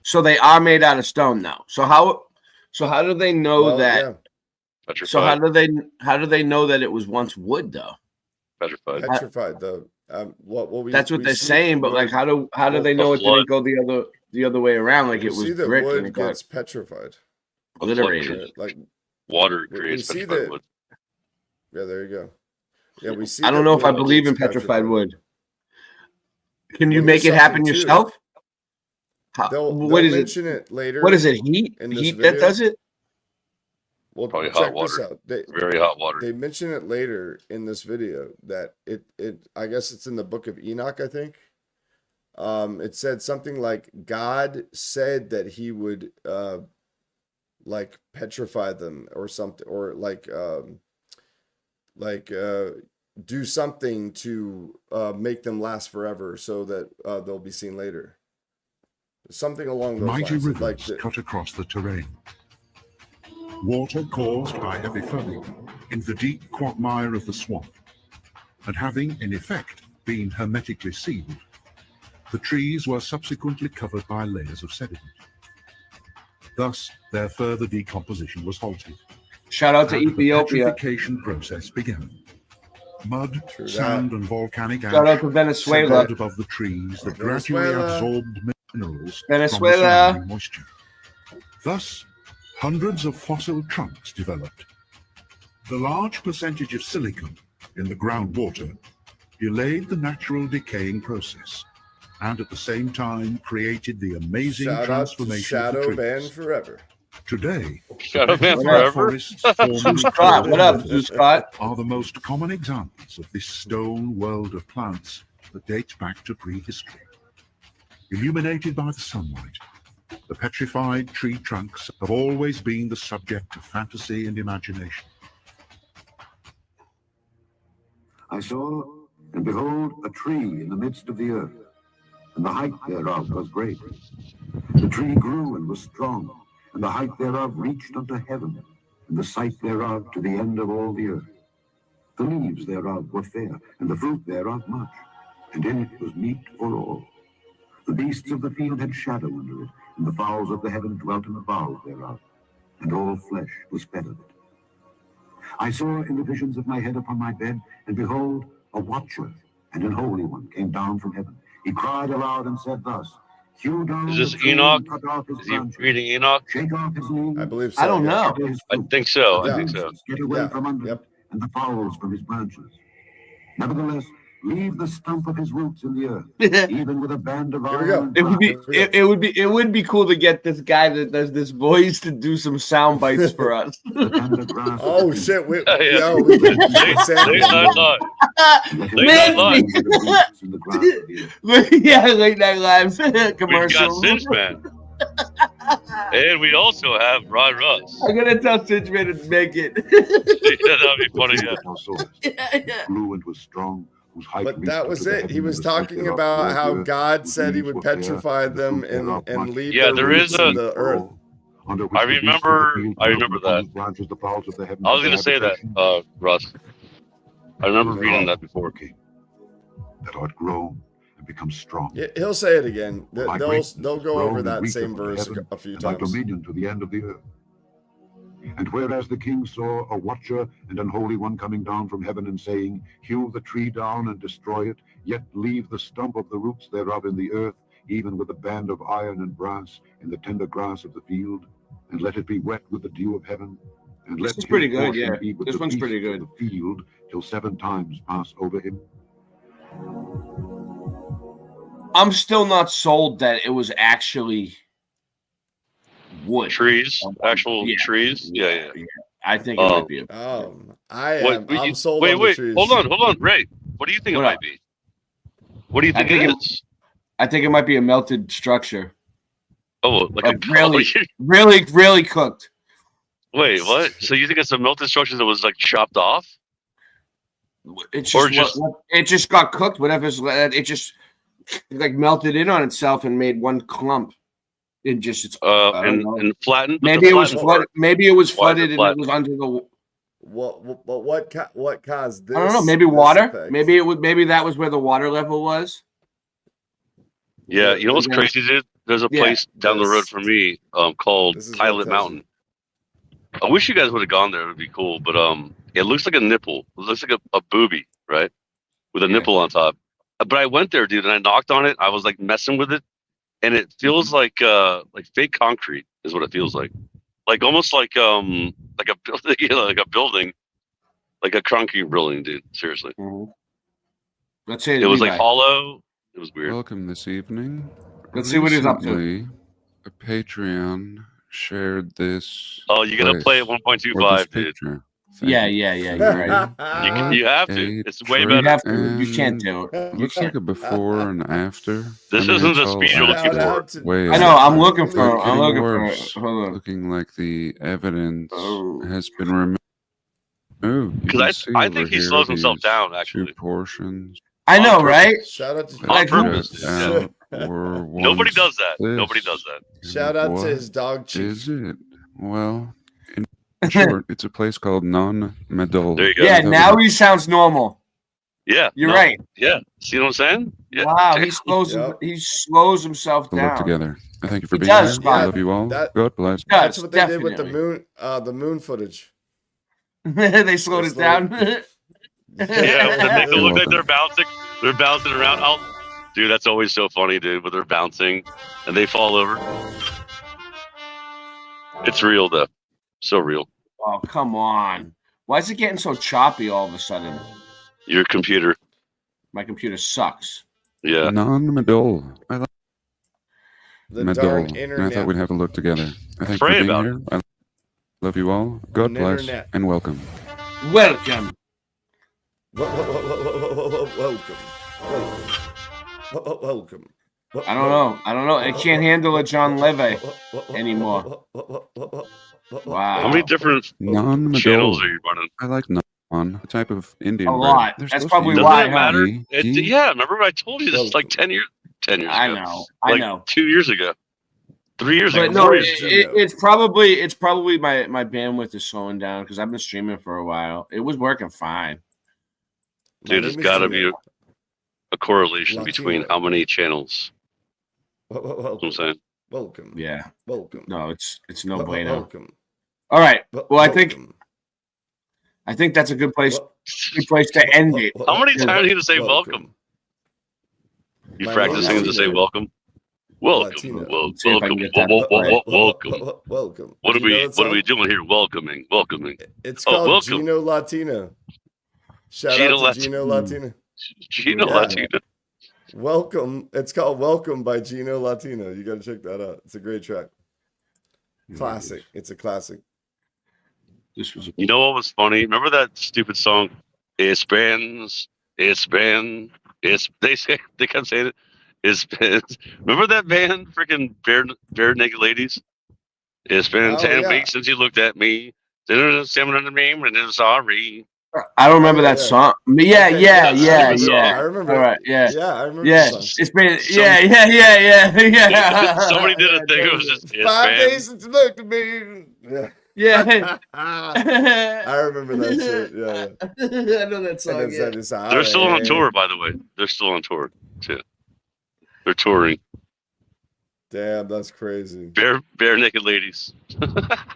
So they are made out of stone now. So how do they know that? Yeah. Petrified. So how do they know that it was once wood though? Petrified. Petrified. That's what they're saying, but like how do they know it didn't go the other way around? Like it was see that brick and wood it got gets petrified. obliterated. Like water we creates see petrified that. wood. Yeah, there you go. Yeah, we see. I don't know if I believe in petrified wood. Can you make it happen yourself? What is mention it later. What is it? Heat? Heat that does it? Well, probably check hot water. this out. Very hot water. They mention it later in this video that it I guess it's in the book of Enoch, I think. It said something like God said that he would like petrify them or something, or do something to make them last forever so that they'll be seen later. Something along those Mighty lines. rivers cut across the terrain. Water caused by heavy flooding in the deep quagmire of the swamp, and having in effect been hermetically sealed, the trees were subsequently covered by layers of sediment. Thus, their further decomposition was halted. Shout out to and Ethiopia. The petrification process began. Mud, sand, and volcanic ash Shout out to Venezuela. settled above the trees that gradually absorbed minerals Venezuela. from the surrounding moisture. Thus, hundreds of fossil trunks developed. The large percentage of silicon in the groundwater delayed the natural decaying process, and at the same time created the amazing transformation of the Shadow trees. Band Forever. Today, Shadow Band petrified Forever? forests formed Scott, what up, Scott? are the most common examples of this stone world of plants that dates back to prehistory. Illuminated by the sunlight, the petrified tree trunks have always been the subject of fantasy and imagination. I saw, and behold, a tree in the midst of the earth, and the height thereof was great. The tree grew and was strong, and the height thereof reached unto heaven, and the sight thereof to the end of all the earth. The leaves thereof were fair, and the fruit thereof much, and in it was meat for all. The beasts of the field had shadow under it, and the fowls of the heaven dwelt in the boughs thereof, and all flesh was fed of it. I saw in the visions of my head upon my bed, and behold, a watcher and an holy one came down from heaven. He cried aloud and said thus, Hew down Is the this tree Enoch? and cut off his Is he branches. reading Enoch? Shake off his leaves. I believe so. I don't know. I think so. The I think so. beasts get away from under it, and the fowls from his branches. Nevertheless, leave the stump of his roots in the earth, even with a band of iron. It would be cool to get this guy that does this voice to do some sound bites for us. Oh shit! We yeah, late night live commercial. We got Cinch Man. And we also have Rod Russ. I'm gonna tell Cinch Man to make it. Yeah, that'd be funny. Yeah. Grew and was strong. But that was it. He was talking about how God said he would petrify them and leave their roots in the earth. I remember that. I was going to say that, Russ. I remember reading that before. That art grow and become strong. Yeah, he'll say it again. They'll go over that same verse a few and thy times. dominion to the end of the earth. And whereas the king saw a watcher and an holy one coming down from heaven and saying, Hew the tree down and destroy it, yet leave the stump of the roots thereof in the earth, even with a band of iron and brass in the tender grass of the field, and let it be wet with the dew of heaven. And This let is pretty his good, portion yeah. be with This the one's pretty beasts good. of the field till 7 times pass over him. I'm still not sold that it was actually wood. Trees, actual trees. Yeah. I think it might be. I'm sold wait, on the trees. Hold on, Ray. What do you think it might be? What do you think it is? I think it might be a melted structure. Oh, like a really cooked. Wait, what? So you think it's a melted structure that was like chopped off? It's just, it just got cooked. Whatever's it just like melted in on itself and made one clump. And just and flattened. Maybe it was flooded. Maybe it was flooded and it was under the. What caused this? I don't know. Maybe water. Maybe that was where the water level was. Yeah, you know what's crazy, dude? There's a place down the road from me called Pilot Mountain. I wish you guys would have gone there. It would be cool. But it looks like a nipple. It looks like a boobie, right? With a nipple on top. But I went there, dude, and I knocked on it. I was like messing with it, and it feels like fake concrete is what it feels like. Like almost like a building, like a concrete building, dude. Seriously. Let's say it was like hollow. It was weird. Welcome this evening. Let's see what he's up to. Recently, a Patreon shared this. Oh, you gotta play at 1.25, dude. Yeah, you're right. You have to. It's way better. You have to. You can't do it. Looks like a before and after. This isn't the speed you're looking for. Way I know. I'm looking It's for. I'm getting looking worse. for. Hold on. Looking like the evidence has been removed. Because I think he slows himself down. Actually, two portions. I know, right? Shout out to on purpose. Yeah. Nobody does that. Nobody does that. Shout out What to his dog chief. Is it? Well, in short, it's a place called Non-Medol. There you go. Yeah, now he sounds normal. Yeah, You're right. Yeah, see what I'm saying? Yeah. Wow, he slows himself Look down. together. I thank you for He being does, here. I Scott. love you all. God bless. That's what they did with definitely. the moon footage. They slowed it down. Yeah, they look like they're bouncing. They're bouncing around. Dude, that's always so funny, dude. But they're bouncing and they fall over. It's real, though. So real. Oh, come on. Why is it getting so choppy all of a sudden? Your computer. My computer sucks. Yeah. Non-Medol. I like The Medol. darn And I internet. thought we'd have a look together. I thank you Pray for being about here. I love you all. God The bless internet. and welcome. Welcome. Welcome. I don't know. I can't handle a John Levy anymore. Wow. How many different Non-Medol. channels are you running? I like non. A type of Indian A bread. lot. They're That's supposed to probably use why, Doesn't it huh? matter? ghee. Yeah, remember I told you this like 10 years ago. I know. Like 2 years ago. 3 years But ago. no, 4 years ago. it's probably my bandwidth is slowing down because I've been streaming for a while. It was working fine. Dude, there's got to be a correlation between how many channels. That's what I'm saying. Welcome. Yeah. Welcome. No, it's no bueno. Welcome. All right. Well, I think that's a good place to end it. How many times do you need to say welcome? You My practicing name to is say welcome? Welcome. Latino. See if I can get that Welcome. Welcome. What are Do you know we that what are song? we doing here? Welcoming. It's Oh, called welcome. Gino Latino. Shout Gino out to Latino. Gino Latino. Gino Yeah. Latino. Welcome. It's called Welcome by Gino Latino. You got to check that out. It's a great track. Classic. It's a classic. This was You know what was funny? Remember that stupid song? They kept saying it. Remember that band, freaking Bare Naked Ladies? It's been 10 weeks since you looked at me. And sorry. I don't remember that song. Yeah. I remember. All right, yeah. Yeah, I remember. Yeah, the song. it's been yeah. Somebody did a thing. It was just 5 days since you looked at me. Yeah. I remember that shit. Yeah. I know that song. And Yeah. it's They're still on tour, by the way. They're still on tour too. They're touring. Damn, that's crazy. Bare Naked Ladies.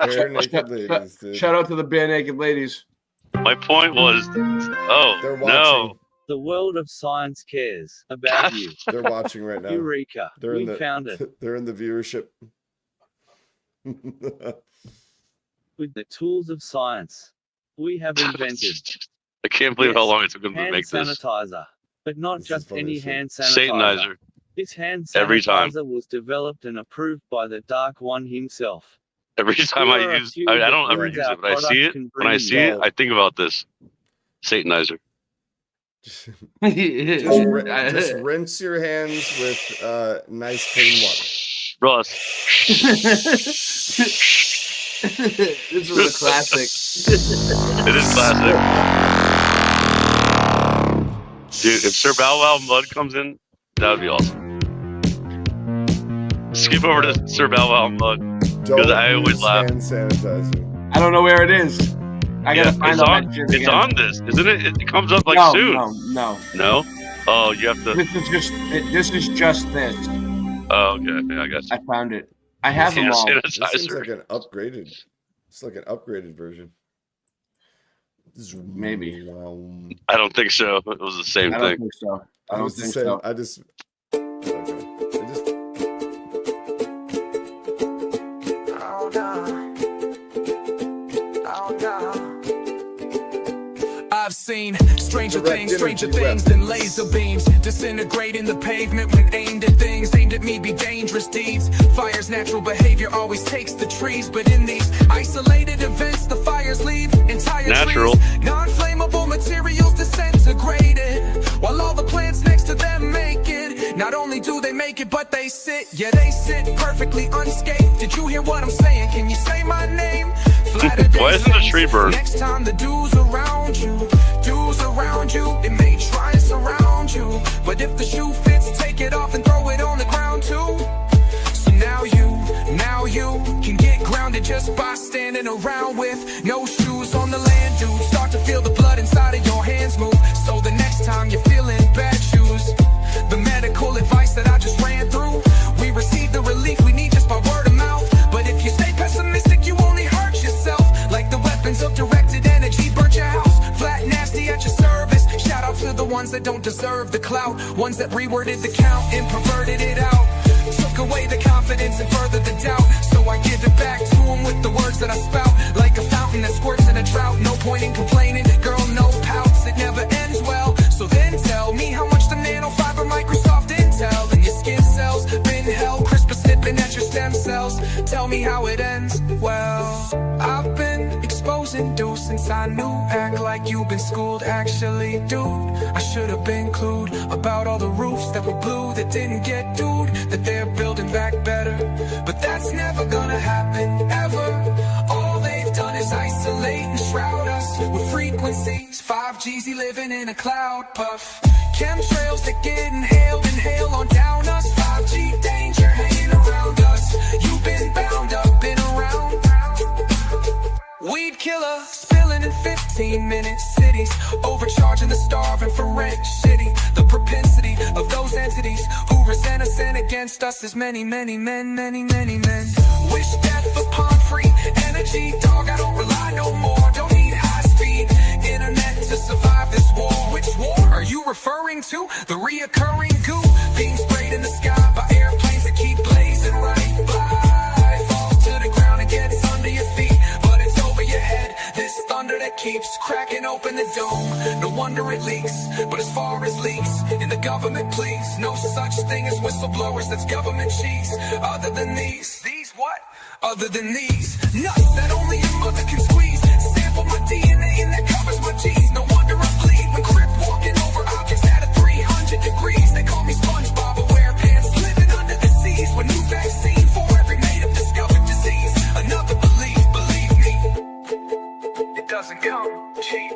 Bare Naked Ladies, dude. Shout out to the Bare Naked Ladies. My point was, They're watching. no. The world of science cares about you. They're watching right now. Eureka. They're We found it. They're in the viewership. With the tools of science, we have invented I can't believe how long it took them to hand make this. sanitizer. But not just any hand sanitizer. Satanizer. This hand Every time. sanitizer was developed and approved by the Dark One himself. Every time Here I are a use, few I of the don't ever things use our it, but I see it. product can When I bring see it, about. I think about this. Satanizer. Just rinse your hands with nice clean water. Russ. This was a classic. It is classic. Dude, if Sir Bow Wow Mud comes in, that would be awesome. Skip over to Sir Bow Wow Mud. Because I always laugh. Hand sanitizer. I don't know where it is. I gotta find it's all on. that shit It's again. on this, isn't it? It comes up like no, soon. No. Oh, you have to. This is just this. Oh, okay. Yeah, I got you. I found it. I have them all. This seems like an upgraded. It's like an upgraded version. Maybe. I don't think so. It was the same I thing. don't think so. I don't think same. so. I just. Oh no. Oh no. I've seen stranger things than laser beams disintegrating the pavement when aimed at things aimed at me be dangerous deeds. Fire's natural behavior always takes the trees, but in these isolated events the fires leave entire natural trees, non-flammable materials disintegrated, while all the plants next to them make it. Not only do they make it, but they sit, yeah, they sit perfectly unscathed. Did you hear what I'm saying? Can you say my name? Why isn't the tree burned? Next time the dudes around you, it may try and surround you, but if the shoe fits, take it off and throw it on the ground too. So now you can get grounded just by standing around with no shoes on the land, dude. Start to feel the blood inside of your hands move, so the next time you're feeling bad, choose the medical advice that I just ran through. We receive the relief we need just by word of mouth, but if you stay pessimistic, you only hurt yourself. Like the weapons of directed energy burnt your house, flat nasty at your service. Shout out to the ones that don't deserve the clout, ones that reworded the count and perverted it out, took away the confidence and furthered the doubt. So I give it back to them with the words that I spout, like a fountain that squirts in a drought. No point in complaining, girl, no pouts, it never ends well. So then tell me how much the nanofiber Microsoft Intel in your skin cells been held, CRISPR snipping at your stem cells. Tell me how it ends. Well, I've been exposing dude since I knew. Act like you've been schooled, actually, dude, I should have been clued about all the roofs that were blue that didn't get dude, that they're building back better, but that's never gonna happen, ever. All they've done is isolate and shroud us with frequencies, 5G's living in a cloud puff, chemtrails that get inhaled, inhale on down us, 5G danger hanging around us. You've been bound up, been around. Weed killer, spilling in 15 minutes. Cities overcharging the starving for rent. Shitty, the propensity of those entities who resent us and against us is many, many men, many, many men. Wish death upon free energy, dog. I don't rely no more. Don't need high-speed internet to survive this war. Which war are you referring to? The reoccurring goo being sprayed in the sky by airplanes that keep blazing right by. Fall to the ground and gets under your feet, but it's over your head. This thunder that keeps cracking open the dome. No wonder it leaks, but as far as leaks in the government, please, no such thing as whistleblowers. That's government cheese. Other than these what? Other than these nuts that only your mother can squeeze. Sample my DNA and that covers my G's. No wonder I bleed when crip walking over objects at a 300 degrees. They call me SpongeBob, but wear pants living under the seas. With new vaccine for every native discovered disease. Another believe me, it doesn't come cheap.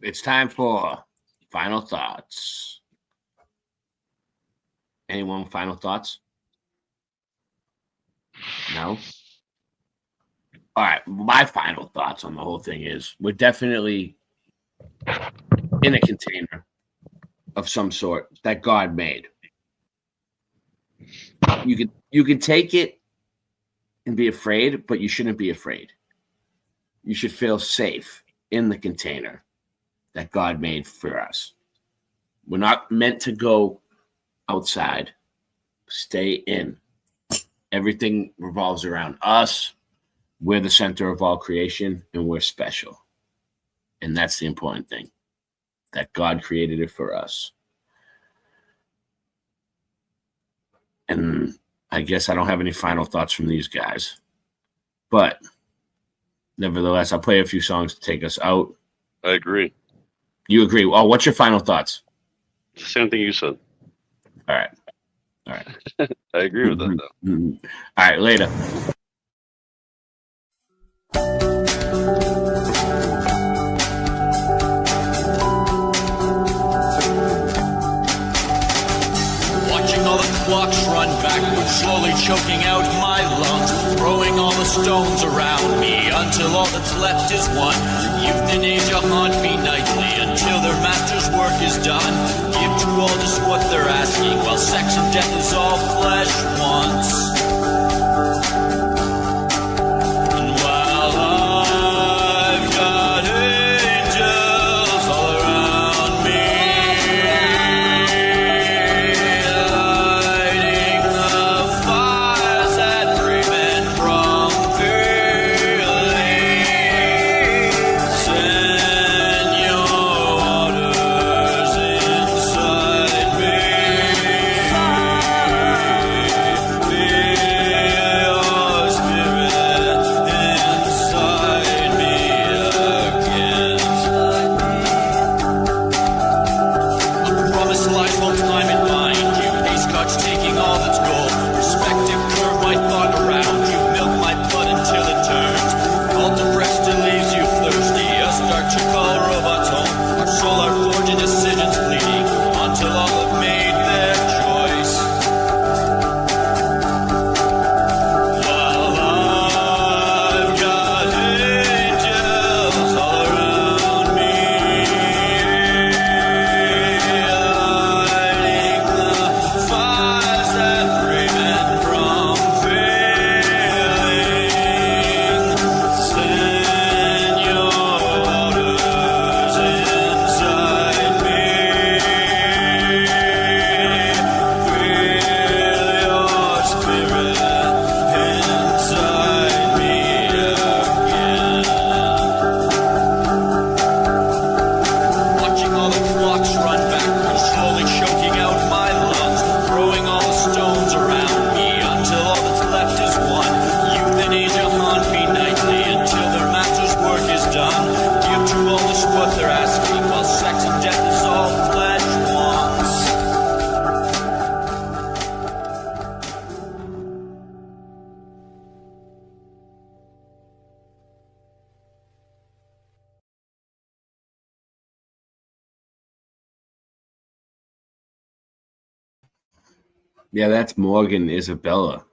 It's time for final thoughts. Anyone final thoughts? No? All right. My final thoughts on the whole thing is we're definitely in a container of some sort that God made. You could take it and be afraid, but you shouldn't be afraid. You should feel safe in the container that God made for us. We're not meant to go outside. Stay in. Everything revolves around us. We're the center of all creation, and we're special. And that's the important thing, that God created it for us. And I guess I don't have any final thoughts from these guys. But nevertheless, I'll play a few songs to take us out. I agree. You agree? Oh, what's your final thoughts? The same thing you said. All right. I agree with that, though. All right, later. Watching all the clocks run backwards, slowly choking out my lungs, throwing all the stones around me until all that's left is one. Youth and age haunt me nightly until their master's work is done. Give to all just what they're asking, while sex and death is all flesh wants. And while I've got angels all around me, lighting the fires that prevent from feeling, send your waters inside me. Taking all that's gold, perspective curve my thought around you, milk my blood until it turns. All depressed and leaves you thirsty. A start to call robots home. Our soul, our forging decisions bleeding until all have made their choice. While I've got angels all around me, lighting the fires that prevent from failing. Send your waters inside me. Feel your spirit inside me again. Watching all the clocks run backwards, slowly choking out my lungs, throwing all the stones around me until all that's left is one. Youth and age haunt me nightly until their master's work is done. Give to all just what they're asking, while sex and death is all flesh wants. Yeah, that's Morgan Isabella.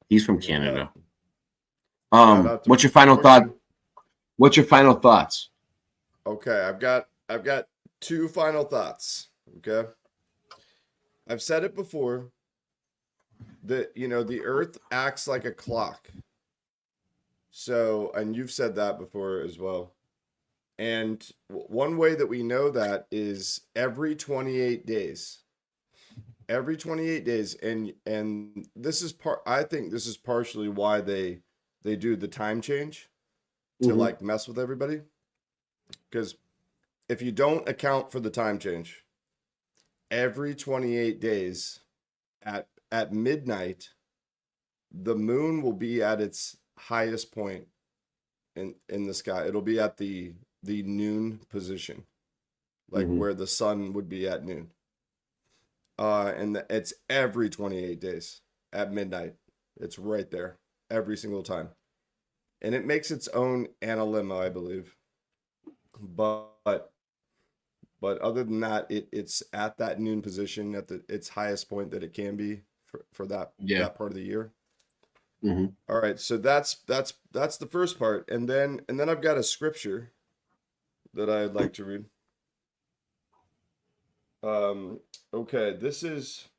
He's from Canada. Shout out to What's your final Morgan. thought? What's your final thoughts? Okay, I've got two final thoughts. Okay. I've said it before that the earth acts like a clock. So, and you've said that before as well. And one way that we know that is every 28 days. Every 28 days, and this is I think this is partially why they do the time change to like mess with everybody. Because if you don't account for the time change, every 28 days at midnight, the moon will be at its highest point in the sky. It'll be at the noon position, like where the sun would be at noon. And it's every 28 days at midnight. It's right there every single time. And it makes its own analemma, I believe. But other than that, it's at that noon position at its highest point that it can be for that part of the year. All right, so that's the first part. And then I've got a scripture that I'd like to read. Okay, this is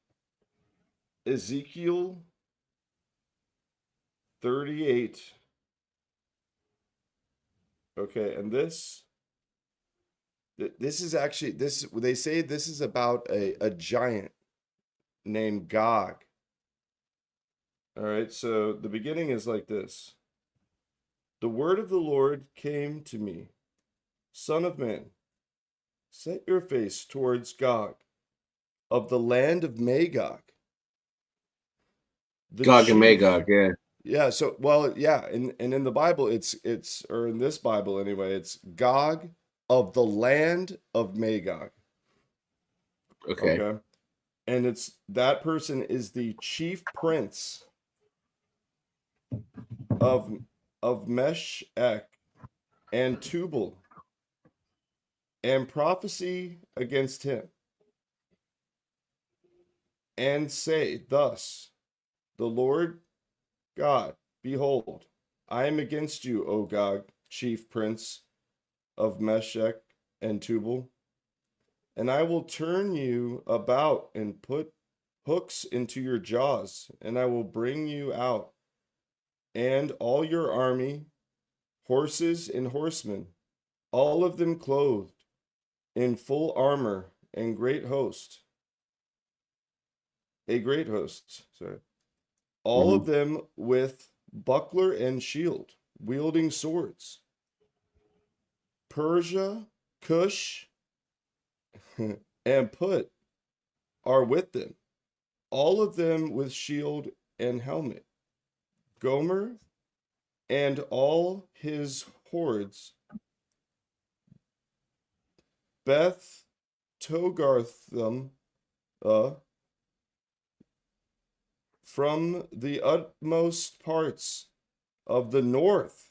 Ezekiel 38. Okay, and this is actually they say this is about a giant named Gog. All right, so the beginning is like this. The word of the Lord came to me, Son of man, set your face towards Gog, of the land of Magog, Gog and Magog, yeah. Yeah, so well, yeah, and in the Bible it's or in this Bible anyway, it's Gog of the land of Magog. Okay. And it's that person is the chief prince of Meshech and Tubal, and prophecy against him, and say thus, the Lord God, behold, I am against you, O Gog, chief prince of Meshech and Tubal, and I will turn you about and put hooks into your jaws, and I will bring you out, and all your army, horses and horsemen, all of them clothed in full armor, and a great host, sorry. All of them with buckler and shield, wielding swords. Persia, Cush, and Put are with them, all of them with shield and helmet. Gomer and all his hordes, Beth Togartham, from the utmost parts of the north,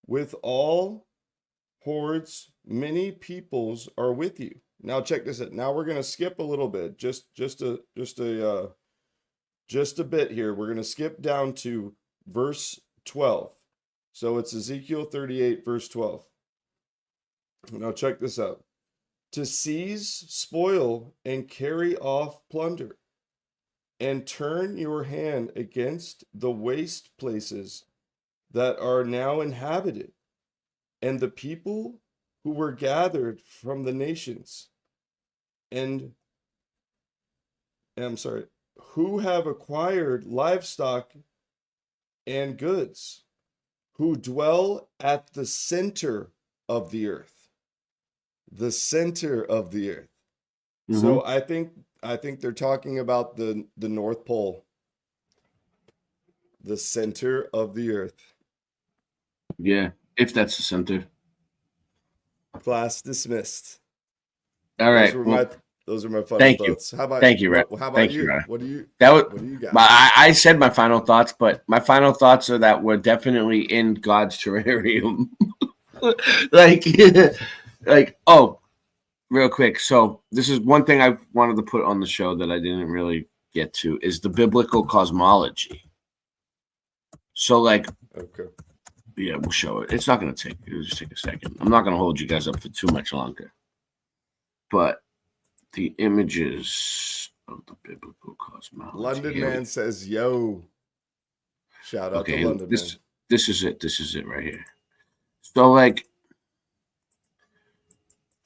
with all hordes, many peoples are with you. Now check this out. Now we're going to skip a little bit, just a bit here. We're going to skip down to verse 12. So it's Ezekiel 38, verse 12. Now check this out. To seize, spoil, and carry off plunder, and turn your hand against the waste places that are now inhabited, and the people who were gathered from the nations, who have acquired livestock and goods, who dwell at the center of the earth. The center of the earth. So I think they're talking about the North Pole. The center of the earth. Yeah, if that's the center. Class dismissed. All right. Those are my final thank thoughts. You. How about thank you, Rep. How about thank you? Rep. What do you got? I said my final thoughts, but my final thoughts are that we're definitely in God's terrarium. Real quick. So this is one thing I wanted to put on the show that I didn't really get to is the biblical cosmology. So okay. Yeah, we'll show it. It's not going to it'll just take a second. I'm not going to hold you guys up for too much longer. But the images of the biblical cosmology. London Man says, yo. Shout out to London Man. This is it. This is it right here. So,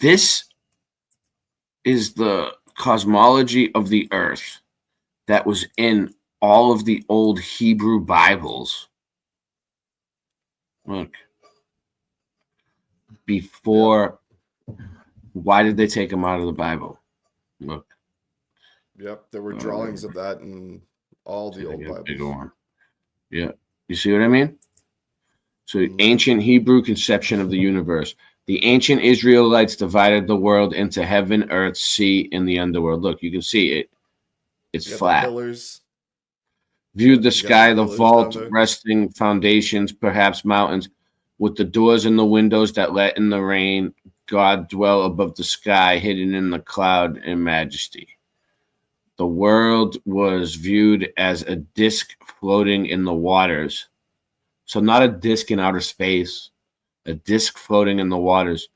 this is the cosmology of the earth that was in all of the old Hebrew Bibles. Look. Before, why did they take them out of the Bible? Look. Yep, there were drawings of that in all the old Bibles. Yeah. You see what I mean? So, ancient Hebrew conception of the universe. The ancient Israelites divided the world into heaven, earth, sea, and the underworld. Look, you can see it. It's flat. Pillars. Viewed the sky, the vault, resting foundations, perhaps mountains, with the doors and the windows that let in the rain. God dwell above the sky, hidden in the cloud in majesty. The world was viewed as a disk floating in the waters. So not a disk in outer space, a disk floating in the waters,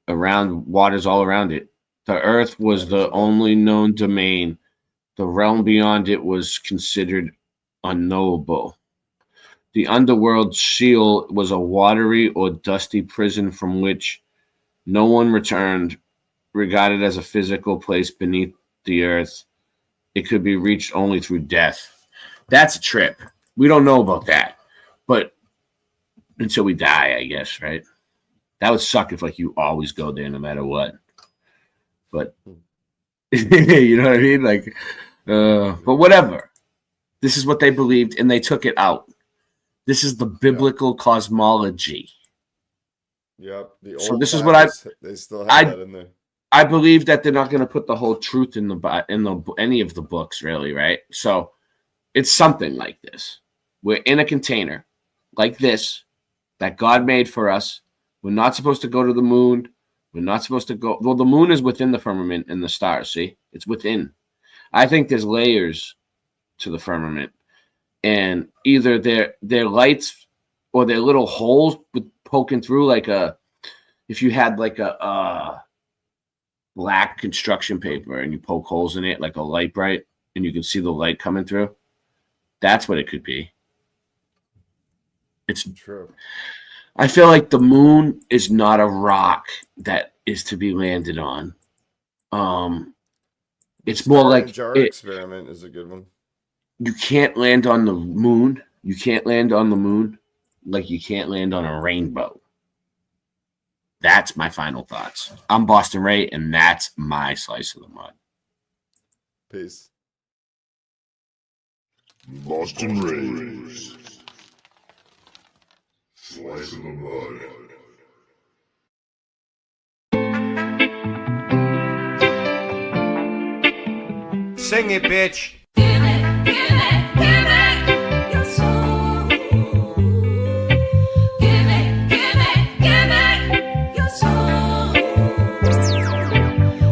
around waters all around it. The earth was the only known domain. The realm beyond it was considered unknowable. The underworld Sheol was a watery or dusty prison from which no one returned, regarded as a physical place beneath the earth. It could be reached only through death. That's a trip. We don't know about that. But until we die, I guess, right? That would suck if you always go there no matter what. But you know what I mean? But whatever. This is what they believed, and they took it out. This is the biblical cosmology. Yep. So this is what they still have that in there. I believe that they're not going to put the whole truth in any of the books, really, right? So it's something like this. We're in a container like this that God made for us. We're not supposed to go to the moon. We're not supposed to go. Well, the moon is within the firmament and the stars. See, it's within. I think there's layers to the firmament, and either they're lights or they're little holes poking through, like if you had like a black construction paper and you poke holes in it like a light bright, and you can see the light coming through. That's what it could be. It's true. I feel like the moon is not a rock that is to be landed on. It's more like jar experiment is a good one. You can't land on the moon. You can't land on the moon like you can't land on a rainbow. That's my final thoughts. I'm Boston Ray, and that's my slice of the mud. Peace. Boston Rays. Slice of the mud. Sing it, bitch.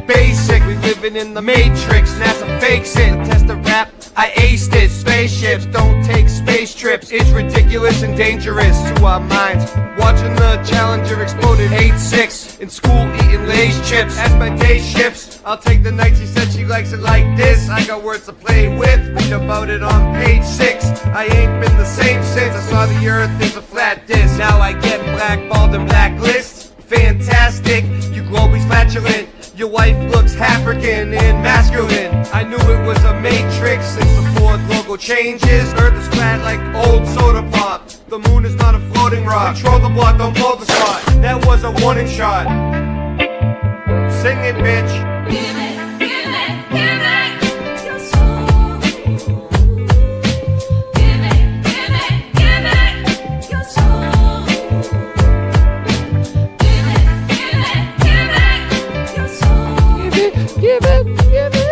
Basic, we living in the Matrix. NASA fakes it. Test the rap, I aced it. Spaceships don't take space trips. It's ridiculous and dangerous to our minds. Watching the Challenger exploded 8-6. In school eating Lay's chips. As my day shifts, I'll take the night. She said she likes it like this. I got words to play with. Read about it on page 6. I ain't been the same since I saw the earth is a flat disc. Now I get blackballed and blacklists. Fantastic, you globies flatulent. Your wife looks African and masculine. I knew it was a matrix since the Ford logo changes. Earth is flat like old soda pop. The moon is not a floating rock. Control the block, don't blow the spot. That was a warning shot. Sing it, bitch. Give it, give it, give it. Your soul. Give it, give it, give it. Your soul. Give it, give it, give it. Your soul. Give it, give it, give it.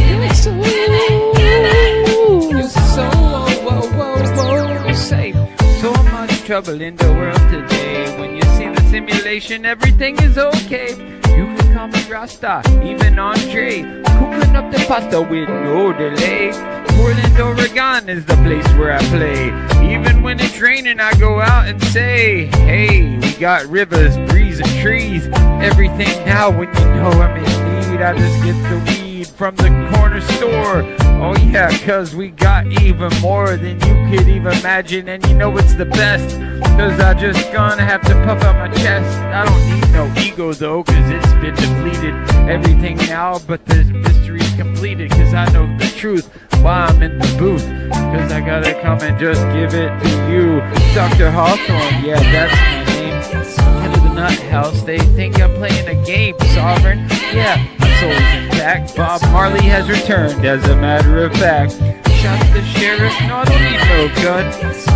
Your soul. Give it, give it. Your soul. Whoa, whoa, whoa. Say, so much trouble in the world today. When you see the simulation, everything is okay. You can call me Rasta, even Andre. Cooking up the pasta with no delay. Portland, Oregon is the place where I play. Even when it's raining, I go out and say, hey, we got rivers, breeze, and trees. Everything now when you know I'm in need. I just get the weed from the corner store. Oh yeah, cause we got even more than you could even imagine. And you know it's the best, cause I just gonna have to puff out my chest. I don't need no ego though, cause it's been depleted. Everything now but the mystery's completed. Cause I know the truth while I'm in the booth. Cause I gotta come and just give it to you. Dr. Hawthorne, yeah, that's my name. Head of the nut house, they think I'm playing a game. Sovereign, yeah, my soul's intact. Bob Marley has returned, as a matter of fact. Shot the sheriff, no, I don't need no gun.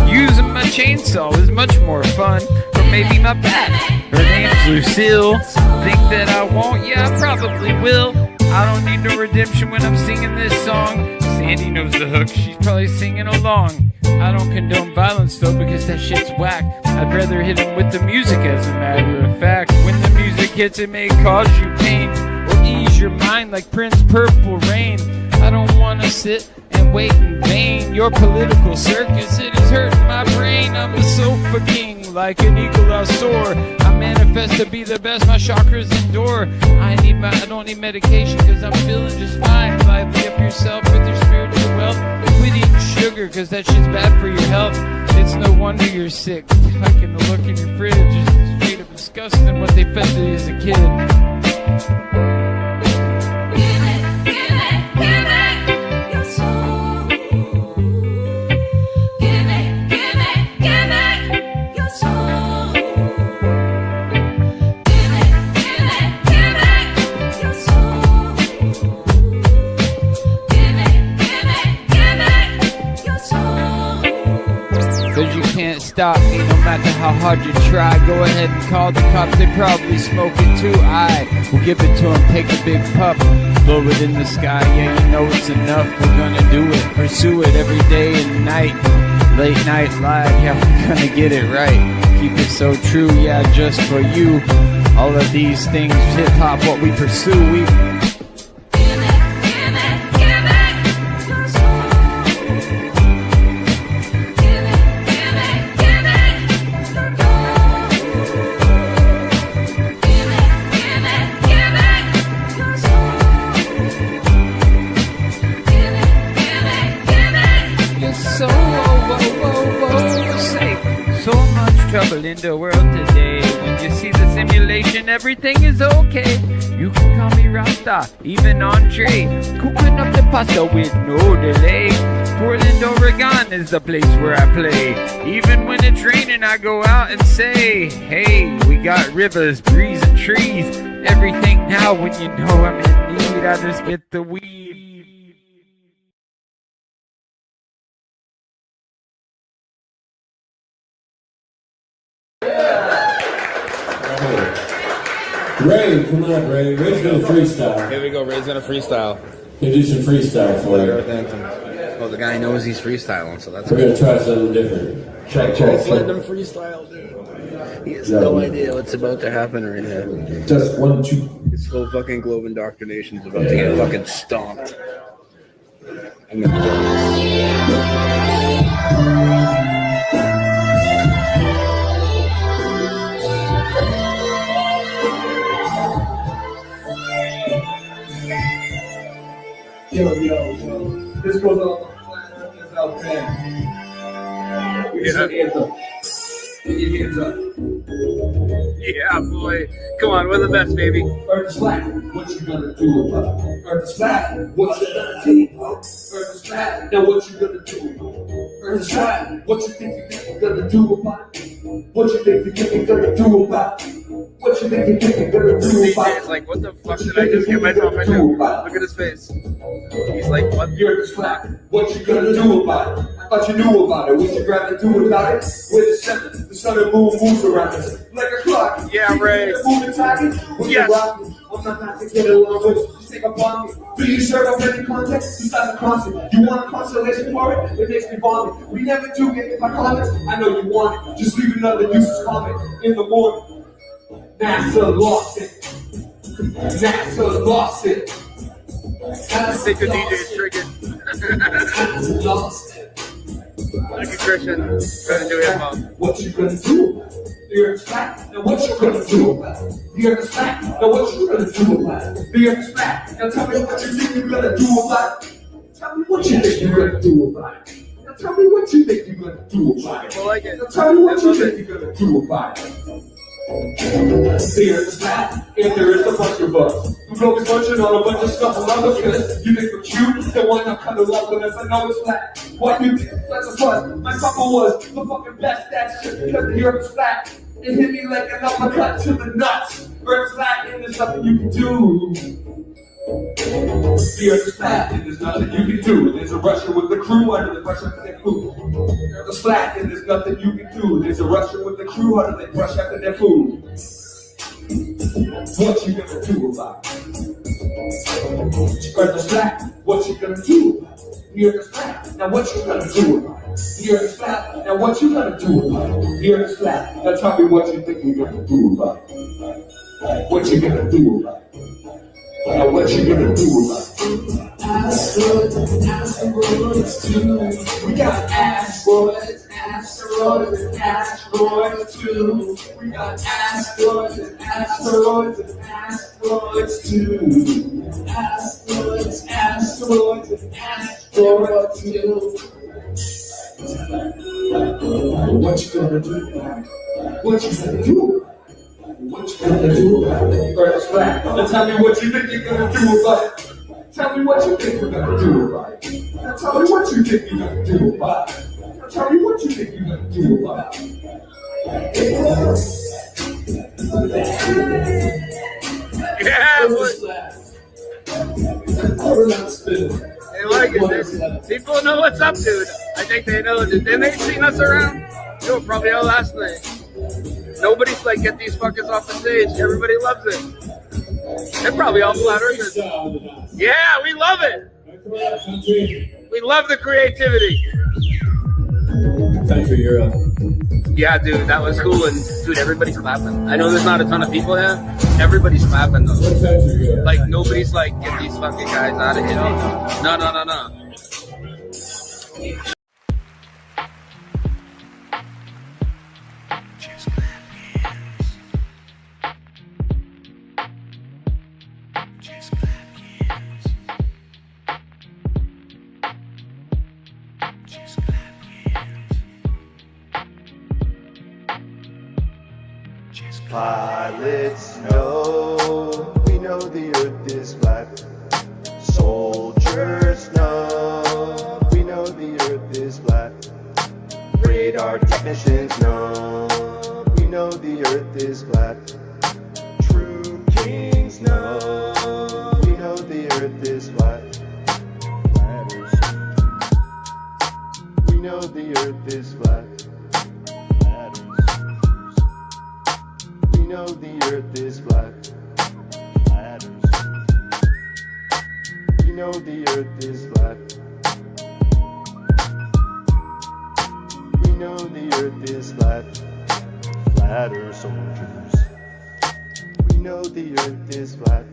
Using my chainsaw is much more fun. Or maybe my bat. Her name's Lucille. Think that I won't? Yeah, I probably will. I don't need no redemption when I'm singing this song. Sandy knows the hook, she's probably singing along. I don't condone violence though, because that shit's whack. I'd rather hit him with the music, as a matter of fact. When the music hits, it may cause you pain or ease your mind like Prince Purple Rain. I don't wanna sit and wait in vain. Your political circus, it is hurting my brain. I'm a sofa king, like an eagle I soar. I manifest to be the best, my chakras endure. I don't need medication, cause I'm feeling just fine. Lively up yourself with your spiritual wealth. Quit eating sugar, cause that shit's bad for your health. It's no wonder you're sick. Like in the look in your fridge, it's straight up disgusting what they fed to you as a kid. hard you try. Go ahead and call the cops, they probably smoke it too. I will give it to them, take a big puff, blow it in the sky. Yeah, you know it's enough, we're gonna do it, pursue it every day and night. Late night live, yeah, we're gonna get it right. Keep it so true, yeah, just for you. All of these things, hip hop, what we pursue, we trouble in the world today. When you see the simulation, everything is okay. You can call me Rasta, even entree. Cooking up the pasta with no delay. Portland, Oregon is the place where I play. Even when it's raining, I go out and say, hey, we got rivers, breeze, and trees. Everything now when you know I'm in need, I just get the weed. Ray, come on, Ray. Ray's gonna freestyle. Here we go. Ray's gonna freestyle. He'll do some freestyle for you. Oh, the guy knows he's freestyling, so that's We're gonna try something different. Check. Let's let him freestyle, dude. He has no idea what's about to happen right now. Just 1, 2. His whole fucking globe indoctrination's about to get fucking stomped. I'm gonna do Yo. This goes on this out there. It's an anthem. Get your hands up. Yeah, boy. Come on, we're the best, baby. Earth is flat. What you gonna do about it? Earth is flat. What you gonna do? Earth is flat. Now what you gonna do? Earth is flat. What you think you're gonna do about it? What you think you're gonna do about it? What you think you're gonna do about it? He's like, what the fuck did I just get myself into? Look at his face. He's like, what? Earth is flat. What you gonna do about it? I thought you knew about it. What you rather do about it? With the sun, the sun and moon moves around us like a clock. Yeah, Ray. Moving target. Yes. I'm not to get along with you. Just take a bomb. Do you serve up any context? Besides the constant. You want a constellation for it? It makes me vomit. We never do get my comments. I know you want it. Just leave another useless comment in the morning. NASA lost it. NASA lost it. I think the DJ is triggered. NASA lost it. Like a Christian trying to do hip hop. What you gonna do? The earth's flat. Now what you gonna do about it? The earth's flat. Now what you gonna do about it? The earth's flat. Now tell me what you think you're gonna do about it. Tell me what you think you're gonna do about it. Now tell me what you think you're gonna do about it. I like it. Now tell me what you think you're gonna do about it. The earth is flat, and there is a bunch of us who's always munching on a bunch of stuff around us. You think we're cute, then why not cuddle up with us? I know it's flat. Why you think that's a fuss? My supper was the fucking best. That's just because the earth is flat. It hit me like an uppercut to the nuts. Earth is flat, and there's nothing you can do. The earth is flat, and there's nothing you can do. There's a Russian with the crew under the pressure of their food. The earth is flat, and there's nothing you can do. There's a Russian with the crew under the pressure after their food. What you gonna do about it? The earth is flat, what you gonna do about it? The earth is flat, now what you gonna do about it? The earth is flat, now what you gonna do about it? The earth is flat, now tell me what you think you're gonna do about it. What you gonna do about it? Now what you gonna do about it? Asteroids too. We got asteroids too. We got asteroids too. Asteroids too. What you gonna do? What you gonna do? What you gonna do about it? Earth is flat. Now tell me what you think you're gonna do about it. Tell me what you think you're gonna do about it. Now tell me what you think you're gonna do about it. Now tell me what you think you're gonna do about it. Yeah, boy. They like it. People know what's up, dude. I think they know. Didn't they seen us around? They were probably out last night. Nobody's like, get these fuckers off the stage. Everybody loves it. They're probably all flat earthers. Yeah, we love it. We love the creativity. Thanks for your. Yeah, dude, that was cool. And dude, everybody's clapping. I know there's not a ton of people there. Everybody's clapping though. Like nobody's like, get these fucking guys out of here. No. Pilots know, we know the earth is flat. Soldiers know, we know the earth is flat. Radar technicians know, we know the earth is flat. True kings know, we know the earth is flat. Flatters, we know the earth is flat. We know the earth is flat. Flatters. We know the earth is flat. We know the earth is flat. Flatter soldiers. We know the earth is flat.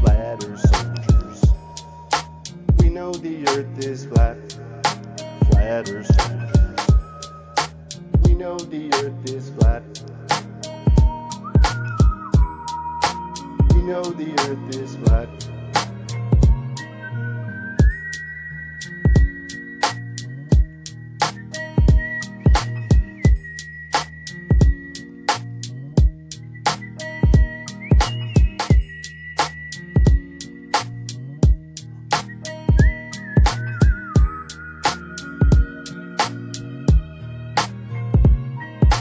Flatter soldiers. We know the earth is flat. Flatter soldiers. We know the earth is flat. We know the earth is flat.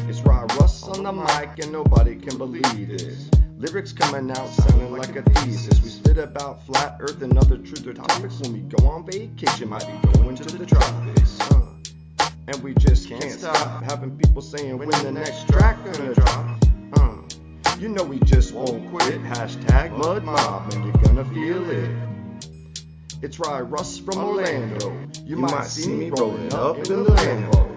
It's Rod Russ on the mic and nobody can believe this. Lyrics coming out sounding like a thesis. We spit about flat earth and other truth or topics. When we go on vacation, might be going to the tropics. And we just can't stop having people saying when the next track gonna drop. You know we just won't quit. Hashtag mud mob and you're gonna feel it. It's Rod Russ from Orlando. You might see me rolling up in the Lambo.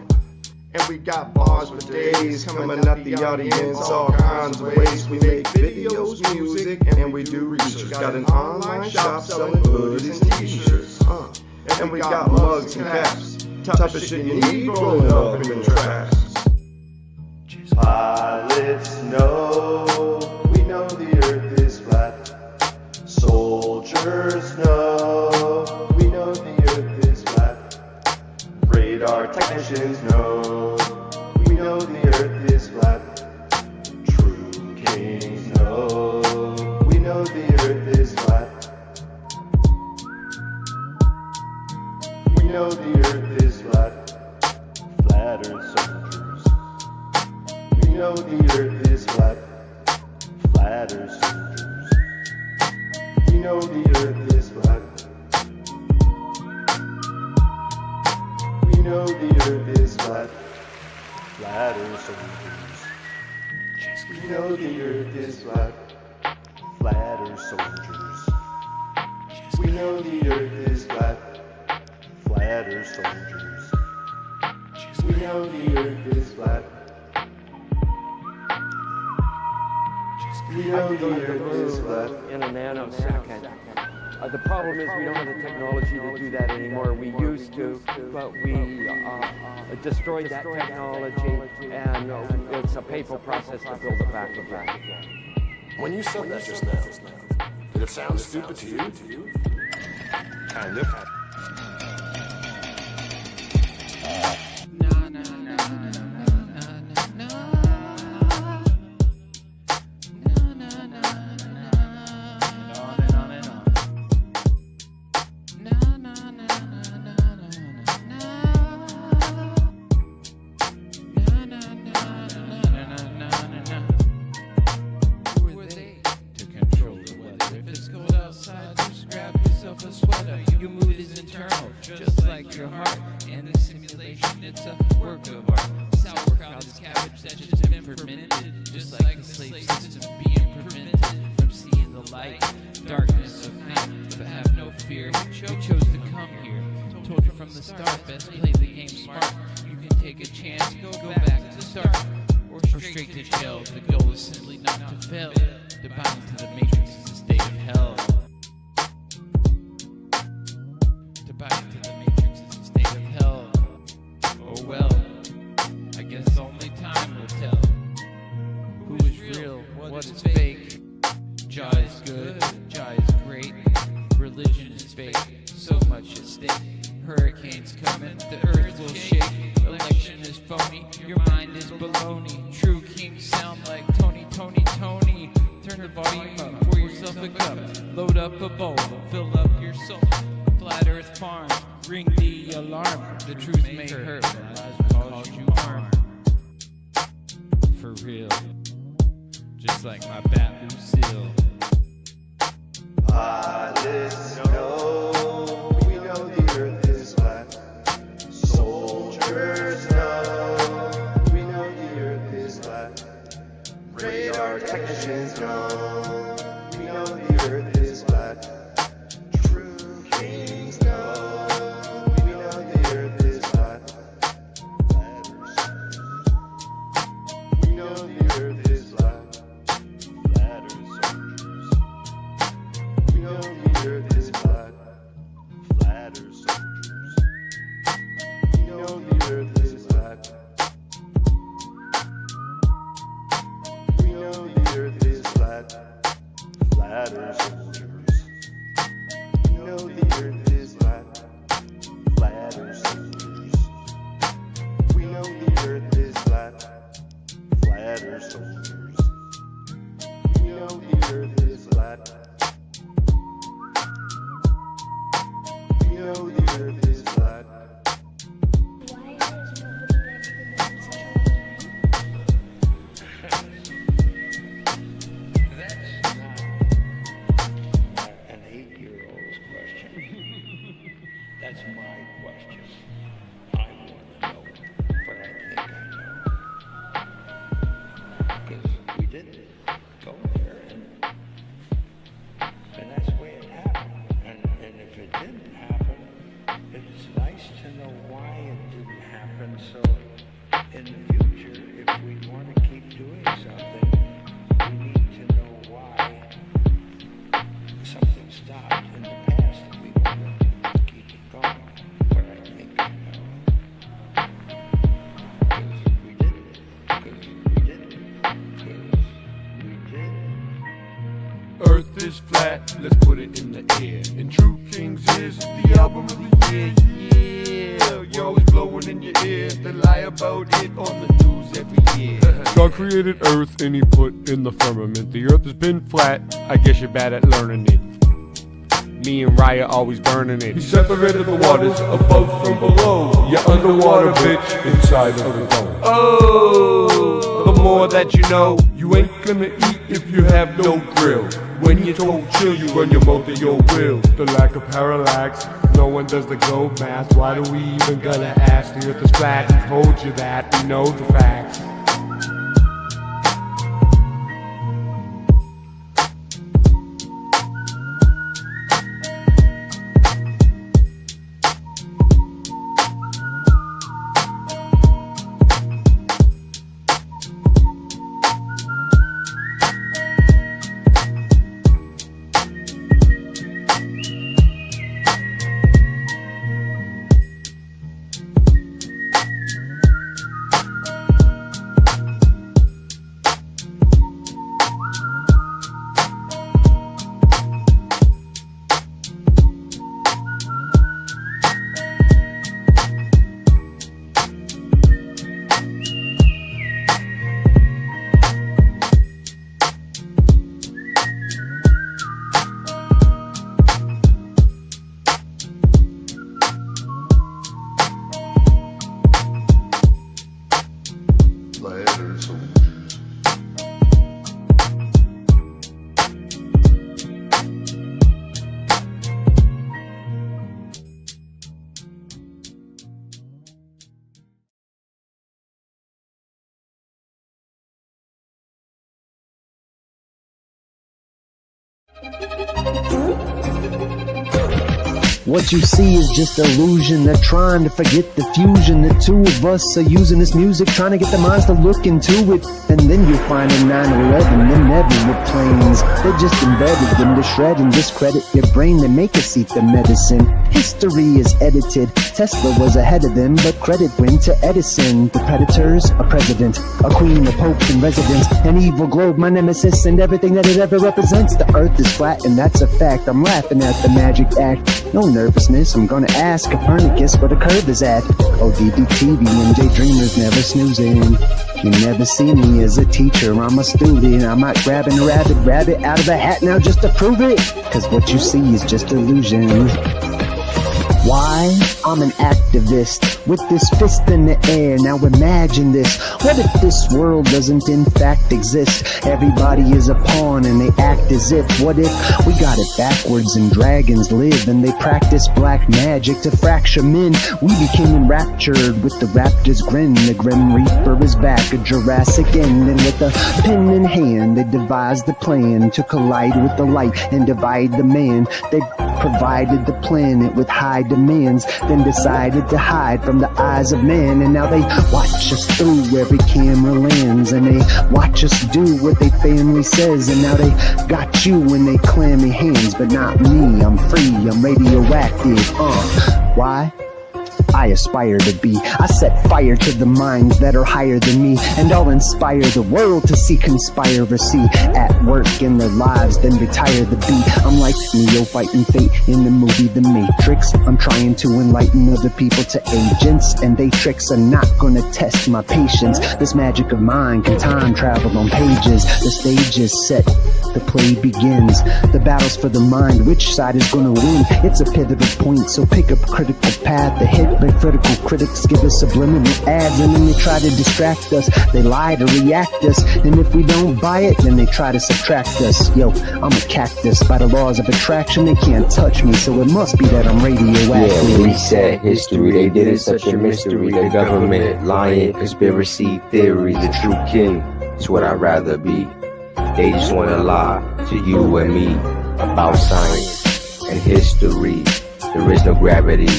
And we got bars for days coming at the audience all kinds of ways. We make videos, music, and we do research. Got an online shop selling hoodies and t-shirts. And we got mugs and caps. Type of shit you need rolling up in the tracks. Pilots know, we know the earth is flat. Soldiers know, we know the earth is flat. Radar technicians know, we know the earth is flat. True kings know, we know the earth is flat. We know the earth is flat. Flatter soldiers. We know the earth is flat. Flatter soldiers. We know the earth is flat. We know the earth is flat. Flatter soldiers. We know the earth is flat. Flatter soldiers. We know the earth is flat. Flatter soldiers. We know the earth is flat. We know the earth is flat. In a nanosecond. The problem is we don't have the technology to do that anymore. We used to, but we destroyed that technology, and it's a painful process to build it back again. When you said that just now, did it sound stupid to you? Kind of. You move demented, just like the slave system being prevented from seeing the light. Darkness of night, but have no fear. You chose to come here. Told you from the start, best play the game smart. You can take a chance, go back to start, or straight to jail. The goal is simply not to fail. To bind to the matrix is a state of hell. To bind to the matrix is a state of hell. Oh well, I guess only time will tell. Who is real, what is fake? Jah is good, Jah is great. Religion is fake, so much at stake. Hurricanes coming, the earth will shake. Election is phony, your mind is baloney. True kings sound like Tony, Tony, Tony. Turn the volume up, pour yourself a cup. Load up a bowl, fill up your soul. Flat Earth Farm, ring the alarm. The truth may hurt, but lies will cause you harm. For real, just like my bat Lucille. Pilots know, we know the earth is flat. Soldiers know, we know the earth is flat. Radar technicians know, we know the earth is flat. True kings know, we know the earth is flat. We know the earth is flat. Flatter soldiers. We know the earth is flat. Flatter soldiers. We know the earth is flat. We know the earth is flat. Flatter soldiers. We know the earth is flat. Flatter soldiers. We know the earth is flat. Flatter soldiers. We know the earth is flat. We know the earth is flat. An 8-year-old's question. That's my question. I want to know, but I think I know. Because we did go there, and that's the way it happened. And if it didn't happen, it's nice to know why it didn't happen. So in the future, if we want to keep doing something, we need to know why something stopped in the past and we want to keep it going. But I think I know. Because we did it. Because we did it. Because we did it. Earth is flat, let's put it in the air. And True Kings is the album of the year, yeah. You're always blowing in your ear, they lie about it on the news every year. God created Earth and he put in the firmament. The Earth has been flat, I guess you're bad at learning it. Me and Raya always burning it. He separated the waters above from below. You're underwater, bitch, inside of the dome. Oh, the more that you know, you ain't gonna eat if you have no grill. When you're told chill, you run your mouth to your will. The lack of parallax, no one does the globe math. Why do we even gotta ask? The earth is flat, he told you that, we know the facts. What you see is just illusion. They're trying to forget the fusion. The two of us are using this music, trying to get the minds to look into it. And then you'll find in 9/11, them never were planes. They just embedded them to shred and discredit your brain. They make us eat the medicine. History is edited. Tesla was ahead of them, but credit went to Edison. The predators, a president, a queen, a pope in residence, an evil globe, my nemesis, and everything that it ever represents. The earth is flat, and that's a fact. I'm laughing at the magic act. No nervousness, I'm gonna ask Copernicus where the curve is at. ODD-TV and daydreamers never snoozing. You never see me as a teacher, I'm a student. I'm not grabbing a rabbit out of a hat now just to prove it. Cause what you see is just illusion. Why? I'm an activist with this fist in the air. Now imagine this. What if this world doesn't in fact exist? Everybody is a pawn and they act as if. What if we got it backwards and dragons live and they practice black magic to fracture men? We became enraptured with the raptor's grin. The grim reaper is back, a Jurassic end. And with a pen in hand they devised the plan to collide with the light and divide the man. They provided the planet with high demands, then decided to hide from the eyes of man. And now they watch us through every camera lens, and they watch us do what they family says. And now they got you in they clammy hands, but not me. I'm free, I'm radioactive. Why? I aspire to be. I set fire to the minds that are higher than me, and I'll inspire the world to see conspiracy at work in their lives, then retire the beat. I'm like Neo fighting fate in the movie The Matrix. I'm trying to enlighten other people to agents, and they tricks are not gonna test my patience. This magic of mine can time travel on pages. The stage is set, the play begins. The battle's for the mind, which side is gonna win? It's a pivotal point, so pick a critical path ahead. But critical critics give us subliminal ads, and then they try to distract us. They lie to react us, and if we don't buy it, then they try to subtract us. Yo, I'm a cactus. By the laws of attraction, they can't touch me, so it must be that I'm radioactive. Yeah, reset history. They did it such a mystery. The government lying, conspiracy theory. The true king is what I'd rather be. They just wanna lie to you and me about science and history. There is no gravity,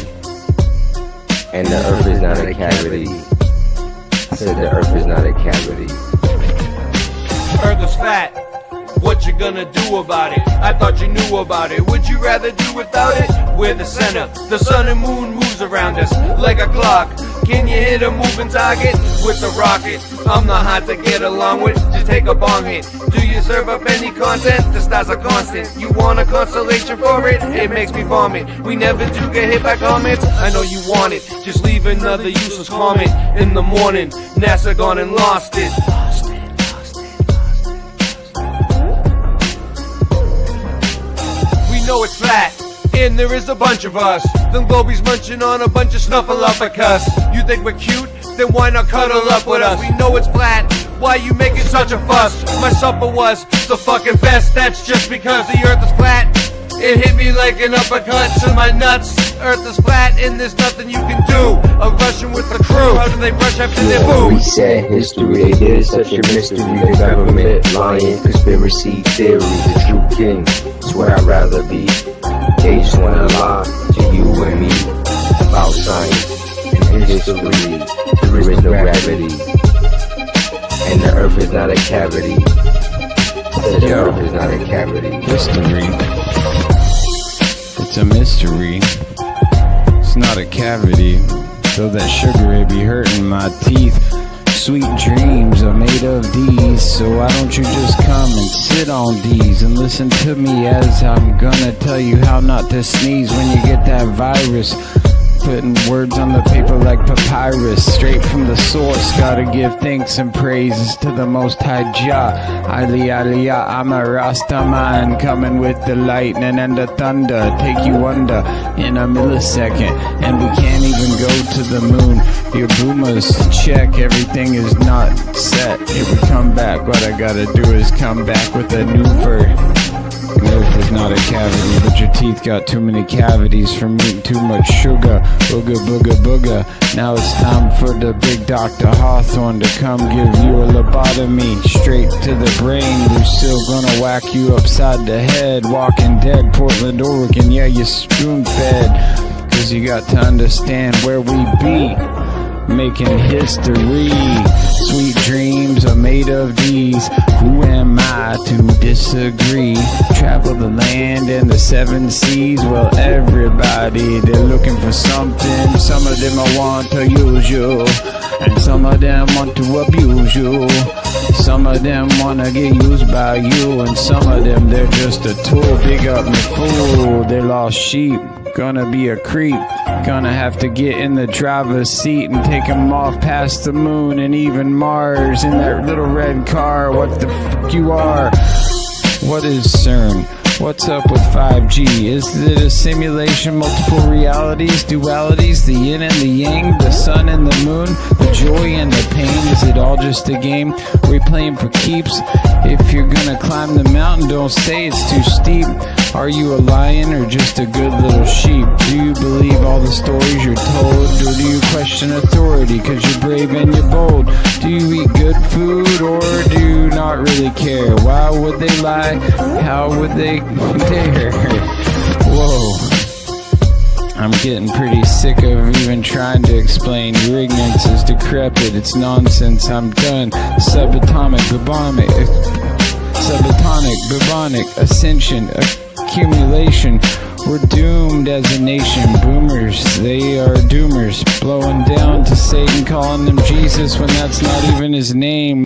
and the earth is not a cavity. I said the earth is not a cavity. Earth is fat. What you gonna do about it? I thought you knew about it. Would you rather do without it? We're the center. The sun and moon moves around us like a clock. Can you hit a moving target with the rocket? I'm not hard to get along with. Just take a bong hit. Do you serve up any content? The stars are constant. You want a constellation for it? It makes me vomit. We never do get hit by comments. I know you want it. Just leave another useless comment in the morning. NASA gone and lost it. We know it's flat, and there is a bunch of us. Them globies munching on a bunch of snuffleupagus. You think we're cute? Then why not cuddle up with us? We know it's flat. Why you making such a fuss? My supper was the fucking best. That's just because the earth is flat. It hit me like an uppercut to my nuts. Earth is flat and there's nothing you can do. A Russian with the crew. How do they brush after their food? Reset history. They did it such a mystery. The government lying, conspiracy theory. The true king is what I'd rather be. They just wanna lie to you and me about science and history. There is no gravity, and the earth is not a cavity. The earth is not a cavity. History. It's a mystery. It's not a cavity. Though that sugar, it be hurting my teeth. Sweet dreams are made of these, so why don't you just come and sit on these and listen to me as I'm gonna tell you how not to sneeze when you get that virus. Putting words on the paper like papyrus, straight from the source. Gotta give thanks and praises to the Most High Jah. Aliyah, I'm a Rastaman, coming with the lightning and the thunder. Take you under in a millisecond, and we can't even go to the moon. Your boomers check, everything is not set. If we come back, what I gotta do is come back with a new verse. Earth is not a cavity, but your teeth got too many cavities from eating too much sugar. Booga booga booga. Now it's time for the big Dr. Hawthorne to come give you a lobotomy straight to the brain. We're still gonna whack you upside the head. Walking Dead, Portland, Oregon, yeah, you spoon fed. Cause you got to understand where we be. Making history. Sweet dreams are made of these. Who am I to disagree? Travel the land and the 7 seas. Well, everybody, they're looking for something. Some of them want to use you, and some of them want to abuse you. Some of them wanna get used by you, and some of them, they're just a tool. Big up me fool, they're lost sheep. Gonna be a creep. Gonna have to get in the driver's seat and take him off past the moon and even Mars in that little red car. What the fuck you are? What is CERN? What's up with 5G? Is it a simulation, multiple realities, dualities, the yin and the yang, the sun and the moon, the joy and the pain? Is it all just a game we're playing for keeps? If you're gonna climb the mountain, don't say it's too steep. Are you a lion or just a good little sheep? Do you believe all the stories you're told? Or do you question authority cause you're brave and you're bold? Do you eat good food or do you not really care? Why would they lie? How would they dare? Whoa. I'm getting pretty sick of even trying to explain. Your ignorance is decrepit, it's nonsense, I'm done. Subatomic, bubonic, ascension, accumulation. We're doomed as a nation. Boomers, they are doomers. Blowing down to Satan, calling them Jesus when that's not even his name.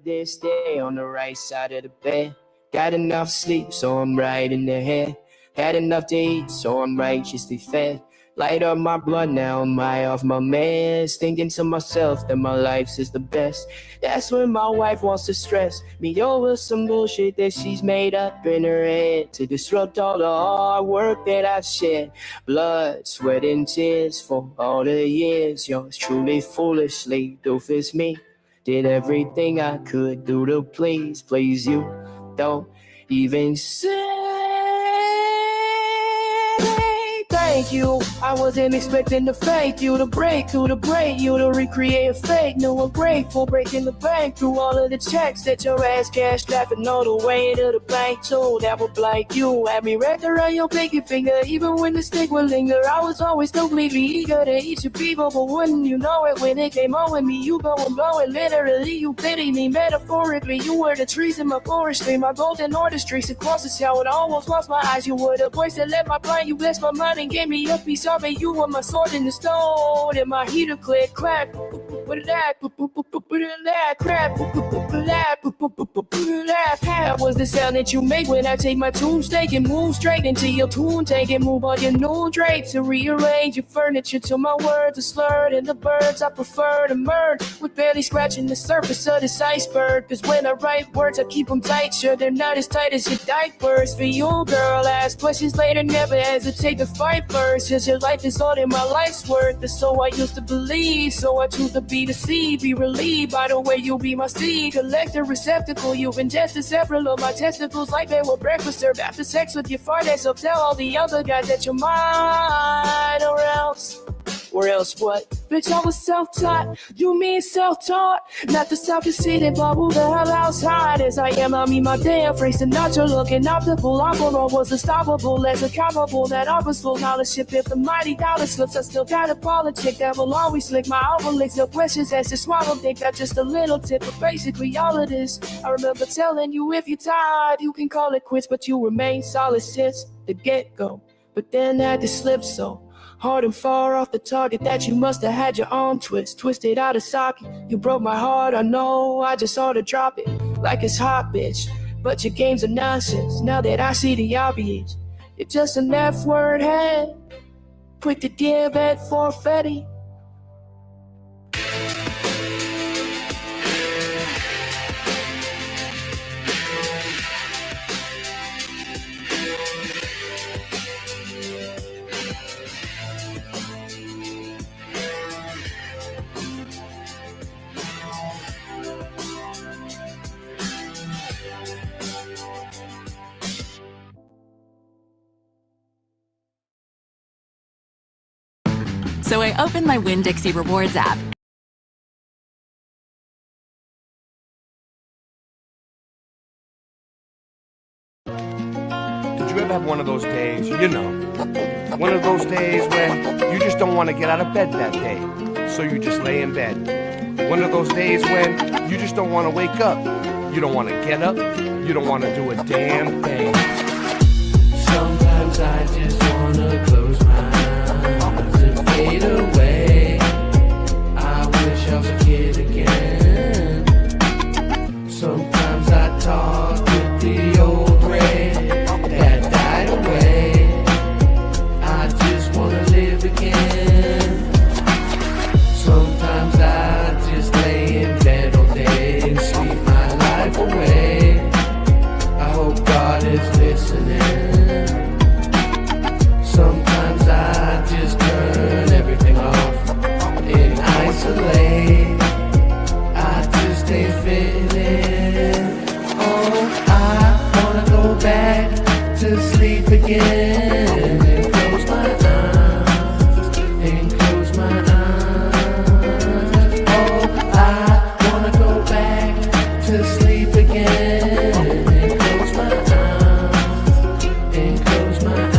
They stay on the right side of the bed. Got enough sleep, so I'm right in the head. Had enough to eat, so I'm righteously fed. Light up my blood now, I'm high off my meds. Thinking to myself that my life's is the best. That's when my wife wants to stress me over some bullshit that she's made up in her head to disrupt all the hard work that I've shed. Blood, sweat, and tears for all the years. Yours truly, foolishly, doofus me. Did everything I could do to please you. Don't even say thank you. I wasn't expecting to fake you, to break through, to break you, to recreate a fake. No, I'm grateful, breaking the bank through all of the checks that your ass cashed, laughing all the way to the bank too. That would blank you, had me wrapped around your pinky finger, even when the stick would linger. I was always completely eager to eat your people, but wouldn't you know it when it came on with me? You go and blow it, literally, you pity me, metaphorically. You were the trees in my forestry, my golden artistry. Across the shower, I almost lost my eyes. You were the voice that let my blind, you blessed my mind and gave me a piece of it. You were my sword in the stone, and my heater click clack. That was the sound that you make when I take my tombstake and move straight into your tune. Take and move all your new drapes and rearrange your furniture till my words are slurred. And the birds I prefer to merge with barely scratching the surface of this iceberg. Cause when I write words, I keep them tight. Sure, they're not as tight as your diapers. For you, girl, ask questions later, never hesitate to fight first. Cause your life is all that my life's worth. And so I used to believe, so I choose to be the seed. Be relieved by the way you be my seed. Collect a receptacle, you've ingested several of my testicles like they were breakfast served after sex with your fart ass. So tell all the other guys that you're mine, or else what? Bitch, I was self-taught, you mean self-taught. Not the self-conceited bubble, the hell outside. As I am, I mean my damn phrase. And not your looking optical, alcohol was unstoppable. As accountable, that I was full scholarship. If the mighty dollar slips, I still got a politic that will always lick my overlicks. No questions as to swallow, think that's just a little tip. But basically all of this, I remember telling you if you're tired, you can call it quits. But you remain solid since the get-go. But then had to slip so hard and far off the target that you must have had your arm twisted out of socket. You broke my heart, I know, I just ought to drop it like it's hot, bitch. But your games are nonsense, now that I see the obvious. You're just an F-word head, quick to give at forfeiting. So I opened my Winn-Dixie Rewards app. Did you ever have one of those days, one of those days when you just don't want to get out of bed that day, so you just lay in bed? One of those days when you just don't want to wake up, you don't want to get up, you don't want to do a damn thing. Sometimes I just want to close my eyes and fade away. I wish I was a kid again. Sometimes I talk with the old Ray that died away. I just want to live again. Sometimes I just lay in bed all day and sleep my life away. I hope God is listening. Sometimes I just turn everything off and isolate. I just ain't fitting in. Oh, I wanna go back to sleep again and close my eyes and close my eyes. Oh, I wanna go back to sleep again and close my eyes and close my eyes.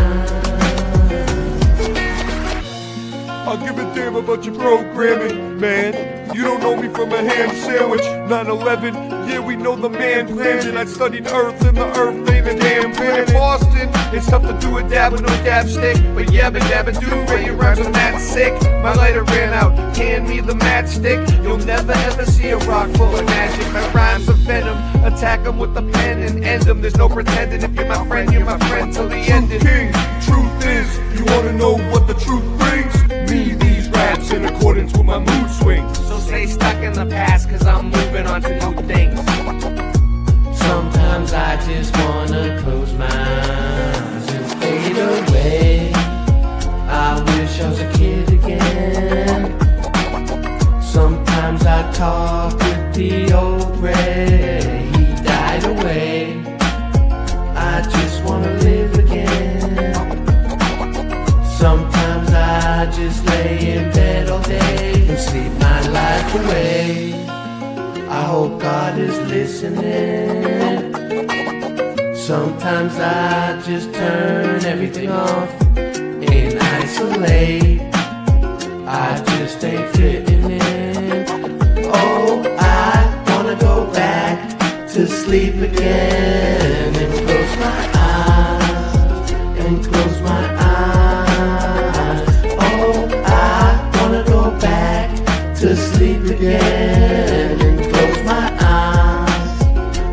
I'll give a damn about your programming, man. You don't know me from a ham sandwich. 9/11, yeah, we know the man planned it. I studied Earth, and the Earth ain't a damn planet. Boston, it's tough to do a dab with no dab stick, but yabba dabba do, Ray, your rhymes are that sick. My lighter ran out, hand me the matchstick. You'll never ever see a rock full of magic. My rhymes are venom, attack them with the pen and end them. There's no pretending, if you're my friend till the end. King, truth is, you wanna know what the truth brings? Me, these raps in accordance with my mood swings. So stay stuck in the past, cause I'm moving on to new things. Sometimes I just wanna close my eyes and fade away. I wish I was a kid again. Sometimes I talk with the old Ray, he died away. I just wanna live again. Sometimes I just lay in bed all day and sleep my life away. I hope God is listening. Sometimes I just turn everything off and isolate. I just ain't fitting in. Oh, I wanna go back to sleep again and close my eyes and close my eyes. Oh, I wanna go back to sleep again and close my eyes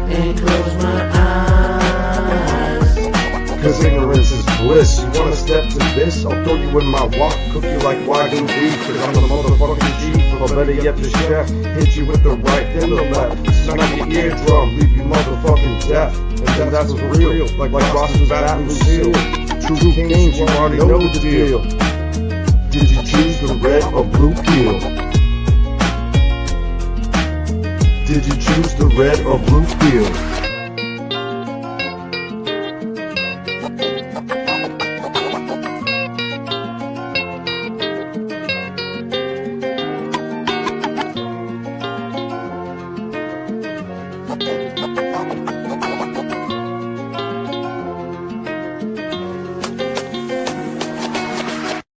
and close my eyes. Cause ignorance is bliss. You wanna step to this? I'll throw you in my wok, cook you like Wagyu beef. Cause I'm the motherfucking chief, or better yet the chef. Hit you with the right, then the left. Smack your eardrum, leave you motherfucking deaf. And then that's for real, like Ross's bat and Lucille. True kings, you already know the deal. Did you choose the red or blue pill? Did you choose the red or blue pill?